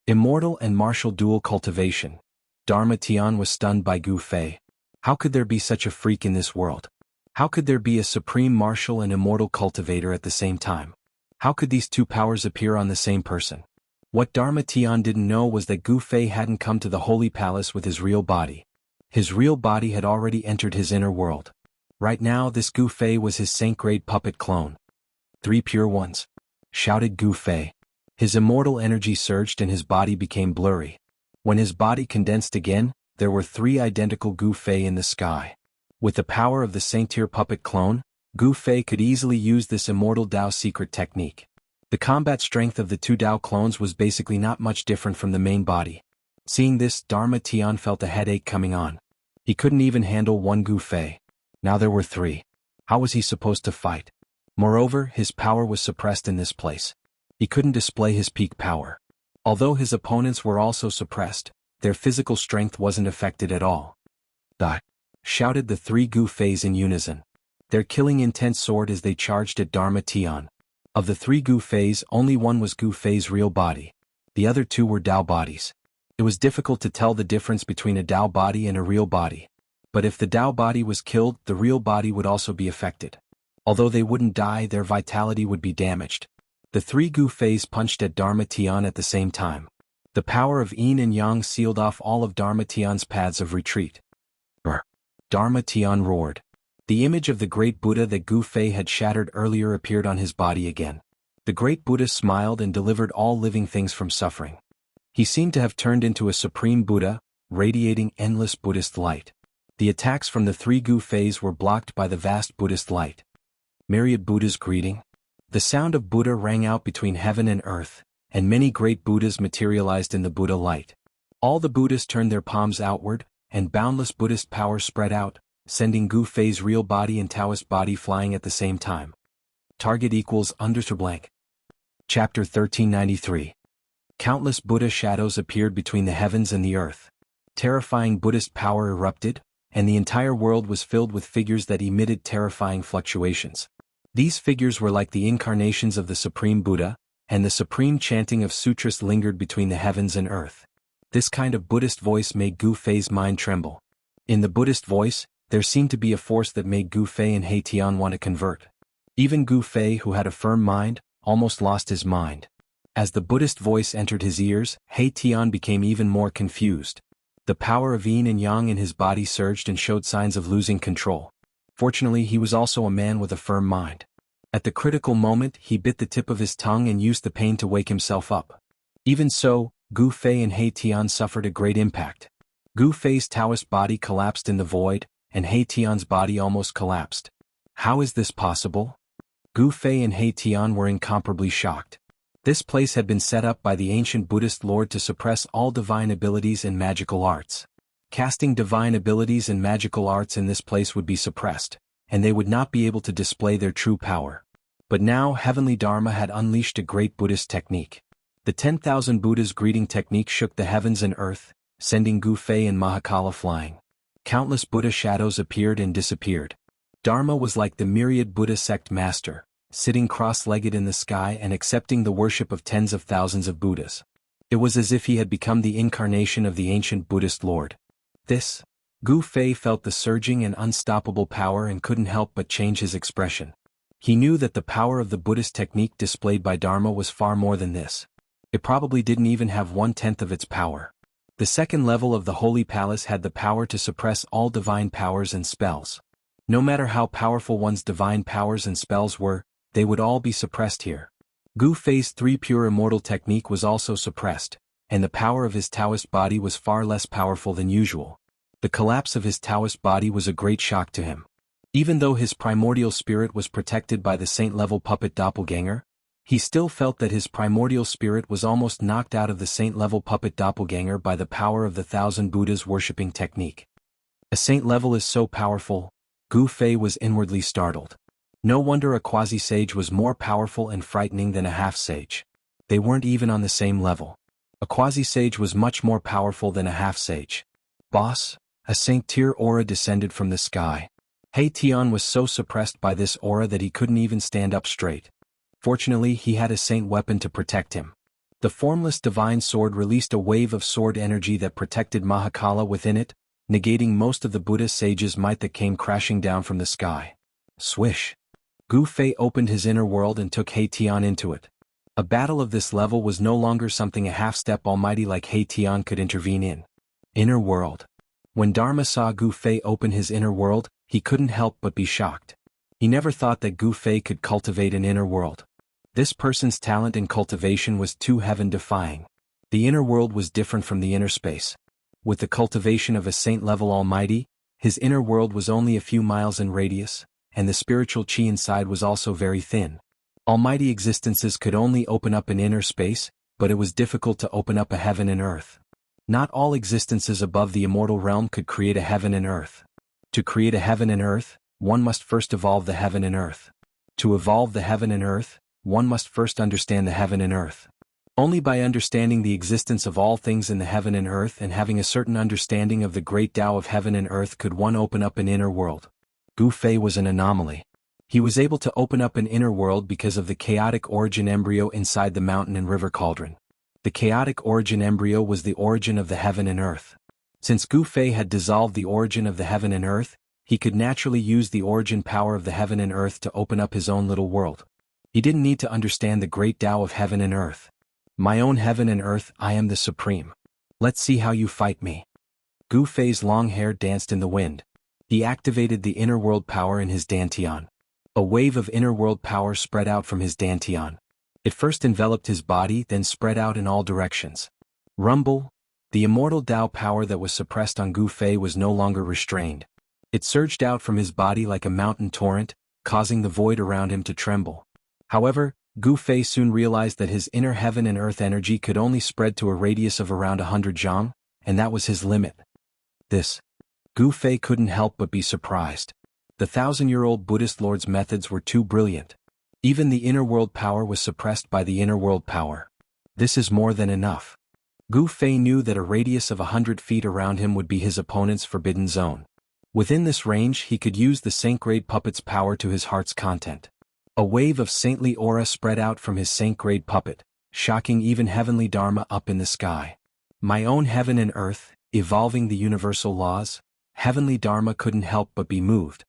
Immortal and martial dual cultivation. Dharma Tian was stunned by Gu Fei. How could there be such a freak in this world? How could there be a supreme martial and immortal cultivator at the same time? How could these two powers appear on the same person? What Dharma Tian didn't know was that Gu Fei hadn't come to the holy palace with his real body. His real body had already entered his inner world. Right now this Gu Fei was his saint-grade puppet clone. 3 pure ones, shouted Gu Fei. His immortal energy surged and his body became blurry. When his body condensed again, there were 3 identical Gu Fei in the sky. With the power of the saint-tier puppet clone, Gu Fei could easily use this immortal Dao secret technique. The combat strength of the 2 Dao clones was basically not much different from the main body. Seeing this, Dharma Tian felt a headache coming on. He couldn't even handle 1 Gu Fei. Now there were 3. How was he supposed to fight? Moreover, his power was suppressed in this place. He couldn't display his peak power. Although his opponents were also suppressed, their physical strength wasn't affected at all. "Die!" shouted the 3 Gu Feis in unison. Their killing intense soared as they charged at Dharma Tian. Of the 3 Gu Feis, only 1 was Gu Fei's real body. The other 2 were Dao bodies. It was difficult to tell the difference between a Dao body and a real body. But if the Dao body was killed, the real body would also be affected. Although they wouldn't die, their vitality would be damaged. The 3 Gu Feis punched at Dharma Tian at the same time. The power of Yin and Yang sealed off all of Dharma Tian's paths of retreat. Dharma Tian roared. The image of the great Buddha that Gu Fei had shattered earlier appeared on his body again. The great Buddha smiled and delivered all living things from suffering. He seemed to have turned into a supreme Buddha, radiating endless Buddhist light. The attacks from the 3 Gu Feis were blocked by the vast Buddhist light. Myriad Buddhas greeting. The sound of Buddha rang out between heaven and earth, and many great Buddhas materialized in the Buddha light. All the Buddhas turned their palms outward, and boundless Buddhist power spread out, sending Gu Fei's real body and Taoist body flying at the same time. Target equals _blank. Chapter 1393. Countless Buddha shadows appeared between the heavens and the earth. Terrifying Buddhist power erupted, and the entire world was filled with figures that emitted terrifying fluctuations. These figures were like the incarnations of the Supreme Buddha, and the supreme chanting of sutras lingered between the heavens and earth. This kind of Buddhist voice made Gu Fei's mind tremble. In the Buddhist voice, there seemed to be a force that made Gu Fei and He Tian want to convert. Even Gu Fei, who had a firm mind, almost lost his mind. As the Buddhist voice entered his ears, He Tian became even more confused. The power of Yin and Yang in his body surged and showed signs of losing control. Fortunately, he was also a man with a firm mind. At the critical moment, he bit the tip of his tongue and used the pain to wake himself up. Even so, Gu Fei and He Tian suffered a great impact. Gu Fei's Taoist body collapsed in the void, and He Tian's body almost collapsed. How is this possible? Gu Fei and He Tian were incomparably shocked. This place had been set up by the ancient Buddhist lord to suppress all divine abilities and magical arts. Casting divine abilities and magical arts in this place would be suppressed, and they would not be able to display their true power. But now Heavenly Dharma had unleashed a great Buddhist technique. The 10,000 Buddhas greeting technique shook the heavens and earth, sending Gu Fei and Mahakala flying. Countless Buddha shadows appeared and disappeared. Dharma was like the myriad Buddha sect master, sitting cross-legged in the sky and accepting the worship of tens of thousands of Buddhas. It was as if he had become the incarnation of the ancient Buddhist lord. Gu Fei felt the surging and unstoppable power and couldn't help but change his expression. He knew that the power of the Buddhist technique displayed by Dharma was far more than this. It probably didn't even have 1/10 of its power. The second level of the Holy Palace had the power to suppress all divine powers and spells. No matter how powerful one's divine powers and spells were, they would all be suppressed here. Gu Fei's 3 pure immortal technique was also suppressed, and the power of his Taoist body was far less powerful than usual. The collapse of his Taoist body was a great shock to him. Even though his primordial spirit was protected by the saint-level puppet doppelganger, he still felt that his primordial spirit was almost knocked out of the saint-level puppet doppelganger by the power of the 1,000 Buddhas worshipping technique. A saint level is so powerful, Gu Fei was inwardly startled. No wonder a quasi-sage was more powerful and frightening than a half-sage. They weren't even on the same level. A quasi-sage was much more powerful than a half-sage. Boss, a Saint-Tier aura descended from the sky. He Tian was so suppressed by this aura that he couldn't even stand up straight. Fortunately, he had a saint weapon to protect him. The formless divine sword released a wave of sword energy that protected Mahakala within it, negating most of the Buddha sage's might that came crashing down from the sky. Swish! Gu Fei opened his inner world and took He Tian into it. A battle of this level was no longer something a half-step almighty like He Tian could intervene in. Inner world. When Dharma saw Gu Fei open his inner world, he couldn't help but be shocked. He never thought that Gu Fei could cultivate an inner world. This person's talent in cultivation was too heaven-defying. The inner world was different from the inner space. With the cultivation of a saint-level almighty, his inner world was only a few miles in radius, and the spiritual chi inside was also very thin. Almighty existences could only open up an inner space, but it was difficult to open up a heaven and earth. Not all existences above the immortal realm could create a heaven and earth. To create a heaven and earth, one must first evolve the heaven and earth. To evolve the heaven and earth, one must first understand the heaven and earth. Only by understanding the existence of all things in the heaven and earth and having a certain understanding of the great Tao of heaven and earth could one open up an inner world. Gu Fei was an anomaly. He was able to open up an inner world because of the chaotic origin embryo inside the mountain and river cauldron. The chaotic origin embryo was the origin of the heaven and earth. Since Gu Fei had dissolved the origin of the heaven and earth, he could naturally use the origin power of the heaven and earth to open up his own little world. He didn't need to understand the great Tao of heaven and earth. My own heaven and earth, I am the supreme. Let's see how you fight me. Gu Fei's long hair danced in the wind. He activated the inner world power in his dantian. A wave of inner world power spread out from his dantian. It first enveloped his body, then spread out in all directions. Rumble! The immortal Tao power that was suppressed on Gu Fei was no longer restrained. It surged out from his body like a mountain torrent, causing the void around him to tremble. However, Gu Fei soon realized that his inner heaven and earth energy could only spread to a radius of around 100 zhang, and that was his limit. Gu Fei couldn't help but be surprised. The 1,000-year-old Buddhist lord's methods were too brilliant. Even the inner world power was suppressed by the inner world power. This is more than enough. Gu Fei knew that a radius of 100 feet around him would be his opponent's forbidden zone. Within this range he could use the saint-grade puppet's power to his heart's content. A wave of saintly aura spread out from his saint-grade puppet, shocking even heavenly Dharma up in the sky. My own heaven and earth, evolving the universal laws, heavenly Dharma couldn't help but be moved.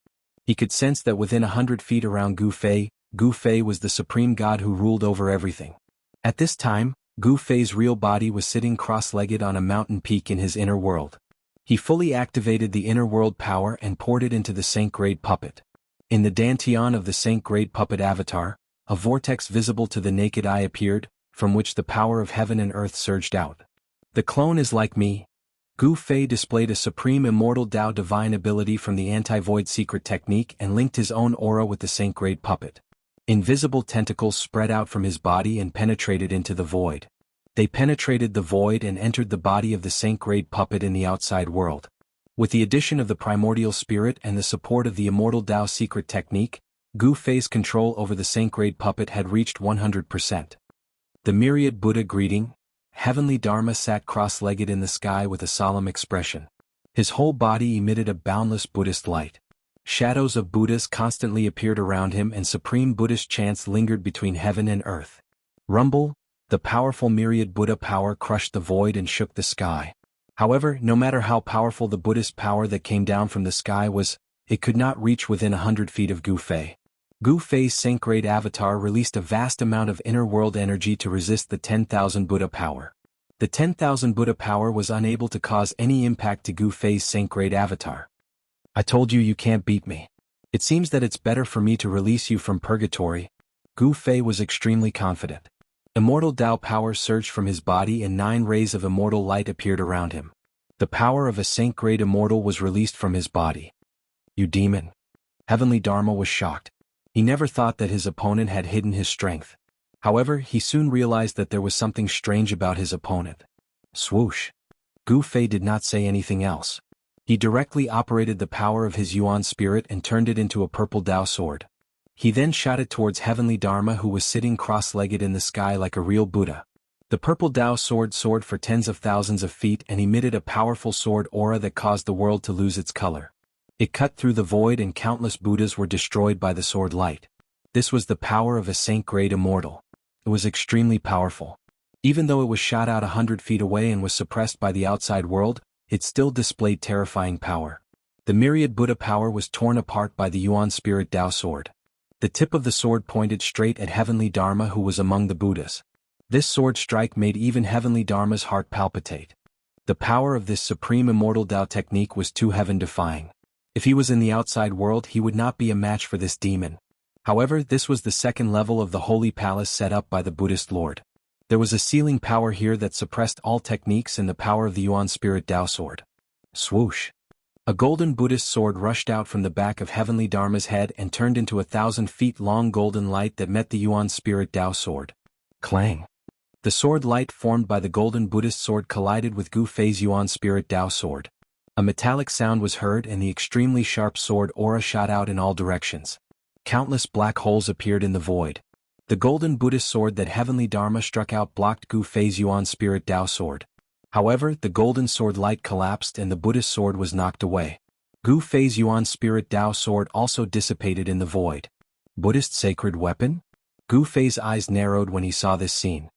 He could sense that within 100 feet around Gu Fei was the supreme god who ruled over everything. At this time, Gu Fei's real body was sitting cross-legged on a mountain peak in his inner world. He fully activated the inner world power and poured it into the saint-grade puppet. In the dantian of the saint-grade puppet avatar, a vortex visible to the naked eye appeared, from which the power of heaven and earth surged out. The clone is like me. Gu Fei displayed a supreme immortal Tao divine ability from the anti-void secret technique and linked his own aura with the saint-grade puppet. Invisible tentacles spread out from his body and penetrated into the void. They penetrated the void and entered the body of the saint-grade puppet in the outside world. With the addition of the primordial spirit and the support of the immortal Tao secret technique, Gu Fei's control over the saint-grade puppet had reached 100%. The myriad Buddha greeting, heavenly Dharma sat cross-legged in the sky with a solemn expression. His whole body emitted a boundless Buddhist light. Shadows of Buddhas constantly appeared around him and supreme Buddhist chants lingered between heaven and earth. Rumble! The powerful myriad Buddha power crushed the void and shook the sky. However, no matter how powerful the Buddhist power that came down from the sky was, it could not reach within 100 feet of Gu Fei. Gu Fei's saint-grade avatar released a vast amount of inner world energy to resist the 10,000 Buddha power. The 10,000 Buddha power was unable to cause any impact to Gu Fei's saint-grade avatar. I told you you can't beat me. It seems that it's better for me to release you from purgatory. Gu Fei was extremely confident. Immortal Tao power surged from his body and 9 rays of immortal light appeared around him. The power of a saint-grade immortal was released from his body. You demon! Heavenly Dharma was shocked. He never thought that his opponent had hidden his strength. However, he soon realized that there was something strange about his opponent. Swoosh! Gu Fei did not say anything else. He directly operated the power of his Yuan spirit and turned it into a purple Tao sword. He then shouted towards Heavenly Dharma, who was sitting cross-legged in the sky like a real Buddha. The purple Tao sword soared for tens of thousands of feet and emitted a powerful sword aura that caused the world to lose its color. It cut through the void and countless Buddhas were destroyed by the sword light. This was the power of a saint-grade immortal. It was extremely powerful. Even though it was shot out 100 feet away and was suppressed by the outside world, it still displayed terrifying power. The myriad Buddha power was torn apart by the Yuan Spirit Tao sword. The tip of the sword pointed straight at Heavenly Dharma, who was among the Buddhas. This sword strike made even Heavenly Dharma's heart palpitate. The power of this supreme immortal Tao technique was too heaven-defying. If he was in the outside world, he would not be a match for this demon. However, this was the second level of the holy palace set up by the Buddhist Lord. There was a sealing power here that suppressed all techniques and the power of the Yuan Spirit Tao sword. Swoosh! A golden Buddhist sword rushed out from the back of Heavenly Dharma's head and turned into 1,000 feet long golden light that met the Yuan Spirit Tao sword. Clang! The sword light formed by the golden Buddhist sword collided with Gu Fei's Yuan Spirit Tao sword. A metallic sound was heard and the extremely sharp sword aura shot out in all directions. Countless black holes appeared in the void. The golden Buddhist sword that Heavenly Dharma struck out blocked Gu Fei's Yuan Spirit Tao sword. However, the golden sword light collapsed and the Buddhist sword was knocked away. Gu Fei's Yuan Spirit Tao sword also dissipated in the void. Buddhist sacred weapon? Gu Fei's eyes narrowed when he saw this scene.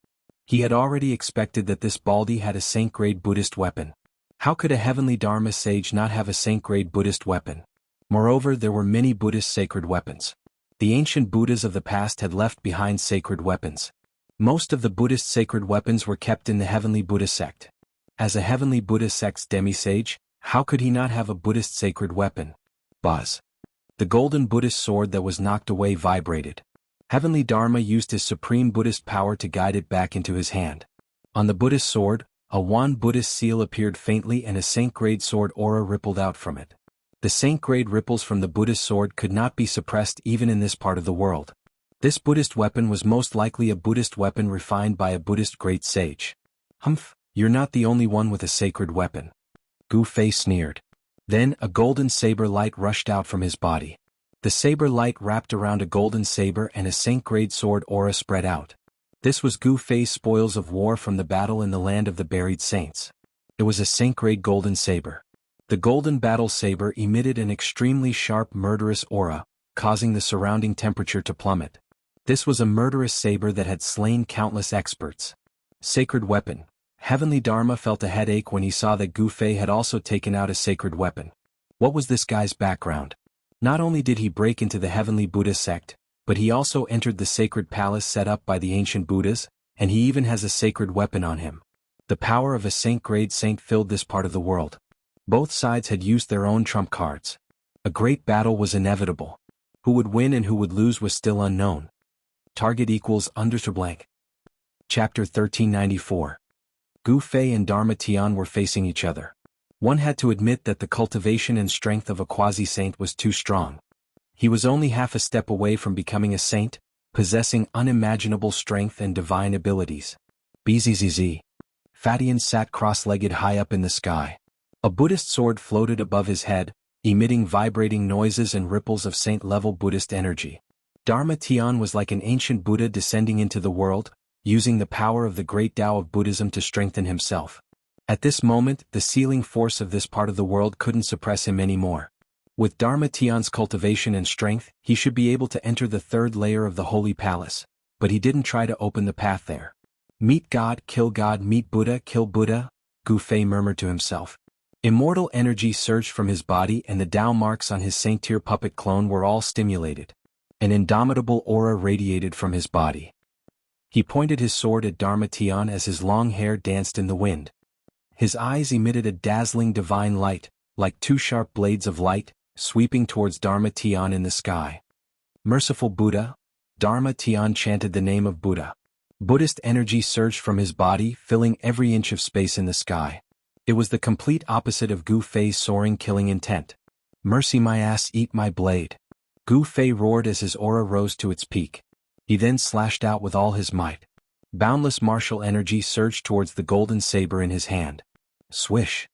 He had already expected that this Baldi had a saint-grade Buddhist weapon. How could a Heavenly Dharma sage not have a saint-grade Buddhist weapon? Moreover, there were many Buddhist sacred weapons. The ancient Buddhas of the past had left behind sacred weapons. Most of the Buddhist sacred weapons were kept in the Heavenly Buddha sect. As a Heavenly Buddha sect's demi-sage, how could he not have a Buddhist sacred weapon? Buzz. The golden Buddhist sword that was knocked away vibrated. Heavenly Dharma used his supreme Buddhist power to guide it back into his hand. On the Buddhist sword, a Wan Buddhist seal appeared faintly and a saint-grade sword aura rippled out from it. The saint-grade ripples from the Buddhist sword could not be suppressed even in this part of the world. This Buddhist weapon was most likely a Buddhist weapon refined by a Buddhist great sage. Humph, you're not the only one with a sacred weapon. Gu Fei sneered. Then a golden saber light rushed out from his body. The saber light wrapped around a golden saber and a saint-grade sword aura spread out. This was Gu Fei's spoils of war from the battle in the land of the buried saints. It was a saint-grade golden saber. The golden battle saber emitted an extremely sharp murderous aura, causing the surrounding temperature to plummet. This was a murderous saber that had slain countless experts. Sacred weapon. Heavenly Dharma felt a headache when he saw that Gu Fei had also taken out a sacred weapon. What was this guy's background? Not only did he break into the Heavenly Buddha sect, but he also entered the sacred palace set up by the ancient Buddhas, and he even has a sacred weapon on him. The power of a saint-grade saint filled this part of the world. Both sides had used their own trump cards. A great battle was inevitable. Who would win and who would lose was still unknown. Target equals _blank. Chapter 1394. Gu Fei and Dharma Tian were facing each other. One had to admit that the cultivation and strength of a quasi-saint was too strong. He was only half a step away from becoming a saint, possessing unimaginable strength and divine abilities. Bzzz. Fatian sat cross-legged high up in the sky. A Buddhist sword floated above his head, emitting vibrating noises and ripples of saint-level Buddhist energy. Dharma Tian was like an ancient Buddha descending into the world, using the power of the great Tao of Buddhism to strengthen himself. At this moment, the sealing force of this part of the world couldn't suppress him anymore. With Dharma Tian's cultivation and strength, he should be able to enter the third layer of the Holy Palace, but he didn't try to open the path there. Meet God, meet Buddha, kill Buddha, Gu Fei murmured to himself. Immortal energy surged from his body and the Tao marks on his saint-tier puppet clone were all stimulated. An indomitable aura radiated from his body. He pointed his sword at Dharma Tian as his long hair danced in the wind. His eyes emitted a dazzling divine light, like two sharp blades of light, sweeping towards Dharma Tian in the sky. Merciful Buddha, Dharma Tian chanted the name of Buddha. Buddhist energy surged from his body, filling every inch of space in the sky. It was the complete opposite of Gu Fei's soaring killing intent. Mercy my ass, eat my blade. Gu Fei roared as his aura rose to its peak. He then slashed out with all his might. Boundless martial energy surged towards the golden saber in his hand. Swish!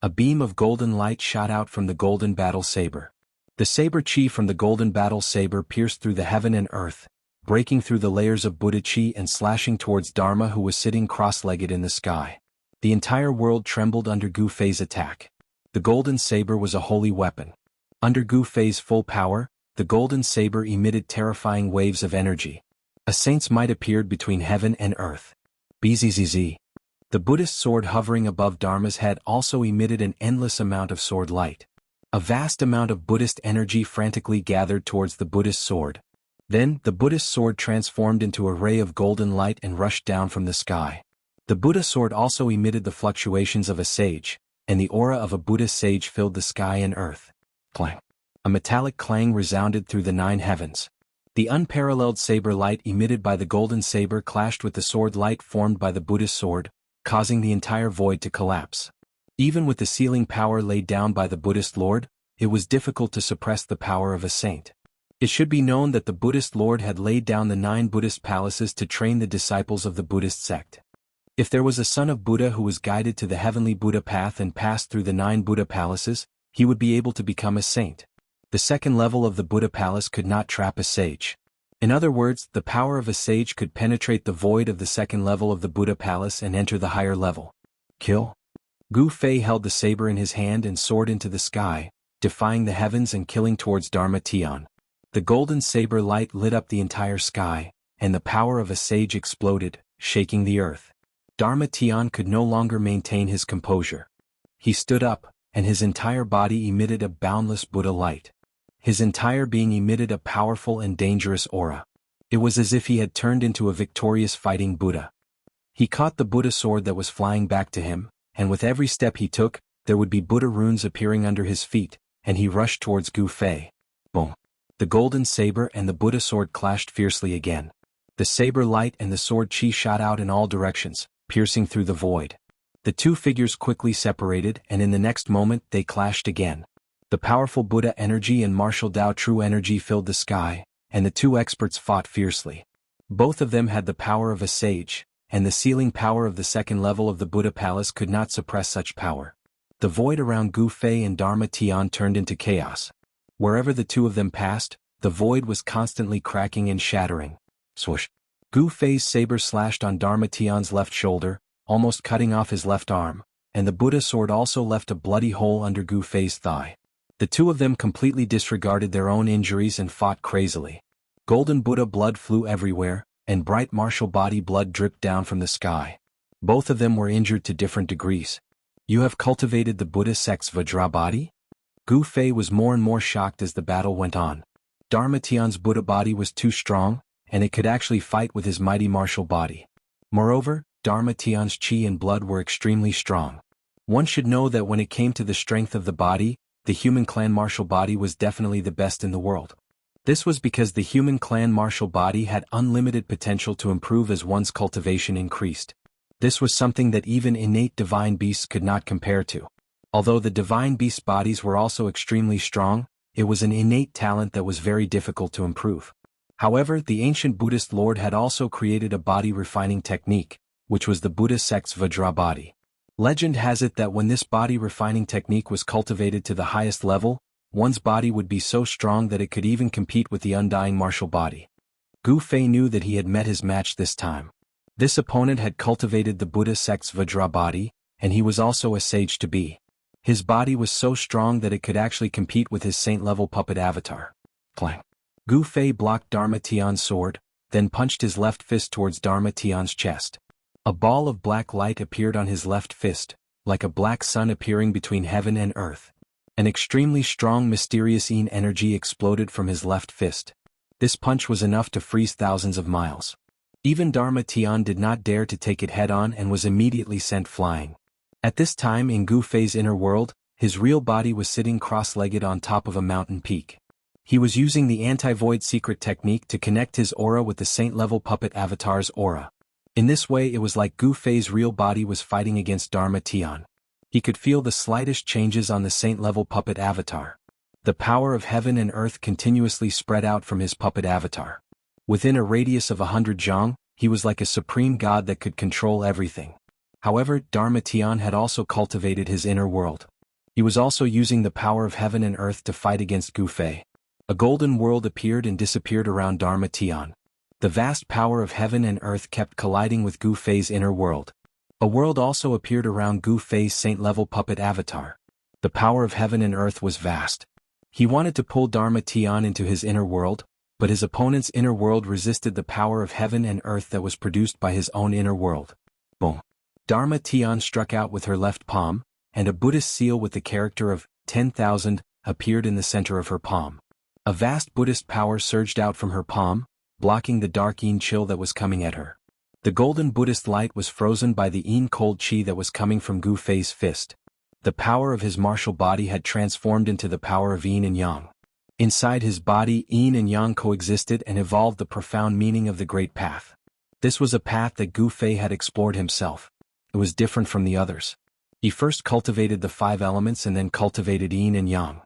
A beam of golden light shot out from the golden battle saber. The saber chi from the golden battle saber pierced through the heaven and earth, breaking through the layers of Buddha chi and slashing towards Dharma, who was sitting cross-legged in the sky. The entire world trembled under Gu Fei's attack. The golden saber was a holy weapon. Under Gu Fei's full power, the golden saber emitted terrifying waves of energy. A saint's might appeared between heaven and earth. Bzzz. The Buddhist sword hovering above Dharma's head also emitted an endless amount of sword light. A vast amount of Buddhist energy frantically gathered towards the Buddhist sword. Then, the Buddhist sword transformed into a ray of golden light and rushed down from the sky. The Buddha sword also emitted the fluctuations of a sage, and the aura of a Buddhist sage filled the sky and earth. Clang. A metallic clang resounded through the 9 heavens. The unparalleled saber light emitted by the golden saber clashed with the sword light formed by the Buddhist sword, causing the entire void to collapse. Even with the sealing power laid down by the Buddhist Lord, it was difficult to suppress the power of a saint. It should be known that the Buddhist Lord had laid down the 9 Buddhist palaces to train the disciples of the Buddhist sect. If there was a son of Buddha who was guided to the heavenly Buddha path and passed through the 9 Buddha palaces, he would be able to become a saint. The second level of the Buddha palace could not trap a sage. In other words, the power of a sage could penetrate the void of the second level of the Buddha palace and enter the higher level. Kill. Gu Fei held the saber in his hand and soared into the sky, defying the heavens and killing towards Dharma Tian. The golden saber light lit up the entire sky, and the power of a sage exploded, shaking the earth. Dharma Tian could no longer maintain his composure. He stood up, and his entire body emitted a boundless Buddha light. His entire being emitted a powerful and dangerous aura. It was as if he had turned into a victorious fighting Buddha. He caught the Buddha sword that was flying back to him, and with every step he took, there would be Buddha runes appearing under his feet, and he rushed towards Gu Fei. Boom! The golden saber and the Buddha sword clashed fiercely again. The saber light and the sword chi shot out in all directions, piercing through the void. The 2 figures quickly separated, and in the next moment they clashed again. The powerful Buddha energy and martial Tao true energy filled the sky, and the 2 experts fought fiercely. Both of them had the power of a sage, and the sealing power of the second level of the Buddha palace could not suppress such power. The void around Gu Fei and Dharma Tian turned into chaos. Wherever the 2 of them passed, the void was constantly cracking and shattering. Swoosh! Gu Fei's saber slashed on Dharma Tian's left shoulder, almost cutting off his left arm, and the Buddha sword also left a bloody hole under Gu Fei's thigh. The 2 of them completely disregarded their own injuries and fought crazily. Golden Buddha blood flew everywhere, and bright martial body blood dripped down from the sky. Both of them were injured to different degrees. You have cultivated the Buddha sect's Vajra body? Gu Fei was more and more shocked as the battle went on. Dharma Tian's Buddha body was too strong, and it could actually fight with his mighty martial body. Moreover, Dharma Tian's chi and blood were extremely strong. One should know that when it came to the strength of the body, the human clan martial body was definitely the best in the world. This was because the human clan martial body had unlimited potential to improve as one's cultivation increased. This was something that even innate divine beasts could not compare to. Although the divine beast bodies were also extremely strong, it was an innate talent that was very difficult to improve. However, the ancient Buddhist Lord had also created a body refining technique, which was the Buddha sect's Vajra body. Legend has it that when this body refining technique was cultivated to the highest level, one's body would be so strong that it could even compete with the undying martial body. Gu Fei knew that he had met his match this time. This opponent had cultivated the Buddha sect's Vajra body, and he was also a sage to be. His body was so strong that it could actually compete with his saint-level puppet avatar. Clang. Gu Fei blocked Dharma Tian's sword, then punched his left fist towards Dharma Tian's chest. A ball of black light appeared on his left fist, like a black sun appearing between heaven and earth. An extremely strong mysterious Yin energy exploded from his left fist. This punch was enough to freeze thousands of miles. Even Dharma Tian did not dare to take it head-on and was immediately sent flying. At this time in Gu Fei's inner world, his real body was sitting cross-legged on top of a mountain peak. He was using the anti-void secret technique to connect his aura with the saint-level puppet avatar's aura. In this way it was like Gu Fei's real body was fighting against Dharma Tian. He could feel the slightest changes on the saint-level puppet avatar. The power of heaven and earth continuously spread out from his puppet avatar. Within a radius of 100 zhang, he was like a supreme god that could control everything. However, Dharma Tian had also cultivated his inner world. He was also using the power of heaven and earth to fight against Gu Fei. A golden world appeared and disappeared around Dharma Tian. The vast power of heaven and earth kept colliding with Gu Fei's inner world. A world also appeared around Gu Fei's saint-level puppet avatar. The power of heaven and earth was vast. He wanted to pull Dharma Tian into his inner world, but his opponent's inner world resisted the power of heaven and earth that was produced by his own inner world. Boom! Dharma Tian struck out with her left palm, and a Buddhist seal with the character of 10,000 appeared in the center of her palm. A vast Buddhist power surged out from her palm, blocking the dark yin chill that was coming at her. The golden Buddhist light was frozen by the yin cold chi that was coming from Gu Fei's fist. The power of his martial body had transformed into the power of yin and yang. Inside his body, yin and yang coexisted and evolved the profound meaning of the Great Path. This was a path that Gu Fei had explored himself. It was different from the others. He first cultivated the 5 elements and then cultivated yin and yang.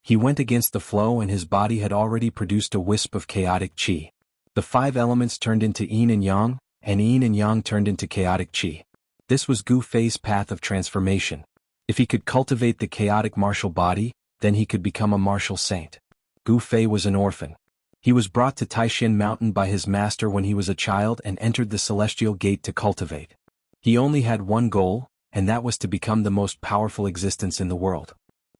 He went against the flow and his body had already produced a wisp of chaotic qi. The 5 elements turned into yin and yang turned into chaotic qi. This was Gu Fei's path of transformation. If he could cultivate the chaotic martial body, then he could become a martial saint. Gu Fei was an orphan. He was brought to Taishan Mountain by his master when he was a child and entered the celestial gate to cultivate. He only had one goal, and that was to become the most powerful existence in the world.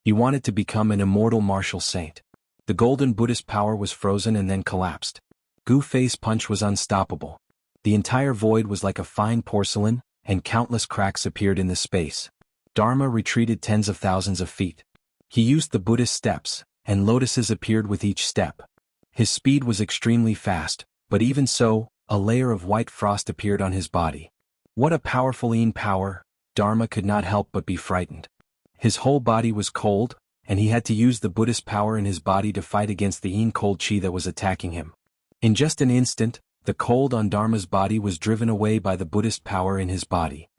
He wanted to become an immortal martial saint. The golden Buddhist power was frozen and then collapsed. Gu Fei's punch was unstoppable. The entire void was like a fine porcelain, and countless cracks appeared in the space. Dharma retreated tens of thousands of feet. He used the Buddhist steps, and lotuses appeared with each step. His speed was extremely fast, but even so, a layer of white frost appeared on his body. What a powerful yin power! Dharma could not help but be frightened. His whole body was cold, and he had to use the Buddhist power in his body to fight against the yin cold chi that was attacking him. In just an instant, the cold on Dharma's body was driven away by the Buddhist power in his body.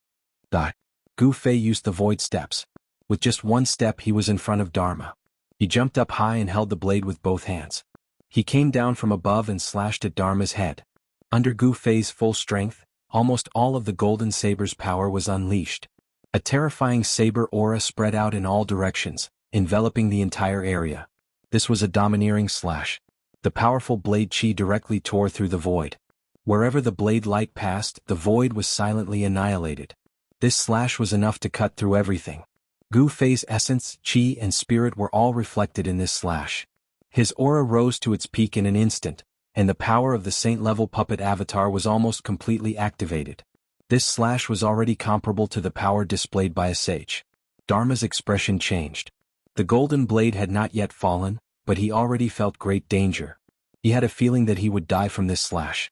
Gu Fei used the void steps. With just one step he was in front of Dharma. He jumped up high and held the blade with both hands. He came down from above and slashed at Dharma's head. Under Gu Fei's full strength, almost all of the golden saber's power was unleashed. A terrifying saber aura spread out in all directions, enveloping the entire area. This was a domineering slash. The powerful blade chi directly tore through the void. Wherever the blade light passed, the void was silently annihilated. This slash was enough to cut through everything. Gu Fei's essence, chi and spirit were all reflected in this slash. His aura rose to its peak in an instant, and the power of the saint-level puppet avatar was almost completely activated. This slash was already comparable to the power displayed by a sage. Dharma's expression changed. The golden blade had not yet fallen, but he already felt great danger. He had a feeling that he would die from this slash.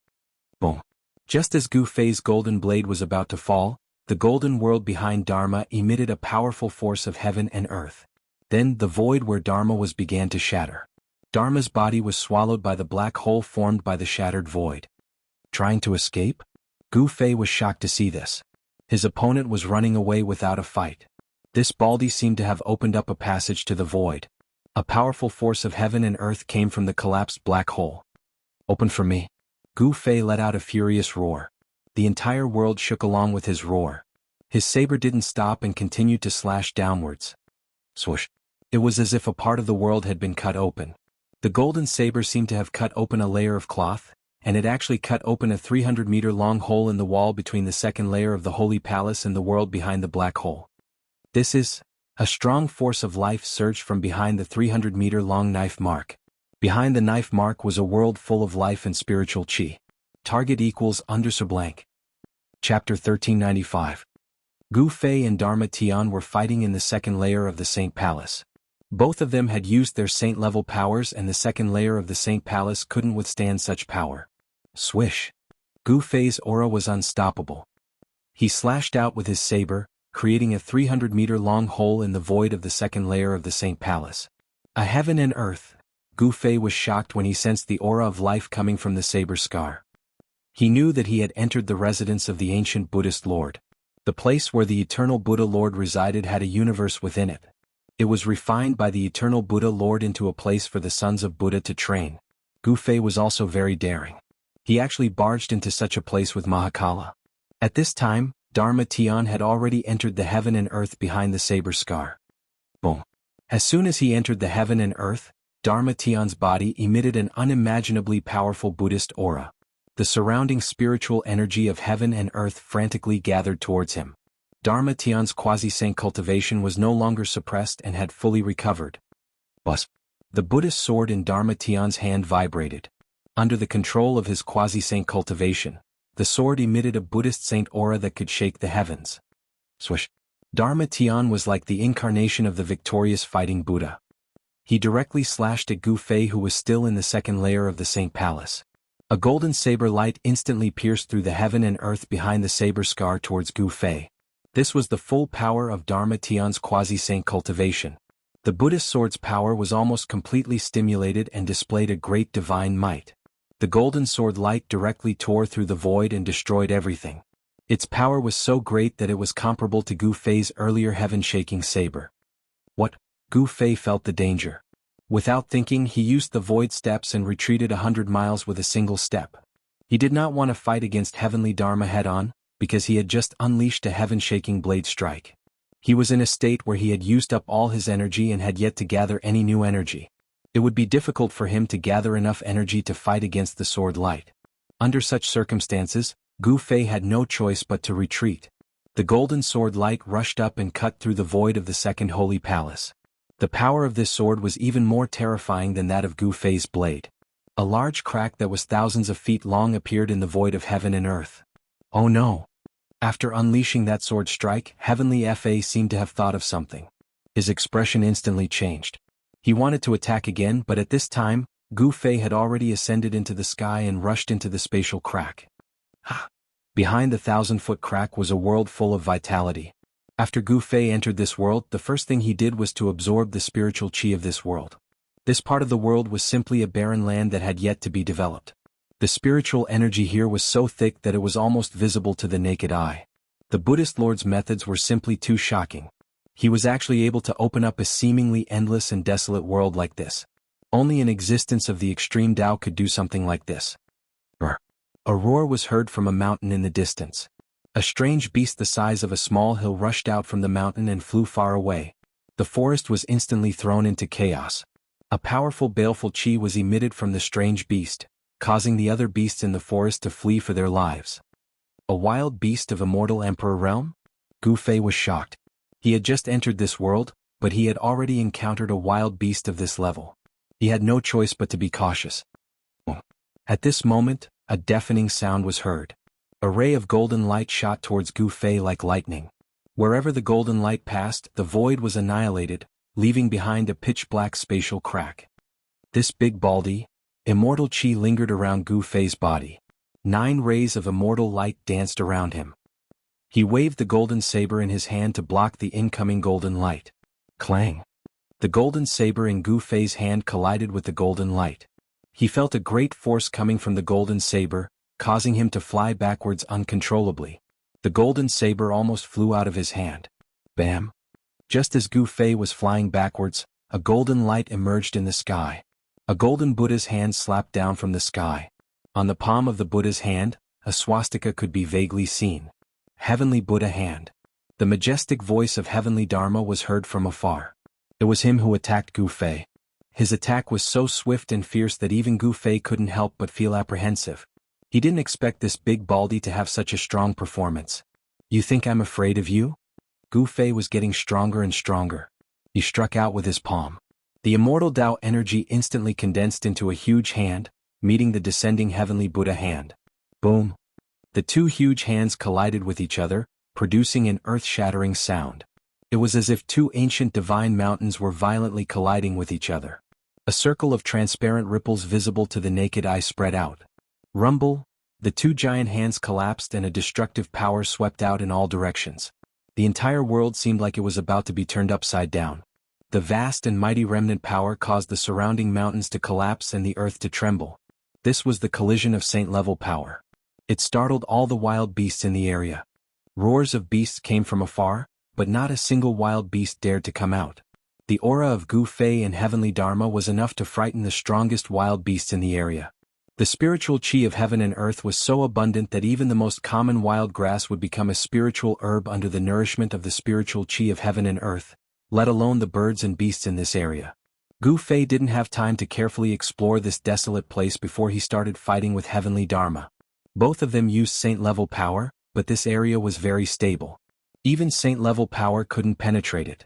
Boom! Just as Gu Fei's golden blade was about to fall, the golden world behind Dharma emitted a powerful force of heaven and earth. Then the void where Dharma was began to shatter. Dharma's body was swallowed by the black hole formed by the shattered void. Trying to escape? Gu Fei was shocked to see this. His opponent was running away without a fight. This Baldy seemed to have opened up a passage to the void. A powerful force of heaven and earth came from the collapsed black hole. Open for me. Gu Fei let out a furious roar. The entire world shook along with his roar. His saber didn't stop and continued to slash downwards. Swoosh! It was as if a part of the world had been cut open. The golden saber seemed to have cut open a layer of cloth, and it actually cut open a 300-meter-long hole in the wall between the second layer of the Holy Palace and the world behind the black hole. This is, a strong force of life surged from behind the 300-meter-long knife mark. Behind the knife mark was a world full of life and spiritual chi. Target equals _blank. Chapter 1395. Gu Fei and Dharma Tian were fighting in the second layer of the Saint Palace. Both of them had used their saint-level powers and the second layer of the Saint Palace couldn't withstand such power. Swish! Gu Fei's aura was unstoppable. He slashed out with his saber, creating a 300-meter-long hole in the void of the second layer of the Saint Palace. A heaven and earth! Gu Fei was shocked when he sensed the aura of life coming from the saber scar. He knew that he had entered the residence of the ancient Buddhist Lord. The place where the eternal Buddha Lord resided had a universe within it. It was refined by the eternal Buddha Lord into a place for the sons of Buddha to train. Gu Fei was also very daring. He actually barged into such a place with Mahakala. At this time, Dharma Tian had already entered the heaven and earth behind the saber scar. Boom. As soon as he entered the heaven and earth, Dharma Tian's body emitted an unimaginably powerful Buddhist aura. The surrounding spiritual energy of heaven and earth frantically gathered towards him. Dharma Tian's quasi-saint cultivation was no longer suppressed and had fully recovered. Bus. The Buddhist sword in Dharma Tian's hand vibrated. Under the control of his quasi-saint cultivation, the sword emitted a Buddhist saint aura that could shake the heavens. Swish. Dharma Tian was like the incarnation of the victorious fighting Buddha. He directly slashed at Gu Fei, who was still in the second layer of the Saint Palace. A golden saber light instantly pierced through the heaven and earth behind the saber scar towards Gu Fei. This was the full power of Dharma Tian's quasi-saint cultivation. The Buddhist sword's power was almost completely stimulated and displayed a great divine might. The golden sword light directly tore through the void and destroyed everything. Its power was so great that it was comparable to Gu Fei's earlier heaven-shaking saber. What? Gu Fei felt the danger. Without thinking, he used the void steps and retreated 100 miles with a single step. He did not want to fight against heavenly Dharma head-on, because he had just unleashed a heaven-shaking blade strike. He was in a state where he had used up all his energy and had yet to gather any new energy. It would be difficult for him to gather enough energy to fight against the sword light. Under such circumstances, Gu Fei had no choice but to retreat. The golden sword light rushed up and cut through the void of the second holy palace. The power of this sword was even more terrifying than that of Gu Fei's blade. A large crack that was thousands of feet long appeared in the void of heaven and earth. Oh no! After unleashing that sword strike, Heavenly Fa seemed to have thought of something. His expression instantly changed. He wanted to attack again, but at this time, Gu Fei had already ascended into the sky and rushed into the spatial crack. Behind the 1,000-foot crack was a world full of vitality. After Gu Fei entered this world, the first thing he did was to absorb the spiritual qi of this world. This part of the world was simply a barren land that had yet to be developed. The spiritual energy here was so thick that it was almost visible to the naked eye. The Buddhist Lord's methods were simply too shocking. He was actually able to open up a seemingly endless and desolate world like this. Only an existence of the extreme Tao could do something like this. A roar was heard from a mountain in the distance. A strange beast the size of a small hill rushed out from the mountain and flew far away. The forest was instantly thrown into chaos. A powerful baleful qi was emitted from the strange beast, causing the other beasts in the forest to flee for their lives. A wild beast of Immortal Emperor realm? Gu Fei was shocked. He had just entered this world, but he had already encountered a wild beast of this level. He had no choice but to be cautious. At this moment, a deafening sound was heard. A ray of golden light shot towards Gu Fei like lightning. Wherever the golden light passed, the void was annihilated, leaving behind a pitch-black spatial crack. This big baldy, immortal qi lingered around Gu Fei's body. 9 rays of immortal light danced around him. He waved the golden saber in his hand to block the incoming golden light. Clang! The golden saber in Gu Fei's hand collided with the golden light. He felt a great force coming from the golden saber, causing him to fly backwards uncontrollably. The golden saber almost flew out of his hand. Bam! Just as Gu Fei was flying backwards, a golden light emerged in the sky. A golden Buddha's hand slapped down from the sky. On the palm of the Buddha's hand, a swastika could be vaguely seen. Heavenly Buddha hand. The majestic voice of Heavenly Dharma was heard from afar. It was him who attacked Gu Fei. His attack was so swift and fierce that even Gu Fei couldn't help but feel apprehensive. He didn't expect this big baldy to have such a strong performance. You think I'm afraid of you? Gu Fei was getting stronger and stronger. He struck out with his palm. The immortal Tao energy instantly condensed into a huge hand, meeting the descending Heavenly Buddha hand. Boom! The 2 huge hands collided with each other, producing an earth-shattering sound. It was as if 2 ancient divine mountains were violently colliding with each other. A circle of transparent ripples visible to the naked eye spread out. Rumble! The 2 giant hands collapsed and a destructive power swept out in all directions. The entire world seemed like it was about to be turned upside down. The vast and mighty remnant power caused the surrounding mountains to collapse and the earth to tremble. This was the collision of saint-level power. It startled all the wild beasts in the area. Roars of beasts came from afar, but not a single wild beast dared to come out. The aura of Gu Fei and Heavenly Dharma was enough to frighten the strongest wild beasts in the area. The spiritual qi of heaven and earth was so abundant that even the most common wild grass would become a spiritual herb under the nourishment of the spiritual qi of heaven and earth. let alone the birds and beasts in this area. Gu Fei didn't have time to carefully explore this desolate place before he started fighting with Heavenly Dharma. Both of them used saint-level power, but this area was very stable. Even saint-level power couldn't penetrate it.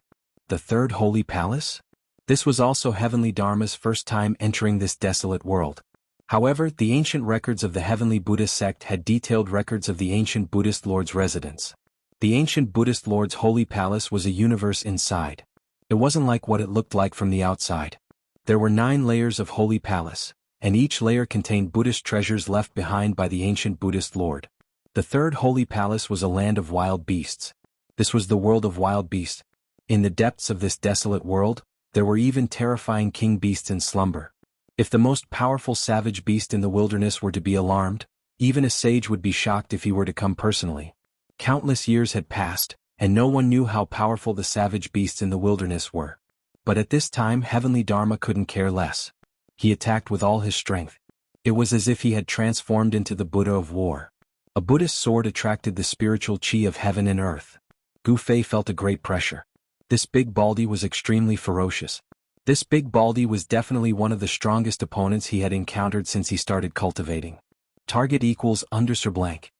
The third holy palace? This was also Heavenly Dharma's first time entering this desolate world. However, the ancient records of the Heavenly Buddhist sect had detailed records of the ancient Buddhist Lord's residence. The ancient Buddhist Lord's holy palace was a universe inside. It wasn't like what it looked like from the outside. There were 9 layers of holy palace, and each layer contained Buddhist treasures left behind by the ancient Buddhist Lord. The third holy palace was a land of wild beasts. This was the world of wild beasts. In the depths of this desolate world, there were even terrifying king beasts in slumber. If the most powerful savage beast in the wilderness were to be alarmed, even a sage would be shocked if he were to come personally. Countless years had passed, and no one knew how powerful the savage beasts in the wilderness were. But at this time Heavenly Dharma couldn't care less. He attacked with all his strength. It was as if he had transformed into the Buddha of war. A Buddhist sword attracted the spiritual chi of heaven and earth. Gu Fei felt a great pressure. This big baldy was extremely ferocious. This big baldy was definitely one of the strongest opponents he had encountered since he started cultivating. Target equals _ blank.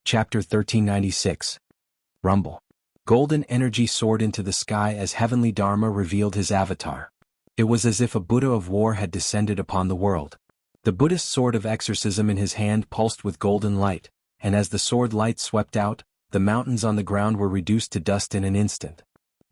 Chapter 1396. Rumble. Golden energy soared into the sky as Heavenly Dharma revealed his avatar. It was as if a Buddha of war had descended upon the world. The Buddhist sword of exorcism in his hand pulsed with golden light, and as the sword light swept out, the mountains on the ground were reduced to dust in an instant.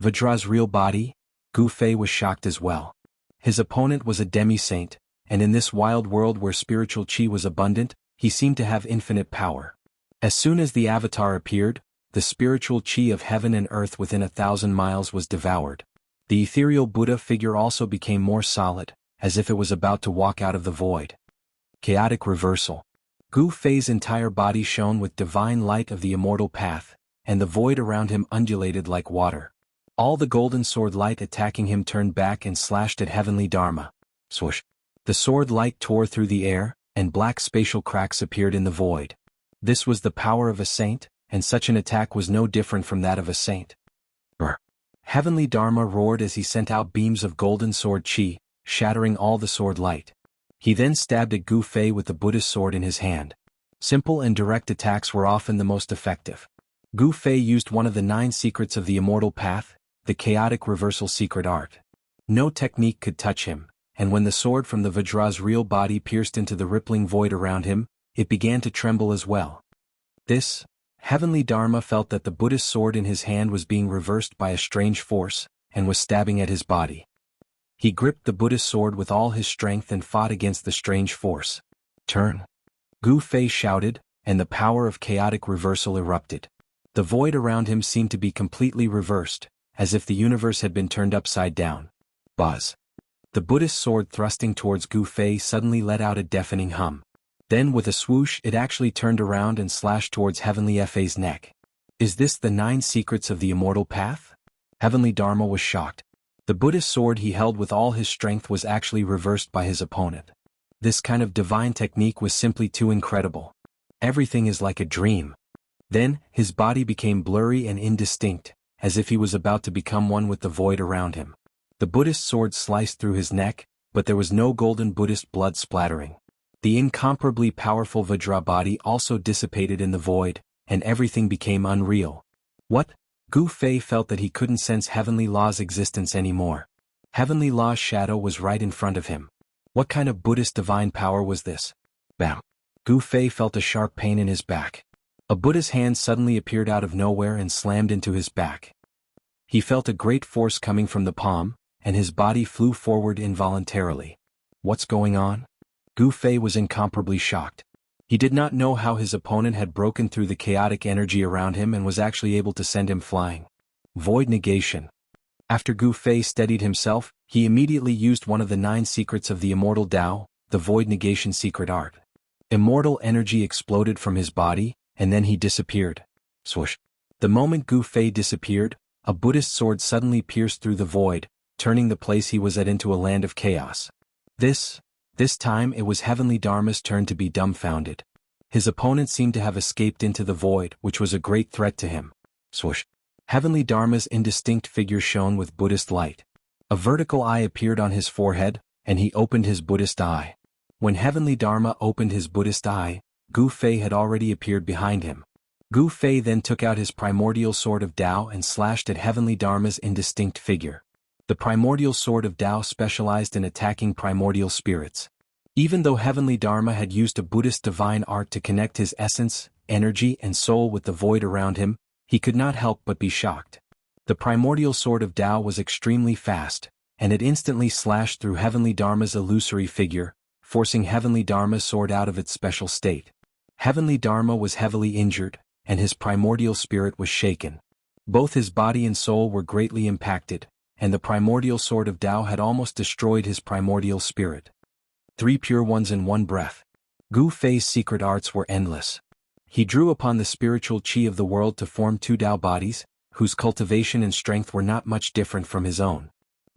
Vajra's real body? Gu Fei was shocked as well. His opponent was a demi-saint, and in this wild world where spiritual chi was abundant, he seemed to have infinite power. As soon as the avatar appeared, the spiritual chi of heaven and earth within 1,000 miles was devoured. The ethereal Buddha figure also became more solid, as if it was about to walk out of the void. Chaotic reversal. Gu Fei's entire body shone with divine light of the immortal path, and the void around him undulated like water. All the golden sword light attacking him turned back and slashed at Heavenly Dharma. Swoosh. The sword light tore through the air, and black spatial cracks appeared in the void. This was the power of a saint, and such an attack was no different from that of a saint. Brr. Heavenly Dharma roared as he sent out beams of golden sword chi, shattering all the sword light. He then stabbed at Gu Fei with the Buddhist sword in his hand. Simple and direct attacks were often the most effective. Gu Fei used one of the 9 secrets of the immortal path, the chaotic reversal secret art. No technique could touch him, and when the sword from the Vajra's real body pierced into the rippling void around him, it began to tremble as well. Heavenly Dharma felt that the Buddhist sword in his hand was being reversed by a strange force, and was stabbing at his body. He gripped the Buddhist sword with all his strength and fought against the strange force. Turn! Gu Fei shouted, and the power of chaotic reversal erupted. The void around him seemed to be completely reversed, as if the universe had been turned upside down. Buzz! The Buddhist sword thrusting towards Gu Fei suddenly let out a deafening hum. Then with a swoosh it actually turned around and slashed towards Heavenly Fei's neck. Is this the 9 secrets of the immortal path? Heavenly Dharma was shocked. The Buddhist sword he held with all his strength was actually reversed by his opponent. This kind of divine technique was simply too incredible. Everything is like a dream. Then, his body became blurry and indistinct, as if he was about to become one with the void around him. The Buddhist sword sliced through his neck, but there was no golden Buddhist blood splattering. The incomparably powerful Vajra body also dissipated in the void, and everything became unreal. What? Gu Fei felt that he couldn't sense Heavenly Law's existence anymore. Heavenly Law's shadow was right in front of him. What kind of Buddhist divine power was this? Bam! Gu Fei felt a sharp pain in his back. A Buddha's hand suddenly appeared out of nowhere and slammed into his back. He felt a great force coming from the palm, and his body flew forward involuntarily. What's going on? Gu Fei was incomparably shocked. He did not know how his opponent had broken through the chaotic energy around him and was actually able to send him flying. Void negation. After Gu Fei steadied himself, he immediately used one of the 9 secrets of the immortal Tao, the void negation secret art. Immortal energy exploded from his body, and then he disappeared. Swoosh. The moment Gu Fei disappeared, a Buddhist sword suddenly pierced through the void, turning the place he was at into a land of chaos. This time it was Heavenly Dharma's turn to be dumbfounded. His opponent seemed to have escaped into the void, which was a great threat to him. Swoosh. Heavenly Dharma's indistinct figure shone with Buddhist light. A vertical eye appeared on his forehead, and he opened his Buddhist eye. When Heavenly Dharma opened his Buddhist eye, Gu Fei had already appeared behind him. Gu Fei then took out his primordial sword of Tao and slashed at Heavenly Dharma's indistinct figure. The primordial sword of Tao specialized in attacking primordial spirits. Even though Heavenly Dharma had used a Buddhist divine art to connect his essence, energy and soul with the void around him, he could not help but be shocked. The primordial sword of Tao was extremely fast, and it instantly slashed through Heavenly Dharma's illusory figure, forcing Heavenly Dharma's sword out of its special state. Heavenly Dharma was heavily injured, and his primordial spirit was shaken. Both his body and soul were greatly impacted, and the primordial sword of Tao had almost destroyed his primordial spirit. 3 pure ones in one breath. Gu Fei's secret arts were endless. He drew upon the spiritual chi of the world to form 2 Tao bodies, whose cultivation and strength were not much different from his own.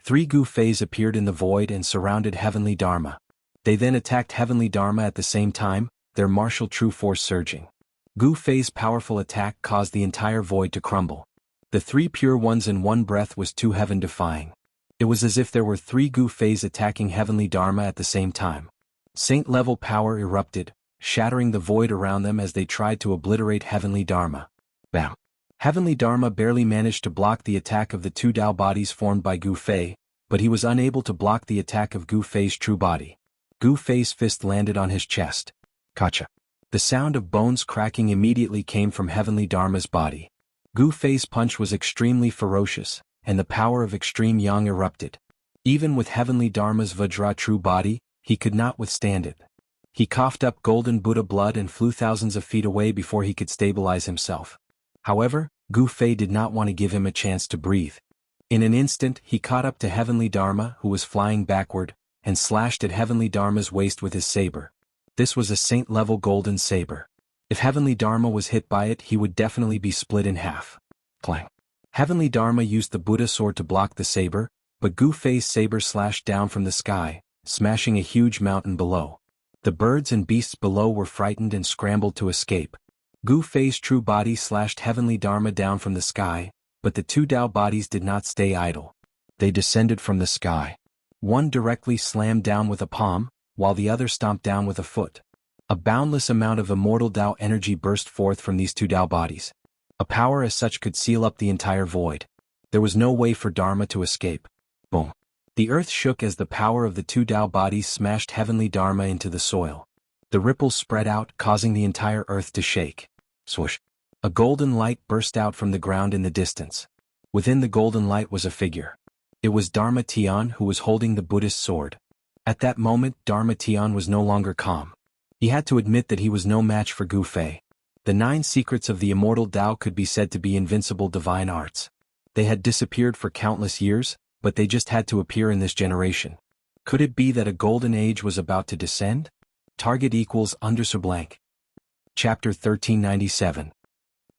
3 Gu Feis appeared in the void and surrounded Heavenly Dharma. They then attacked Heavenly Dharma at the same time, their martial true force surging. Gu Fei's powerful attack caused the entire void to crumble. The 3 pure ones in one breath was too heaven-defying. It was as if there were 3 Gu Feis attacking Heavenly Dharma at the same time. Saint-level power erupted, shattering the void around them as they tried to obliterate Heavenly Dharma. Bam! Heavenly Dharma barely managed to block the attack of the 2 Tao bodies formed by Gu Fei, but he was unable to block the attack of Gu Fei's true body. Gu Fei's fist landed on his chest. Kacha! The sound of bones cracking immediately came from Heavenly Dharma's body. Gu Fei's punch was extremely ferocious, and the power of extreme yang erupted. Even with Heavenly Dharma's Vajra true body, he could not withstand it. He coughed up golden Buddha blood and flew thousands of feet away before he could stabilize himself. However, Gu Fei did not want to give him a chance to breathe. In an instant, he caught up to Heavenly Dharma, who was flying backward, and slashed at Heavenly Dharma's waist with his saber. This was a saint-level golden saber. If Heavenly Dharma was hit by it, he would definitely be split in half. Clang! Heavenly Dharma used the Buddha sword to block the saber, but Gu Fei's saber slashed down from the sky, smashing a huge mountain below. The birds and beasts below were frightened and scrambled to escape. Gu Fei's true body slashed Heavenly Dharma down from the sky, but the 2 Tao bodies did not stay idle. They descended from the sky. One directly slammed down with a palm, while the other stomped down with a foot. A boundless amount of immortal Tao energy burst forth from these 2 Tao bodies. A power as such could seal up the entire void. There was no way for Dharma to escape. Boom! The earth shook as the power of the 2 Tao bodies smashed Heavenly Dharma into the soil. The ripples spread out, causing the entire earth to shake. Swoosh! A golden light burst out from the ground in the distance. Within the golden light was a figure. It was Dharma Tian, who was holding the Buddhist sword. At that moment, Dharma Tian was no longer calm. He had to admit that he was no match for Gu Fei. The 9 secrets of the immortal Tao could be said to be invincible divine arts. They had disappeared for countless years, but they just had to appear in this generation. Could it be that a golden age was about to descend? Target equals _blank. Chapter 1397.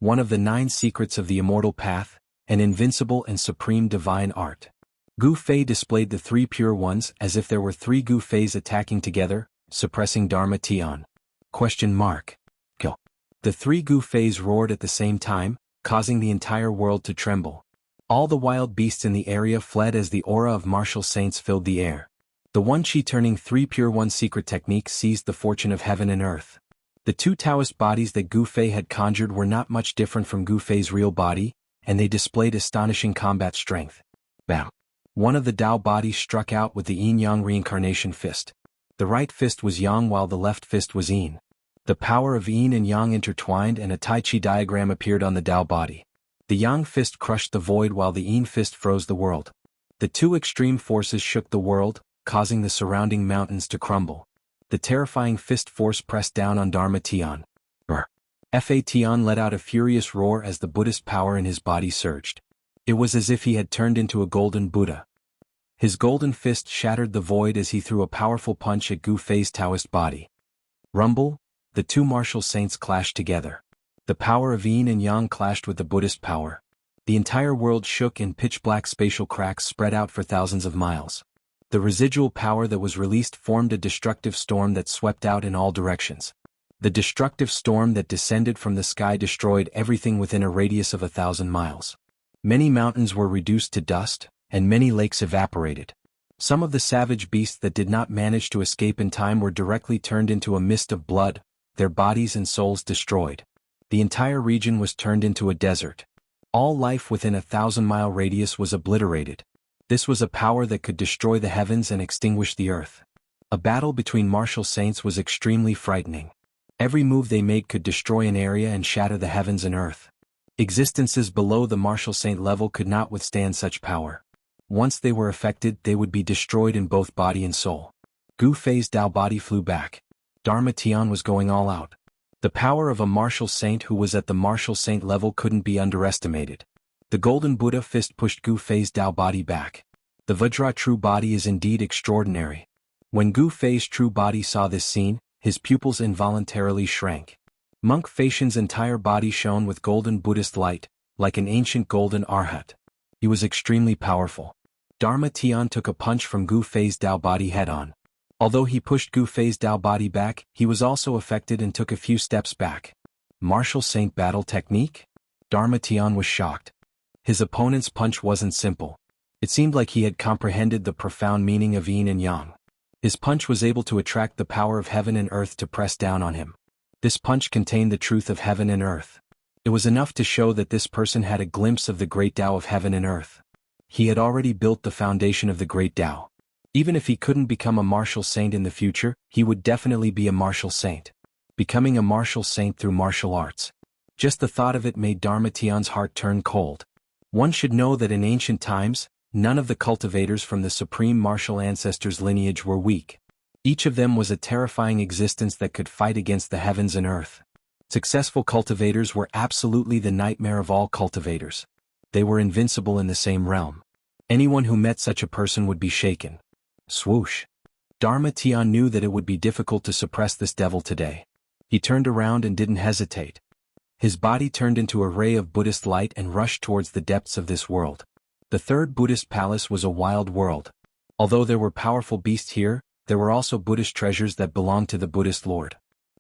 One of the 9 secrets of the immortal path, an invincible and supreme divine art. Gu Fei displayed the 3 pure ones as if there were 3 Gu Feis attacking together, suppressing Dharma Tian. Kill. The 3 Gu Feis roared at the same time, causing the entire world to tremble. All the wild beasts in the area fled as the aura of martial saints filled the air. The One Chi turning 3 pure one secret technique seized the fortune of heaven and earth. The 2 Taoist bodies that Gu Fei had conjured were not much different from Gu Fei's real body, and they displayed astonishing combat strength. Bam! One of the Tao bodies struck out with the Yin-Yang reincarnation fist. The right fist was Yang while the left fist was Yin. The power of Yin and Yang intertwined and a Tai Chi diagram appeared on the Tao body. The Yang fist crushed the void while the Yin fist froze the world. The 2 extreme forces shook the world, causing the surrounding mountains to crumble. The terrifying fist force pressed down on Dharma Tian. Fa Tian let out a furious roar as the Buddhist power in his body surged. It was as if he had turned into a golden Buddha. His golden fist shattered the void as he threw a powerful punch at Gu Fei's Taoist body. Rumble, the 2 martial saints clashed together. The power of Yin and Yang clashed with the Buddhist power. The entire world shook and pitch-black spatial cracks spread out for thousands of miles. The residual power that was released formed a destructive storm that swept out in all directions. The destructive storm that descended from the sky destroyed everything within a radius of 1,000 miles. Many mountains were reduced to dust, and many lakes evaporated. Some of the savage beasts that did not manage to escape in time were directly turned into a mist of blood, their bodies and souls destroyed. The entire region was turned into a desert. All life within a 1,000-mile radius was obliterated. This was a power that could destroy the heavens and extinguish the earth. A battle between martial saints was extremely frightening. Every move they made could destroy an area and shatter the heavens and earth. Existences below the martial saint level could not withstand such power. Once they were affected, they would be destroyed in both body and soul. Gu Fei's Tao body flew back. Dharma Tian was going all out. The power of a martial saint who was at the martial saint level couldn't be underestimated. The golden Buddha fist pushed Gu Fei's Tao body back. The Vajra true body is indeed extraordinary. When Gu Fei's true body saw this scene, his pupils involuntarily shrank. Monk Feishan's entire body shone with golden Buddhist light, like an ancient golden arhat. He was extremely powerful. Dharma Tian took a punch from Gu Fei's Tao body head-on. Although he pushed Gu Fei's Tao body back, he was also affected and took a few steps back. Martial saint battle technique? Dharma Tian was shocked. His opponent's punch wasn't simple. It seemed like he had comprehended the profound meaning of yin and yang. His punch was able to attract the power of heaven and earth to press down on him. This punch contained the truth of heaven and earth. It was enough to show that this person had a glimpse of the great Tao of heaven and earth. He had already built the foundation of the great Tao. Even if he couldn't become a martial saint in the future, he would definitely be a martial saint. Becoming a martial saint through martial arts. Just the thought of it made Dharma Tian's heart turn cold. One should know that in ancient times, none of the cultivators from the supreme martial ancestors' lineage were weak. Each of them was a terrifying existence that could fight against the heavens and earth. Successful cultivators were absolutely the nightmare of all cultivators. They were invincible in the same realm. Anyone who met such a person would be shaken. Swoosh. Dharma Tian knew that it would be difficult to suppress this devil today. He turned around and didn't hesitate. His body turned into a ray of Buddhist light and rushed towards the depths of this world. The third Buddhist palace was a wild world. Although there were powerful beasts here, there were also Buddhist treasures that belonged to the Buddhist Lord.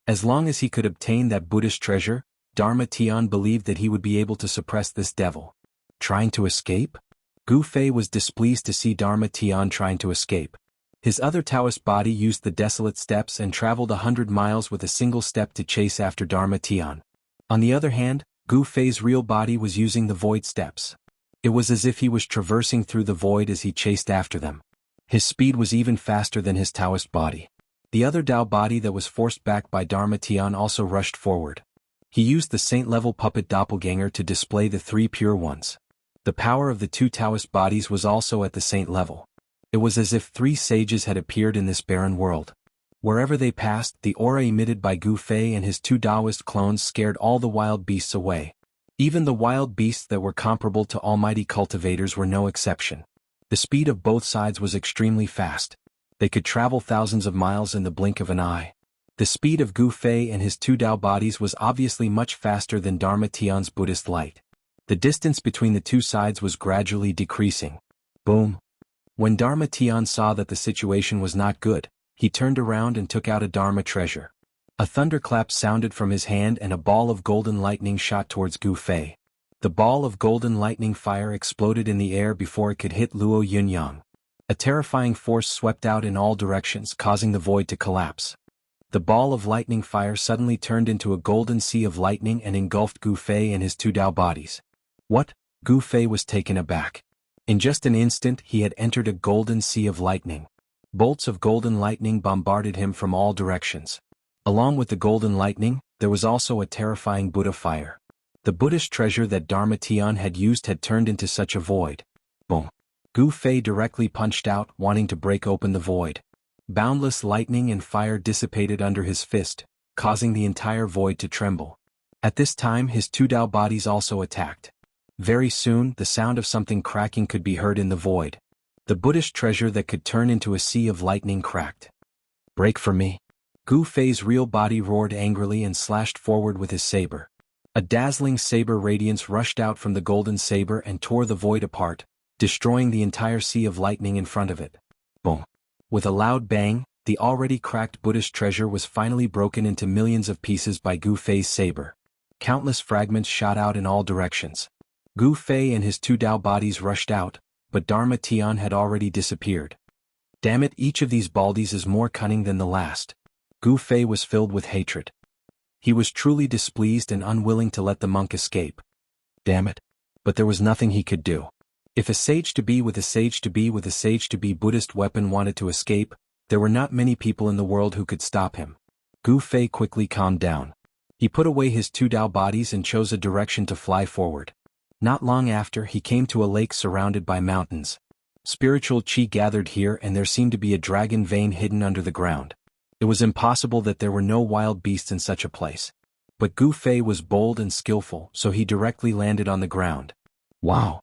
As long as he could obtain that Buddhist treasure, Dharma Tian believed that he would be able to suppress this devil. Trying to escape? Gu Fei was displeased to see Dharma Tian trying to escape. His other Taoist body used the desolate steppes and traveled 100 miles with a single step to chase after Dharma Tian. On the other hand, Gu Fei's real body was using the void steppes. It was as if he was traversing through the void as he chased after them. His speed was even faster than his Taoist body. The other Tao body that was forced back by Dharma Tian also rushed forward. He used the saint-level puppet doppelganger to display the three pure ones. The power of the two Taoist bodies was also at the saint level. It was as if three sages had appeared in this barren world. Wherever they passed, the aura emitted by Gu Fei and his two Taoist clones scared all the wild beasts away. Even the wild beasts that were comparable to almighty cultivators were no exception. The speed of both sides was extremely fast. They could travel thousands of miles in the blink of an eye. The speed of Gu Fei and his two Tao bodies was obviously much faster than Dharma Tian's Buddhist light. The distance between the two sides was gradually decreasing. Boom. When Dharma Tian saw that the situation was not good, he turned around and took out a Dharma treasure. A thunderclap sounded from his hand and a ball of golden lightning shot towards Gu Fei. The ball of golden lightning fire exploded in the air before it could hit Luo Yunyang. A terrifying force swept out in all directions, causing the void to collapse. The ball of lightning fire suddenly turned into a golden sea of lightning and engulfed Gu Fei and his two Tao bodies. What? Gu Fei was taken aback. In just an instant he had entered a golden sea of lightning. Bolts of golden lightning bombarded him from all directions. Along with the golden lightning, there was also a terrifying Buddha fire. The Buddhist treasure that Dharma Tian had used had turned into such a void. Boom. Gu Fei directly punched out, wanting to break open the void. Boundless lightning and fire dissipated under his fist, causing the entire void to tremble. At this time his two Tao bodies also attacked. Very soon the sound of something cracking could be heard in the void. The Buddhist treasure that could turn into a sea of lightning cracked. Break for me. Gu Fei's real body roared angrily and slashed forward with his saber. A dazzling saber radiance rushed out from the golden saber and tore the void apart, destroying the entire sea of lightning in front of it. Boom. With a loud bang, the already cracked Buddhist treasure was finally broken into millions of pieces by Gu Fei's saber. Countless fragments shot out in all directions. Gu Fei and his two Dao bodies rushed out, but Dharma Tian had already disappeared. Damn it, each of these baldies is more cunning than the last. Gu Fei was filled with hatred. He was truly displeased and unwilling to let the monk escape. Damn it. But there was nothing he could do. If a sage-to-be with a sage-to-be with a sage-to-be Buddhist weapon wanted to escape, there were not many people in the world who could stop him. Gu Fei quickly calmed down. He put away his two Dao bodies and chose a direction to fly forward. Not long after, he came to a lake surrounded by mountains. Spiritual chi gathered here, and there seemed to be a dragon vein hidden under the ground. It was impossible that there were no wild beasts in such a place. But Gu Fei was bold and skillful, so he directly landed on the ground. Wow!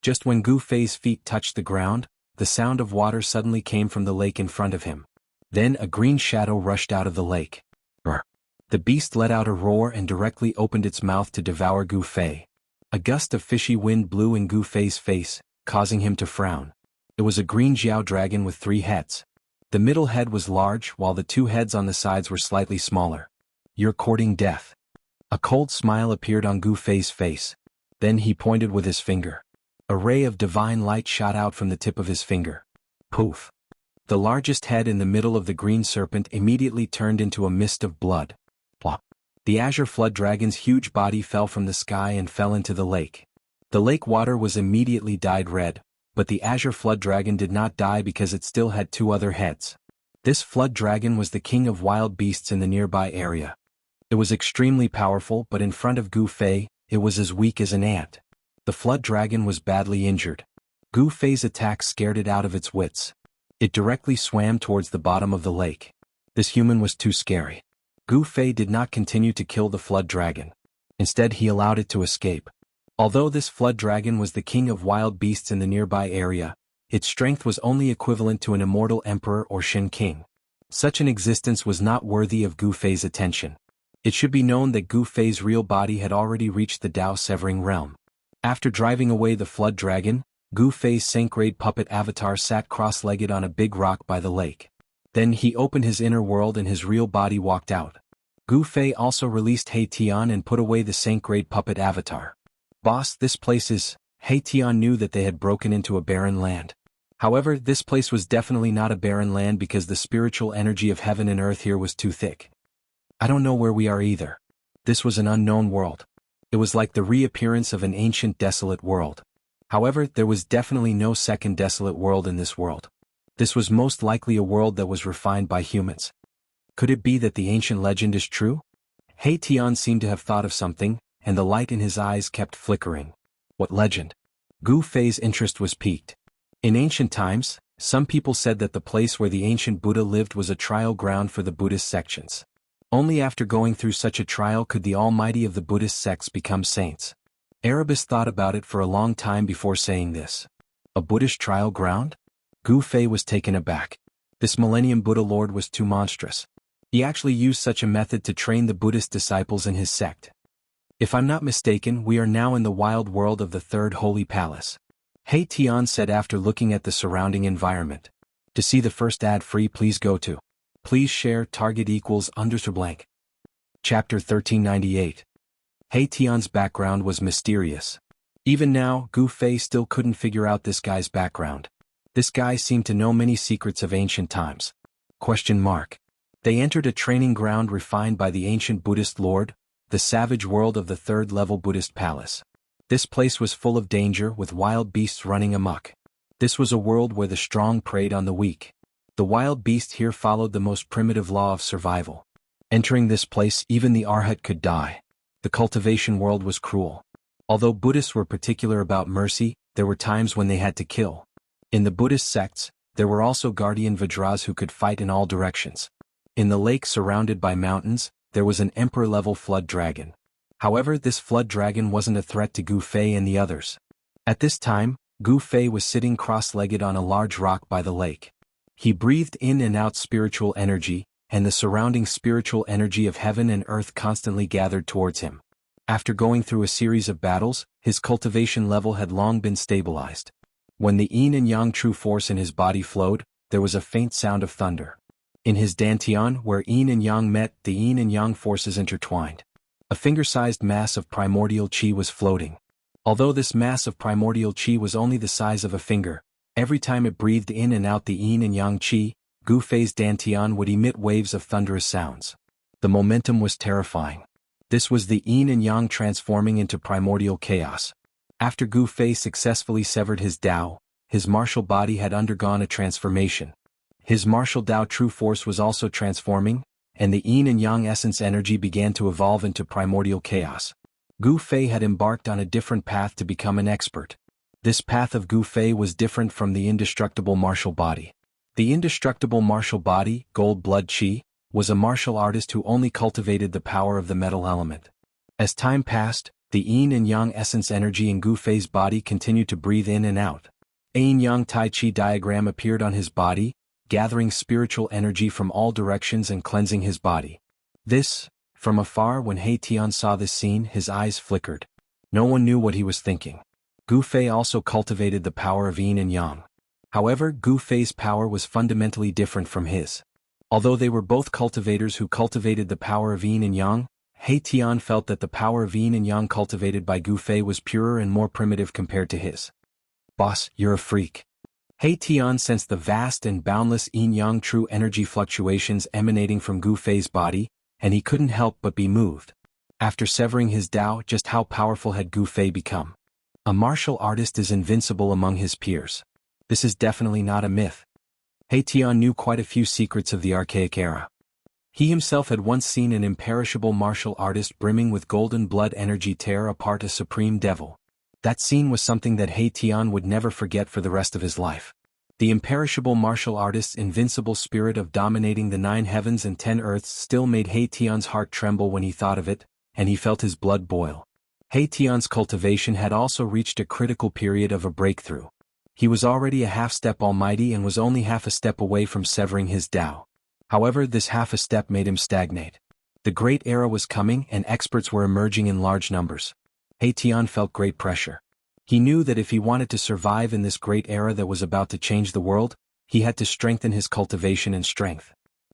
Just when Gu Fei's feet touched the ground, the sound of water suddenly came from the lake in front of him. Then a green shadow rushed out of the lake. Brr! The beast let out a roar and directly opened its mouth to devour Gu Fei. A gust of fishy wind blew in Gu Fei's face, causing him to frown. It was a green Jiao dragon with 3 heads. The middle head was large, while the 2 heads on the sides were slightly smaller. You're courting death. A cold smile appeared on Gu Fei's face. Then he pointed with his finger. A ray of divine light shot out from the tip of his finger. Poof! The largest head in the middle of the green serpent immediately turned into a mist of blood. Plop! The azure flood dragon's huge body fell from the sky and fell into the lake. The lake water was immediately dyed red, but the azure flood dragon did not die because it still had 2 other heads. This flood dragon was the king of wild beasts in the nearby area. It was extremely powerful, but in front of Gu Fei, it was as weak as an ant. The flood dragon was badly injured. Gu Fei's attack scared it out of its wits. It directly swam towards the bottom of the lake. This human was too scary. Gu Fei did not continue to kill the flood dragon. Instead, he allowed it to escape. Although this flood dragon was the king of wild beasts in the nearby area, its strength was only equivalent to an immortal emperor or Shen king. Such an existence was not worthy of Gu Fei's attention. It should be known that Gu Fei's real body had already reached the Dao Severing realm. After driving away the flood dragon, Gu Fei's Saint-grade puppet avatar sat cross-legged on a big rock by the lake. Then he opened his inner world and his real body walked out. Gu Fei also released He Tian and put away the Saint-grade puppet avatar. Boss, this place is... He Tian knew that they had broken into a barren land. However, this place was definitely not a barren land because the spiritual energy of heaven and earth here was too thick. I don't know where we are either. This was an unknown world. It was like the reappearance of an ancient desolate world. However, there was definitely no second desolate world in this world. This was most likely a world that was refined by humans. Could it be that the ancient legend is true? He Tian seemed to have thought of something, and the light in his eyes kept flickering. What legend? Gu Fei's interest was piqued. In ancient times, some people said that the place where the ancient Buddha lived was a trial ground for the Buddhist sections. Only after going through such a trial could the almighty of the Buddhist sects become saints. Erebus thought about it for a long time before saying this. A Buddhist trial ground? Gu Fei was taken aback. This Millennium Buddha Lord was too monstrous. He actually used such a method to train the Buddhist disciples in his sect. If I'm not mistaken, we are now in the wild world of the Third Holy Palace. He Tian said after looking at the surrounding environment. To see the first ad free, please go to. Please share target equals _blank. Chapter 1398. He Tian's background was mysterious. Even now, Gu Fei still couldn't figure out this guy's background. This guy seemed to know many secrets of ancient times. They entered a training ground refined by the ancient Buddhist Lord, the savage world of the third-level Buddhist palace. This place was full of danger with wild beasts running amok. This was a world where the strong preyed on the weak. The wild beast here followed the most primitive law of survival. Entering this place, even the Arhat could die. The cultivation world was cruel. Although Buddhists were particular about mercy, there were times when they had to kill. In the Buddhist sects, there were also guardian Vajras who could fight in all directions. In the lake surrounded by mountains, there was an emperor-level flood dragon. However, this flood dragon wasn't a threat to Gu Fei and the others. At this time, Gu Fei was sitting cross-legged on a large rock by the lake. He breathed in and out spiritual energy, and the surrounding spiritual energy of heaven and earth constantly gathered towards him. After going through a series of battles, his cultivation level had long been stabilized. When the yin and yang true force in his body flowed, there was a faint sound of thunder. In his dantian, where yin and yang met, the yin and yang forces intertwined. A finger-sized mass of primordial qi was floating. Although this mass of primordial qi was only the size of a finger, every time it breathed in and out the yin and yang qi, Gu Fei's dantian would emit waves of thunderous sounds. The momentum was terrifying. This was the yin and yang transforming into primordial chaos. After Gu Fei successfully severed his Dao, his martial body had undergone a transformation. His martial Dao true force was also transforming, and the yin and yang essence energy began to evolve into primordial chaos. Gu Fei had embarked on a different path to become an expert. This path of Gu Fei was different from the indestructible martial body. The indestructible martial body, Gold Blood Qi, was a martial artist who only cultivated the power of the metal element. As time passed, the yin and yang essence energy in Gu Fei's body continued to breathe in and out. A yin-yang Tai Chi diagram appeared on his body, gathering spiritual energy from all directions and cleansing his body. From afar, when He Tian saw this scene, his eyes flickered. No one knew what he was thinking. Gu Fei also cultivated the power of yin and yang. However, Gu Fei's power was fundamentally different from his. Although they were both cultivators who cultivated the power of yin and yang, He Tian felt that the power of yin and yang cultivated by Gu Fei was purer and more primitive compared to his. "Boss, you're a freak." He Tian sensed the vast and boundless yin-yang true energy fluctuations emanating from Gu Fei's body, and he couldn't help but be moved. After severing his Dao, just how powerful had Gu Fei become? A martial artist is invincible among his peers. This is definitely not a myth. He Tian knew quite a few secrets of the archaic era. He himself had once seen an imperishable martial artist brimming with golden blood energy tear apart a supreme devil. That scene was something that He Tian would never forget for the rest of his life. The imperishable martial artist's invincible spirit of dominating the 9 heavens and 10 earths still made He Tian's heart tremble when he thought of it, and he felt his blood boil. He Tian's cultivation had also reached a critical period of a breakthrough. He was already a half-step almighty and was only half a step away from severing his Dao. However, this half a step made him stagnate. The great era was coming and experts were emerging in large numbers. He Tian felt great pressure. He knew that if he wanted to survive in this great era that was about to change the world, he had to strengthen his cultivation and strength.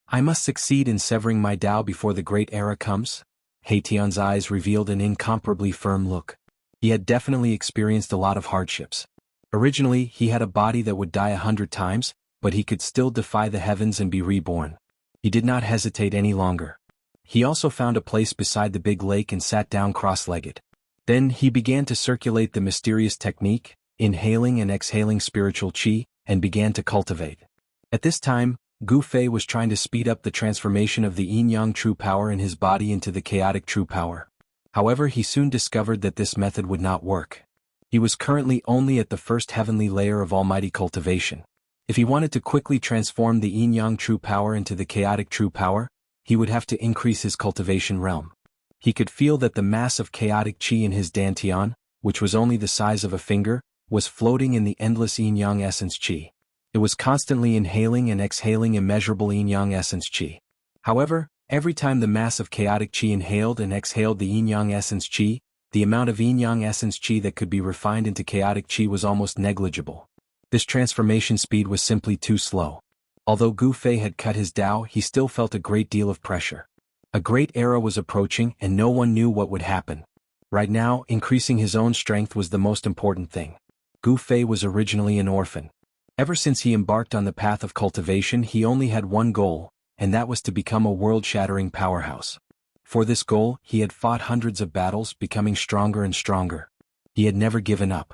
"I must succeed in severing my Dao before the great era comes." He Tian's eyes revealed an incomparably firm look. He had definitely experienced a lot of hardships. Originally, he had a body that would die 100 times, but he could still defy the heavens and be reborn. He did not hesitate any longer. He also found a place beside the big lake and sat down cross-legged. Then he began to circulate the mysterious technique, inhaling and exhaling spiritual qi, and began to cultivate. At this time, Gu Fei was trying to speed up the transformation of the yin-yang true power in his body into the chaotic true power. However, he soon discovered that this method would not work. He was currently only at the first heavenly layer of almighty cultivation. If he wanted to quickly transform the yin-yang true power into the chaotic true power, he would have to increase his cultivation realm. He could feel that the mass of chaotic qi in his dantian, which was only the size of a finger, was floating in the endless yin-yang essence qi. It was constantly inhaling and exhaling immeasurable yin-yang essence qi. However, every time the mass of chaotic qi inhaled and exhaled the yin-yang essence qi, the amount of yin-yang essence qi that could be refined into chaotic qi was almost negligible. This transformation speed was simply too slow. Although Gu Fei had cut his Dao, he still felt a great deal of pressure. A great era was approaching and no one knew what would happen. Right now, increasing his own strength was the most important thing. Gu Fei was originally an orphan. Ever since he embarked on the path of cultivation, he only had one goal, and that was to become a world-shattering powerhouse. For this goal, he had fought hundreds of battles, becoming stronger and stronger. He had never given up.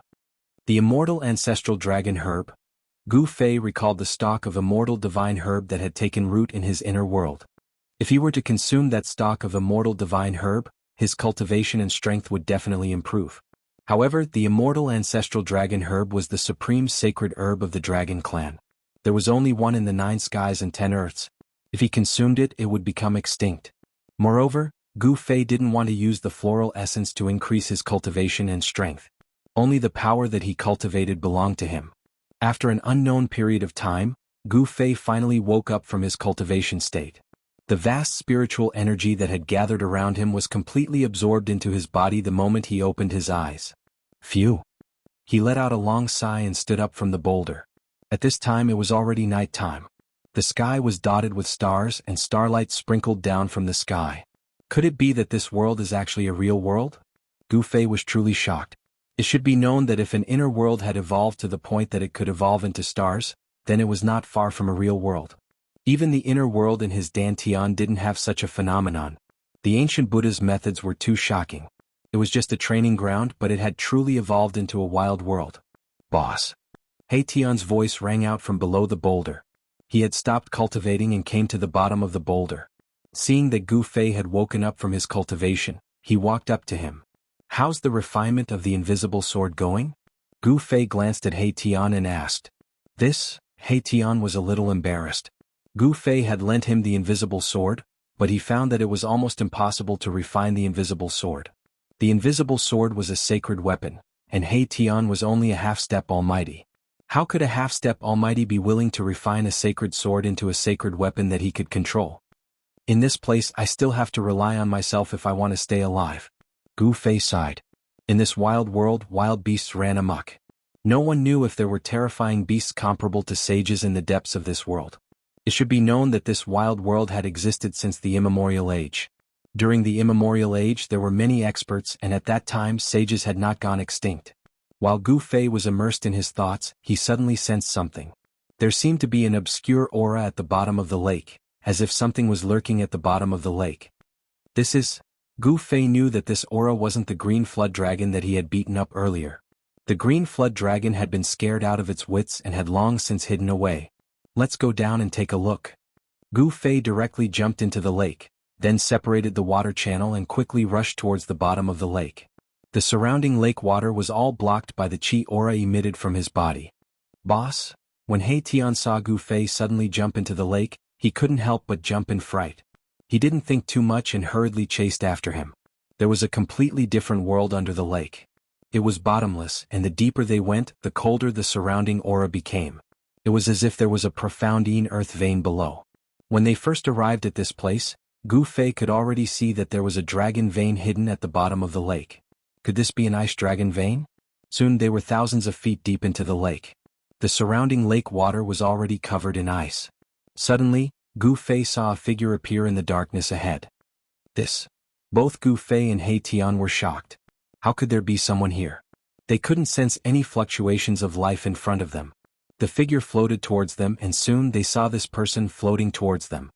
The immortal ancestral dragon herb. Gu Fei recalled the stalk of immortal divine herb that had taken root in his inner world. If he were to consume that stalk of immortal divine herb, his cultivation and strength would definitely improve. However, the immortal ancestral dragon herb was the supreme sacred herb of the dragon clan. There was only one in the 9 skies and 10 earths. If he consumed it, it would become extinct. Moreover, Gu Fei didn't want to use the floral essence to increase his cultivation and strength. Only the power that he cultivated belonged to him. After an unknown period of time, Gu Fei finally woke up from his cultivation state. The vast spiritual energy that had gathered around him was completely absorbed into his body the moment he opened his eyes. Phew! He let out a long sigh and stood up from the boulder. At this time it was already night time. The sky was dotted with stars and starlight sprinkled down from the sky. Could it be that this world is actually a real world? Gu Fei was truly shocked. It should be known that if an inner world had evolved to the point that it could evolve into stars, then it was not far from a real world. Even the inner world in his Dantian didn't have such a phenomenon. The ancient Buddha's methods were too shocking. It was just a training ground, but it had truly evolved into a wild world. Boss. Haitian's voice rang out from below the boulder. He had stopped cultivating and came to the bottom of the boulder. Seeing that Gu Fei had woken up from his cultivation, he walked up to him. How's the refinement of the invisible sword going? Gu Fei glanced at Haitian and asked. This? Haitian was a little embarrassed. Gu Fei had lent him the invisible sword, but he found that it was almost impossible to refine the invisible sword. The invisible sword was a sacred weapon, and Haitian was only a half-step almighty. How could a half-step almighty be willing to refine a sacred sword into a sacred weapon that he could control? In this place I still have to rely on myself if I want to stay alive. Gu Fei sighed. In this wild world, wild beasts ran amok. No one knew if there were terrifying beasts comparable to sages in the depths of this world. It should be known that this wild world had existed since the immemorial age. During the immemorial age there were many experts, and at that time sages had not gone extinct. While Gu Fei was immersed in his thoughts, he suddenly sensed something. There seemed to be an obscure aura at the bottom of the lake, as if something was lurking at the bottom of the lake. Gu Fei knew that this aura wasn't the green flood dragon that he had beaten up earlier. The green flood dragon had been scared out of its wits and had long since hidden away. Let's go down and take a look. Gu Fei directly jumped into the lake, then separated the water channel and quickly rushed towards the bottom of the lake. The surrounding lake water was all blocked by the chi aura emitted from his body. Boss? When Haitian saw Gu Fei suddenly jump into the lake, he couldn't help but jump in fright. He didn't think too much and hurriedly chased after him. There was a completely different world under the lake. It was bottomless, and the deeper they went, the colder the surrounding aura became. It was as if there was a profound earth vein below. When they first arrived at this place, Gu Fei could already see that there was a dragon vein hidden at the bottom of the lake. Could this be an ice dragon vein? Soon they were thousands of feet deep into the lake. The surrounding lake water was already covered in ice. Suddenly, Gu Fei saw a figure appear in the darkness ahead. Both Gu Fei and Haitian were shocked. How could there be someone here? They couldn't sense any fluctuations of life in front of them. The figure floated towards them, and soon they saw this person floating towards them.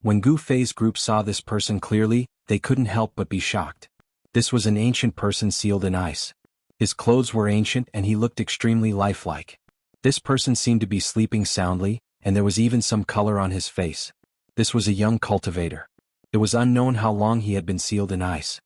When Gu Fei's group saw this person clearly, they couldn't help but be shocked. This was an ancient person sealed in ice. His clothes were ancient and he looked extremely lifelike. This person seemed to be sleeping soundly, and there was even some color on his face. This was a young cultivator. It was unknown how long he had been sealed in ice.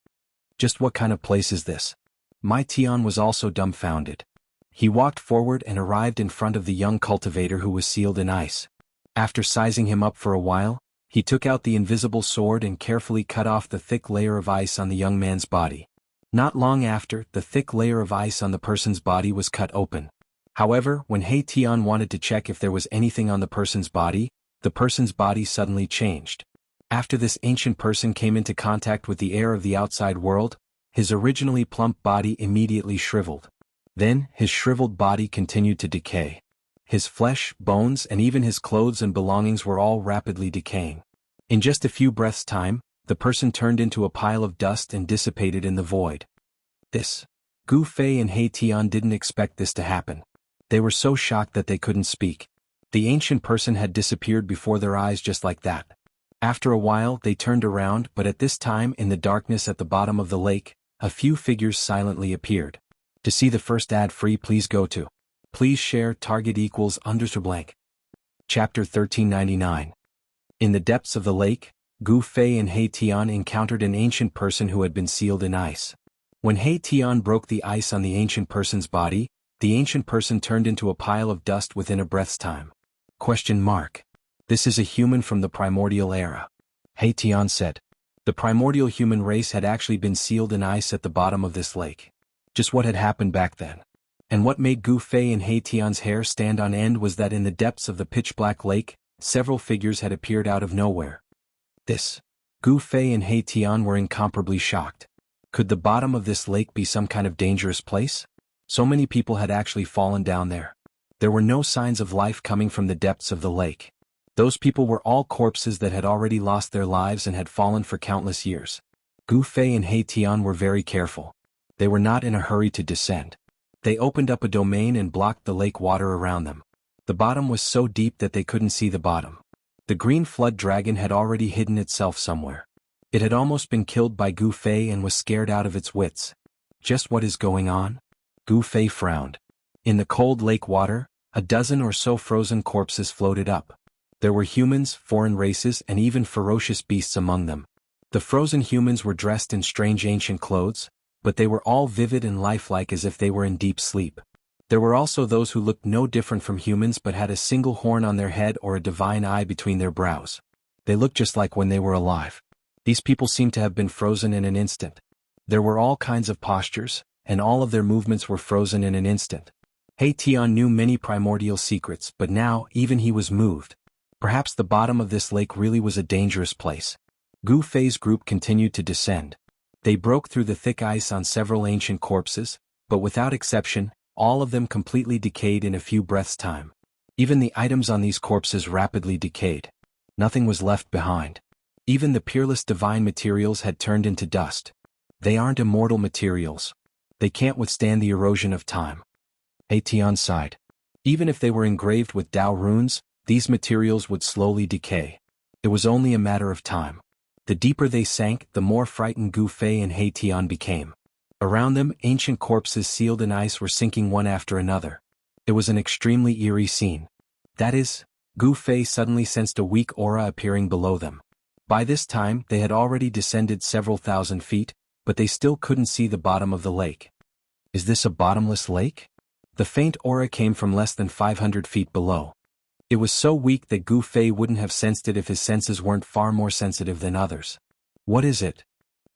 Just what kind of place is this? Mai Tian was also dumbfounded. He walked forward and arrived in front of the young cultivator who was sealed in ice. After sizing him up for a while, he took out the invisible sword and carefully cut off the thick layer of ice on the young man's body. Not long after, the thick layer of ice on the person's body was cut open. However, when Haitian wanted to check if there was anything on the person's body suddenly changed. After this ancient person came into contact with the air of the outside world, his originally plump body immediately shriveled. Then, his shriveled body continued to decay. His flesh, bones, and even his clothes and belongings were all rapidly decaying. In just a few breaths' time, the person turned into a pile of dust and dissipated in the void. Gu Fei and Haitian didn't expect this to happen. They were so shocked that they couldn't speak. The ancient person had disappeared before their eyes just like that. After a while they turned around, but at this time in the darkness at the bottom of the lake, a few figures silently appeared. To see the first ad free, please go to Please share target equals _blank. Chapter 1399. In the depths of the lake, Gu Fei and Haitian encountered an ancient person who had been sealed in ice. When Haitian broke the ice on the ancient person's body, the ancient person turned into a pile of dust within a breath's time. This is a human from the primordial era. Haitian said. The primordial human race had actually been sealed in ice at the bottom of this lake. Just what had happened back then? And what made Gu Fei and Haitian's hair stand on end was that in the depths of the pitch-black lake, several figures had appeared out of nowhere. Gu Fei and Haitian were incomparably shocked. Could the bottom of this lake be some kind of dangerous place? So many people had actually fallen down there. There were no signs of life coming from the depths of the lake. Those people were all corpses that had already lost their lives and had fallen for countless years. Gu Fei and Haitian were very careful. They were not in a hurry to descend. They opened up a domain and blocked the lake water around them. The bottom was so deep that they couldn't see the bottom. The green flood dragon had already hidden itself somewhere. It had almost been killed by Gu Fei and was scared out of its wits. Just what is going on? Gu Fei frowned. In the cold lake water, a dozen or so frozen corpses floated up. There were humans, foreign races, and even ferocious beasts among them. The frozen humans were dressed in strange ancient clothes, but they were all vivid and lifelike as if they were in deep sleep. There were also those who looked no different from humans but had a single horn on their head or a divine eye between their brows. They looked just like when they were alive. These people seemed to have been frozen in an instant. There were all kinds of postures, and all of their movements were frozen in an instant. He Tian knew many primordial secrets, but now even he was moved. Perhaps the bottom of this lake really was a dangerous place. Gu Fei's group continued to descend. They broke through the thick ice on several ancient corpses, but without exception, all of them completely decayed in a few breaths' time. Even the items on these corpses rapidly decayed. Nothing was left behind. Even the peerless divine materials had turned into dust. They aren't immortal materials. They can't withstand the erosion of time. He Tian sighed. Even if they were engraved with Tao runes, these materials would slowly decay. It was only a matter of time. The deeper they sank, the more frightened Gu Fei and He Tian became. Around them, ancient corpses sealed in ice were sinking one after another. It was an extremely eerie scene. That is, Gu Fei suddenly sensed a weak aura appearing below them. By this time, they had already descended several thousand feet, but they still couldn't see the bottom of the lake. Is this a bottomless lake? The faint aura came from less than 500 feet below. It was so weak that Gu Fei wouldn't have sensed it if his senses weren't far more sensitive than others. What is it?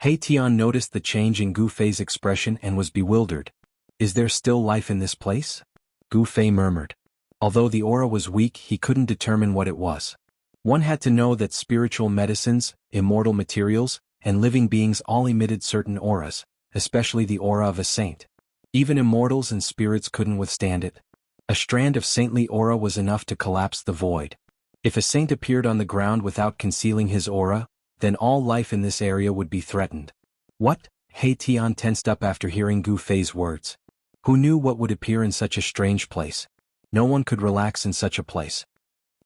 He Tian noticed the change in Gu Fei's expression and was bewildered. Is there still life in this place? Gu Fei murmured. Although the aura was weak, he couldn't determine what it was. One had to know that spiritual medicines, immortal materials, and living beings all emitted certain auras, especially the aura of a saint. Even immortals and spirits couldn't withstand it. A strand of saintly aura was enough to collapse the void. If a saint appeared on the ground without concealing his aura, then all life in this area would be threatened. What? He Tian tensed up after hearing Gu Fei's words. Who knew what would appear in such a strange place? No one could relax in such a place.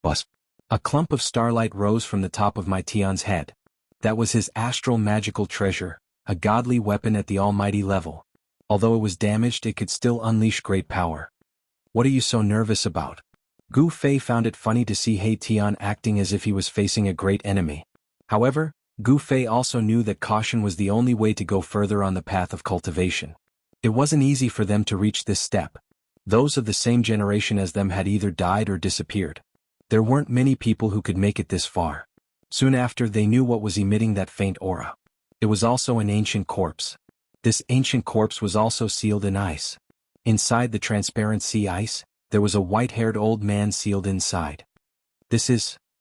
Buzz. A clump of starlight rose from the top of my Tian's head. That was his astral magical treasure, a godly weapon at the almighty level. Although it was damaged, it could still unleash great power. What are you so nervous about? Gu Fei found it funny to see He Tian acting as if he was facing a great enemy. However, Gu Fei also knew that caution was the only way to go further on the path of cultivation. It wasn't easy for them to reach this step. Those of the same generation as them had either died or disappeared. There weren't many people who could make it this far. Soon after, they knew what was emitting that faint aura. It was also an ancient corpse. This ancient corpse was also sealed in ice. Inside the transparent sea ice, there was a white-haired old man sealed inside.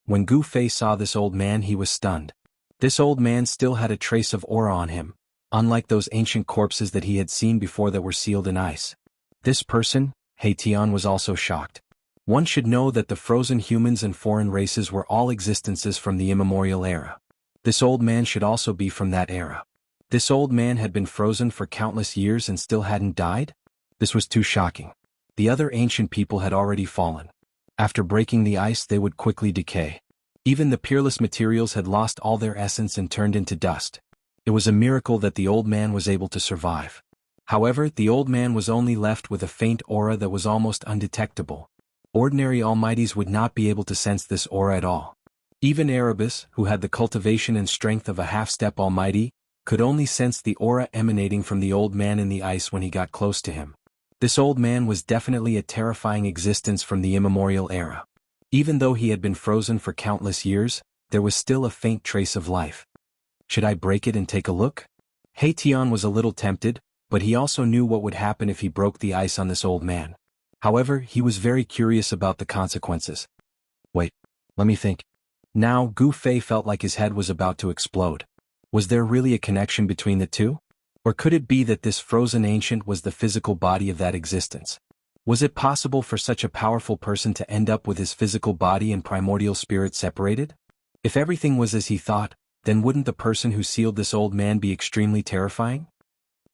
When Gu Fei saw this old man, he was stunned. This old man still had a trace of aura on him, unlike those ancient corpses that he had seen before that were sealed in ice. This person, He Tian, was also shocked. One should know that the frozen humans and foreign races were all existences from the immemorial era. This old man should also be from that era. This old man had been frozen for countless years and still hadn't died? This was too shocking. The other ancient people had already fallen. After breaking the ice, they would quickly decay. Even the peerless materials had lost all their essence and turned into dust. It was a miracle that the old man was able to survive. However, the old man was only left with a faint aura that was almost undetectable. Ordinary almighties would not be able to sense this aura at all. Even Erebus, who had the cultivation and strength of a half-step almighty, could only sense the aura emanating from the old man in the ice when he got close to him. This old man was definitely a terrifying existence from the immemorial era. Even though he had been frozen for countless years, there was still a faint trace of life. Should I break it and take a look? He Tian was a little tempted, but he also knew what would happen if he broke the ice on this old man. However, he was very curious about the consequences. Wait, let me think. Now, Gu Fei felt like his head was about to explode. Was there really a connection between the two? Or could it be that this frozen ancient was the physical body of that existence? Was it possible for such a powerful person to end up with his physical body and primordial spirit separated? If everything was as he thought, then wouldn't the person who sealed this old man be extremely terrifying?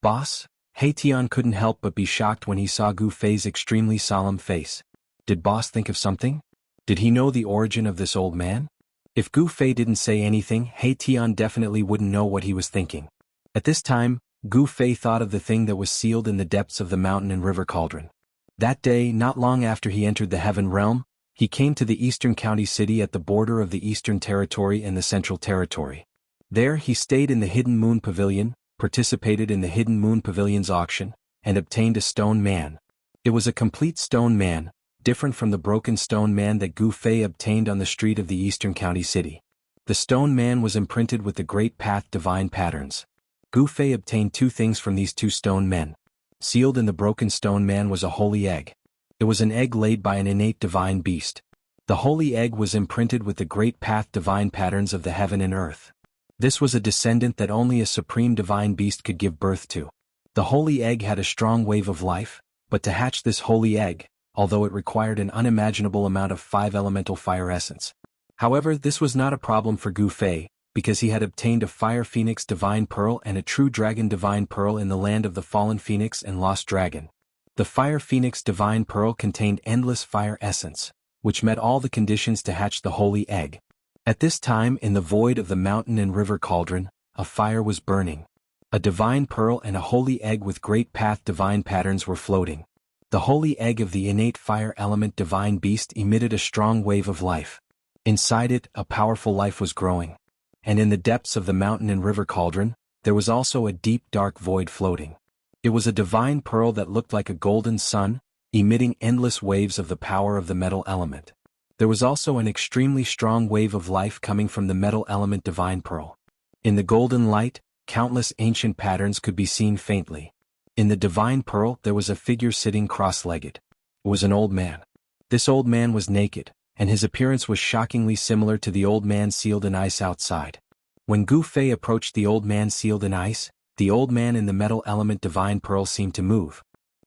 Boss? Tian couldn't help but be shocked when he saw Gu Fei's extremely solemn face. Did boss think of something? Did he know the origin of this old man? If Gu Fei didn't say anything, Tian definitely wouldn't know what he was thinking. At this time, Gu Fei thought of the thing that was sealed in the depths of the mountain and river cauldron. That day, not long after he entered the Heaven Realm, he came to the Eastern County City at the border of the Eastern Territory and the Central Territory. There he stayed in the Hidden Moon Pavilion, participated in the Hidden Moon Pavilion's auction, and obtained a stone man. It was a complete stone man, different from the broken stone man that Gu Fei obtained on the street of the Eastern County City. The stone man was imprinted with the Great Path Divine Patterns. Gu Fei obtained two things from these two stone men. Sealed in the broken stone man was a holy egg. It was an egg laid by an innate divine beast. The holy egg was imprinted with the Great Path Divine Patterns of the heaven and earth. This was a descendant that only a supreme divine beast could give birth to. The holy egg had a strong wave of life, but to hatch this holy egg, although it required an unimaginable amount of 5-elemental fire essence. However, this was not a problem for Gu Fei, because he had obtained a Fire Phoenix Divine Pearl and a True Dragon Divine Pearl in the land of the Fallen Phoenix and Lost Dragon. The Fire Phoenix Divine Pearl contained endless fire essence, which met all the conditions to hatch the holy egg. At this time, in the void of the mountain and river cauldron, a fire was burning. A divine pearl and a holy egg with Great Path Divine Patterns were floating. The holy egg of the innate fire element divine beast emitted a strong wave of life. Inside it, a powerful life was growing. And in the depths of the mountain and river cauldron, there was also a deep dark void floating. It was a divine pearl that looked like a golden sun, emitting endless waves of the power of the metal element. There was also an extremely strong wave of life coming from the metal element divine pearl. In the golden light, countless ancient patterns could be seen faintly. In the divine pearl there was a figure sitting cross-legged. It was an old man. This old man was naked, and his appearance was shockingly similar to the old man sealed in ice outside. When Gu Fei approached the old man sealed in ice, the old man in the metal element divine pearl seemed to move.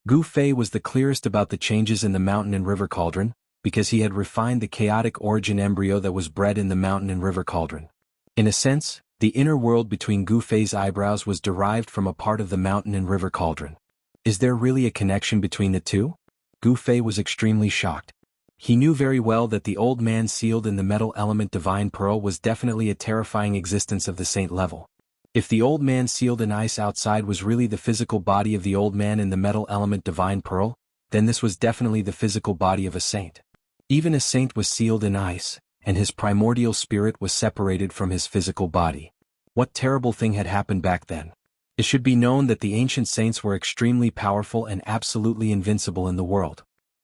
Gu Fei was the clearest about the changes in the mountain and river cauldron, because he had refined the chaotic origin embryo that was bred in the mountain and river cauldron. In a sense, the inner world between Gu Fei's eyebrows was derived from a part of the mountain and river cauldron. Is there really a connection between the two? Gu Fei was extremely shocked. He knew very well that the old man sealed in the metal element divine pearl was definitely a terrifying existence of the saint level. If the old man sealed in ice outside was really the physical body of the old man in the metal element divine pearl, then this was definitely the physical body of a saint. Even a saint was sealed in ice, and his primordial spirit was separated from his physical body. What terrible thing had happened back then? It should be known that the ancient saints were extremely powerful and absolutely invincible in the world.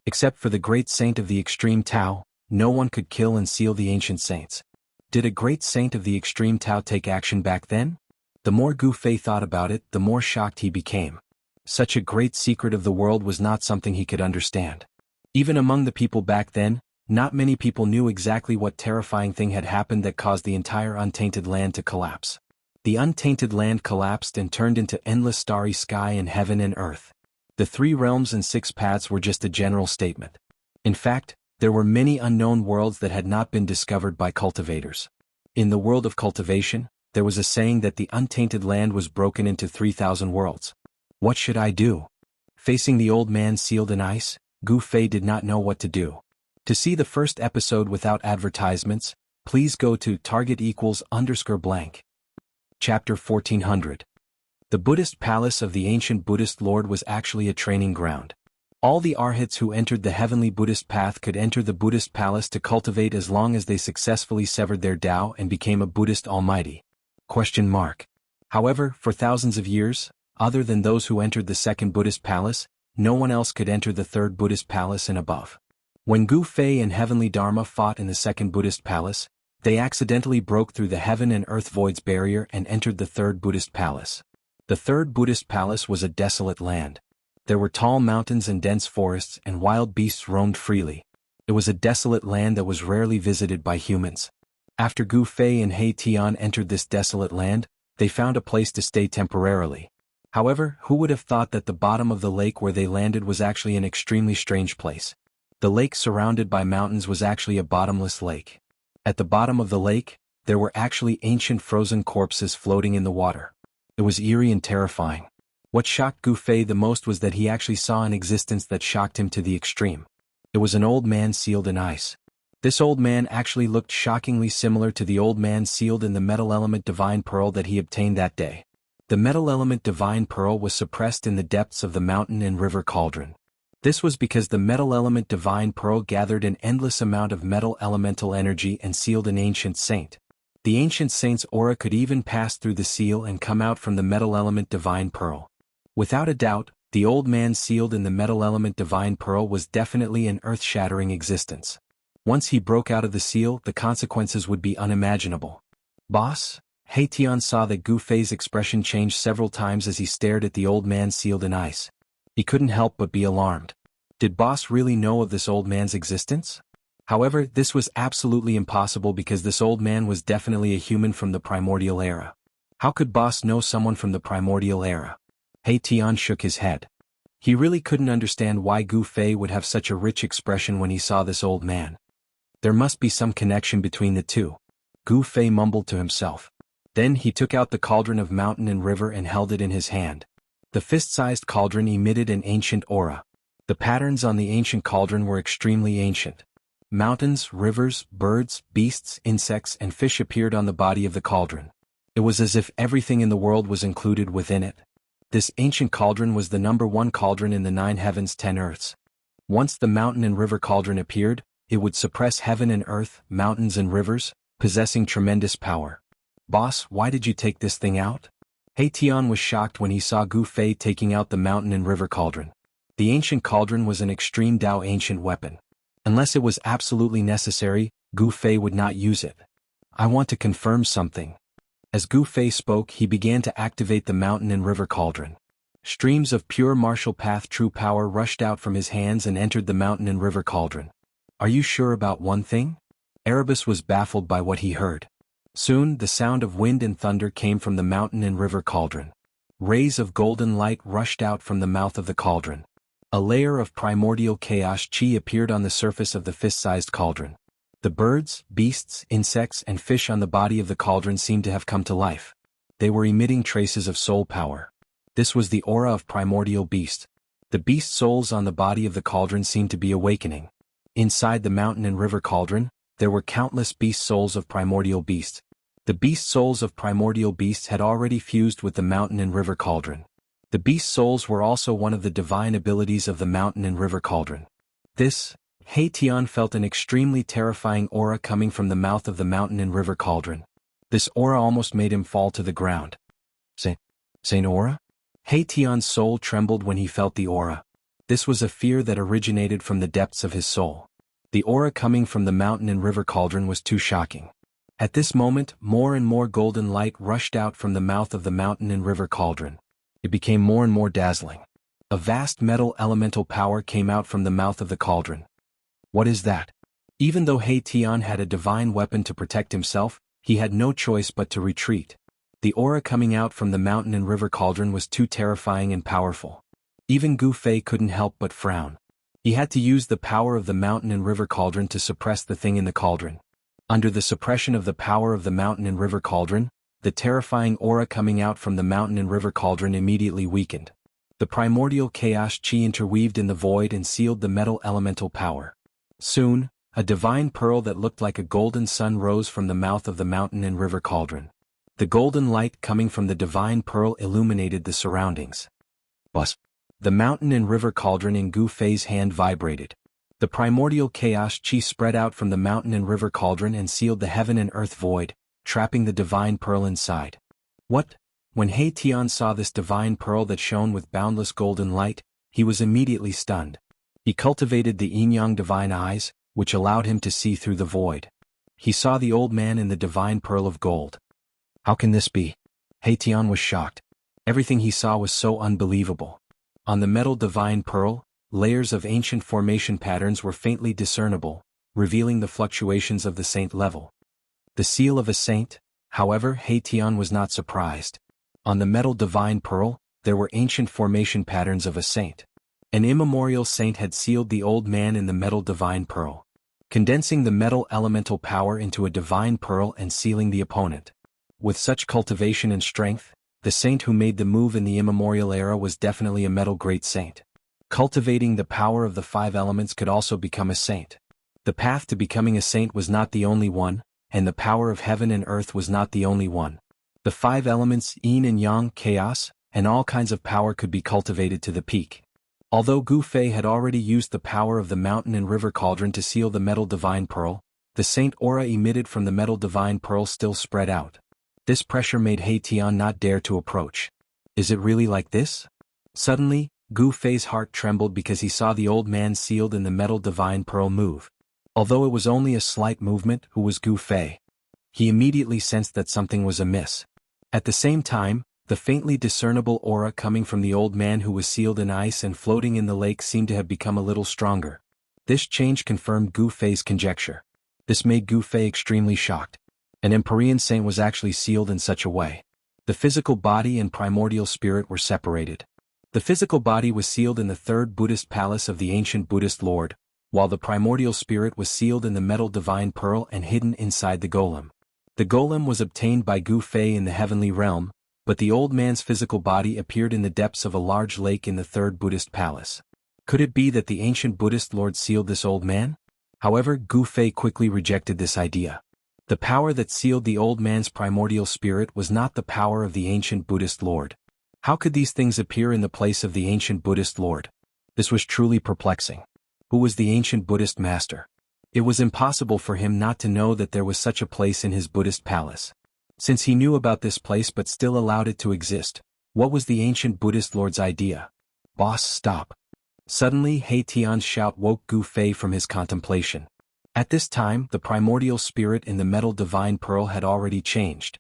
Except for the great saint of the extreme Tao, no one could kill and seal the ancient saints. Did a great saint of the extreme Tao take action back then? The more Gu Fei thought about it, the more shocked he became. Such a great secret of the world was not something he could understand. Even among the people back then, not many people knew exactly what terrifying thing had happened that caused the entire untainted land to collapse. The untainted land collapsed and turned into endless starry sky and heaven and earth. The 3 realms and 6 paths were just a general statement. In fact, there were many unknown worlds that had not been discovered by cultivators. In the world of cultivation, there was a saying that the untainted land was broken into 3,000 worlds. What should I do? Facing the old man sealed in ice, Gu Fei did not know what to do. To see the first episode without advertisements, please go to target=_blank. Chapter 1400. The Buddhist palace of the ancient Buddhist lord was actually a training ground. All the arhats who entered the heavenly Buddhist path could enter the Buddhist palace to cultivate as long as they successfully severed their Tao and became a Buddhist almighty. However, for thousands of years, other than those who entered the second Buddhist palace, no one else could enter the third Buddhist palace and above. When Gu Fei and Heavenly Dharma fought in the second Buddhist palace, they accidentally broke through the heaven and earth void's barrier and entered the third Buddhist palace. The third Buddhist palace was a desolate land. There were tall mountains and dense forests, and wild beasts roamed freely. It was a desolate land that was rarely visited by humans. After Gu Fei and Tian entered this desolate land, they found a place to stay temporarily. However, who would have thought that the bottom of the lake where they landed was actually an extremely strange place? The lake surrounded by mountains was actually a bottomless lake. At the bottom of the lake, there were actually ancient frozen corpses floating in the water. It was eerie and terrifying. What shocked Gu Fei the most was that he actually saw an existence that shocked him to the extreme. It was an old man sealed in ice. This old man actually looked shockingly similar to the old man sealed in the metal element divine pearl that he obtained that day. The metal element divine pearl was suppressed in the depths of the mountain and river cauldron. This was because the metal element divine pearl gathered an endless amount of metal elemental energy and sealed an ancient saint. The ancient saint's aura could even pass through the seal and come out from the metal element divine pearl. Without a doubt, the old man sealed in the metal element divine pearl was definitely an earth-shattering existence. Once he broke out of the seal, the consequences would be unimaginable. Boss? He Tian saw that Gu Fei's expression changed several times as he stared at the old man sealed in ice. He couldn't help but be alarmed. Did Boss really know of this old man's existence? However, this was absolutely impossible because this old man was definitely a human from the primordial era. How could Boss know someone from the primordial era? He Tian shook his head. He really couldn't understand why Gu Fei would have such a rich expression when he saw this old man. There must be some connection between the two. Gu Fei mumbled to himself. Then he took out the cauldron of mountain and river and held it in his hand. The fist-sized cauldron emitted an ancient aura. The patterns on the ancient cauldron were extremely ancient. Mountains, rivers, birds, beasts, insects, and fish appeared on the body of the cauldron. It was as if everything in the world was included within it. This ancient cauldron was the #1 cauldron in the 9 heavens 10 earths. Once the mountain and river cauldron appeared, it would suppress heaven and earth, mountains and rivers, possessing tremendous power. Boss, why did you take this thing out? He Tian was shocked when he saw Gu Fei taking out the mountain and river cauldron. The ancient cauldron was an extreme Dao ancient weapon. Unless it was absolutely necessary, Gu Fei would not use it. I want to confirm something. As Gu Fei spoke, he began to activate the mountain and river cauldron. Streams of pure martial path true power rushed out from his hands and entered the mountain and river cauldron. Are you sure about one thing? Erebus was baffled by what he heard. Soon, the sound of wind and thunder came from the mountain and river cauldron. Rays of golden light rushed out from the mouth of the cauldron. A layer of primordial chaos chi appeared on the surface of the fist-sized cauldron. The birds, beasts, insects, and fish on the body of the cauldron seemed to have come to life. They were emitting traces of soul power. This was the aura of primordial beast. The beast souls on the body of the cauldron seemed to be awakening. Inside the mountain and river cauldron, there were countless beast souls of primordial beast. The beast souls of primordial beasts had already fused with the mountain and river cauldron. The beast souls were also one of the divine abilities of the mountain and river cauldron. He Tian felt an extremely terrifying aura coming from the mouth of the mountain and river cauldron. This aura almost made him fall to the ground. Saint aura? He Tian's soul trembled when he felt the aura. This was a fear that originated from the depths of his soul. The aura coming from the mountain and river cauldron was too shocking. At this moment, more and more golden light rushed out from the mouth of the mountain and river cauldron. It became more and more dazzling. A vast metal elemental power came out from the mouth of the cauldron. What is that? Even though He Tian had a divine weapon to protect himself, he had no choice but to retreat. The aura coming out from the mountain and river cauldron was too terrifying and powerful. Even Gu Fei couldn't help but frown. He had to use the power of the mountain and river cauldron to suppress the thing in the cauldron. Under the suppression of the power of the mountain and river cauldron, the terrifying aura coming out from the mountain and river cauldron immediately weakened. The primordial chaos chi interweaved in the void and sealed the metal elemental power. Soon, a divine pearl that looked like a golden sun rose from the mouth of the mountain and river cauldron. The golden light coming from the divine pearl illuminated the surroundings. Buzz! The mountain and river cauldron in Gu Fei's hand vibrated. The primordial chaos chi spread out from the mountain and river cauldron and sealed the heaven and earth void, trapping the divine pearl inside. What? When He Tian saw this divine pearl that shone with boundless golden light, he was immediately stunned. He cultivated the yin-yang divine eyes, which allowed him to see through the void. He saw the old man in the divine pearl of gold. How can this be? He Tian was shocked. Everything he saw was so unbelievable. On the metal divine pearl, layers of ancient formation patterns were faintly discernible, revealing the fluctuations of the saint level. The seal of a saint, however, He Tian was not surprised. On the metal divine pearl, there were ancient formation patterns of a saint. An immemorial saint had sealed the old man in the metal divine pearl, condensing the metal elemental power into a divine pearl and sealing the opponent. With such cultivation and strength, The saint who made the move in the immemorial era was definitely a metal great saint. Cultivating the power of the 5 elements could also become a saint. The path to becoming a saint was not the only one, and the power of heaven and earth was not the only one. The 5 elements, yin and yang, chaos, and all kinds of power could be cultivated to the peak. Although Gu Fei had already used the power of the mountain and river cauldron to seal the metal divine pearl, the saint aura emitted from the metal divine pearl still spread out. This pressure made He Tian not dare to approach. Is it really like this? Suddenly, Gu Fei's heart trembled because he saw the old man sealed in the metal divine pearl move. Although it was only a slight movement, who was Gu Fei? He immediately sensed that something was amiss. At the same time, the faintly discernible aura coming from the old man who was sealed in ice and floating in the lake seemed to have become a little stronger. This change confirmed Gu Fei's conjecture. This made Gu Fei extremely shocked. An Empyrean saint was actually sealed in such a way. The physical body and primordial spirit were separated. The physical body was sealed in the 3rd Buddhist palace of the ancient Buddhist Lord, while the primordial spirit was sealed in the metal divine pearl and hidden inside the golem. The golem was obtained by Gu Fei in the heavenly realm, but the old man's physical body appeared in the depths of a large lake in the 3rd Buddhist palace. Could it be that the ancient Buddhist Lord sealed this old man? However, Gu Fei quickly rejected this idea. The power that sealed the old man's primordial spirit was not the power of the ancient Buddhist Lord. How could these things appear in the place of the ancient Buddhist Lord? This was truly perplexing. Who was the ancient Buddhist master? It was impossible for him not to know that there was such a place in his Buddhist palace. Since he knew about this place but still allowed it to exist, what was the ancient Buddhist Lord's idea? Boss, stop. Suddenly, He Tian's shout woke Gu Fei from his contemplation. At this time, the primordial spirit in the metal divine pearl had already changed.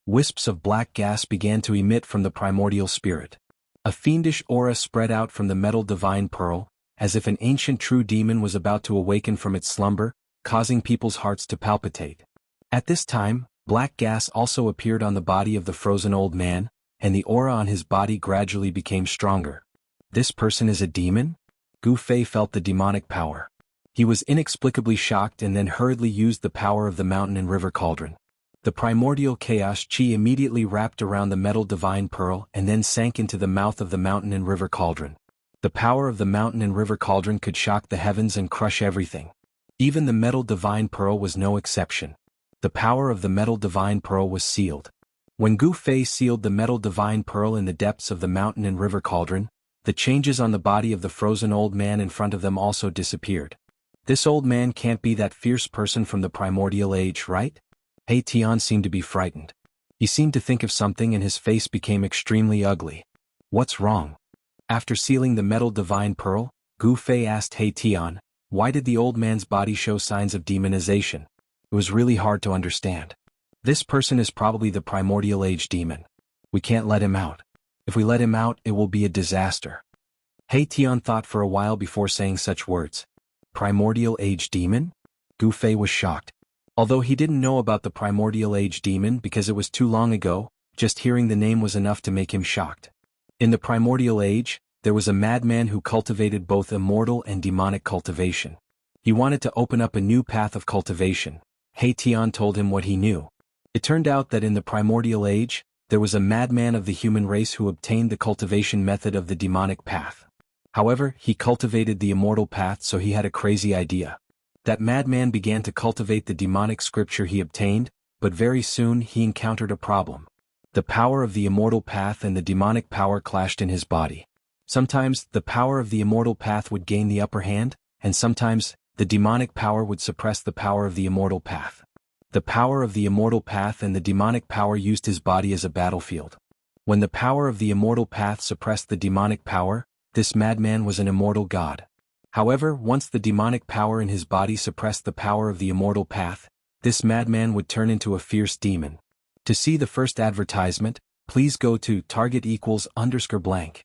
Wisps of black gas began to emit from the primordial spirit. A fiendish aura spread out from the metal divine pearl, as if an ancient true demon was about to awaken from its slumber, causing people's hearts to palpitate. At this time, black gas also appeared on the body of the frozen old man, and the aura on his body gradually became stronger. This person is a demon? Gu Fei felt the demonic power. He was inexplicably shocked and then hurriedly used the power of the mountain and river cauldron. The primordial chaos chi immediately wrapped around the metal divine pearl and then sank into the mouth of the mountain and river cauldron. The power of the mountain and river cauldron could shock the heavens and crush everything. Even the metal divine pearl was no exception. The power of the metal divine pearl was sealed. When Gu Fei sealed the metal divine pearl in the depths of the mountain and river cauldron, the changes on the body of the frozen old man in front of them also disappeared. This old man can't be that fierce person from the primordial age, right? He Tian seemed to be frightened. He seemed to think of something and his face became extremely ugly. What's wrong? After sealing the metal divine pearl, Gu Fei asked He Tian, why did the old man's body show signs of demonization? It was really hard to understand. This person is probably the primordial age demon. We can't let him out. If we let him out, it will be a disaster. He Tian thought for a while before saying such words. Primordial age demon? Gu Fei was shocked. Although he didn't know about the primordial age demon because it was too long ago, just hearing the name was enough to make him shocked. In the primordial age, there was a madman who cultivated both immortal and demonic cultivation. He wanted to open up a new path of cultivation. He Tian told him what he knew. It turned out that in the primordial age, there was a madman of the human race who obtained the cultivation method of the demonic path. However, he cultivated the immortal path, so he had a crazy idea. That madman began to cultivate the demonic scripture he obtained, but very soon he encountered a problem. The power of the immortal path and the demonic power clashed in his body. Sometimes, the power of the immortal path would gain the upper hand, and sometimes, the demonic power would suppress the power of the immortal path. The power of the immortal path and the demonic power used his body as a battlefield. When the power of the immortal path suppressed the demonic power, this madman was an immortal god. However, once the demonic power in his body suppressed the power of the immortal path, this madman would turn into a fierce demon. To see the first advertisement, please go to target=_blank.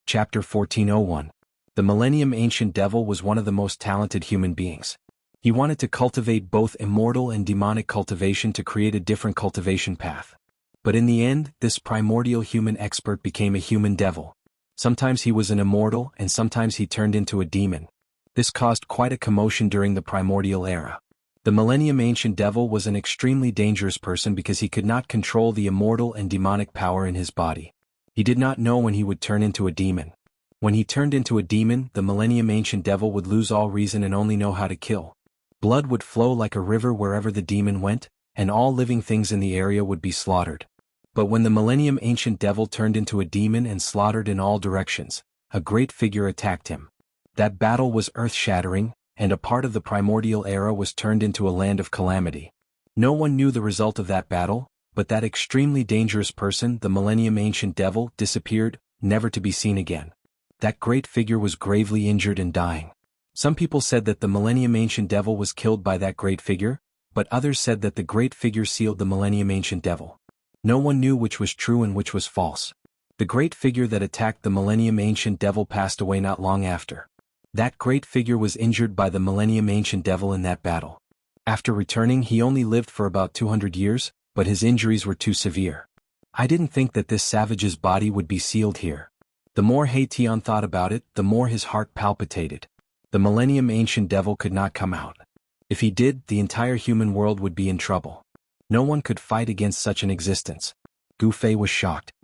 Chapter 1401. The Millennium Ancient Devil was one of the most talented human beings. He wanted to cultivate both immortal and demonic cultivation to create a different cultivation path. But in the end, this primordial human expert became a human devil. Sometimes he was an immortal and sometimes he turned into a demon. This caused quite a commotion during the primordial era. The Millennium Ancient Devil was an extremely dangerous person because he could not control the immortal and demonic power in his body. He did not know when he would turn into a demon. When he turned into a demon, the Millennium Ancient Devil would lose all reason and only know how to kill. Blood would flow like a river wherever the demon went, and all living things in the area would be slaughtered. But when the Millennium Ancient Devil turned into a demon and slaughtered in all directions, a great figure attacked him. That battle was earth-shattering, and a part of the primordial era was turned into a land of calamity. No one knew the result of that battle, but that extremely dangerous person, the Millennium Ancient Devil, disappeared, never to be seen again. That great figure was gravely injured and dying. Some people said that the Millennium Ancient Devil was killed by that great figure, but others said that the great figure sealed the Millennium Ancient Devil. No one knew which was true and which was false. The great figure that attacked the Millennium Ancient Devil passed away not long after. That great figure was injured by the Millennium Ancient Devil in that battle. After returning, he only lived for about 200 years, but his injuries were too severe. I didn't think that this savage's body would be sealed here. The more Haitian thought about it, the more his heart palpitated. The Millennium Ancient Devil could not come out. If he did, the entire human world would be in trouble. No one could fight against such an existence. Gu Fei was shocked.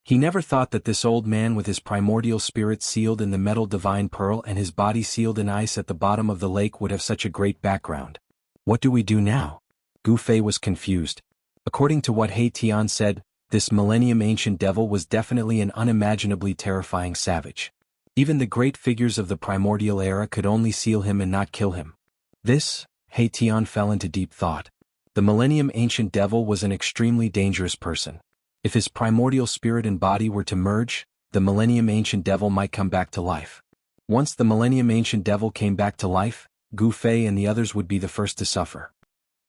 He never thought that this old man with his primordial spirit sealed in the metal divine pearl and his body sealed in ice at the bottom of the lake would have such a great background. What do we do now? Gu Fei was confused. According to what Haitian said, this Millennium Ancient Devil was definitely an unimaginably terrifying savage. Even the great figures of the primordial era could only seal him and not kill him. Haitian fell into deep thought. The Millennium Ancient Devil was an extremely dangerous person. If his primordial spirit and body were to merge, the Millennium Ancient Devil might come back to life. Once the Millennium Ancient Devil came back to life, Gu Fei and the others would be the first to suffer.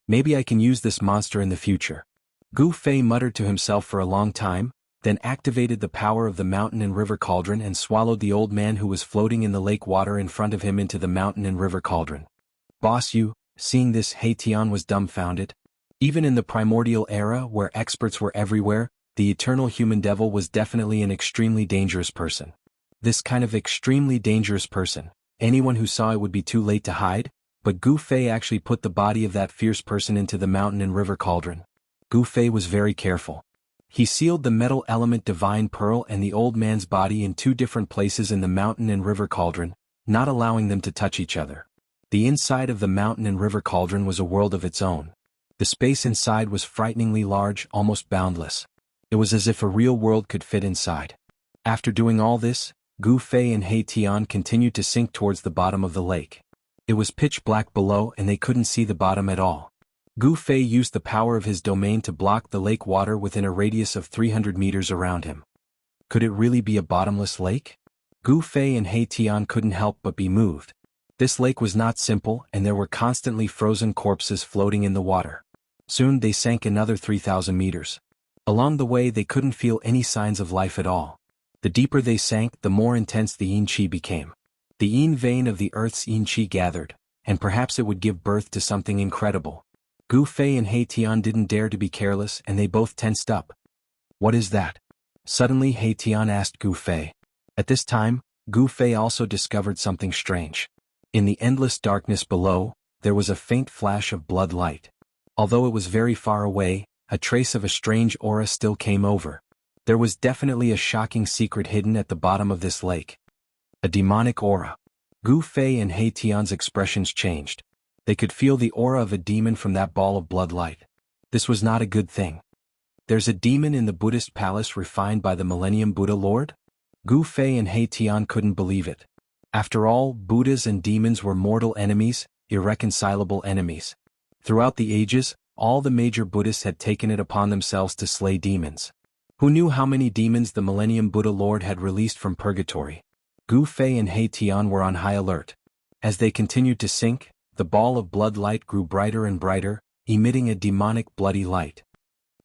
Maybe I can use this monster in the future. Gu Fei muttered to himself for a long time, then activated the power of the mountain and river cauldron and swallowed the old man who was floating in the lake water in front of him into the mountain and river cauldron. Boss you, seeing this, Haitian was dumbfounded. Even in the primordial era where experts were everywhere, the eternal human devil was definitely an extremely dangerous person. This kind of extremely dangerous person, anyone who saw it would be too late to hide, but Gu Fei actually put the body of that fierce person into the mountain and river cauldron. Gu Fei was very careful. He sealed the metal element divine pearl and the old man's body in two different places in the mountain and river cauldron, not allowing them to touch each other. The inside of the mountain and river cauldron was a world of its own. The space inside was frighteningly large, almost boundless. It was as if a real world could fit inside. After doing all this, Gu Fei and Haitian continued to sink towards the bottom of the lake. It was pitch black below and they couldn't see the bottom at all. Gu Fei used the power of his domain to block the lake water within a radius of 300 meters around him. Could it really be a bottomless lake? Gu Fei and Haitian couldn't help but be moved. This lake was not simple and there were constantly frozen corpses floating in the water. Soon they sank another 3,000 meters. Along the way they couldn't feel any signs of life at all. The deeper they sank, the more intense the yin qi became. The yin vein of the earth's yin qi gathered, and perhaps it would give birth to something incredible. Gu Fei and Haitian didn't dare to be careless and they both tensed up. What is that? Suddenly Haitian asked Gu Fei. At this time, Gu Fei also discovered something strange. In the endless darkness below, there was a faint flash of blood light. Although it was very far away, a trace of a strange aura still came over. There was definitely a shocking secret hidden at the bottom of this lake. A demonic aura. Gu Fei and Haitian's expressions changed. They could feel the aura of a demon from that ball of blood light. This was not a good thing. There's a demon in the Buddhist palace refined by the Millennium Buddha Lord? Gu Fei and Haitian couldn't believe it. After all, Buddhas and demons were mortal enemies, irreconcilable enemies. Throughout the ages, all the major Buddhists had taken it upon themselves to slay demons. Who knew how many demons the Millennium Buddha Lord had released from purgatory? Gu Fei and Haitian were on high alert. As they continued to sink, the ball of blood light grew brighter and brighter, emitting a demonic bloody light.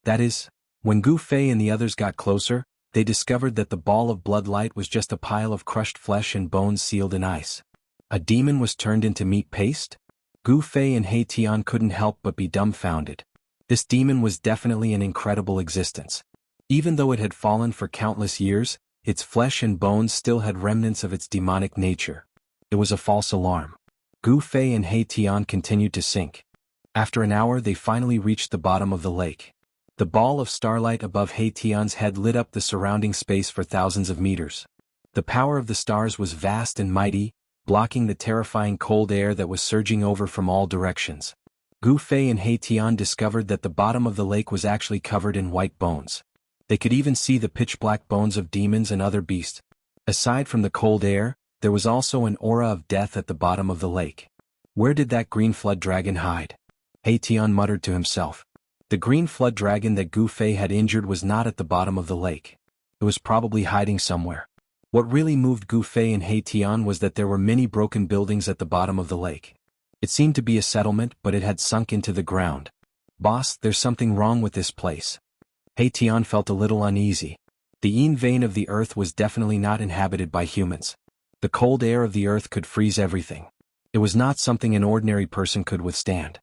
That is, when Gu Fei and the others got closer, they discovered that the ball of blood light was just a pile of crushed flesh and bones sealed in ice. A demon was turned into meat paste? Gu Fei and Haitian couldn't help but be dumbfounded. This demon was definitely an incredible existence. Even though it had fallen for countless years, its flesh and bones still had remnants of its demonic nature. It was a false alarm. Gu Fei and Haitian continued to sink. After an hour they finally reached the bottom of the lake. The ball of starlight above Tian's head lit up the surrounding space for thousands of meters. The power of the stars was vast and mighty, blocking the terrifying cold air that was surging over from all directions. Gu Fei and Tian discovered that the bottom of the lake was actually covered in white bones. They could even see the pitch-black bones of demons and other beasts. Aside from the cold air, there was also an aura of death at the bottom of the lake. Where did that green flood dragon hide? Tian muttered to himself. The green flood dragon that Gu Fei had injured was not at the bottom of the lake. It was probably hiding somewhere. What really moved Gu Fei and Tian was that there were many broken buildings at the bottom of the lake. It seemed to be a settlement, but it had sunk into the ground. Boss, there's something wrong with this place. Tian felt a little uneasy. The yin vein of the earth was definitely not inhabited by humans. The cold air of the earth could freeze everything. It was not something an ordinary person could withstand.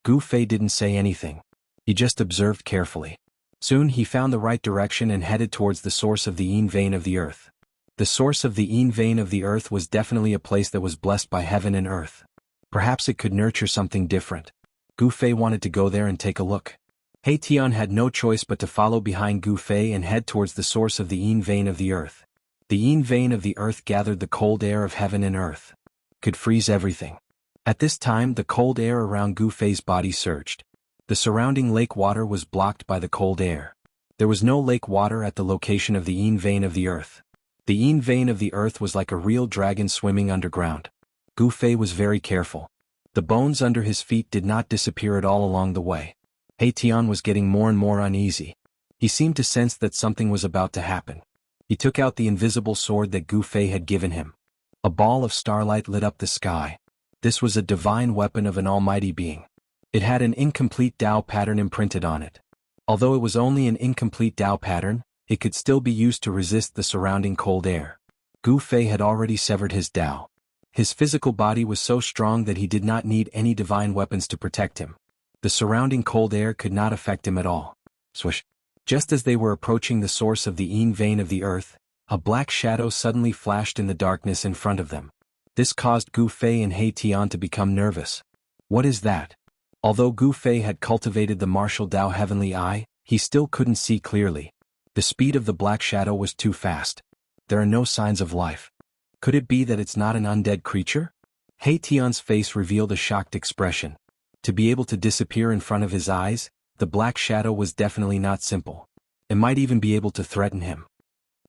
Gu Fei didn't say anything. He just observed carefully. Soon he found the right direction and headed towards the source of the yin vein of the earth. The source of the yin vein of the earth was definitely a place that was blessed by heaven and earth. Perhaps it could nurture something different. Gu Fei wanted to go there and take a look. Tian had no choice but to follow behind Gu Fei and head towards the source of the yin vein of the earth. The yin vein of the earth gathered the cold air of heaven and earth. Could freeze everything. At this time the cold air around Gu Fei's body surged. The surrounding lake water was blocked by the cold air. There was no lake water at the location of the yin vein of the earth. The yin vein of the earth was like a real dragon swimming underground. Gu Fei was very careful. The bones under his feet did not disappear at all along the way. Tian was getting more and more uneasy. He seemed to sense that something was about to happen. He took out the invisible sword that Gu Fei had given him. A ball of starlight lit up the sky. This was a divine weapon of an almighty being. It had an incomplete Tao pattern imprinted on it. Although it was only an incomplete Tao pattern, it could still be used to resist the surrounding cold air. Gu Fei had already severed his Tao. His physical body was so strong that he did not need any divine weapons to protect him. The surrounding cold air could not affect him at all. Swish! Just as they were approaching the source of the yin vein of the earth, a black shadow suddenly flashed in the darkness in front of them. This caused Gu Fei and Tian to become nervous. What is that? Although Gu Fei had cultivated the martial Tao heavenly eye, he still couldn't see clearly. The speed of the black shadow was too fast. There are no signs of life. Could it be that it's not an undead creature? Tian's face revealed a shocked expression. To be able to disappear in front of his eyes, the black shadow was definitely not simple. It might even be able to threaten him.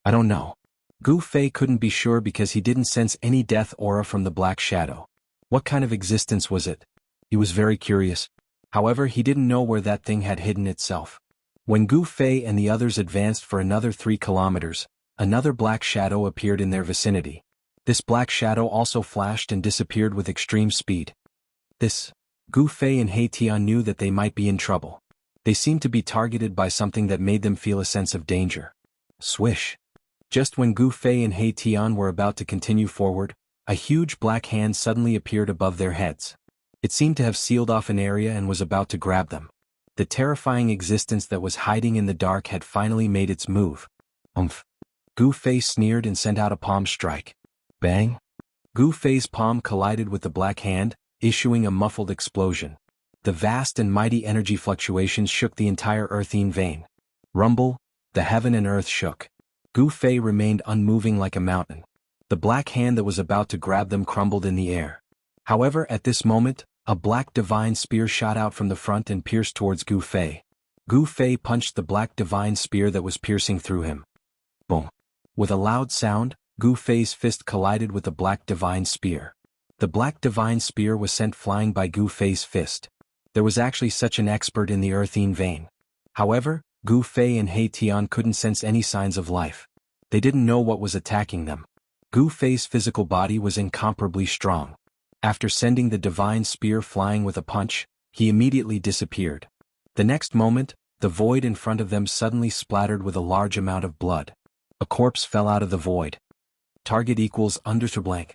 I don't know. Gu Fei couldn't be sure because he didn't sense any death aura from the black shadow. What kind of existence was it? He was very curious. However, he didn't know where that thing had hidden itself. When Gu Fei and the others advanced for another 3 kilometers, another black shadow appeared in their vicinity. This black shadow also flashed and disappeared with extreme speed. Gu Fei and Tian knew that they might be in trouble. They seemed to be targeted by something that made them feel a sense of danger. Swish! Just when Gu Fei and Tian were about to continue forward, a huge black hand suddenly appeared above their heads. It seemed to have sealed off an area and was about to grab them. The terrifying existence that was hiding in the dark had finally made its move. Umph! Gu Fei sneered and sent out a palm strike. Bang! Gu Fei's palm collided with the black hand, issuing a muffled explosion. The vast and mighty energy fluctuations shook the entire earthine vein. Rumble! The heaven and earth shook. Gu Fei remained unmoving like a mountain. The black hand that was about to grab them crumbled in the air. However, at this moment, a black divine spear shot out from the front and pierced towards Gu Fei. Gu Fei punched the black divine spear that was piercing through him. Boom! With a loud sound, Gu Fei's fist collided with the black divine spear. The black divine spear was sent flying by Gu Fei's fist. There was actually such an expert in the earthine vein. However, Gu Fei and Tian couldn't sense any signs of life. They didn't know what was attacking them. Gu Fei's physical body was incomparably strong. After sending the divine spear flying with a punch, he immediately disappeared. The next moment, the void in front of them suddenly splattered with a large amount of blood. A corpse fell out of the void. Target equals _blank.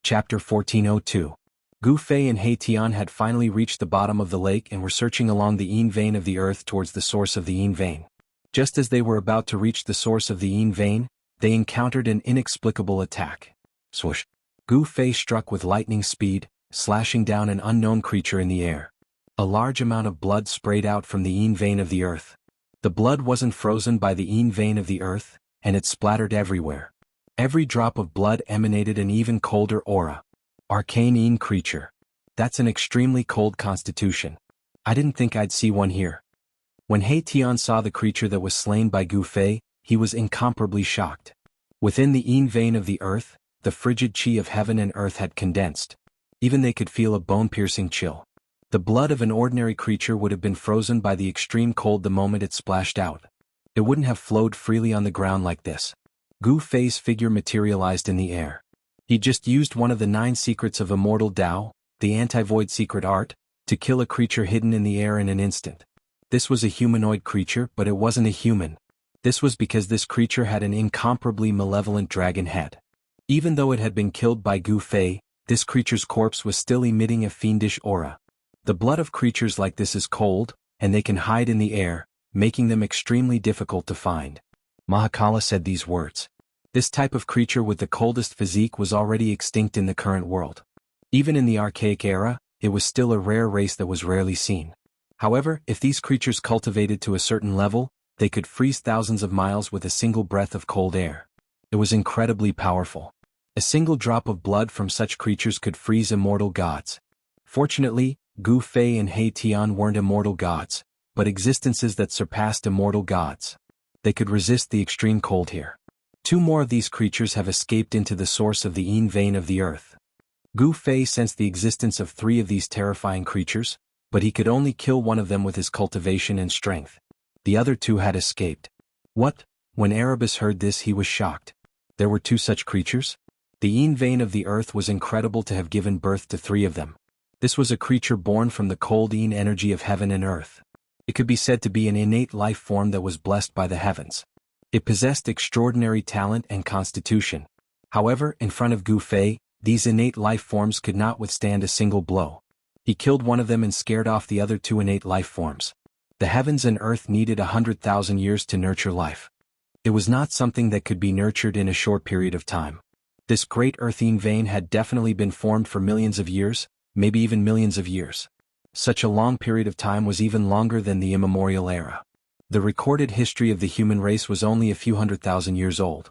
Chapter 1402. Gu Fei and Tian had finally reached the bottom of the lake and were searching along the yin vein of the earth towards the source of the yin vein. Just as they were about to reach the source of the yin vein, they encountered an inexplicable attack. Swoosh! Gu Fei struck with lightning speed, slashing down an unknown creature in the air. A large amount of blood sprayed out from the yin vein of the earth. The blood wasn't frozen by the yin vein of the earth, and it splattered everywhere. Every drop of blood emanated an even colder aura. Arcane yin creature. That's an extremely cold constitution. I didn't think I'd see one here. When He Tian saw the creature that was slain by Gu Fei, he was incomparably shocked. Within the yin vein of the earth, the frigid qi of heaven and earth had condensed. Even they could feel a bone-piercing chill. The blood of an ordinary creature would have been frozen by the extreme cold the moment it splashed out. It wouldn't have flowed freely on the ground like this. Gu Fei's figure materialized in the air. He just used one of the 9 secrets of Immortal Tao, the anti-void secret art, to kill a creature hidden in the air in an instant. This was a humanoid creature, but it wasn't a human. This was because this creature had an incomparably malevolent dragon head. Even though it had been killed by Gu Fei, this creature's corpse was still emitting a fiendish aura. The blood of creatures like this is cold, and they can hide in the air, making them extremely difficult to find. Mahakala said these words. This type of creature with the coldest physique was already extinct in the current world. Even in the archaic era, it was still a rare race that was rarely seen. However, if these creatures cultivated to a certain level, they could freeze thousands of miles with a single breath of cold air. It was incredibly powerful. A single drop of blood from such creatures could freeze immortal gods. Fortunately, Gu Fei and He Tian weren't immortal gods, but existences that surpassed immortal gods. They could resist the extreme cold here. 2 more of these creatures have escaped into the source of the yin vein of the earth. Gu Fei sensed the existence of 3 of these terrifying creatures, but he could only kill one of them with his cultivation and strength. The other 2 had escaped. What? When Erebus heard this, he was shocked. There were 2 such creatures? The yin vein of the earth was incredible to have given birth to 3 of them. This was a creature born from the cold yin energy of heaven and earth. It could be said to be an innate life form that was blessed by the heavens. It possessed extraordinary talent and constitution. However, in front of Gu Fei, these innate life forms could not withstand a single blow. He killed one of them and scared off the other 2 innate life forms. The heavens and earth needed 100,000 years to nurture life. It was not something that could be nurtured in a short period of time. This great earthine vein had definitely been formed for millions of years, maybe even millions of years. Such a long period of time was even longer than the immemorial era. The recorded history of the human race was only a few 100,000 years old.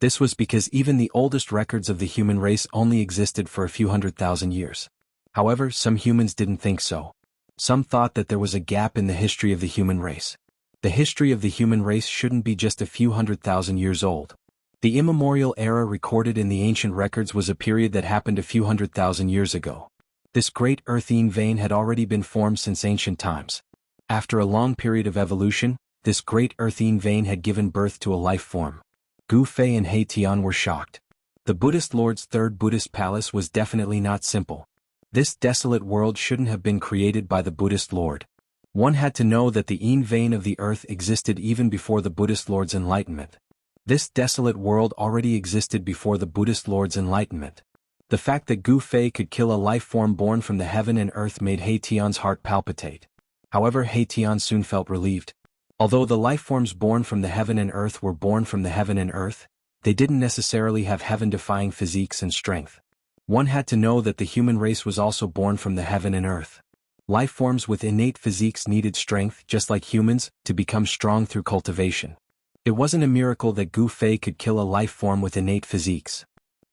This was because even the oldest records of the human race only existed for a few 100,000 years. However, some humans didn't think so. Some thought that there was a gap in the history of the human race. The history of the human race shouldn't be just a few 100,000 years old. The immemorial era recorded in the ancient records was a period that happened a few 100,000 years ago. This great earthine vein had already been formed since ancient times. After a long period of evolution, this great earthine vein had given birth to a life form. Gu Fei and He Tian were shocked. The Buddhist Lord's 3rd Buddhist palace was definitely not simple. This desolate world shouldn't have been created by the Buddhist Lord. One had to know that the yin vein of the earth existed even before the Buddhist Lord's enlightenment. This desolate world already existed before the Buddhist Lord's enlightenment. The fact that Gu Fei could kill a life form born from the heaven and earth made He Tian's heart palpitate. However, He Tian soon felt relieved. Although the life forms born from the heaven and earth were born from the heaven and earth, they didn't necessarily have heaven-defying physiques and strength. One had to know that the human race was also born from the heaven and earth. Life forms with innate physiques needed strength, just like humans, to become strong through cultivation. It wasn't a miracle that Gu Fei could kill a life form with innate physiques.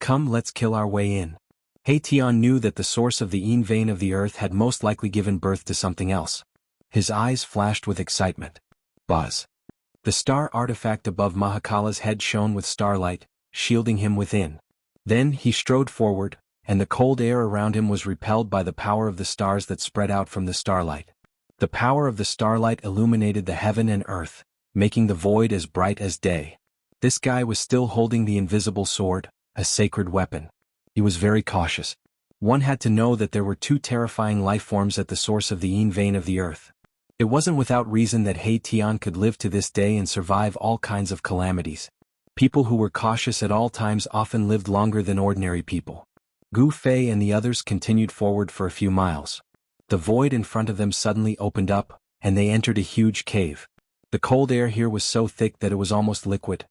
Come, let's kill our way in. He Tian knew that the source of the yin vein of the earth had most likely given birth to something else. His eyes flashed with excitement. Buzz. The star artifact above Mahakala's head shone with starlight, shielding him within. Then he strode forward, and the cold air around him was repelled by the power of the stars that spread out from the starlight. The power of the starlight illuminated the heaven and earth, making the void as bright as day. This guy was still holding the invisible sword, a sacred weapon. He was very cautious. One had to know that there were 2 terrifying life forms at the source of the yin vein of the earth. It wasn't without reason that He Tian could live to this day and survive all kinds of calamities. People who were cautious at all times often lived longer than ordinary people. Gu Fei and the others continued forward for a few miles. The void in front of them suddenly opened up, and they entered a huge cave. The cold air here was so thick that it was almost liquid.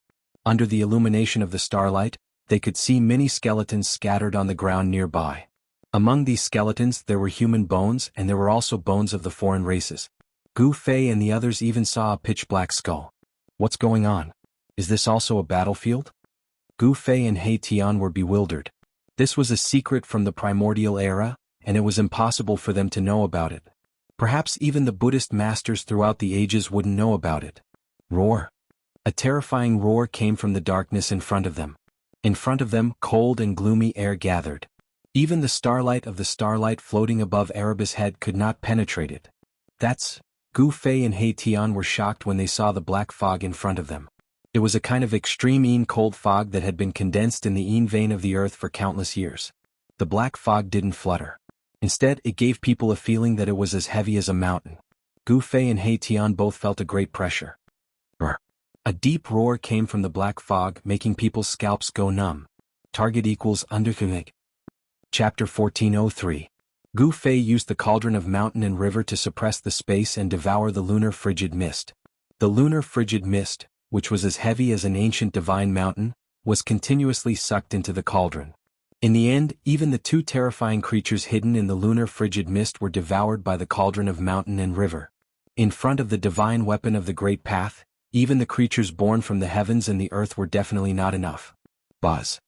Under the illumination of the starlight, they could see many skeletons scattered on the ground nearby. Among these skeletons there were human bones and there were also bones of the foreign races. Gu Fei and the others even saw a pitch-black skull. What's going on? Is this also a battlefield? Gu Fei and He Tian were bewildered. This was a secret from the primordial era, and it was impossible for them to know about it. Perhaps even the Buddhist masters throughout the ages wouldn't know about it. Roar! A terrifying roar came from the darkness in front of them. In front of them, cold and gloomy air gathered. Even the starlight of the starlight floating above Erebus' head could not penetrate it. Gu Fei and He Tian were shocked when they saw the black fog in front of them. It was a kind of extreme cold fog that had been condensed in the vein of the earth for countless years. The black fog didn't flutter. Instead, it gave people a feeling that it was as heavy as a mountain. Gu Fei and He Tian both felt a great pressure. Brr. A deep roar came from the black fog, making people's scalps go numb. Target equals undercommit. Chapter 1403. Gu Fei used the cauldron of mountain and river to suppress the space and devour the lunar frigid mist. The lunar frigid mist, which was as heavy as an ancient divine mountain, was continuously sucked into the cauldron. In the end, even the two terrifying creatures hidden in the lunar frigid mist were devoured by the cauldron of mountain and river. In front of the divine weapon of the great path, even the creatures born from the heavens and the earth were definitely not enough. Buzz.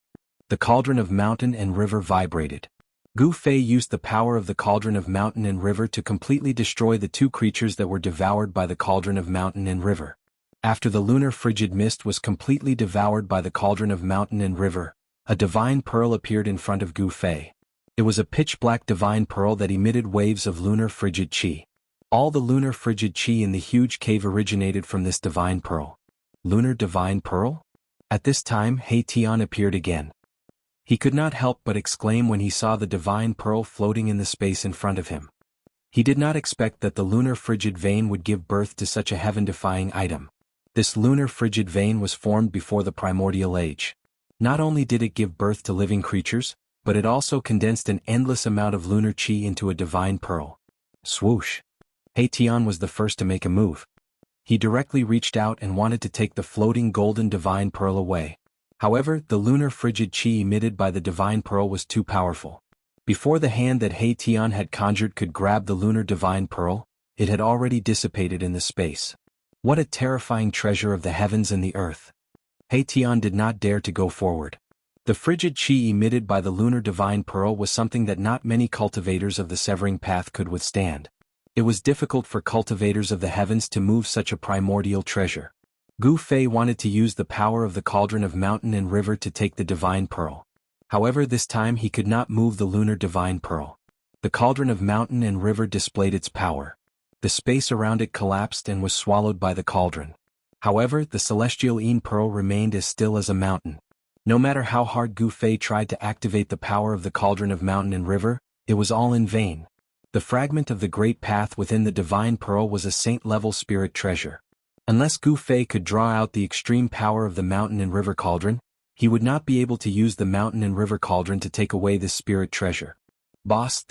The cauldron of mountain and river vibrated. Gu Fei used the power of the cauldron of mountain and river to completely destroy the two creatures that were devoured by the cauldron of mountain and river. After the lunar frigid mist was completely devoured by the cauldron of mountain and river, a divine pearl appeared in front of Gu Fei. It was a pitch-black divine pearl that emitted waves of lunar frigid qi. All the lunar frigid qi in the huge cave originated from this divine pearl. Lunar divine pearl? At this time, He Tian appeared again. He could not help but exclaim when he saw the divine pearl floating in the space in front of him. He did not expect that the lunar frigid vein would give birth to such a heaven-defying item. This lunar frigid vein was formed before the primordial age. Not only did it give birth to living creatures, but it also condensed an endless amount of lunar qi into a divine pearl. Swoosh! He Tian was the first to make a move. He directly reached out and wanted to take the floating golden divine pearl away. However, the lunar frigid qi emitted by the divine pearl was too powerful. Before the hand that He Tian had conjured could grab the lunar divine pearl, it had already dissipated in the space. What a terrifying treasure of the heavens and the earth! He Tian did not dare to go forward. The frigid qi emitted by the lunar divine pearl was something that not many cultivators of the severing path could withstand. It was difficult for cultivators of the heavens to move such a primordial treasure. Gu Fei wanted to use the power of the cauldron of mountain and river to take the divine pearl. However, this time he could not move the lunar divine pearl. The cauldron of mountain and river displayed its power. The space around it collapsed and was swallowed by the cauldron. However, the celestial pearl remained as still as a mountain. No matter how hard Gu Fei tried to activate the power of the cauldron of mountain and river, it was all in vain. The fragment of the great path within the divine pearl was a saint-level spirit treasure. Unless Gu Fei could draw out the extreme power of the mountain and river cauldron, he would not be able to use the mountain and river cauldron to take away this spirit treasure. Boss,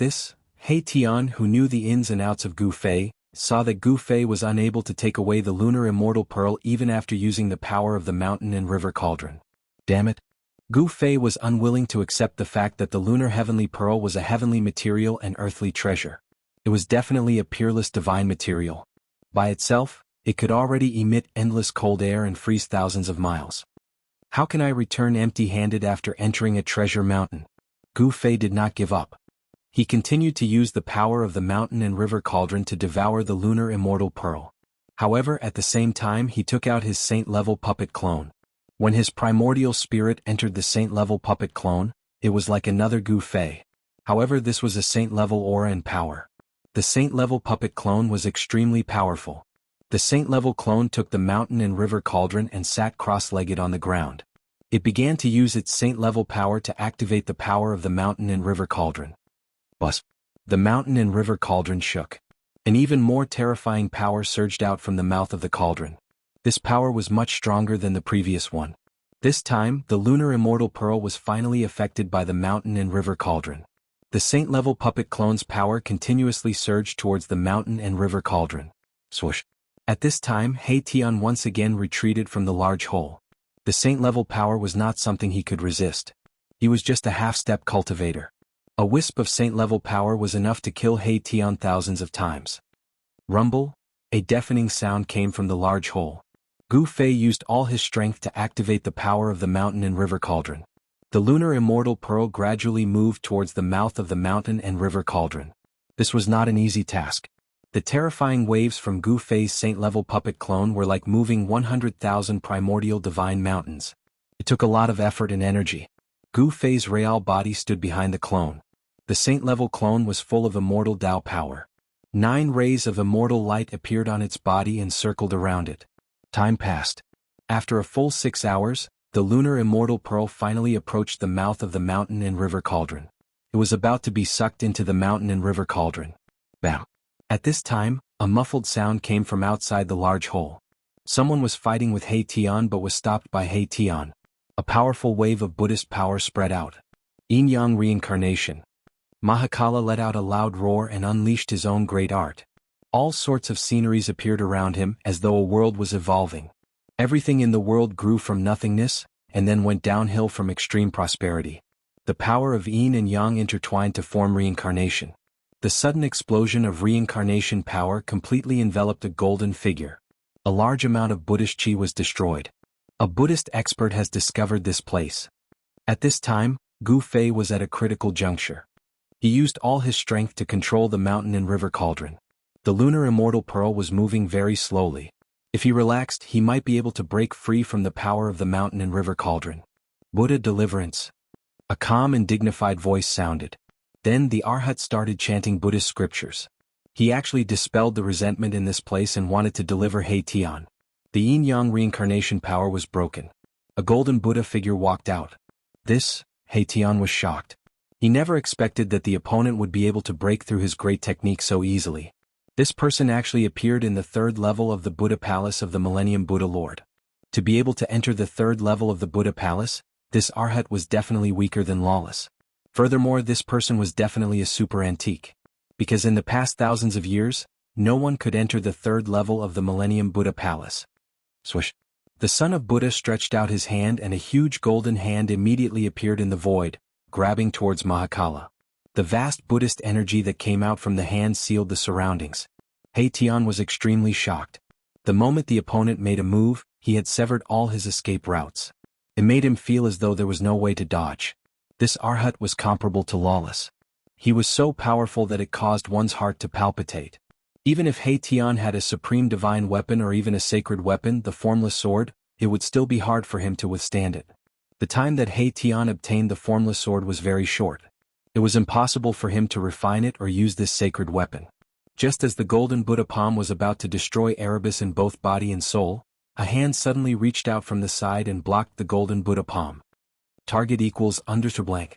He Tian, who knew the ins and outs of Gu Fei, saw that Gu Fei was unable to take away the lunar immortal pearl even after using the power of the mountain and river cauldron. Damn it! Gu Fei was unwilling to accept the fact that the lunar heavenly pearl was a heavenly material and earthly treasure. It was definitely a peerless divine material. By itself, it could already emit endless cold air and freeze thousands of miles. How can I return empty-handed after entering a treasure mountain? Gu Fei did not give up. He continued to use the power of the mountain and river cauldron to devour the lunar immortal pearl. However, at the same time he took out his saint-level puppet clone. When his primordial spirit entered the saint-level puppet clone, it was like another Gu Fei. However, this was a saint-level aura and power. The saint-level puppet clone was extremely powerful. The saint-level clone took the mountain and river cauldron and sat cross-legged on the ground. It began to use its saint-level power to activate the power of the mountain and river cauldron. Buzz! The mountain and river cauldron shook. An even more terrifying power surged out from the mouth of the cauldron. This power was much stronger than the previous one. This time, the lunar immortal pearl was finally affected by the mountain and river cauldron. The saint-level puppet clone's power continuously surged towards the mountain and river cauldron. Swoosh! At this time, He Tian once again retreated from the large hole. The saint-level power was not something he could resist. He was just a half-step cultivator. A wisp of saint-level power was enough to kill He Tian thousands of times. Rumble, a deafening sound came from the large hole. Gu Fei used all his strength to activate the power of the mountain and river cauldron. The lunar immortal pearl gradually moved towards the mouth of the mountain and river cauldron. This was not an easy task. The terrifying waves from Gu Fei's saint-level puppet clone were like moving 100,000 primordial divine mountains. It took a lot of effort and energy. Gu Fei's real body stood behind the clone. The saint-level clone was full of immortal Tao power. 9 rays of immortal light appeared on its body and circled around it. Time passed. After a full 6 hours, the lunar immortal pearl finally approached the mouth of the mountain and river cauldron. It was about to be sucked into the mountain and river cauldron. Bam! At this time, a muffled sound came from outside the large hole. Someone was fighting with He Tian but was stopped by He Tian. A powerful wave of Buddhist power spread out. Yin-Yang reincarnation. Mahakala let out a loud roar and unleashed his own great art. All sorts of sceneries appeared around him as though a world was evolving. Everything in the world grew from nothingness, and then went downhill from extreme prosperity. The power of yin and yang intertwined to form reincarnation. The sudden explosion of reincarnation power completely enveloped a golden figure. A large amount of Buddhist chi was destroyed. A Buddhist expert has discovered this place. At this time, Gu Fei was at a critical juncture. He used all his strength to control the mountain and river cauldron. The lunar immortal pearl was moving very slowly. If he relaxed, he might be able to break free from the power of the mountain and river cauldron. Buddha deliverance. A calm and dignified voice sounded. Then the Arhat started chanting Buddhist scriptures. He actually dispelled the resentment in this place and wanted to deliver He Tian. The yin-yang reincarnation power was broken. A golden Buddha figure walked out. He Tian was shocked. He never expected that the opponent would be able to break through his great technique so easily. This person actually appeared in the 3rd level of the Buddha Palace of the Millennium Buddha Lord. To be able to enter the 3rd level of the Buddha Palace, this Arhat was definitely weaker than lawless. Furthermore, this person was definitely a super antique. Because in the past thousands of years, no one could enter the 3rd level of the Millennium Buddha Palace. Swish. The son of Buddha stretched out his hand and a huge golden hand immediately appeared in the void, grabbing towards Mahakala. The vast Buddhist energy that came out from the hand sealed the surroundings. He Tian was extremely shocked. The moment the opponent made a move, he had severed all his escape routes. It made him feel as though there was no way to dodge. This Arhat was comparable to lawless. He was so powerful that it caused one's heart to palpitate. Even if He Tian had a supreme divine weapon or even a sacred weapon, the formless sword, it would still be hard for him to withstand it. The time that He Tian obtained the formless sword was very short. It was impossible for him to refine it or use this sacred weapon. Just as the golden Buddha palm was about to destroy Erebus in both body and soul, a hand suddenly reached out from the side and blocked the golden Buddha palm. Target equals _blank.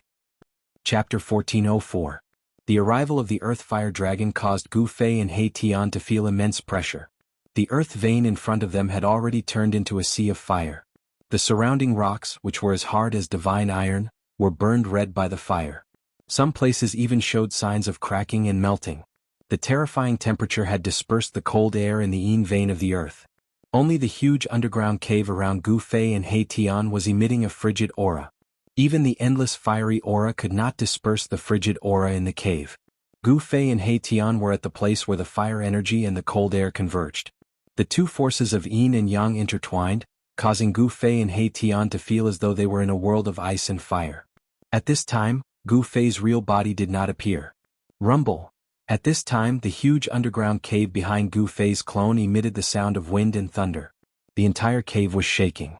Chapter 1404. The arrival of the Earth Fire Dragon caused Gu Fei and He Tian to feel immense pressure. The earth vein in front of them had already turned into a sea of fire. The surrounding rocks, which were as hard as divine iron, were burned red by the fire. Some places even showed signs of cracking and melting. The terrifying temperature had dispersed the cold air in the yin vein of the earth. Only the huge underground cave around Gu Fei and He Tian was emitting a frigid aura. Even the endless fiery aura could not disperse the frigid aura in the cave. Gu Fei and He Tian were at the place where the fire energy and the cold air converged. The two forces of yin and yang intertwined, causing Gu Fei and He Tian to feel as though they were in a world of ice and fire. At this time, Gu Fei's real body did not appear. Rumble. At this time, the huge underground cave behind Gu Fei's clone emitted the sound of wind and thunder. The entire cave was shaking.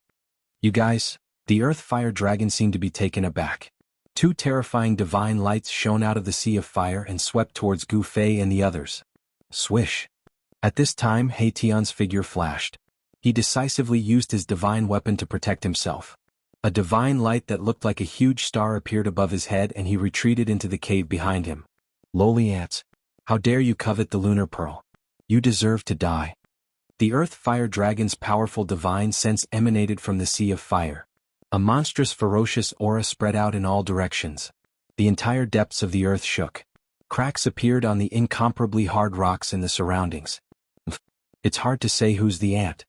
You guys, the Earth Fire Dragon seemed to be taken aback. 2 terrifying divine lights shone out of the sea of fire and swept towards Gu Fei and the others. Swish. At this time, He Tian's figure flashed. He decisively used his divine weapon to protect himself. A divine light that looked like a huge star appeared above his head and he retreated into the cave behind him. Lowly ants. How dare you covet the lunar pearl? You deserve to die. The Earth Fire Dragon's powerful divine sense emanated from the sea of fire. A monstrous ferocious aura spread out in all directions. The entire depths of the earth shook. Cracks appeared on the incomparably hard rocks in the surroundings. It's hard to say who's the ant,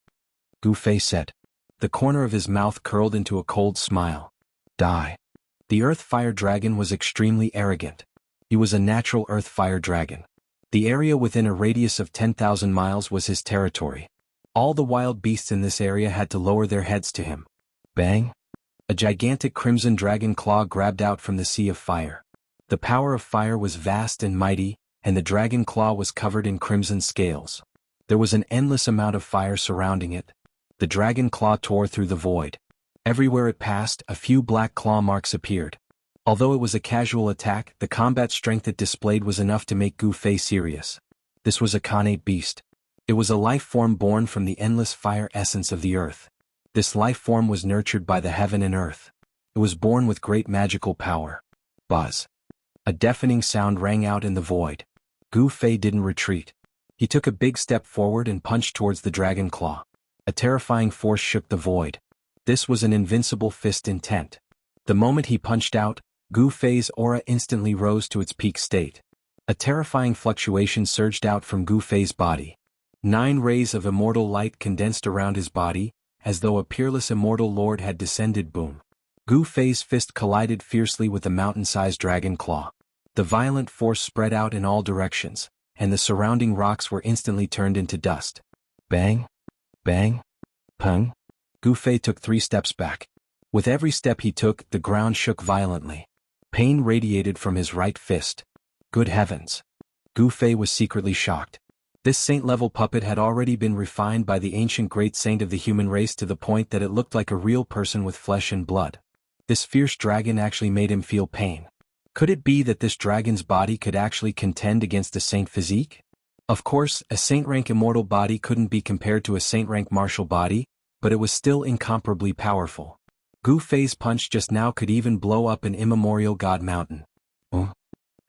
Gu Fei said. The corner of his mouth curled into a cold smile. Die. The Earth Fire Dragon was extremely arrogant. He was a natural Earth Fire Dragon. The area within a radius of 10,000 miles was his territory. All the wild beasts in this area had to lower their heads to him. Bang! A gigantic crimson dragon claw grabbed out from the sea of fire. The power of fire was vast and mighty, and the dragon claw was covered in crimson scales. There was an endless amount of fire surrounding it. The dragon claw tore through the void. Everywhere it passed, a few black claw marks appeared. Although it was a casual attack, the combat strength it displayed was enough to make Gu Fei serious. This was a Khanate beast. It was a life form born from the endless fire essence of the earth. This life form was nurtured by the heaven and earth. It was born with great magical power. Buzz. A deafening sound rang out in the void. Gu Fei didn't retreat. He took a big step forward and punched towards the dragon claw. A terrifying force shook the void. This was an invincible fist intent. The moment he punched out, Gu Fei's aura instantly rose to its peak state. A terrifying fluctuation surged out from Gu Fei's body. 9 rays of immortal light condensed around his body, as though a peerless immortal lord had descended. Boom. Gu Fei's fist collided fiercely with the mountain-sized dragon claw. The violent force spread out in all directions, and the surrounding rocks were instantly turned into dust. Bang! Bang! Pung! Gu Fei took 3 steps back. With every step he took, the ground shook violently. Pain radiated from his right fist. Good heavens! Gu Fei was secretly shocked. This saint-level puppet had already been refined by the ancient great saint of the human race to the point that it looked like a real person with flesh and blood. This fierce dragon actually made him feel pain. Could it be that this dragon's body could actually contend against a saint physique? Of course, a saint-rank immortal body couldn't be compared to a saint-rank martial body, but it was still incomparably powerful. Gu Fei's punch just now could even blow up an immemorial god mountain.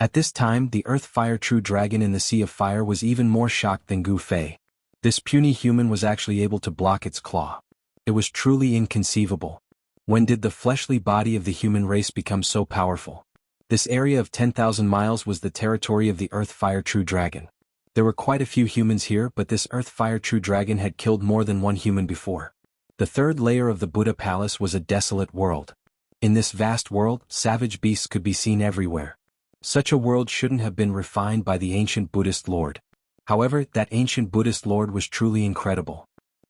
At this time, the Earth Fire True Dragon in the Sea of Fire was even more shocked than Gu Fei. This puny human was actually able to block its claw. It was truly inconceivable. When did the fleshly body of the human race become so powerful? This area of 10,000 miles was the territory of the Earth Fire True Dragon. There were quite a few humans here, but this Earth Fire True Dragon had killed more than one human before. The 3rd layer of the Buddha Palace was a desolate world. In this vast world, savage beasts could be seen everywhere. Such a world shouldn't have been refined by the ancient Buddhist Lord. However, that ancient Buddhist Lord was truly incredible.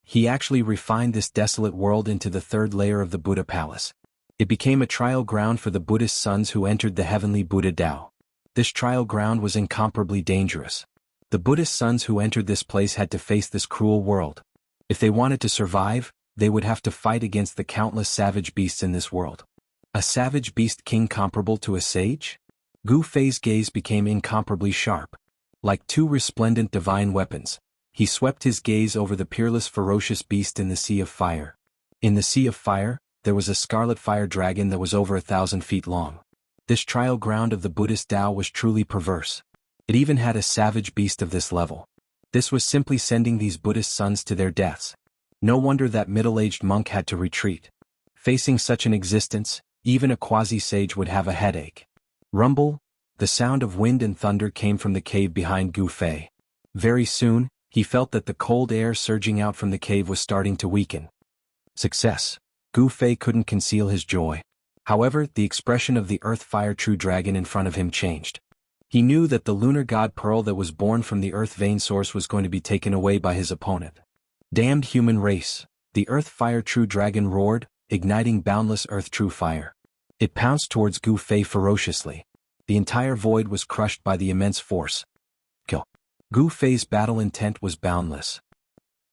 He actually refined this desolate world into the 3rd layer of the Buddha Palace. It became a trial ground for the Buddhist sons who entered the heavenly Buddha Tao. This trial ground was incomparably dangerous. The Buddhist sons who entered this place had to face this cruel world. If they wanted to survive, they would have to fight against the countless savage beasts in this world. A savage beast king comparable to a sage? Gu Fei's gaze became incomparably sharp. Like 2 resplendent divine weapons, he swept his gaze over the peerless ferocious beast in the Sea of Fire. In the Sea of Fire, there was a scarlet fire dragon that was over 1,000 feet long. This trial ground of the Buddhist Tao was truly perverse. It even had a savage beast of this level. This was simply sending these Buddhist sons to their deaths. No wonder that middle-aged monk had to retreat. Facing such an existence, even a quasi-sage would have a headache. Rumble, the sound of wind and thunder came from the cave behind Gu Fei. Very soon, he felt that the cold air surging out from the cave was starting to weaken. Success. Gu Fei couldn't conceal his joy. However, the expression of the Earth Fire True Dragon in front of him changed. He knew that the lunar god pearl that was born from the Earth vein source was going to be taken away by his opponent. Damned human race! The Earth Fire True Dragon roared, igniting boundless Earth True Fire. It pounced towards Gu Fei ferociously. The entire void was crushed by the immense force. Kill. Gu Fei's battle intent was boundless.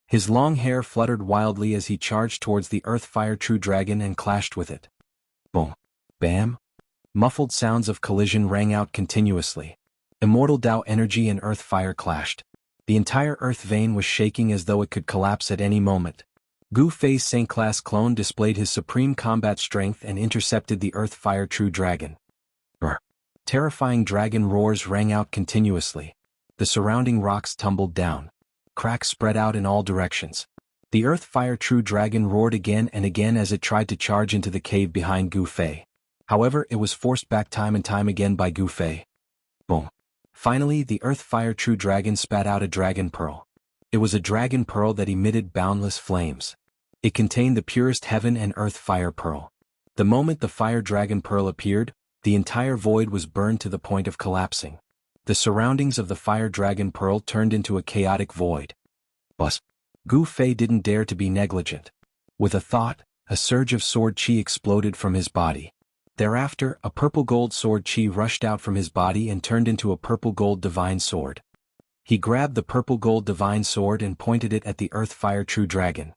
His long hair fluttered wildly as he charged towards the Earth Fire True Dragon and clashed with it. Boom. Bam. Muffled sounds of collision rang out continuously. Immortal Tao energy and Earth Fire clashed. The entire Earth vein was shaking as though it could collapse at any moment. Gu Fei's Saint-class clone displayed his supreme combat strength and intercepted the Earth Fire True Dragon. Terrifying dragon roars rang out continuously. The surrounding rocks tumbled down. Cracks spread out in all directions. The Earth Fire True Dragon roared again and again as it tried to charge into the cave behind Gu Fei. However, it was forced back time and time again by Gu Fei. Boom. Finally, the Earth Fire True Dragon spat out a dragon pearl. It was a dragon pearl that emitted boundless flames. It contained the purest heaven and earth fire pearl. The moment the fire dragon pearl appeared, the entire void was burned to the point of collapsing. The surroundings of the fire dragon pearl turned into a chaotic void. But Gu Fei didn't dare to be negligent. With a thought, a surge of sword chi exploded from his body. Thereafter, a purple-gold sword chi rushed out from his body and turned into a purple-gold divine sword. He grabbed the purple-gold divine sword and pointed it at the Earth Fire True Dragon.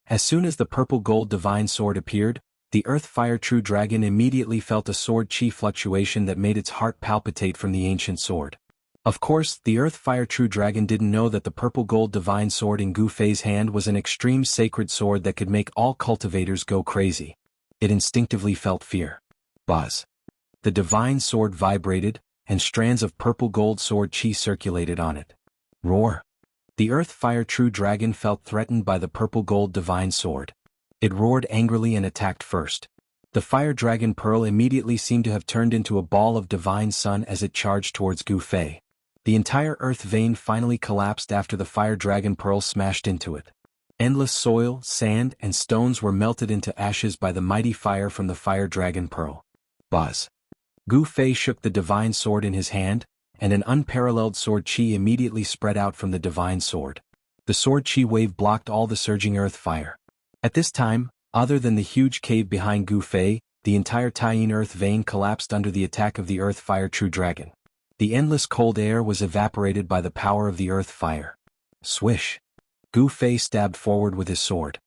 As soon as the purple-gold divine sword appeared, the Earth Fire True Dragon immediately felt a sword chi fluctuation that made its heart palpitate from the ancient sword. Of course, the Earth Fire True Dragon didn't know that the purple-gold divine sword in Gu Fei's hand was an extreme sacred sword that could make all cultivators go crazy. It instinctively felt fear. Buzz. The divine sword vibrated, and strands of purple-gold sword chi circulated on it. Roar. The Earth Fire True Dragon felt threatened by the purple-gold divine sword. It roared angrily and attacked first. The Fire Dragon Pearl immediately seemed to have turned into a ball of divine sun as it charged towards Gu Fei. The entire earth vein finally collapsed after the Fire Dragon Pearl smashed into it. Endless soil, sand, and stones were melted into ashes by the mighty fire from the Fire Dragon Pearl. Buzz. Gu Fei shook the divine sword in his hand, and an unparalleled sword chi immediately spread out from the divine sword. The sword chi wave blocked all the surging earth fire. At this time, other than the huge cave behind Gu Fei, the entire Taiyin earth vein collapsed under the attack of the Earth Fire True Dragon. The endless cold air was evaporated by the power of the earth fire. Swish. Gu Fei stabbed forward with his sword.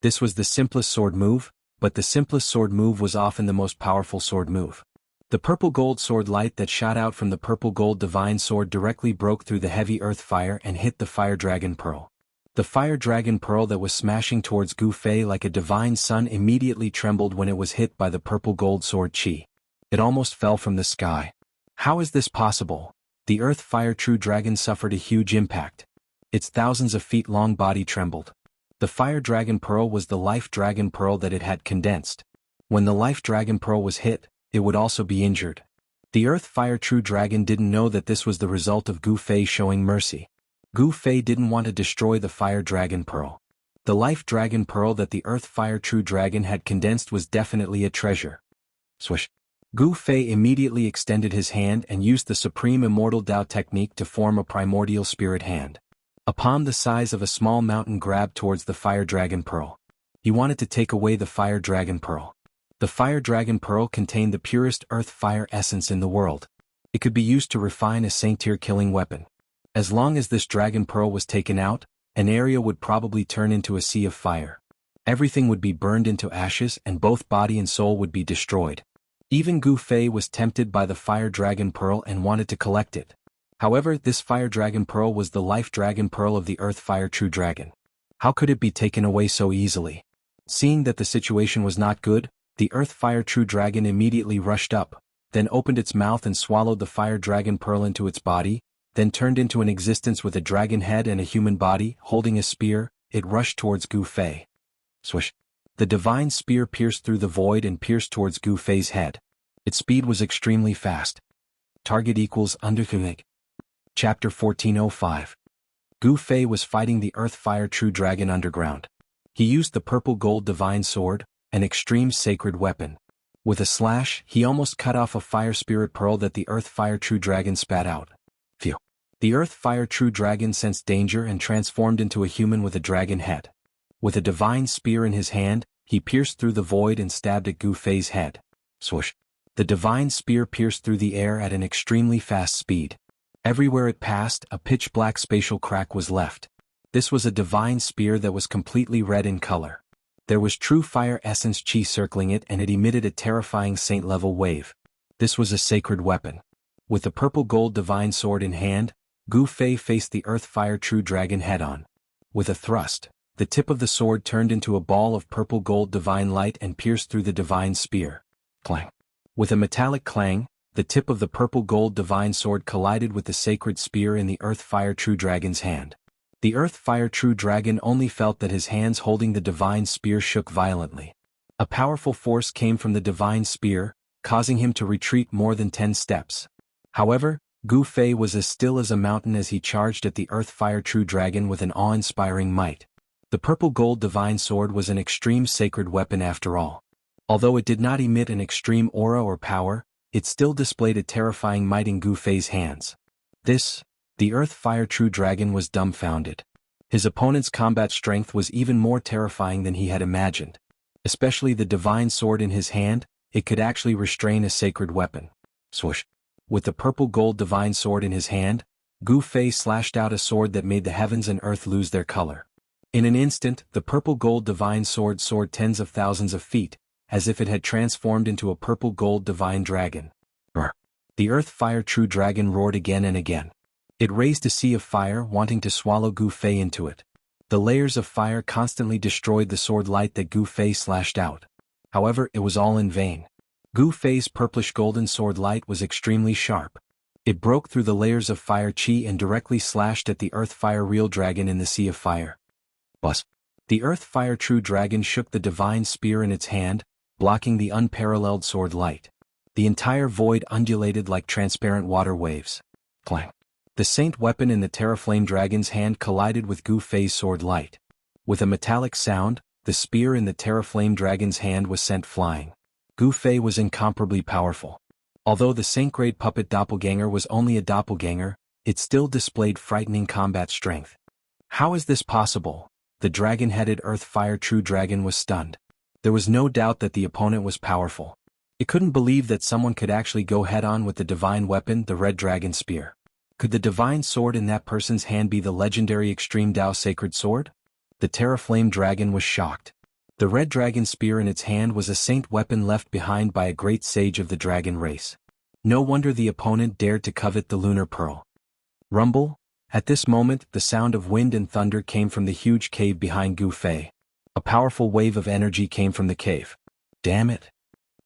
This was the simplest sword move, but the simplest sword move was often the most powerful sword move. The purple-gold sword light that shot out from the purple-gold divine sword directly broke through the heavy earth fire and hit the Fire Dragon Pearl. The Fire Dragon Pearl that was smashing towards Gu Fei like a divine sun immediately trembled when it was hit by the purple-gold sword chi. It almost fell from the sky. How is this possible? The Earth Fire True Dragon suffered a huge impact. Its thousands of feet long body trembled. The Fire Dragon Pearl was the Life Dragon Pearl that it had condensed. When the Life Dragon Pearl was hit, it would also be injured. The Earth Fire True Dragon didn't know that this was the result of Gu Fei showing mercy. Gu Fei didn't want to destroy the Fire Dragon Pearl. The Life Dragon Pearl that the Earth Fire True Dragon had condensed was definitely a treasure. Swish. Gu Fei immediately extended his hand and used the Supreme Immortal Dao technique to form a primordial spirit hand. A palm the size of a small mountain grabbed towards the Fire Dragon Pearl. He wanted to take away the Fire Dragon Pearl. The Fire Dragon Pearl contained the purest earth fire essence in the world. It could be used to refine a saint-tier killing weapon. As long as this Dragon Pearl was taken out, an area would probably turn into a sea of fire. Everything would be burned into ashes and both body and soul would be destroyed. Even Gu Fei was tempted by the Fire Dragon Pearl and wanted to collect it. However, this Fire Dragon Pearl was the Life Dragon Pearl of the Earth Fire True Dragon. How could it be taken away so easily? Seeing that the situation was not good, the Earth Fire True Dragon immediately rushed up, then opened its mouth and swallowed the Fire Dragon Pearl into its body, then turned into an existence with a dragon head and a human body. Holding a spear, it rushed towards Gu Fei. Swish. The divine spear pierced through the void and pierced towards Gu Fei's head. Its speed was extremely fast. Target equals underconnect. Chapter 1405. Gu Fei was fighting the Earth Fire True Dragon underground. He used the purple gold divine sword, an extreme sacred weapon. With a slash, he almost cut off a fire spirit pearl that the Earth Fire True Dragon spat out. Phew. The Earth Fire True Dragon sensed danger and transformed into a human with a dragon head. With a divine spear in his hand, he pierced through the void and stabbed at Gu Fei's head. Swoosh. The divine spear pierced through the air at an extremely fast speed. Everywhere it passed, a pitch-black spatial crack was left. This was a divine spear that was completely red in color. There was true fire essence chi circling it and it emitted a terrifying saint-level wave. This was a sacred weapon. With the purple gold divine sword in hand, Gu Fei faced the Earth Fire True Dragon head-on. With a thrust, the tip of the sword turned into a ball of purple gold divine light and pierced through the divine spear. Clang. With a metallic clang, the tip of the purple gold divine sword collided with the sacred spear in the Earth Fire True Dragon's hand. The Earth Fire True Dragon only felt that his hands holding the divine spear shook violently. A powerful force came from the divine spear, causing him to retreat more than 10 steps. However, Gu Fei was as still as a mountain as he charged at the Earth Fire True Dragon with an awe-inspiring might. The purple gold divine sword was an extreme sacred weapon after all. Although it did not emit an extreme aura or power, it still displayed a terrifying might in Gu Fei's hands. The Earth Fire True Dragon was dumbfounded. His opponent's combat strength was even more terrifying than he had imagined. Especially the divine sword in his hand, it could actually restrain a sacred weapon. Swoosh! With the purple gold divine sword in his hand, Gu Fei slashed out a sword that made the heavens and earth lose their color. In an instant, the purple gold divine sword soared tens of thousands of feet, as if it had transformed into a purple gold divine dragon. Roar! The Earth Fire True Dragon roared again and again. It raised a sea of fire, wanting to swallow Gu Fei into it. The layers of fire constantly destroyed the sword light that Gu Fei slashed out. However, it was all in vain. Gu Fei's purplish golden sword light was extremely sharp. It broke through the layers of fire chi and directly slashed at the Earth Fire Real Dragon in the sea of fire. Buzz! The Earth Fire True Dragon shook the divine spear in its hand, blocking the unparalleled sword light. The entire void undulated like transparent water waves. Clang! The saint weapon in the Terraflame Dragon's hand collided with Gu Fei's sword light. With a metallic sound, the spear in the Terraflame Dragon's hand was sent flying. Gu Fei was incomparably powerful. Although the saint-grade puppet doppelganger was only a doppelganger, it still displayed frightening combat strength. How is this possible? The dragon-headed Earth Fire True Dragon was stunned. There was no doubt that the opponent was powerful. It couldn't believe that someone could actually go head-on with the divine weapon, the Red Dragon Spear. Could the divine sword in that person's hand be the legendary Extreme Tao Sacred Sword? The Terraflame Dragon was shocked. The Red Dragon Spear in its hand was a saint weapon left behind by a great sage of the dragon race. No wonder the opponent dared to covet the Lunar Pearl. Rumble! At this moment, the sound of wind and thunder came from the huge cave behind Gu Fei. A powerful wave of energy came from the cave. Damn it!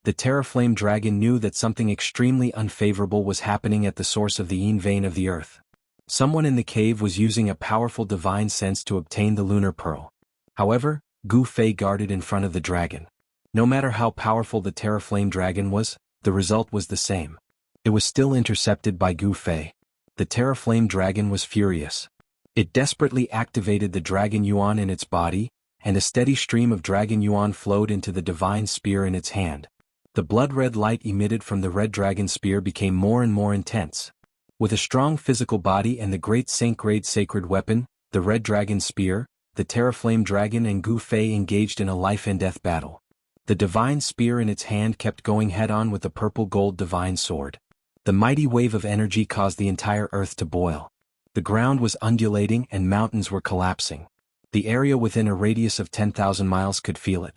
The Terraflame Dragon knew that something extremely unfavorable was happening at the source of the Yin vein of the earth. Someone in the cave was using a powerful divine sense to obtain the Lunar Pearl. However, Gu Fei guarded in front of the dragon. No matter how powerful the Terraflame Dragon was, the result was the same. It was still intercepted by Gu Fei. The Terraflame Dragon was furious. It desperately activated the Dragon Yuan in its body, and a steady stream of Dragon Yuan flowed into the divine spear in its hand. The blood-red light emitted from the Red Dragon Spear became more and more intense. With a strong physical body and the great saint-grade sacred weapon, the Red Dragon Spear, the Terraflame Dragon and Gu Fei engaged in a life-and-death battle. The divine spear in its hand kept going head-on with the purple gold divine sword. The mighty wave of energy caused the entire earth to boil. The ground was undulating and mountains were collapsing. The area within a radius of 10,000 miles could feel it.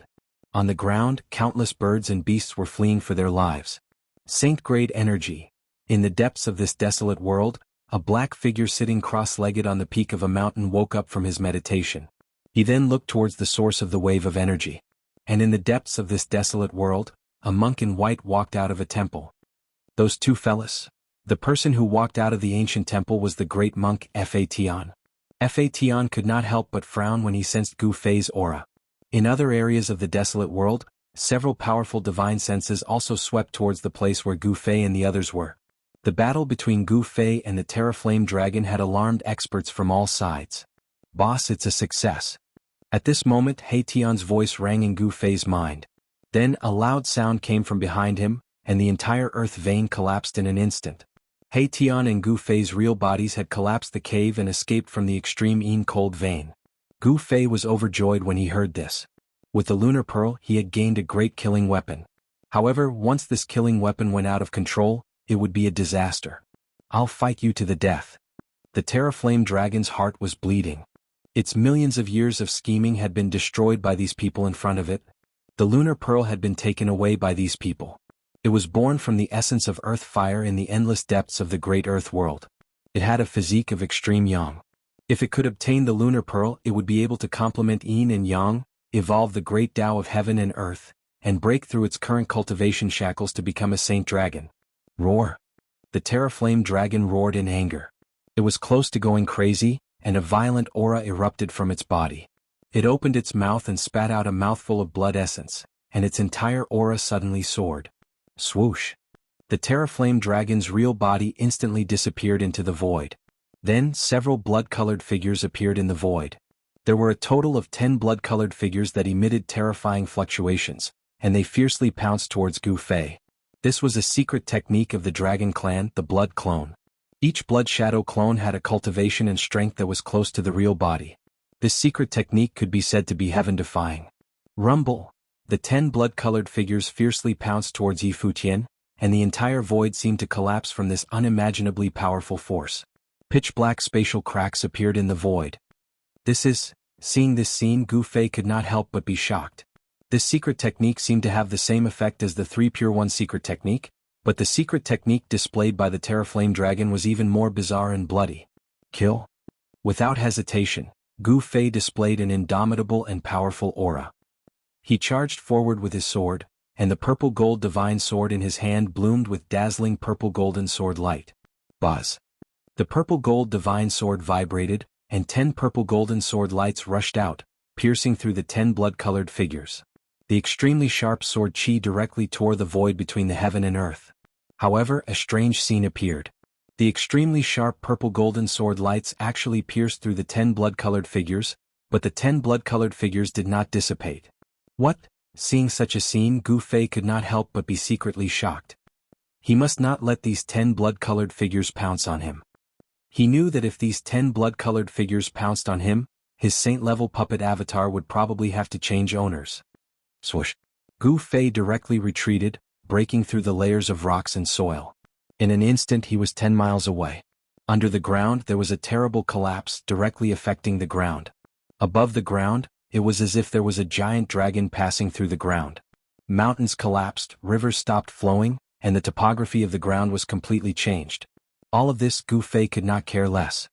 On the ground, countless birds and beasts were fleeing for their lives. Saint-grade energy. In the depths of this desolate world, a black figure sitting cross-legged on the peak of a mountain woke up from his meditation. He then looked towards the source of the wave of energy. And in the depths of this desolate world, a monk in white walked out of a temple. Those two fellas? The person who walked out of the ancient temple was the great monk Fa Tian. Fa Tian could not help but frown when he sensed Gu Fei's aura. In other areas of the desolate world, several powerful divine senses also swept towards the place where Gu Fei and the others were. The battle between Gu Fei and the Terraflame Dragon had alarmed experts from all sides. Boss, it's a success. At this moment, He Tian's voice rang in Gu Fei's mind. Then a loud sound came from behind him, and the entire earth vein collapsed in an instant. He Tian and Gu Fei's real bodies had collapsed the cave and escaped from the extreme Yin cold vein. Gu Fei was overjoyed when he heard this. With the Lunar Pearl, he had gained a great killing weapon. However, once this killing weapon went out of control, it would be a disaster. I'll fight you to the death. The Terraflame Dragon's heart was bleeding. Its millions of years of scheming had been destroyed by these people in front of it. The Lunar Pearl had been taken away by these people. It was born from the essence of earth fire in the endless depths of the great earth world. It had a physique of extreme yang. If it could obtain the Lunar Pearl, it would be able to complement yin and yang, evolve the great Tao of heaven and earth, and break through its current cultivation shackles to become a saint dragon. Roar! The Terraflame Dragon roared in anger. It was close to going crazy, and a violent aura erupted from its body. It opened its mouth and spat out a mouthful of blood essence, and its entire aura suddenly soared. Swoosh! The Terraflame Dragon's real body instantly disappeared into the void. Then several blood-colored figures appeared in the void. There were a total of 10 blood-colored figures that emitted terrifying fluctuations, and they fiercely pounced towards Gu Fei. This was a secret technique of the Dragon Clan, the Blood Clone. Each Blood Shadow clone had a cultivation and strength that was close to the real body. This secret technique could be said to be heaven-defying. Rumble! The 10 blood-colored figures fiercely pounced towards Yi Futian, and the entire void seemed to collapse from this unimaginably powerful force. Pitch-black spatial cracks appeared in the void. Seeing this scene, Gu Fei could not help but be shocked. This secret technique seemed to have the same effect as the 3 Pure One secret technique, but the secret technique displayed by the Terraflame Dragon was even more bizarre and bloody. Kill? Without hesitation, Gu Fei displayed an indomitable and powerful aura. He charged forward with his sword, and the purple-gold divine sword in his hand bloomed with dazzling purple-golden sword light. Buzz! The purple-gold divine sword vibrated, and 10 purple-golden sword lights rushed out, piercing through the 10 blood-colored figures. The extremely sharp sword chi directly tore the void between the heaven and earth. However, a strange scene appeared. The extremely sharp purple-golden sword lights actually pierced through the 10 blood-colored figures, but the 10 blood-colored figures did not dissipate. What? Seeing such a scene, Gu Fei could not help but be secretly shocked. He must not let these 10 blood-colored figures pounce on him. He knew that if these 10 blood-colored figures pounced on him, his saint-level puppet avatar would probably have to change owners. Swoosh! Gu Fei directly retreated, breaking through the layers of rocks and soil. In an instant he was 10 miles away. Under the ground there was a terrible collapse directly affecting the ground. Above the ground, it was as if there was a giant dragon passing through the ground. Mountains collapsed, rivers stopped flowing, and the topography of the ground was completely changed. All of this Gu Fei could not care less.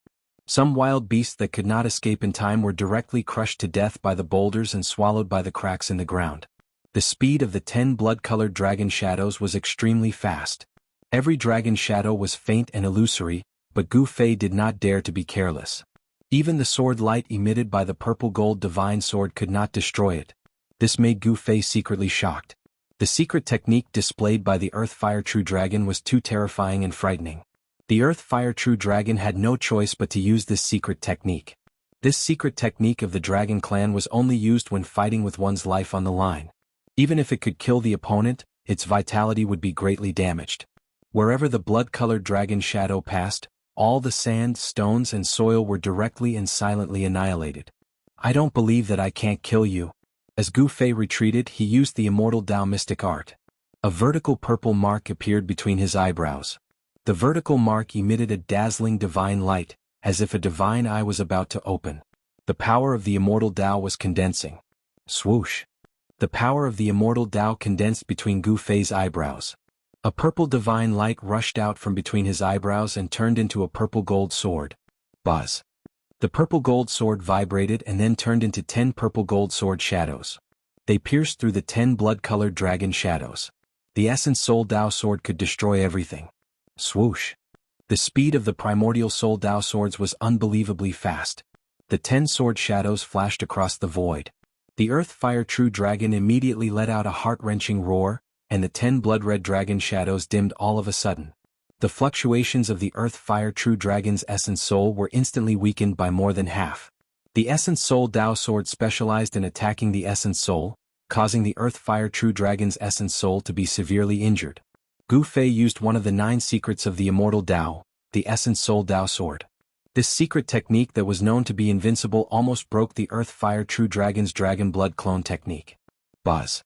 Some wild beasts that could not escape in time were directly crushed to death by the boulders and swallowed by the cracks in the ground. The speed of the 10 blood-colored dragon shadows was extremely fast. Every dragon shadow was faint and illusory, but Gu Fei did not dare to be careless. Even the sword light emitted by the purple-gold divine sword could not destroy it. This made Gu Fei secretly shocked. The secret technique displayed by the Earth Fire True Dragon was too terrifying and frightening. The Earth Fire True Dragon had no choice but to use this secret technique. This secret technique of the Dragon Clan was only used when fighting with one's life on the line. Even if it could kill the opponent, its vitality would be greatly damaged. Wherever the blood-colored dragon shadow passed, all the sand, stones and soil were directly and silently annihilated. I don't believe that I can't kill you. As Gu Fei retreated, he used the Immortal Dao mystic art. A vertical purple mark appeared between his eyebrows. The vertical mark emitted a dazzling divine light, as if a divine eye was about to open. The power of the Immortal Dao was condensing. Swoosh! The power of the Immortal Dao condensed between Gu Fei's eyebrows. A purple divine light rushed out from between his eyebrows and turned into a purple-gold sword. Buzz! The purple-gold sword vibrated and then turned into 10 purple-gold sword shadows. They pierced through the 10 blood-colored dragon shadows. The Essence Soul Dao sword could destroy everything. Swoosh! The speed of the primordial Soul Dao swords was unbelievably fast. The 10 sword shadows flashed across the void. The Earth Fire True Dragon immediately let out a heart-wrenching roar, and the 10 blood-red dragon shadows dimmed all of a sudden. The fluctuations of the Earth Fire True Dragon's Essence Soul were instantly weakened by more than half. The Essence Soul Dao sword specialized in attacking the Essence Soul, causing the Earth Fire True Dragon's Essence Soul to be severely injured. Gu Fei used one of the 9 secrets of the Immortal Dao, the Essence Soul Dao sword. This secret technique that was known to be invincible almost broke the Earth Fire True Dragon's Dragon Blood Clone technique. Buzz!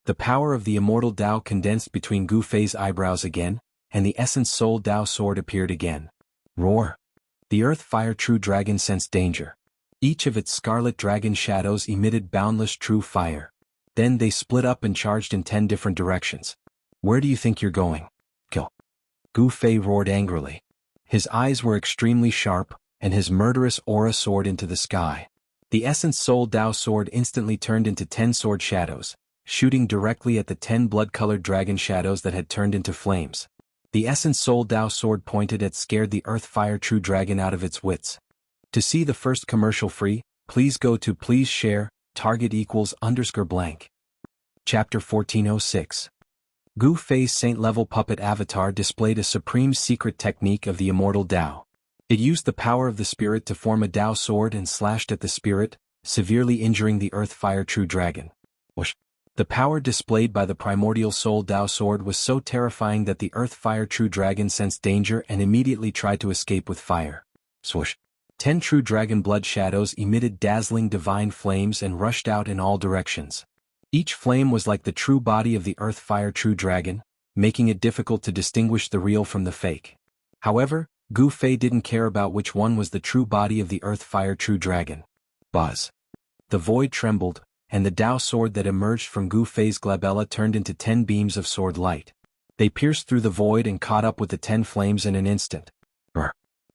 The power of the Immortal Dao condensed between Gu Fei's eyebrows again, and the Essence Soul Dao sword appeared again. Roar! The Earth Fire True Dragon sensed danger. Each of its scarlet dragon shadows emitted boundless true fire. Then they split up and charged in 10 different directions. Where do you think you're going? Kill! Gu Fei roared angrily. His eyes were extremely sharp, and his murderous aura soared into the sky. The Essence Soul Dao sword instantly turned into 10 sword shadows, shooting directly at the 10 blood-colored dragon shadows that had turned into flames. The Essence Soul Dao sword pointed at scared the Earth Fire True Dragon out of its wits. To see the first commercial free, please go to please share, target =_blank. Chapter 1406. Gu Fei's saint-level puppet avatar displayed a supreme secret technique of the Immortal Dao. It used the power of the spirit to form a Dao sword and slashed at the spirit, severely injuring the Earth Fire True Dragon. Whoosh! The power displayed by the primordial soul Dao sword was so terrifying that the Earth Fire True Dragon sensed danger and immediately tried to escape with fire. Swoosh! 10 true dragon blood shadows emitted dazzling divine flames and rushed out in all directions. Each flame was like the true body of the Earth Fire True Dragon, making it difficult to distinguish the real from the fake. However, Gu Fei didn't care about which one was the true body of the Earth Fire True Dragon. Buzz! The void trembled, and the Dao sword that emerged from Gu Fei's glabella turned into 10 beams of sword light. They pierced through the void and caught up with the 10 flames in an instant.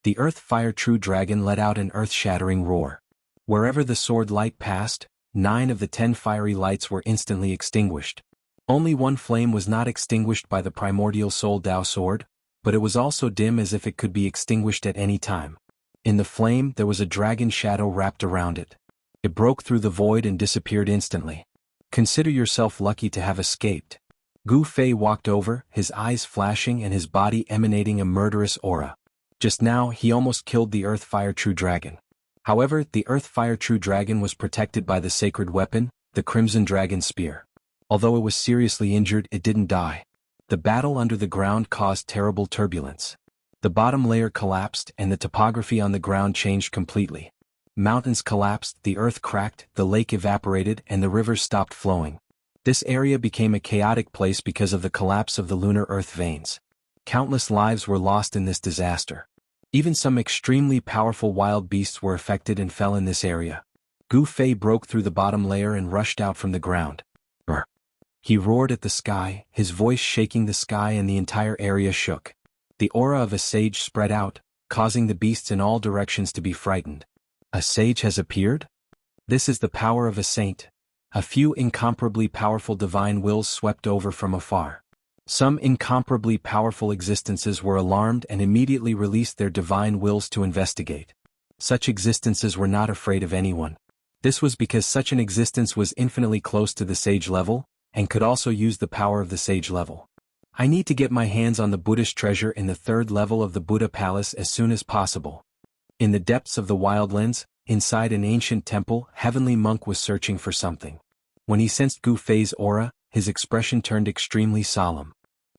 The Earth Fire True Dragon let out an earth-shattering roar. Wherever the sword light passed, 9 of the 10 fiery lights were instantly extinguished. Only one flame was not extinguished by the primordial soul Dao sword, but it was also dim as if it could be extinguished at any time. In the flame there was a dragon shadow wrapped around it. It broke through the void and disappeared instantly. Consider yourself lucky to have escaped. Gu Fei walked over, his eyes flashing and his body emanating a murderous aura. Just now he almost killed the Earth Fire True Dragon. However, the Earth Fire True Dragon was protected by the sacred weapon, the Crimson Dragon Spear. Although it was seriously injured, it didn't die. The battle under the ground caused terrible turbulence. The bottom layer collapsed and the topography on the ground changed completely. Mountains collapsed, the earth cracked, the lake evaporated, and the rivers stopped flowing. This area became a chaotic place because of the collapse of the lunar earth veins. Countless lives were lost in this disaster. Even some extremely powerful wild beasts were affected and fell in this area. Gu Fei broke through the bottom layer and rushed out from the ground. He roared at the sky, his voice shaking the sky, and the entire area shook. The aura of a sage spread out, causing the beasts in all directions to be frightened. A sage has appeared? This is the power of a saint. A few incomparably powerful divine wills swept over from afar. Some incomparably powerful existences were alarmed and immediately released their divine wills to investigate. Such existences were not afraid of anyone. This was because such an existence was infinitely close to the sage level, and could also use the power of the sage level. I need to get my hands on the Buddhist treasure in the 3rd level of the Buddha Palace as soon as possible. In the depths of the wildlands, inside an ancient temple, Heavenly Monk was searching for something. When he sensed Gu Fei's aura, his expression turned extremely solemn.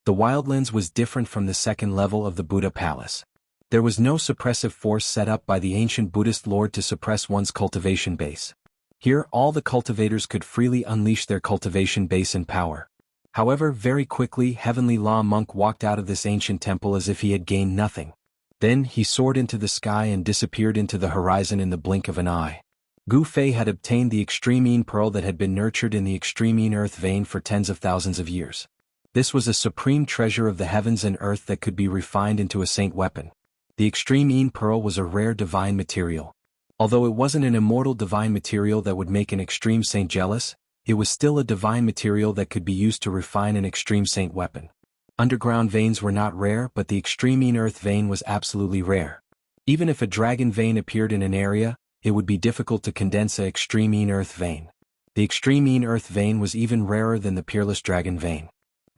The wildlands was different from the 2nd level of the Buddha Palace. There was no suppressive force set up by the ancient Buddhist lord to suppress one's cultivation base. Here all the cultivators could freely unleash their cultivation base and power. However, very quickly Heavenly Law Monk walked out of this ancient temple as if he had gained nothing. Then he soared into the sky and disappeared into the horizon in the blink of an eye. Gu Fei had obtained the extreme pearl that had been nurtured in the extreme earth vein for tens of thousands of years. This was a supreme treasure of the heavens and earth that could be refined into a saint weapon. The extreme pearl was a rare divine material. Although it wasn't an immortal divine material that would make an extreme saint jealous, it was still a divine material that could be used to refine an extreme saint weapon. Underground veins were not rare, but the extreme earth vein was absolutely rare. Even if a dragon vein appeared in an area, it would be difficult to condense an extreme earth vein. The extreme earth vein was even rarer than the peerless dragon vein.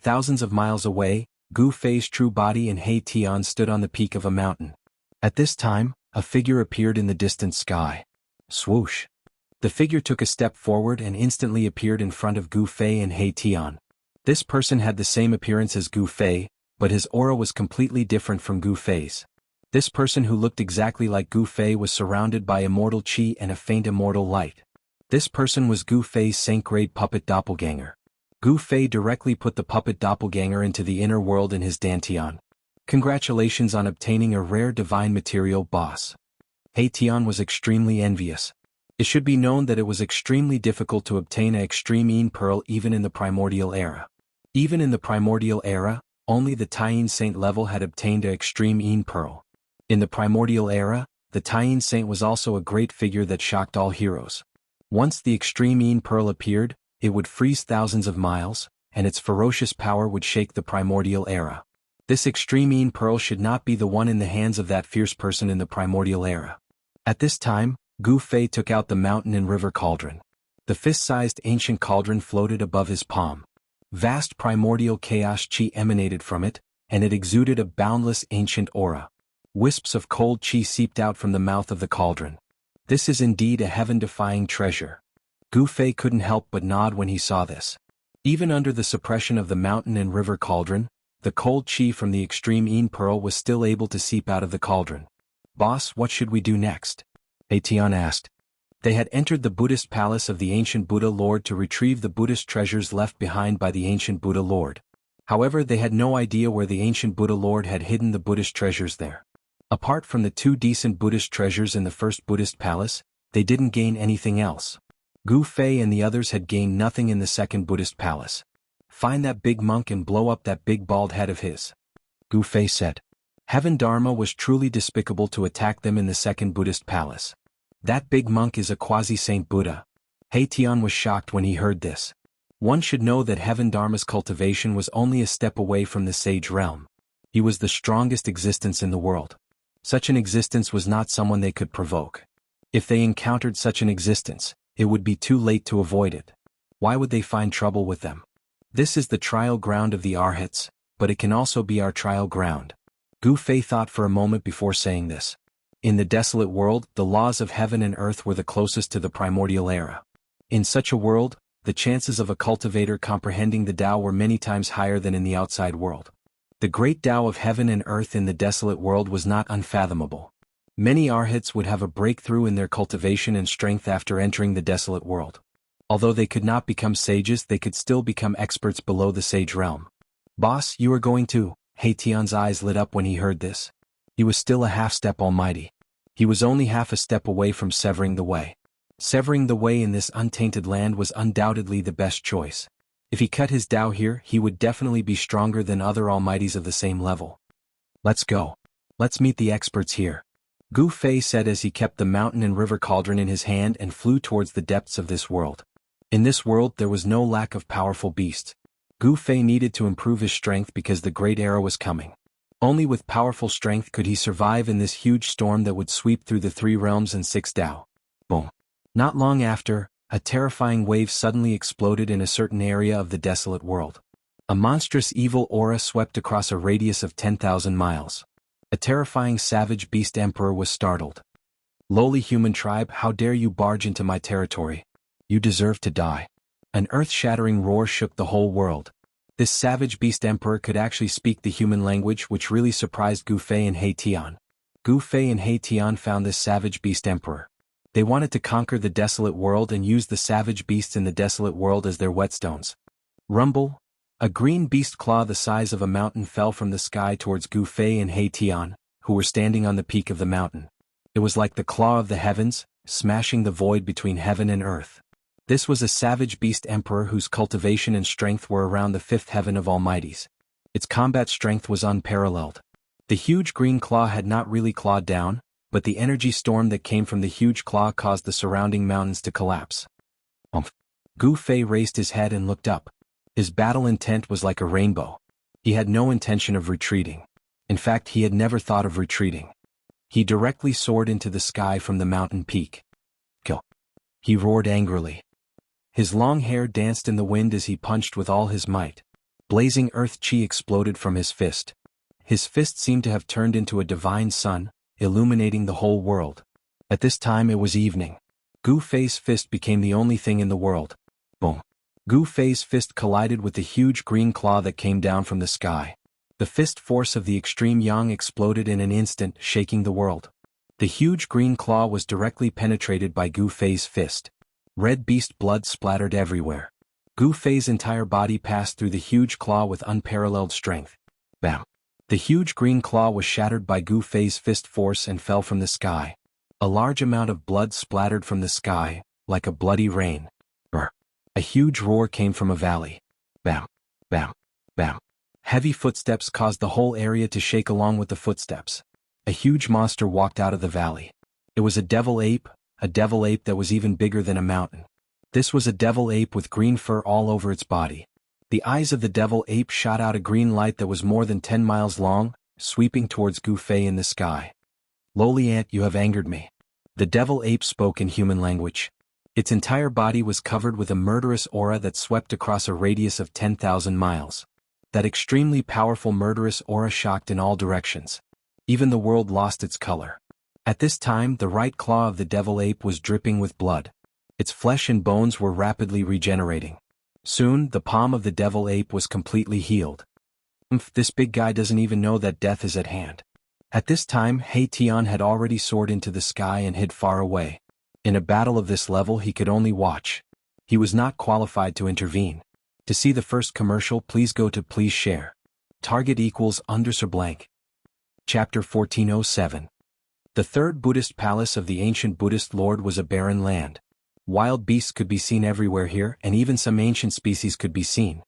Thousands of miles away, Gu Fei's true body and He Tian stood on the peak of a mountain. At this time, a figure appeared in the distant sky. Swoosh! The figure took a step forward and instantly appeared in front of Gu Fei and He Tian. This person had the same appearance as Gu Fei, but his aura was completely different from Gu Fei's. This person who looked exactly like Gu Fei was surrounded by immortal qi and a faint immortal light. This person was Gu Fei's saint-grade puppet doppelganger. Gu Fei directly put the puppet doppelganger into the inner world in his dantian. Congratulations on obtaining a rare divine material, boss. He Tian was extremely envious. It should be known that it was extremely difficult to obtain an extreme pearl even in the primordial era. Even in the primordial era, only the Taiyin saint level had obtained an extreme pearl. In the primordial era, the Taiyin saint was also a great figure that shocked all heroes. Once the extreme pearl appeared, it would freeze thousands of miles, and its ferocious power would shake the primordial era. This extreme pearl should not be the one in the hands of that fierce person in the primordial era. At this time, Gu Fei took out the mountain and river cauldron. The fist-sized ancient cauldron floated above his palm. Vast primordial chaos chi emanated from it, and it exuded a boundless ancient aura. Wisps of cold chi seeped out from the mouth of the cauldron. This is indeed a heaven-defying treasure. Gu Fei couldn't help but nod when he saw this. Even under the suppression of the mountain and river cauldron, the cold chi from the extreme Yin pearl was still able to seep out of the cauldron. "Boss, what should we do next?" Tian asked. They had entered the Buddhist palace of the ancient Buddha Lord to retrieve the Buddhist treasures left behind by the ancient Buddha Lord. However, they had no idea where the ancient Buddha Lord had hidden the Buddhist treasures there. Apart from the 2 decent Buddhist treasures in the first Buddhist palace, they didn't gain anything else. Gu Fei and the others had gained nothing in the second Buddhist palace. "Find that big monk and blow up that big bald head of his," Gu Fei said. Heaven Dharma was truly despicable to attack them in the second Buddhist palace. "That big monk is a quasi-saint Buddha." Tian was shocked when he heard this. One should know that Heaven Dharma's cultivation was only a step away from the sage realm. He was the strongest existence in the world. Such an existence was not someone they could provoke. If they encountered such an existence, it would be too late to avoid it. Why would they find trouble with them? This is the trial ground of the Arhats, but it can also be our trial ground. Gu Fei thought for a moment before saying this. In the desolate world, the laws of heaven and earth were the closest to the primordial era. In such a world, the chances of a cultivator comprehending the Tao were many times higher than in the outside world. The great Tao of heaven and earth in the desolate world was not unfathomable. Many Arhats would have a breakthrough in their cultivation and strength after entering the desolate world. Although they could not become sages, they could still become experts below the sage realm. "Boss, you are going to..." Tian's eyes lit up when he heard this. He was still a half-step almighty. He was only half a step away from severing the way. Severing the way in this untainted land was undoubtedly the best choice. If he cut his Tao here, he would definitely be stronger than other almighties of the same level. "Let's go. Let's meet the experts here," Gu Fei said as he kept the mountain and river cauldron in his hand and flew towards the depths of this world. In this world there was no lack of powerful beasts. Gu Fei needed to improve his strength because the great era was coming. Only with powerful strength could he survive in this huge storm that would sweep through the 3 realms and 6 Tao. Boom. Not long after, a terrifying wave suddenly exploded in a certain area of the desolate world. A monstrous evil aura swept across a radius of 10,000 miles. A terrifying savage beast emperor was startled. "Lowly human tribe, how dare you barge into my territory? You deserve to die." An earth-shattering roar shook the whole world. This savage beast emperor could actually speak the human language, which really surprised Gu Fei and Tian. Gu Fei and Tian found this savage beast emperor. They wanted to conquer the desolate world and use the savage beasts in the desolate world as their whetstones. Rumble! A green beast claw the size of a mountain fell from the sky towards Gu Fei and Tian, who were standing on the peak of the mountain. It was like the claw of the heavens, smashing the void between heaven and earth. This was a savage beast emperor whose cultivation and strength were around the 5th heaven of almighties. Its combat strength was unparalleled. The huge green claw had not really clawed down, but the energy storm that came from the huge claw caused the surrounding mountains to collapse. Gu Fei raised his head and looked up. His battle intent was like a rainbow. He had no intention of retreating. In fact, he had never thought of retreating. He directly soared into the sky from the mountain peak. "Kill!" He roared angrily. His long hair danced in the wind as he punched with all his might. Blazing earth chi exploded from his fist. His fist seemed to have turned into a divine sun, illuminating the whole world. At this time it was evening. Gu Fei's fist became the only thing in the world. Boom! Gu Fei's fist collided with the huge green claw that came down from the sky. The fist force of the extreme yang exploded in an instant, shaking the world. The huge green claw was directly penetrated by Gu Fei's fist. Red beast blood splattered everywhere. Gu Fei's entire body passed through the huge claw with unparalleled strength. Bam! The huge green claw was shattered by Gu Fei's fist force and fell from the sky. A large amount of blood splattered from the sky, like a bloody rain. Brr! A huge roar came from a valley. Bam! Bam! Bam! Heavy footsteps caused the whole area to shake along with the footsteps. A huge monster walked out of the valley. It was a devil ape that was even bigger than a mountain. This was a devil ape with green fur all over its body. The eyes of the devil ape shot out a green light that was more than 10 miles long, sweeping towards Gu Fei in the sky. "Lowly ant, you have angered me." The devil ape spoke in human language. Its entire body was covered with a murderous aura that swept across a radius of 10,000 miles. That extremely powerful murderous aura shocked in all directions. Even the world lost its color. At this time, the right claw of the devil ape was dripping with blood. Its flesh and bones were rapidly regenerating. Soon, the palm of the devil ape was completely healed. This big guy doesn't even know that death is at hand. At this time, He Tian had already soared into the sky and hid far away. In a battle of this level, he could only watch. He was not qualified to intervene. To see the first commercial, please go to please share. Target equals _blank. Chapter 1407. The third Buddhist palace of the ancient Buddhist lord was a barren land. Wild beasts could be seen everywhere here, and even some ancient species could be seen.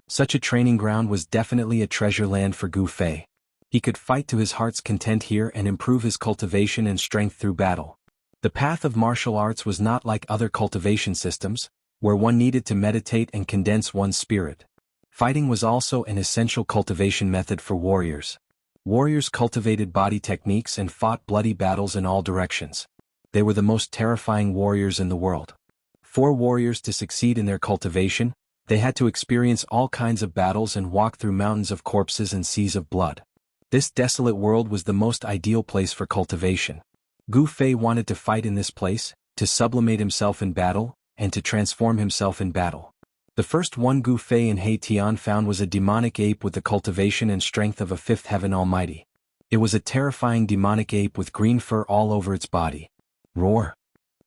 Such a training ground was definitely a treasure land for Gu Fei. He could fight to his heart's content here and improve his cultivation and strength through battle. The path of martial arts was not like other cultivation systems, where one needed to meditate and condense one's spirit. Fighting was also an essential cultivation method for warriors. Warriors cultivated body techniques and fought bloody battles in all directions. They were the most terrifying warriors in the world. For warriors to succeed in their cultivation, they had to experience all kinds of battles and walk through mountains of corpses and seas of blood. This desolate world was the most ideal place for cultivation. Gu Fei wanted to fight in this place, to sublimate himself in battle, and to transform himself in battle. The first one Gu Fei and He Tian found was a demonic ape with the cultivation and strength of a fifth heaven almighty. It was a terrifying demonic ape with green fur all over its body. Roar!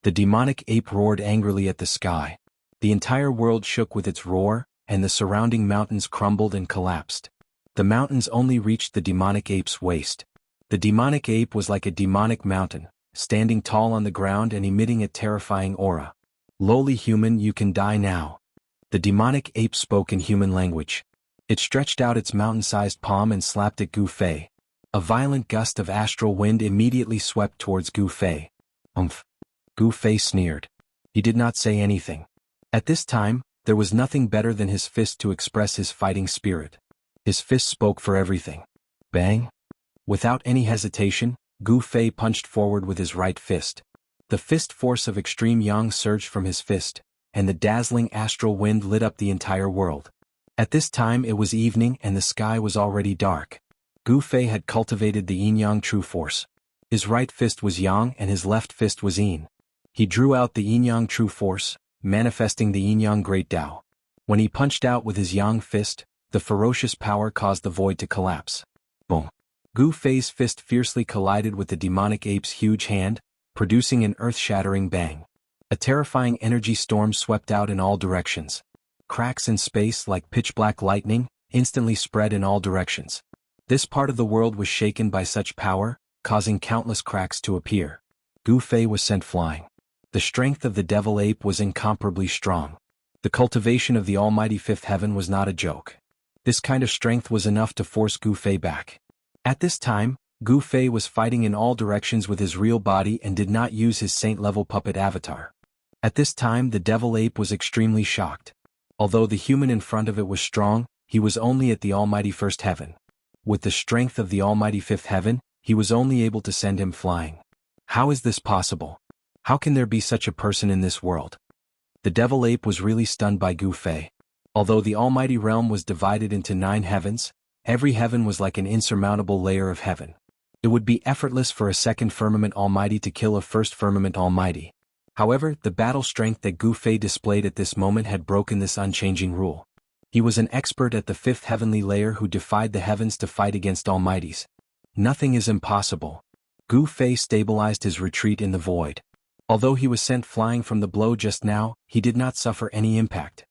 The demonic ape roared angrily at the sky. The entire world shook with its roar, and the surrounding mountains crumbled and collapsed. The mountains only reached the demonic ape's waist. The demonic ape was like a demonic mountain, standing tall on the ground and emitting a terrifying aura. Lowly human, you can die now. The demonic ape spoke in human language. It stretched out its mountain-sized palm and slapped at Gu Fei. A violent gust of astral wind immediately swept towards Gu Fei. Gu Fei sneered. He did not say anything. At this time, there was nothing better than his fist to express his fighting spirit. His fist spoke for everything. Bang! Without any hesitation, Gu Fei punched forward with his right fist. The fist force of extreme yang surged from his fist, and the dazzling astral wind lit up the entire world. At this time it was evening and the sky was already dark. Gu Fei had cultivated the yin-yang true force. His right fist was yang and his left fist was yin. He drew out the yin-yang true force, manifesting the yin-yang great Tao. When he punched out with his yang fist, the ferocious power caused the void to collapse. Boom! Gu Fei's fist fiercely collided with the demonic ape's huge hand, producing an earth-shattering bang. A terrifying energy storm swept out in all directions. Cracks in space like pitch-black lightning instantly spread in all directions. This part of the world was shaken by such power, causing countless cracks to appear. Gu Fei was sent flying. The strength of the devil ape was incomparably strong. The cultivation of the almighty fifth heaven was not a joke. This kind of strength was enough to force Gu Fei back. At this time, Gu Fei was fighting in all directions with his real body and did not use his saint-level puppet avatar. At this time the devil ape was extremely shocked. Although the human in front of it was strong, he was only at the almighty first heaven. With the strength of the almighty fifth heaven, he was only able to send him flying. How is this possible? How can there be such a person in this world? The devil ape was really stunned by Gu Fei. Although the almighty realm was divided into 9 heavens, every heaven was like an insurmountable layer of heaven. It would be effortless for a second firmament almighty to kill a first firmament almighty. However, the battle strength that Gu Fei displayed at this moment had broken this unchanging rule. He was an expert at the 5th heavenly layer who defied the heavens to fight against almighties. Nothing is impossible. Gu Fei stabilized his retreat in the void. Although he was sent flying from the blow just now, he did not suffer any impact.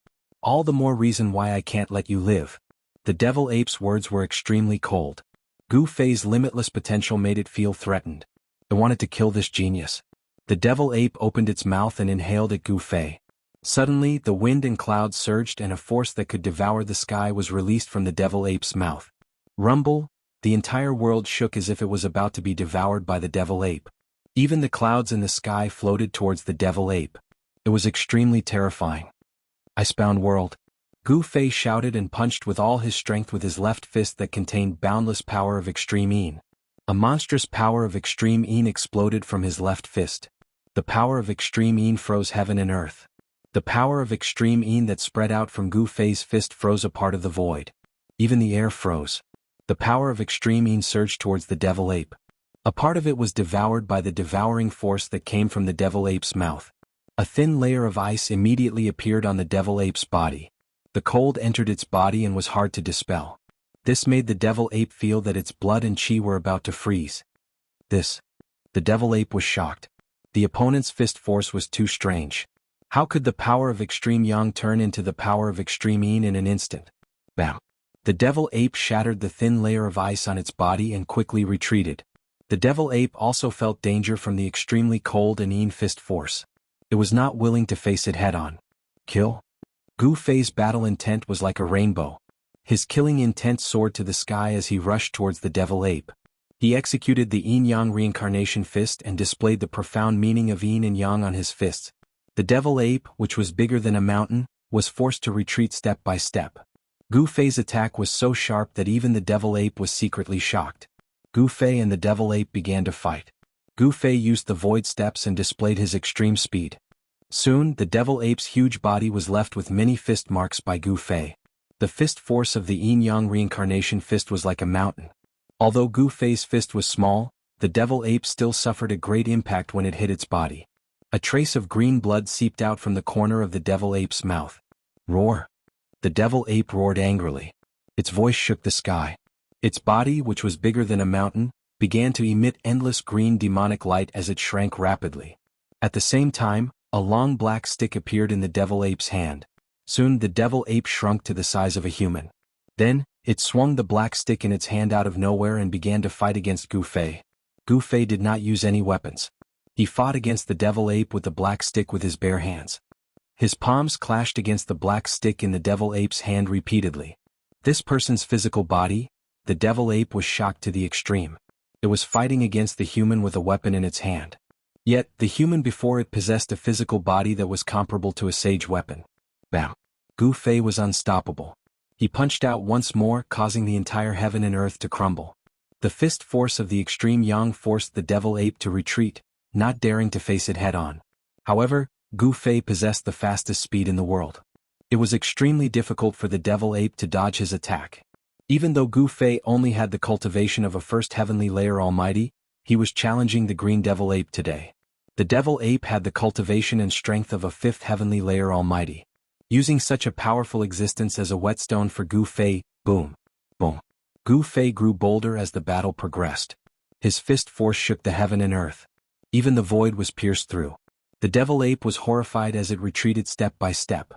All the more reason why I can't let you live. The devil ape's words were extremely cold. Gu Fei's limitless potential made it feel threatened. I wanted to kill this genius. The devil ape opened its mouth and inhaled at Gu Fei. Suddenly, the wind and clouds surged and a force that could devour the sky was released from the devil ape's mouth. Rumble! The entire world shook as if it was about to be devoured by the devil ape. Even the clouds in the sky floated towards the devil ape. It was extremely terrifying. Icebound world. Gu Fei shouted and punched with all his strength with his left fist that contained boundless power of extreme yin. A monstrous power of extreme yin exploded from his left fist. The power of extreme yin froze heaven and earth. The power of extreme yin that spread out from Gu Fei's fist froze a part of the void. Even the air froze. The power of extreme Yin surged towards the devil ape. A part of it was devoured by the devouring force that came from the devil ape's mouth. A thin layer of ice immediately appeared on the devil ape's body. The cold entered its body and was hard to dispel. This made the devil ape feel that its blood and chi were about to freeze. The devil ape was shocked. The opponent's fist force was too strange. How could the power of extreme yang turn into the power of extreme yin in an instant? Bam! The devil ape shattered the thin layer of ice on its body and quickly retreated. The devil ape also felt danger from the extremely cold and yin fist force. It was not willing to face it head-on. Kill? Gu Fei's battle intent was like a rainbow. His killing intent soared to the sky as he rushed towards the devil ape. He executed the yin-yang reincarnation fist and displayed the profound meaning of yin and yang on his fists. The devil ape, which was bigger than a mountain, was forced to retreat step by step. Gu Fei's attack was so sharp that even the devil ape was secretly shocked. Gu Fei and the devil ape began to fight. Gu Fei used the void steps and displayed his extreme speed. Soon, the devil ape's huge body was left with many fist marks by Gu Fei. The fist force of the yin-yang reincarnation fist was like a mountain. Although Gu Fei's fist was small, the devil ape still suffered a great impact when it hit its body. A trace of green blood seeped out from the corner of the devil ape's mouth. Roar! The devil ape roared angrily. Its voice shook the sky. Its body, which was bigger than a mountain, began to emit endless green demonic light as it shrank rapidly. At the same time, a long black stick appeared in the devil ape's hand. Soon the devil ape shrunk to the size of a human. Then, it swung the black stick in its hand out of nowhere and began to fight against Gu Fei. Gu Fei did not use any weapons. He fought against the devil ape with the black stick with his bare hands. His palms clashed against the black stick in the devil ape's hand repeatedly. This person's physical body, the devil ape, was shocked to the extreme. It was fighting against the human with a weapon in its hand. Yet, the human before it possessed a physical body that was comparable to a sage weapon. Bam! Gu Fei was unstoppable. He punched out once more, causing the entire heaven and earth to crumble. The fist force of the extreme yang forced the devil ape to retreat, not daring to face it head-on. However, Gu Fei possessed the fastest speed in the world. It was extremely difficult for the devil ape to dodge his attack. Even though Gu Fei only had the cultivation of a first heavenly layer almighty, he was challenging the green devil ape today. The devil ape had the cultivation and strength of a fifth heavenly layer almighty. Using such a powerful existence as a whetstone for Gu Fei, boom, boom. Gu Fei grew bolder as the battle progressed. His fist force shook the heaven and earth. Even the void was pierced through. The devil ape was horrified as it retreated step by step.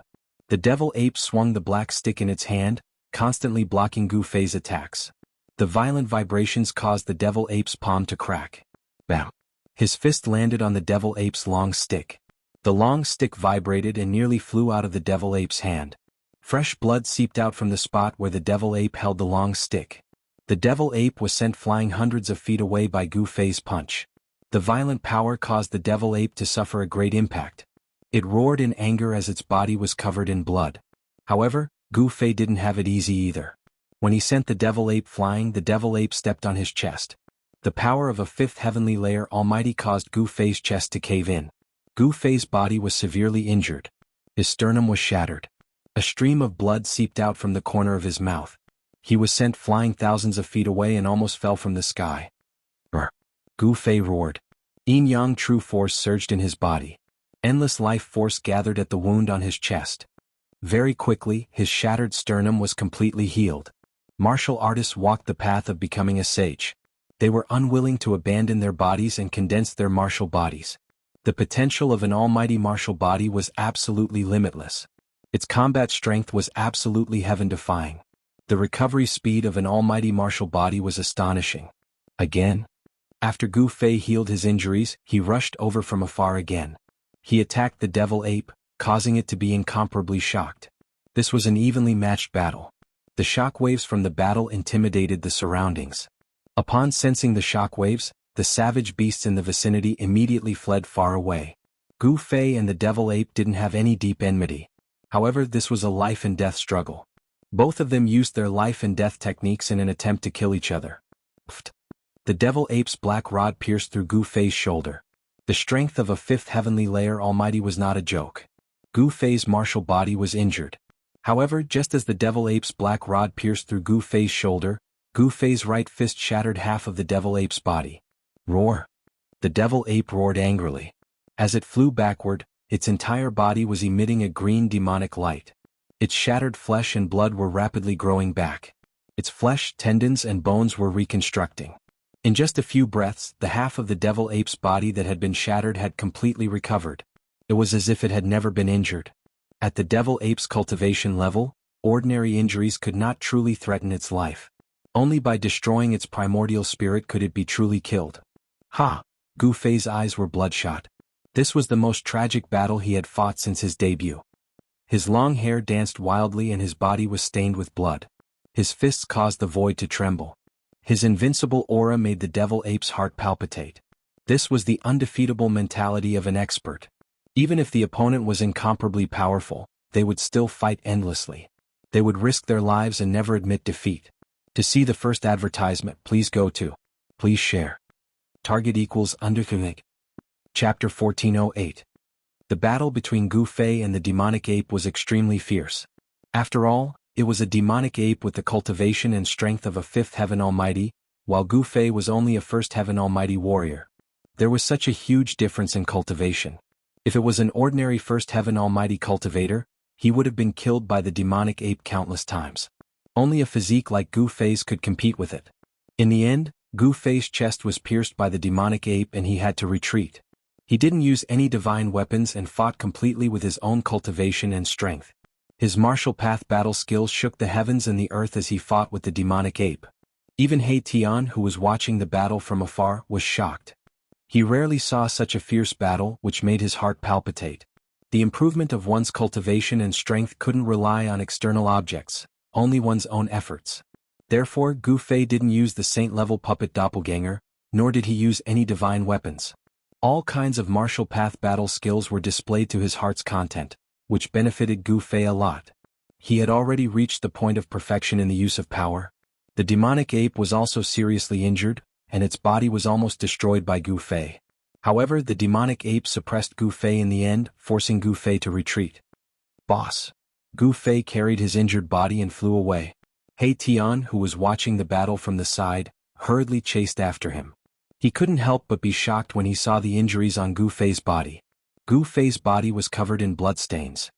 The devil ape swung the black stick in its hand, constantly blocking Gu Fei's attacks. The violent vibrations caused the devil ape's palm to crack. Bam! His fist landed on the devil ape's long stick. The long stick vibrated and nearly flew out of the devil ape's hand. Fresh blood seeped out from the spot where the devil ape held the long stick. The devil ape was sent flying hundreds of feet away by Gu Fei's punch. The violent power caused the devil ape to suffer a great impact. It roared in anger as its body was covered in blood. However, Gu Fei didn't have it easy either. When he sent the devil ape flying, the devil ape stepped on his chest. The power of a fifth heavenly layer almighty caused Gu Fei's chest to cave in. Gu Fei's body was severely injured. His sternum was shattered. A stream of blood seeped out from the corner of his mouth. He was sent flying thousands of feet away and almost fell from the sky. Brr! Gu Fei roared. Yin-yang true force surged in his body. Endless life force gathered at the wound on his chest. Very quickly, his shattered sternum was completely healed. Martial artists walked the path of becoming a sage. They were unwilling to abandon their bodies and condense their martial bodies. The potential of an almighty martial body was absolutely limitless. Its combat strength was absolutely heaven-defying. The recovery speed of an almighty martial body was astonishing. Again? After Gu Fei healed his injuries, he rushed over from afar again. He attacked the devil ape, causing it to be incomparably shocked. This was an evenly matched battle. The shockwaves from the battle intimidated the surroundings. Upon sensing the shockwaves, the savage beasts in the vicinity immediately fled far away. Gu Fei and the devil ape didn't have any deep enmity. However, this was a life and death struggle. Both of them used their life and death techniques in an attempt to kill each other. Pfft. The devil ape's black rod pierced through Gu Fei's shoulder. The strength of a fifth heavenly layer almighty was not a joke. Gu Fei's martial body was injured. However, just as the devil ape's black rod pierced through Gu Fei's shoulder, Gu Fei's right fist shattered half of the devil ape's body. Roar! The devil ape roared angrily. As it flew backward, its entire body was emitting a green demonic light. Its shattered flesh and blood were rapidly growing back. Its flesh, tendons and bones were reconstructing. In just a few breaths, the half of the devil ape's body that had been shattered had completely recovered. It was as if it had never been injured. At the devil ape's cultivation level, ordinary injuries could not truly threaten its life. Only by destroying its primordial spirit could it be truly killed. Ha! Gu Fei's eyes were bloodshot. This was the most tragic battle he had fought since his debut. His long hair danced wildly and his body was stained with blood. His fists caused the void to tremble. His invincible aura made the devil ape's heart palpitate. This was the undefeatable mentality of an expert. Even if the opponent was incomparably powerful, they would still fight endlessly. They would risk their lives and never admit defeat. To see the first advertisement, please go to. Please share. Target equals underconnect. Chapter 1408. The battle between Gu Fei and the demonic ape was extremely fierce. After all, it was a demonic ape with the cultivation and strength of a fifth heaven almighty, while Gu Fei was only a first heaven almighty warrior. There was such a huge difference in cultivation. If it was an ordinary first heaven almighty cultivator, he would have been killed by the demonic ape countless times. Only a physique like Gu Fei's could compete with it. In the end, Gu Fei's chest was pierced by the demonic ape and he had to retreat. He didn't use any divine weapons and fought completely with his own cultivation and strength. His martial path battle skills shook the heavens and the earth as he fought with the demonic ape. Even He Tian, who was watching the battle from afar, was shocked. He rarely saw such a fierce battle, which made his heart palpitate. The improvement of one's cultivation and strength couldn't rely on external objects, only one's own efforts. Therefore, Gu Fei didn't use the saint-level puppet doppelganger, nor did he use any divine weapons. All kinds of martial path battle skills were displayed to his heart's content, which benefited Gu Fei a lot. He had already reached the point of perfection in the use of power. The demonic ape was also seriously injured, and its body was almost destroyed by Gu Fei. However, the demonic ape suppressed Gu Fei in the end, forcing Gu Fei to retreat. Boss! Gu Fei carried his injured body and flew away. He Tian, who was watching the battle from the side, hurriedly chased after him. He couldn't help but be shocked when he saw the injuries on Gu Fei's body. Gu Fei's body was covered in bloodstains.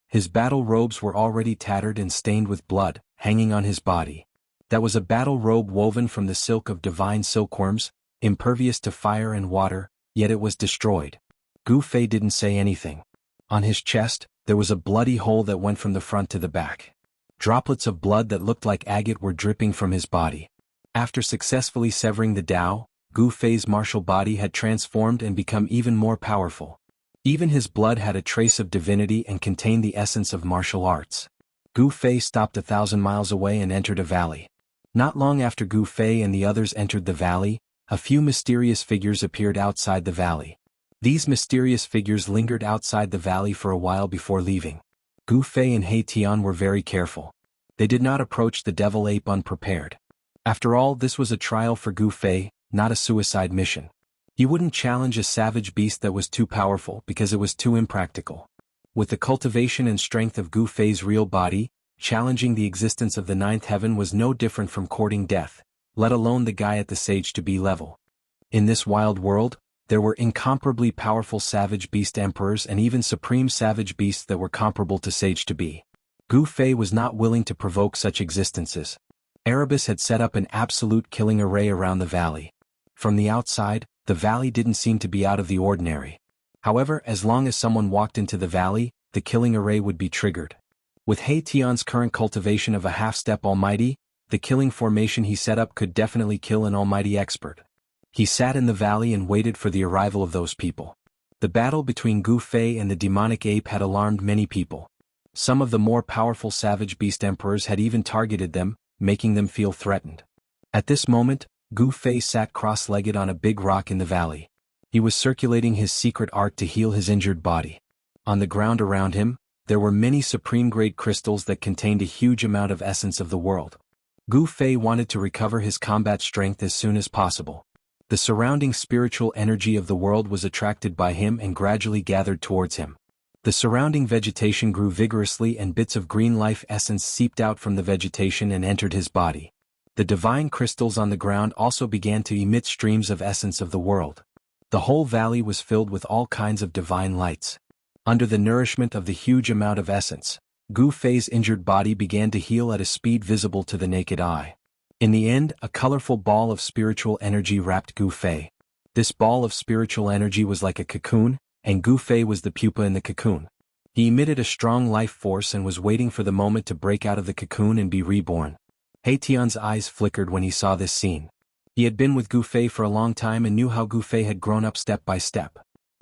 His battle robes were already tattered and stained with blood, hanging on his body. That was a battle robe woven from the silk of divine silkworms, impervious to fire and water, yet it was destroyed. Gu Fei didn't say anything. On his chest, there was a bloody hole that went from the front to the back. Droplets of blood that looked like agate were dripping from his body. After successfully severing the Tao, Gu Fei's martial body had transformed and become even more powerful. Even his blood had a trace of divinity and contained the essence of martial arts. Gu Fei stopped 1,000 miles away and entered a valley. Not long after Gu Fei and the others entered the valley, a few mysterious figures appeared outside the valley. These mysterious figures lingered outside the valley for a while before leaving. Gu Fei and He Tian were very careful. They did not approach the devil ape unprepared. After all, this was a trial for Gu Fei, not a suicide mission. He wouldn't challenge a savage beast that was too powerful because it was too impractical. With the cultivation and strength of Gu Fei's real body, challenging the existence of the ninth heaven was no different from courting death, let alone the guy at the sage to be level. In this wild world, there were incomparably powerful savage beast emperors and even supreme savage beasts that were comparable to sage to be. Gu Fei was not willing to provoke such existences. Erebus had set up an absolute killing array around the valley. From the outside, the valley didn't seem to be out of the ordinary. However, as long as someone walked into the valley, the killing array would be triggered. With He Tian's current cultivation of a half-step almighty, the killing formation he set up could definitely kill an almighty expert. He sat in the valley and waited for the arrival of those people. The battle between Gu Fei and the demonic ape had alarmed many people. Some of the more powerful savage beast emperors had even targeted them, making them feel threatened. At this moment, Gu Fei sat cross-legged on a big rock in the valley. He was circulating his secret art to heal his injured body. On the ground around him, there were many supreme-grade crystals that contained a huge amount of essence of the world. Gu Fei wanted to recover his combat strength as soon as possible. The surrounding spiritual energy of the world was attracted by him and gradually gathered towards him. The surrounding vegetation grew vigorously and bits of green life essence seeped out from the vegetation and entered his body. The divine crystals on the ground also began to emit streams of essence of the world. The whole valley was filled with all kinds of divine lights. Under the nourishment of the huge amount of essence, Gu Fei's injured body began to heal at a speed visible to the naked eye. In the end, a colorful ball of spiritual energy wrapped Gu Fei. This ball of spiritual energy was like a cocoon, and Gu Fei was the pupa in the cocoon. He emitted a strong life force and was waiting for the moment to break out of the cocoon and be reborn. He Tian's eyes flickered when he saw this scene. He had been with Gu Fei for a long time and knew how Gu Fei had grown up step by step.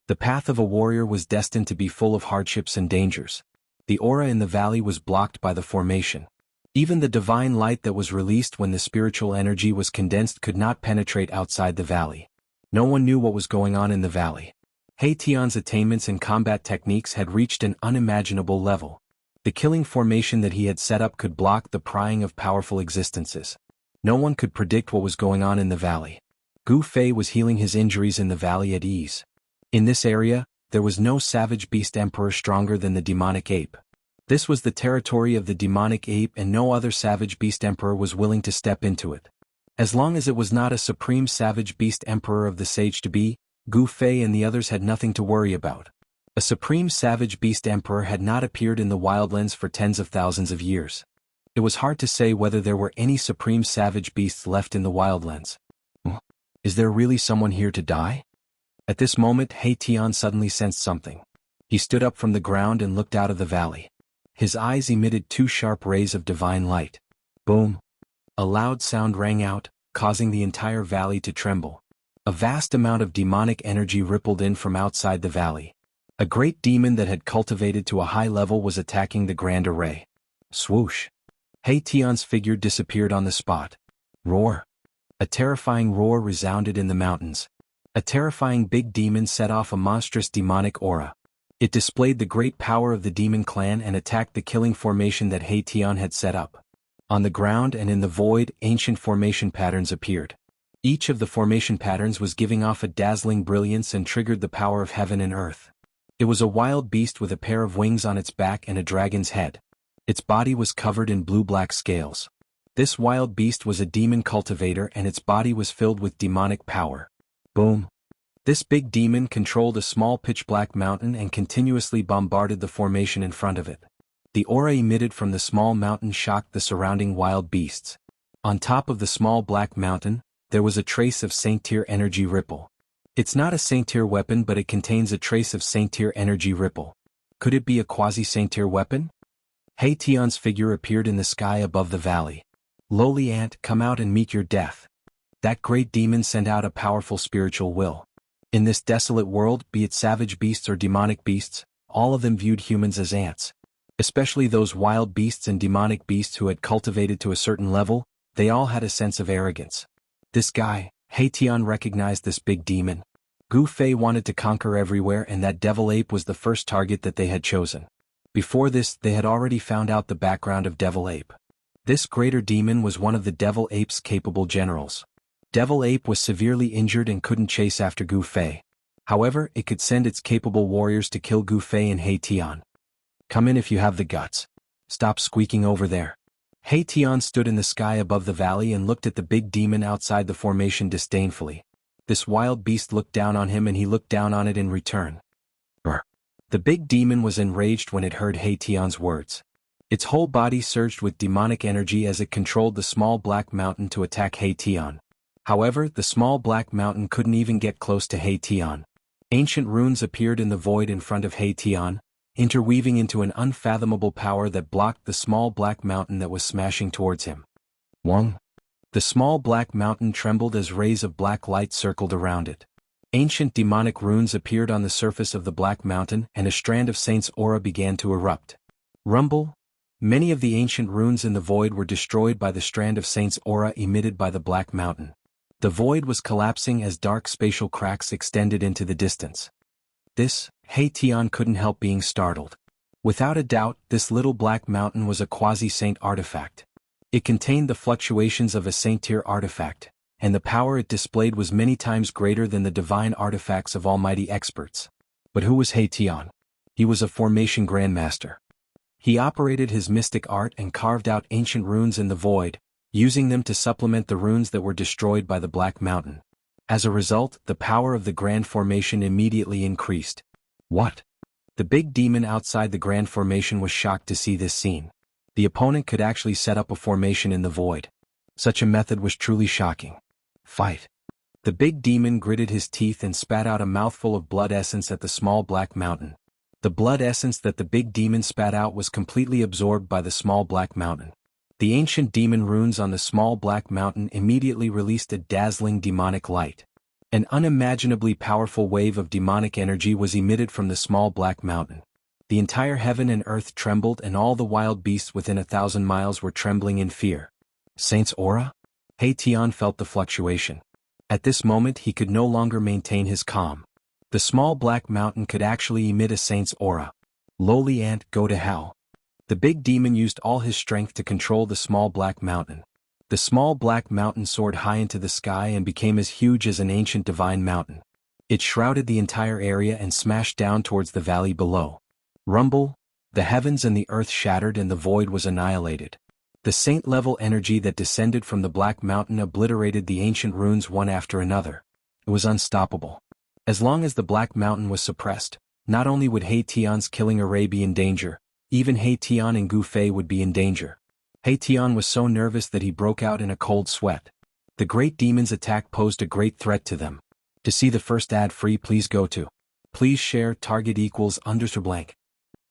The path of a warrior was destined to be full of hardships and dangers. The aura in the valley was blocked by the formation. Even the divine light that was released when the spiritual energy was condensed could not penetrate outside the valley. No one knew what was going on in the valley. He Tian's attainments in combat techniques had reached an unimaginable level. The killing formation that he had set up could block the prying of powerful existences. No one could predict what was going on in the valley. Gu Fei was healing his injuries in the valley at ease. In this area, there was no savage beast emperor stronger than the demonic ape. This was the territory of the demonic ape and no other savage beast emperor was willing to step into it. As long as it was not a supreme savage beast emperor of the sage-to-be, Gu Fei and the others had nothing to worry about. A supreme savage beast emperor had not appeared in the wildlands for tens of thousands of years. It was hard to say whether there were any supreme savage beasts left in the wildlands. Is there really someone here to die? At this moment He Tian suddenly sensed something. He stood up from the ground and looked out of the valley. His eyes emitted two sharp rays of divine light. Boom! A loud sound rang out, causing the entire valley to tremble. A vast amount of demonic energy rippled in from outside the valley. A great demon that had cultivated to a high level was attacking the grand array. Swoosh! He Tian's figure disappeared on the spot. Roar! A terrifying roar resounded in the mountains. A terrifying big demon set off a monstrous demonic aura. It displayed the great power of the demon clan and attacked the killing formation that He Tian had set up. On the ground and in the void, ancient formation patterns appeared. Each of the formation patterns was giving off a dazzling brilliance and triggered the power of heaven and earth. It was a wild beast with a pair of wings on its back and a dragon's head. Its body was covered in blue-black scales. This wild beast was a demon cultivator and its body was filled with demonic power. Boom! This big demon controlled a small pitch-black mountain and continuously bombarded the formation in front of it. The aura emitted from the small mountain shocked the surrounding wild beasts. On top of the small black mountain, there was a trace of Saint-Tier energy ripple. It's not a Saint-Tier weapon but it contains a trace of Saint-Tier energy ripple. Could it be a quasi-Saint-Tier weapon? He Tian's figure appeared in the sky above the valley. Lowly ant, come out and meet your death. That great demon sent out a powerful spiritual will. In this desolate world, be it savage beasts or demonic beasts, all of them viewed humans as ants. Especially those wild beasts and demonic beasts who had cultivated to a certain level, they all had a sense of arrogance. This guy, He Tian recognized this big demon. Gu Fei wanted to conquer everywhere and that devil ape was the first target that they had chosen. Before this, they had already found out the background of devil ape. This greater demon was one of the devil ape's capable generals. Devil ape was severely injured and couldn't chase after Gu Fei. However, it could send its capable warriors to kill Gu Fei and He Tian. Come in if you have the guts. Stop squeaking over there. He Tian stood in the sky above the valley and looked at the big demon outside the formation disdainfully. This wild beast looked down on him and he looked down on it in return. Brr. The big demon was enraged when it heard He Tian's words. Its whole body surged with demonic energy as it controlled the small black mountain to attack He Tian. However, the small black mountain couldn't even get close to He Tian. Ancient runes appeared in the void in front of He Tian, interweaving into an unfathomable power that blocked the small black mountain that was smashing towards him. Wong! The small black mountain trembled as rays of black light circled around it. Ancient demonic runes appeared on the surface of the black mountain and a strand of Saint's aura began to erupt. Rumble! Many of the ancient runes in the void were destroyed by the strand of Saint's aura emitted by the black mountain. The void was collapsing as dark spatial cracks extended into the distance. This, He Tian couldn't help being startled. Without a doubt, this little black mountain was a quasi-saint artifact. It contained the fluctuations of a saint-tier artifact, and the power it displayed was many times greater than the divine artifacts of almighty experts. But who was He Tian? He was a formation grandmaster. He operated his mystic art and carved out ancient runes in the void, using them to supplement the runes that were destroyed by the Black Mountain. As a result, the power of the Grand Formation immediately increased. What? The big demon outside the Grand Formation was shocked to see this scene. The opponent could actually set up a formation in the void. Such a method was truly shocking. Fight. The big demon gritted his teeth and spat out a mouthful of blood essence at the small Black Mountain. The blood essence that the big demon spat out was completely absorbed by the small Black Mountain. The ancient demon runes on the small Black Mountain immediately released a dazzling demonic light. An unimaginably powerful wave of demonic energy was emitted from the small Black Mountain. The entire heaven and earth trembled, and all the wild beasts within 1,000 miles were trembling in fear. Saint's aura? He Tian felt the fluctuation. At this moment he could no longer maintain his calm. The small Black Mountain could actually emit a saint's aura. Lowly ant, go to hell. The big demon used all his strength to control the small Black Mountain. The small Black Mountain soared high into the sky and became as huge as an ancient divine mountain. It shrouded the entire area and smashed down towards the valley below. Rumble, the heavens and the earth shattered and the void was annihilated. The saint-level energy that descended from the Black Mountain obliterated the ancient runes one after another. It was unstoppable. As long as the Black Mountain was suppressed, not only would He Tian's killing array be in danger, even He Tian and Gu Fei would be in danger. He Tian was so nervous that he broke out in a cold sweat. The great demon's attack posed a great threat to them. To see the first ad free, please go to. Please share target equals _blank.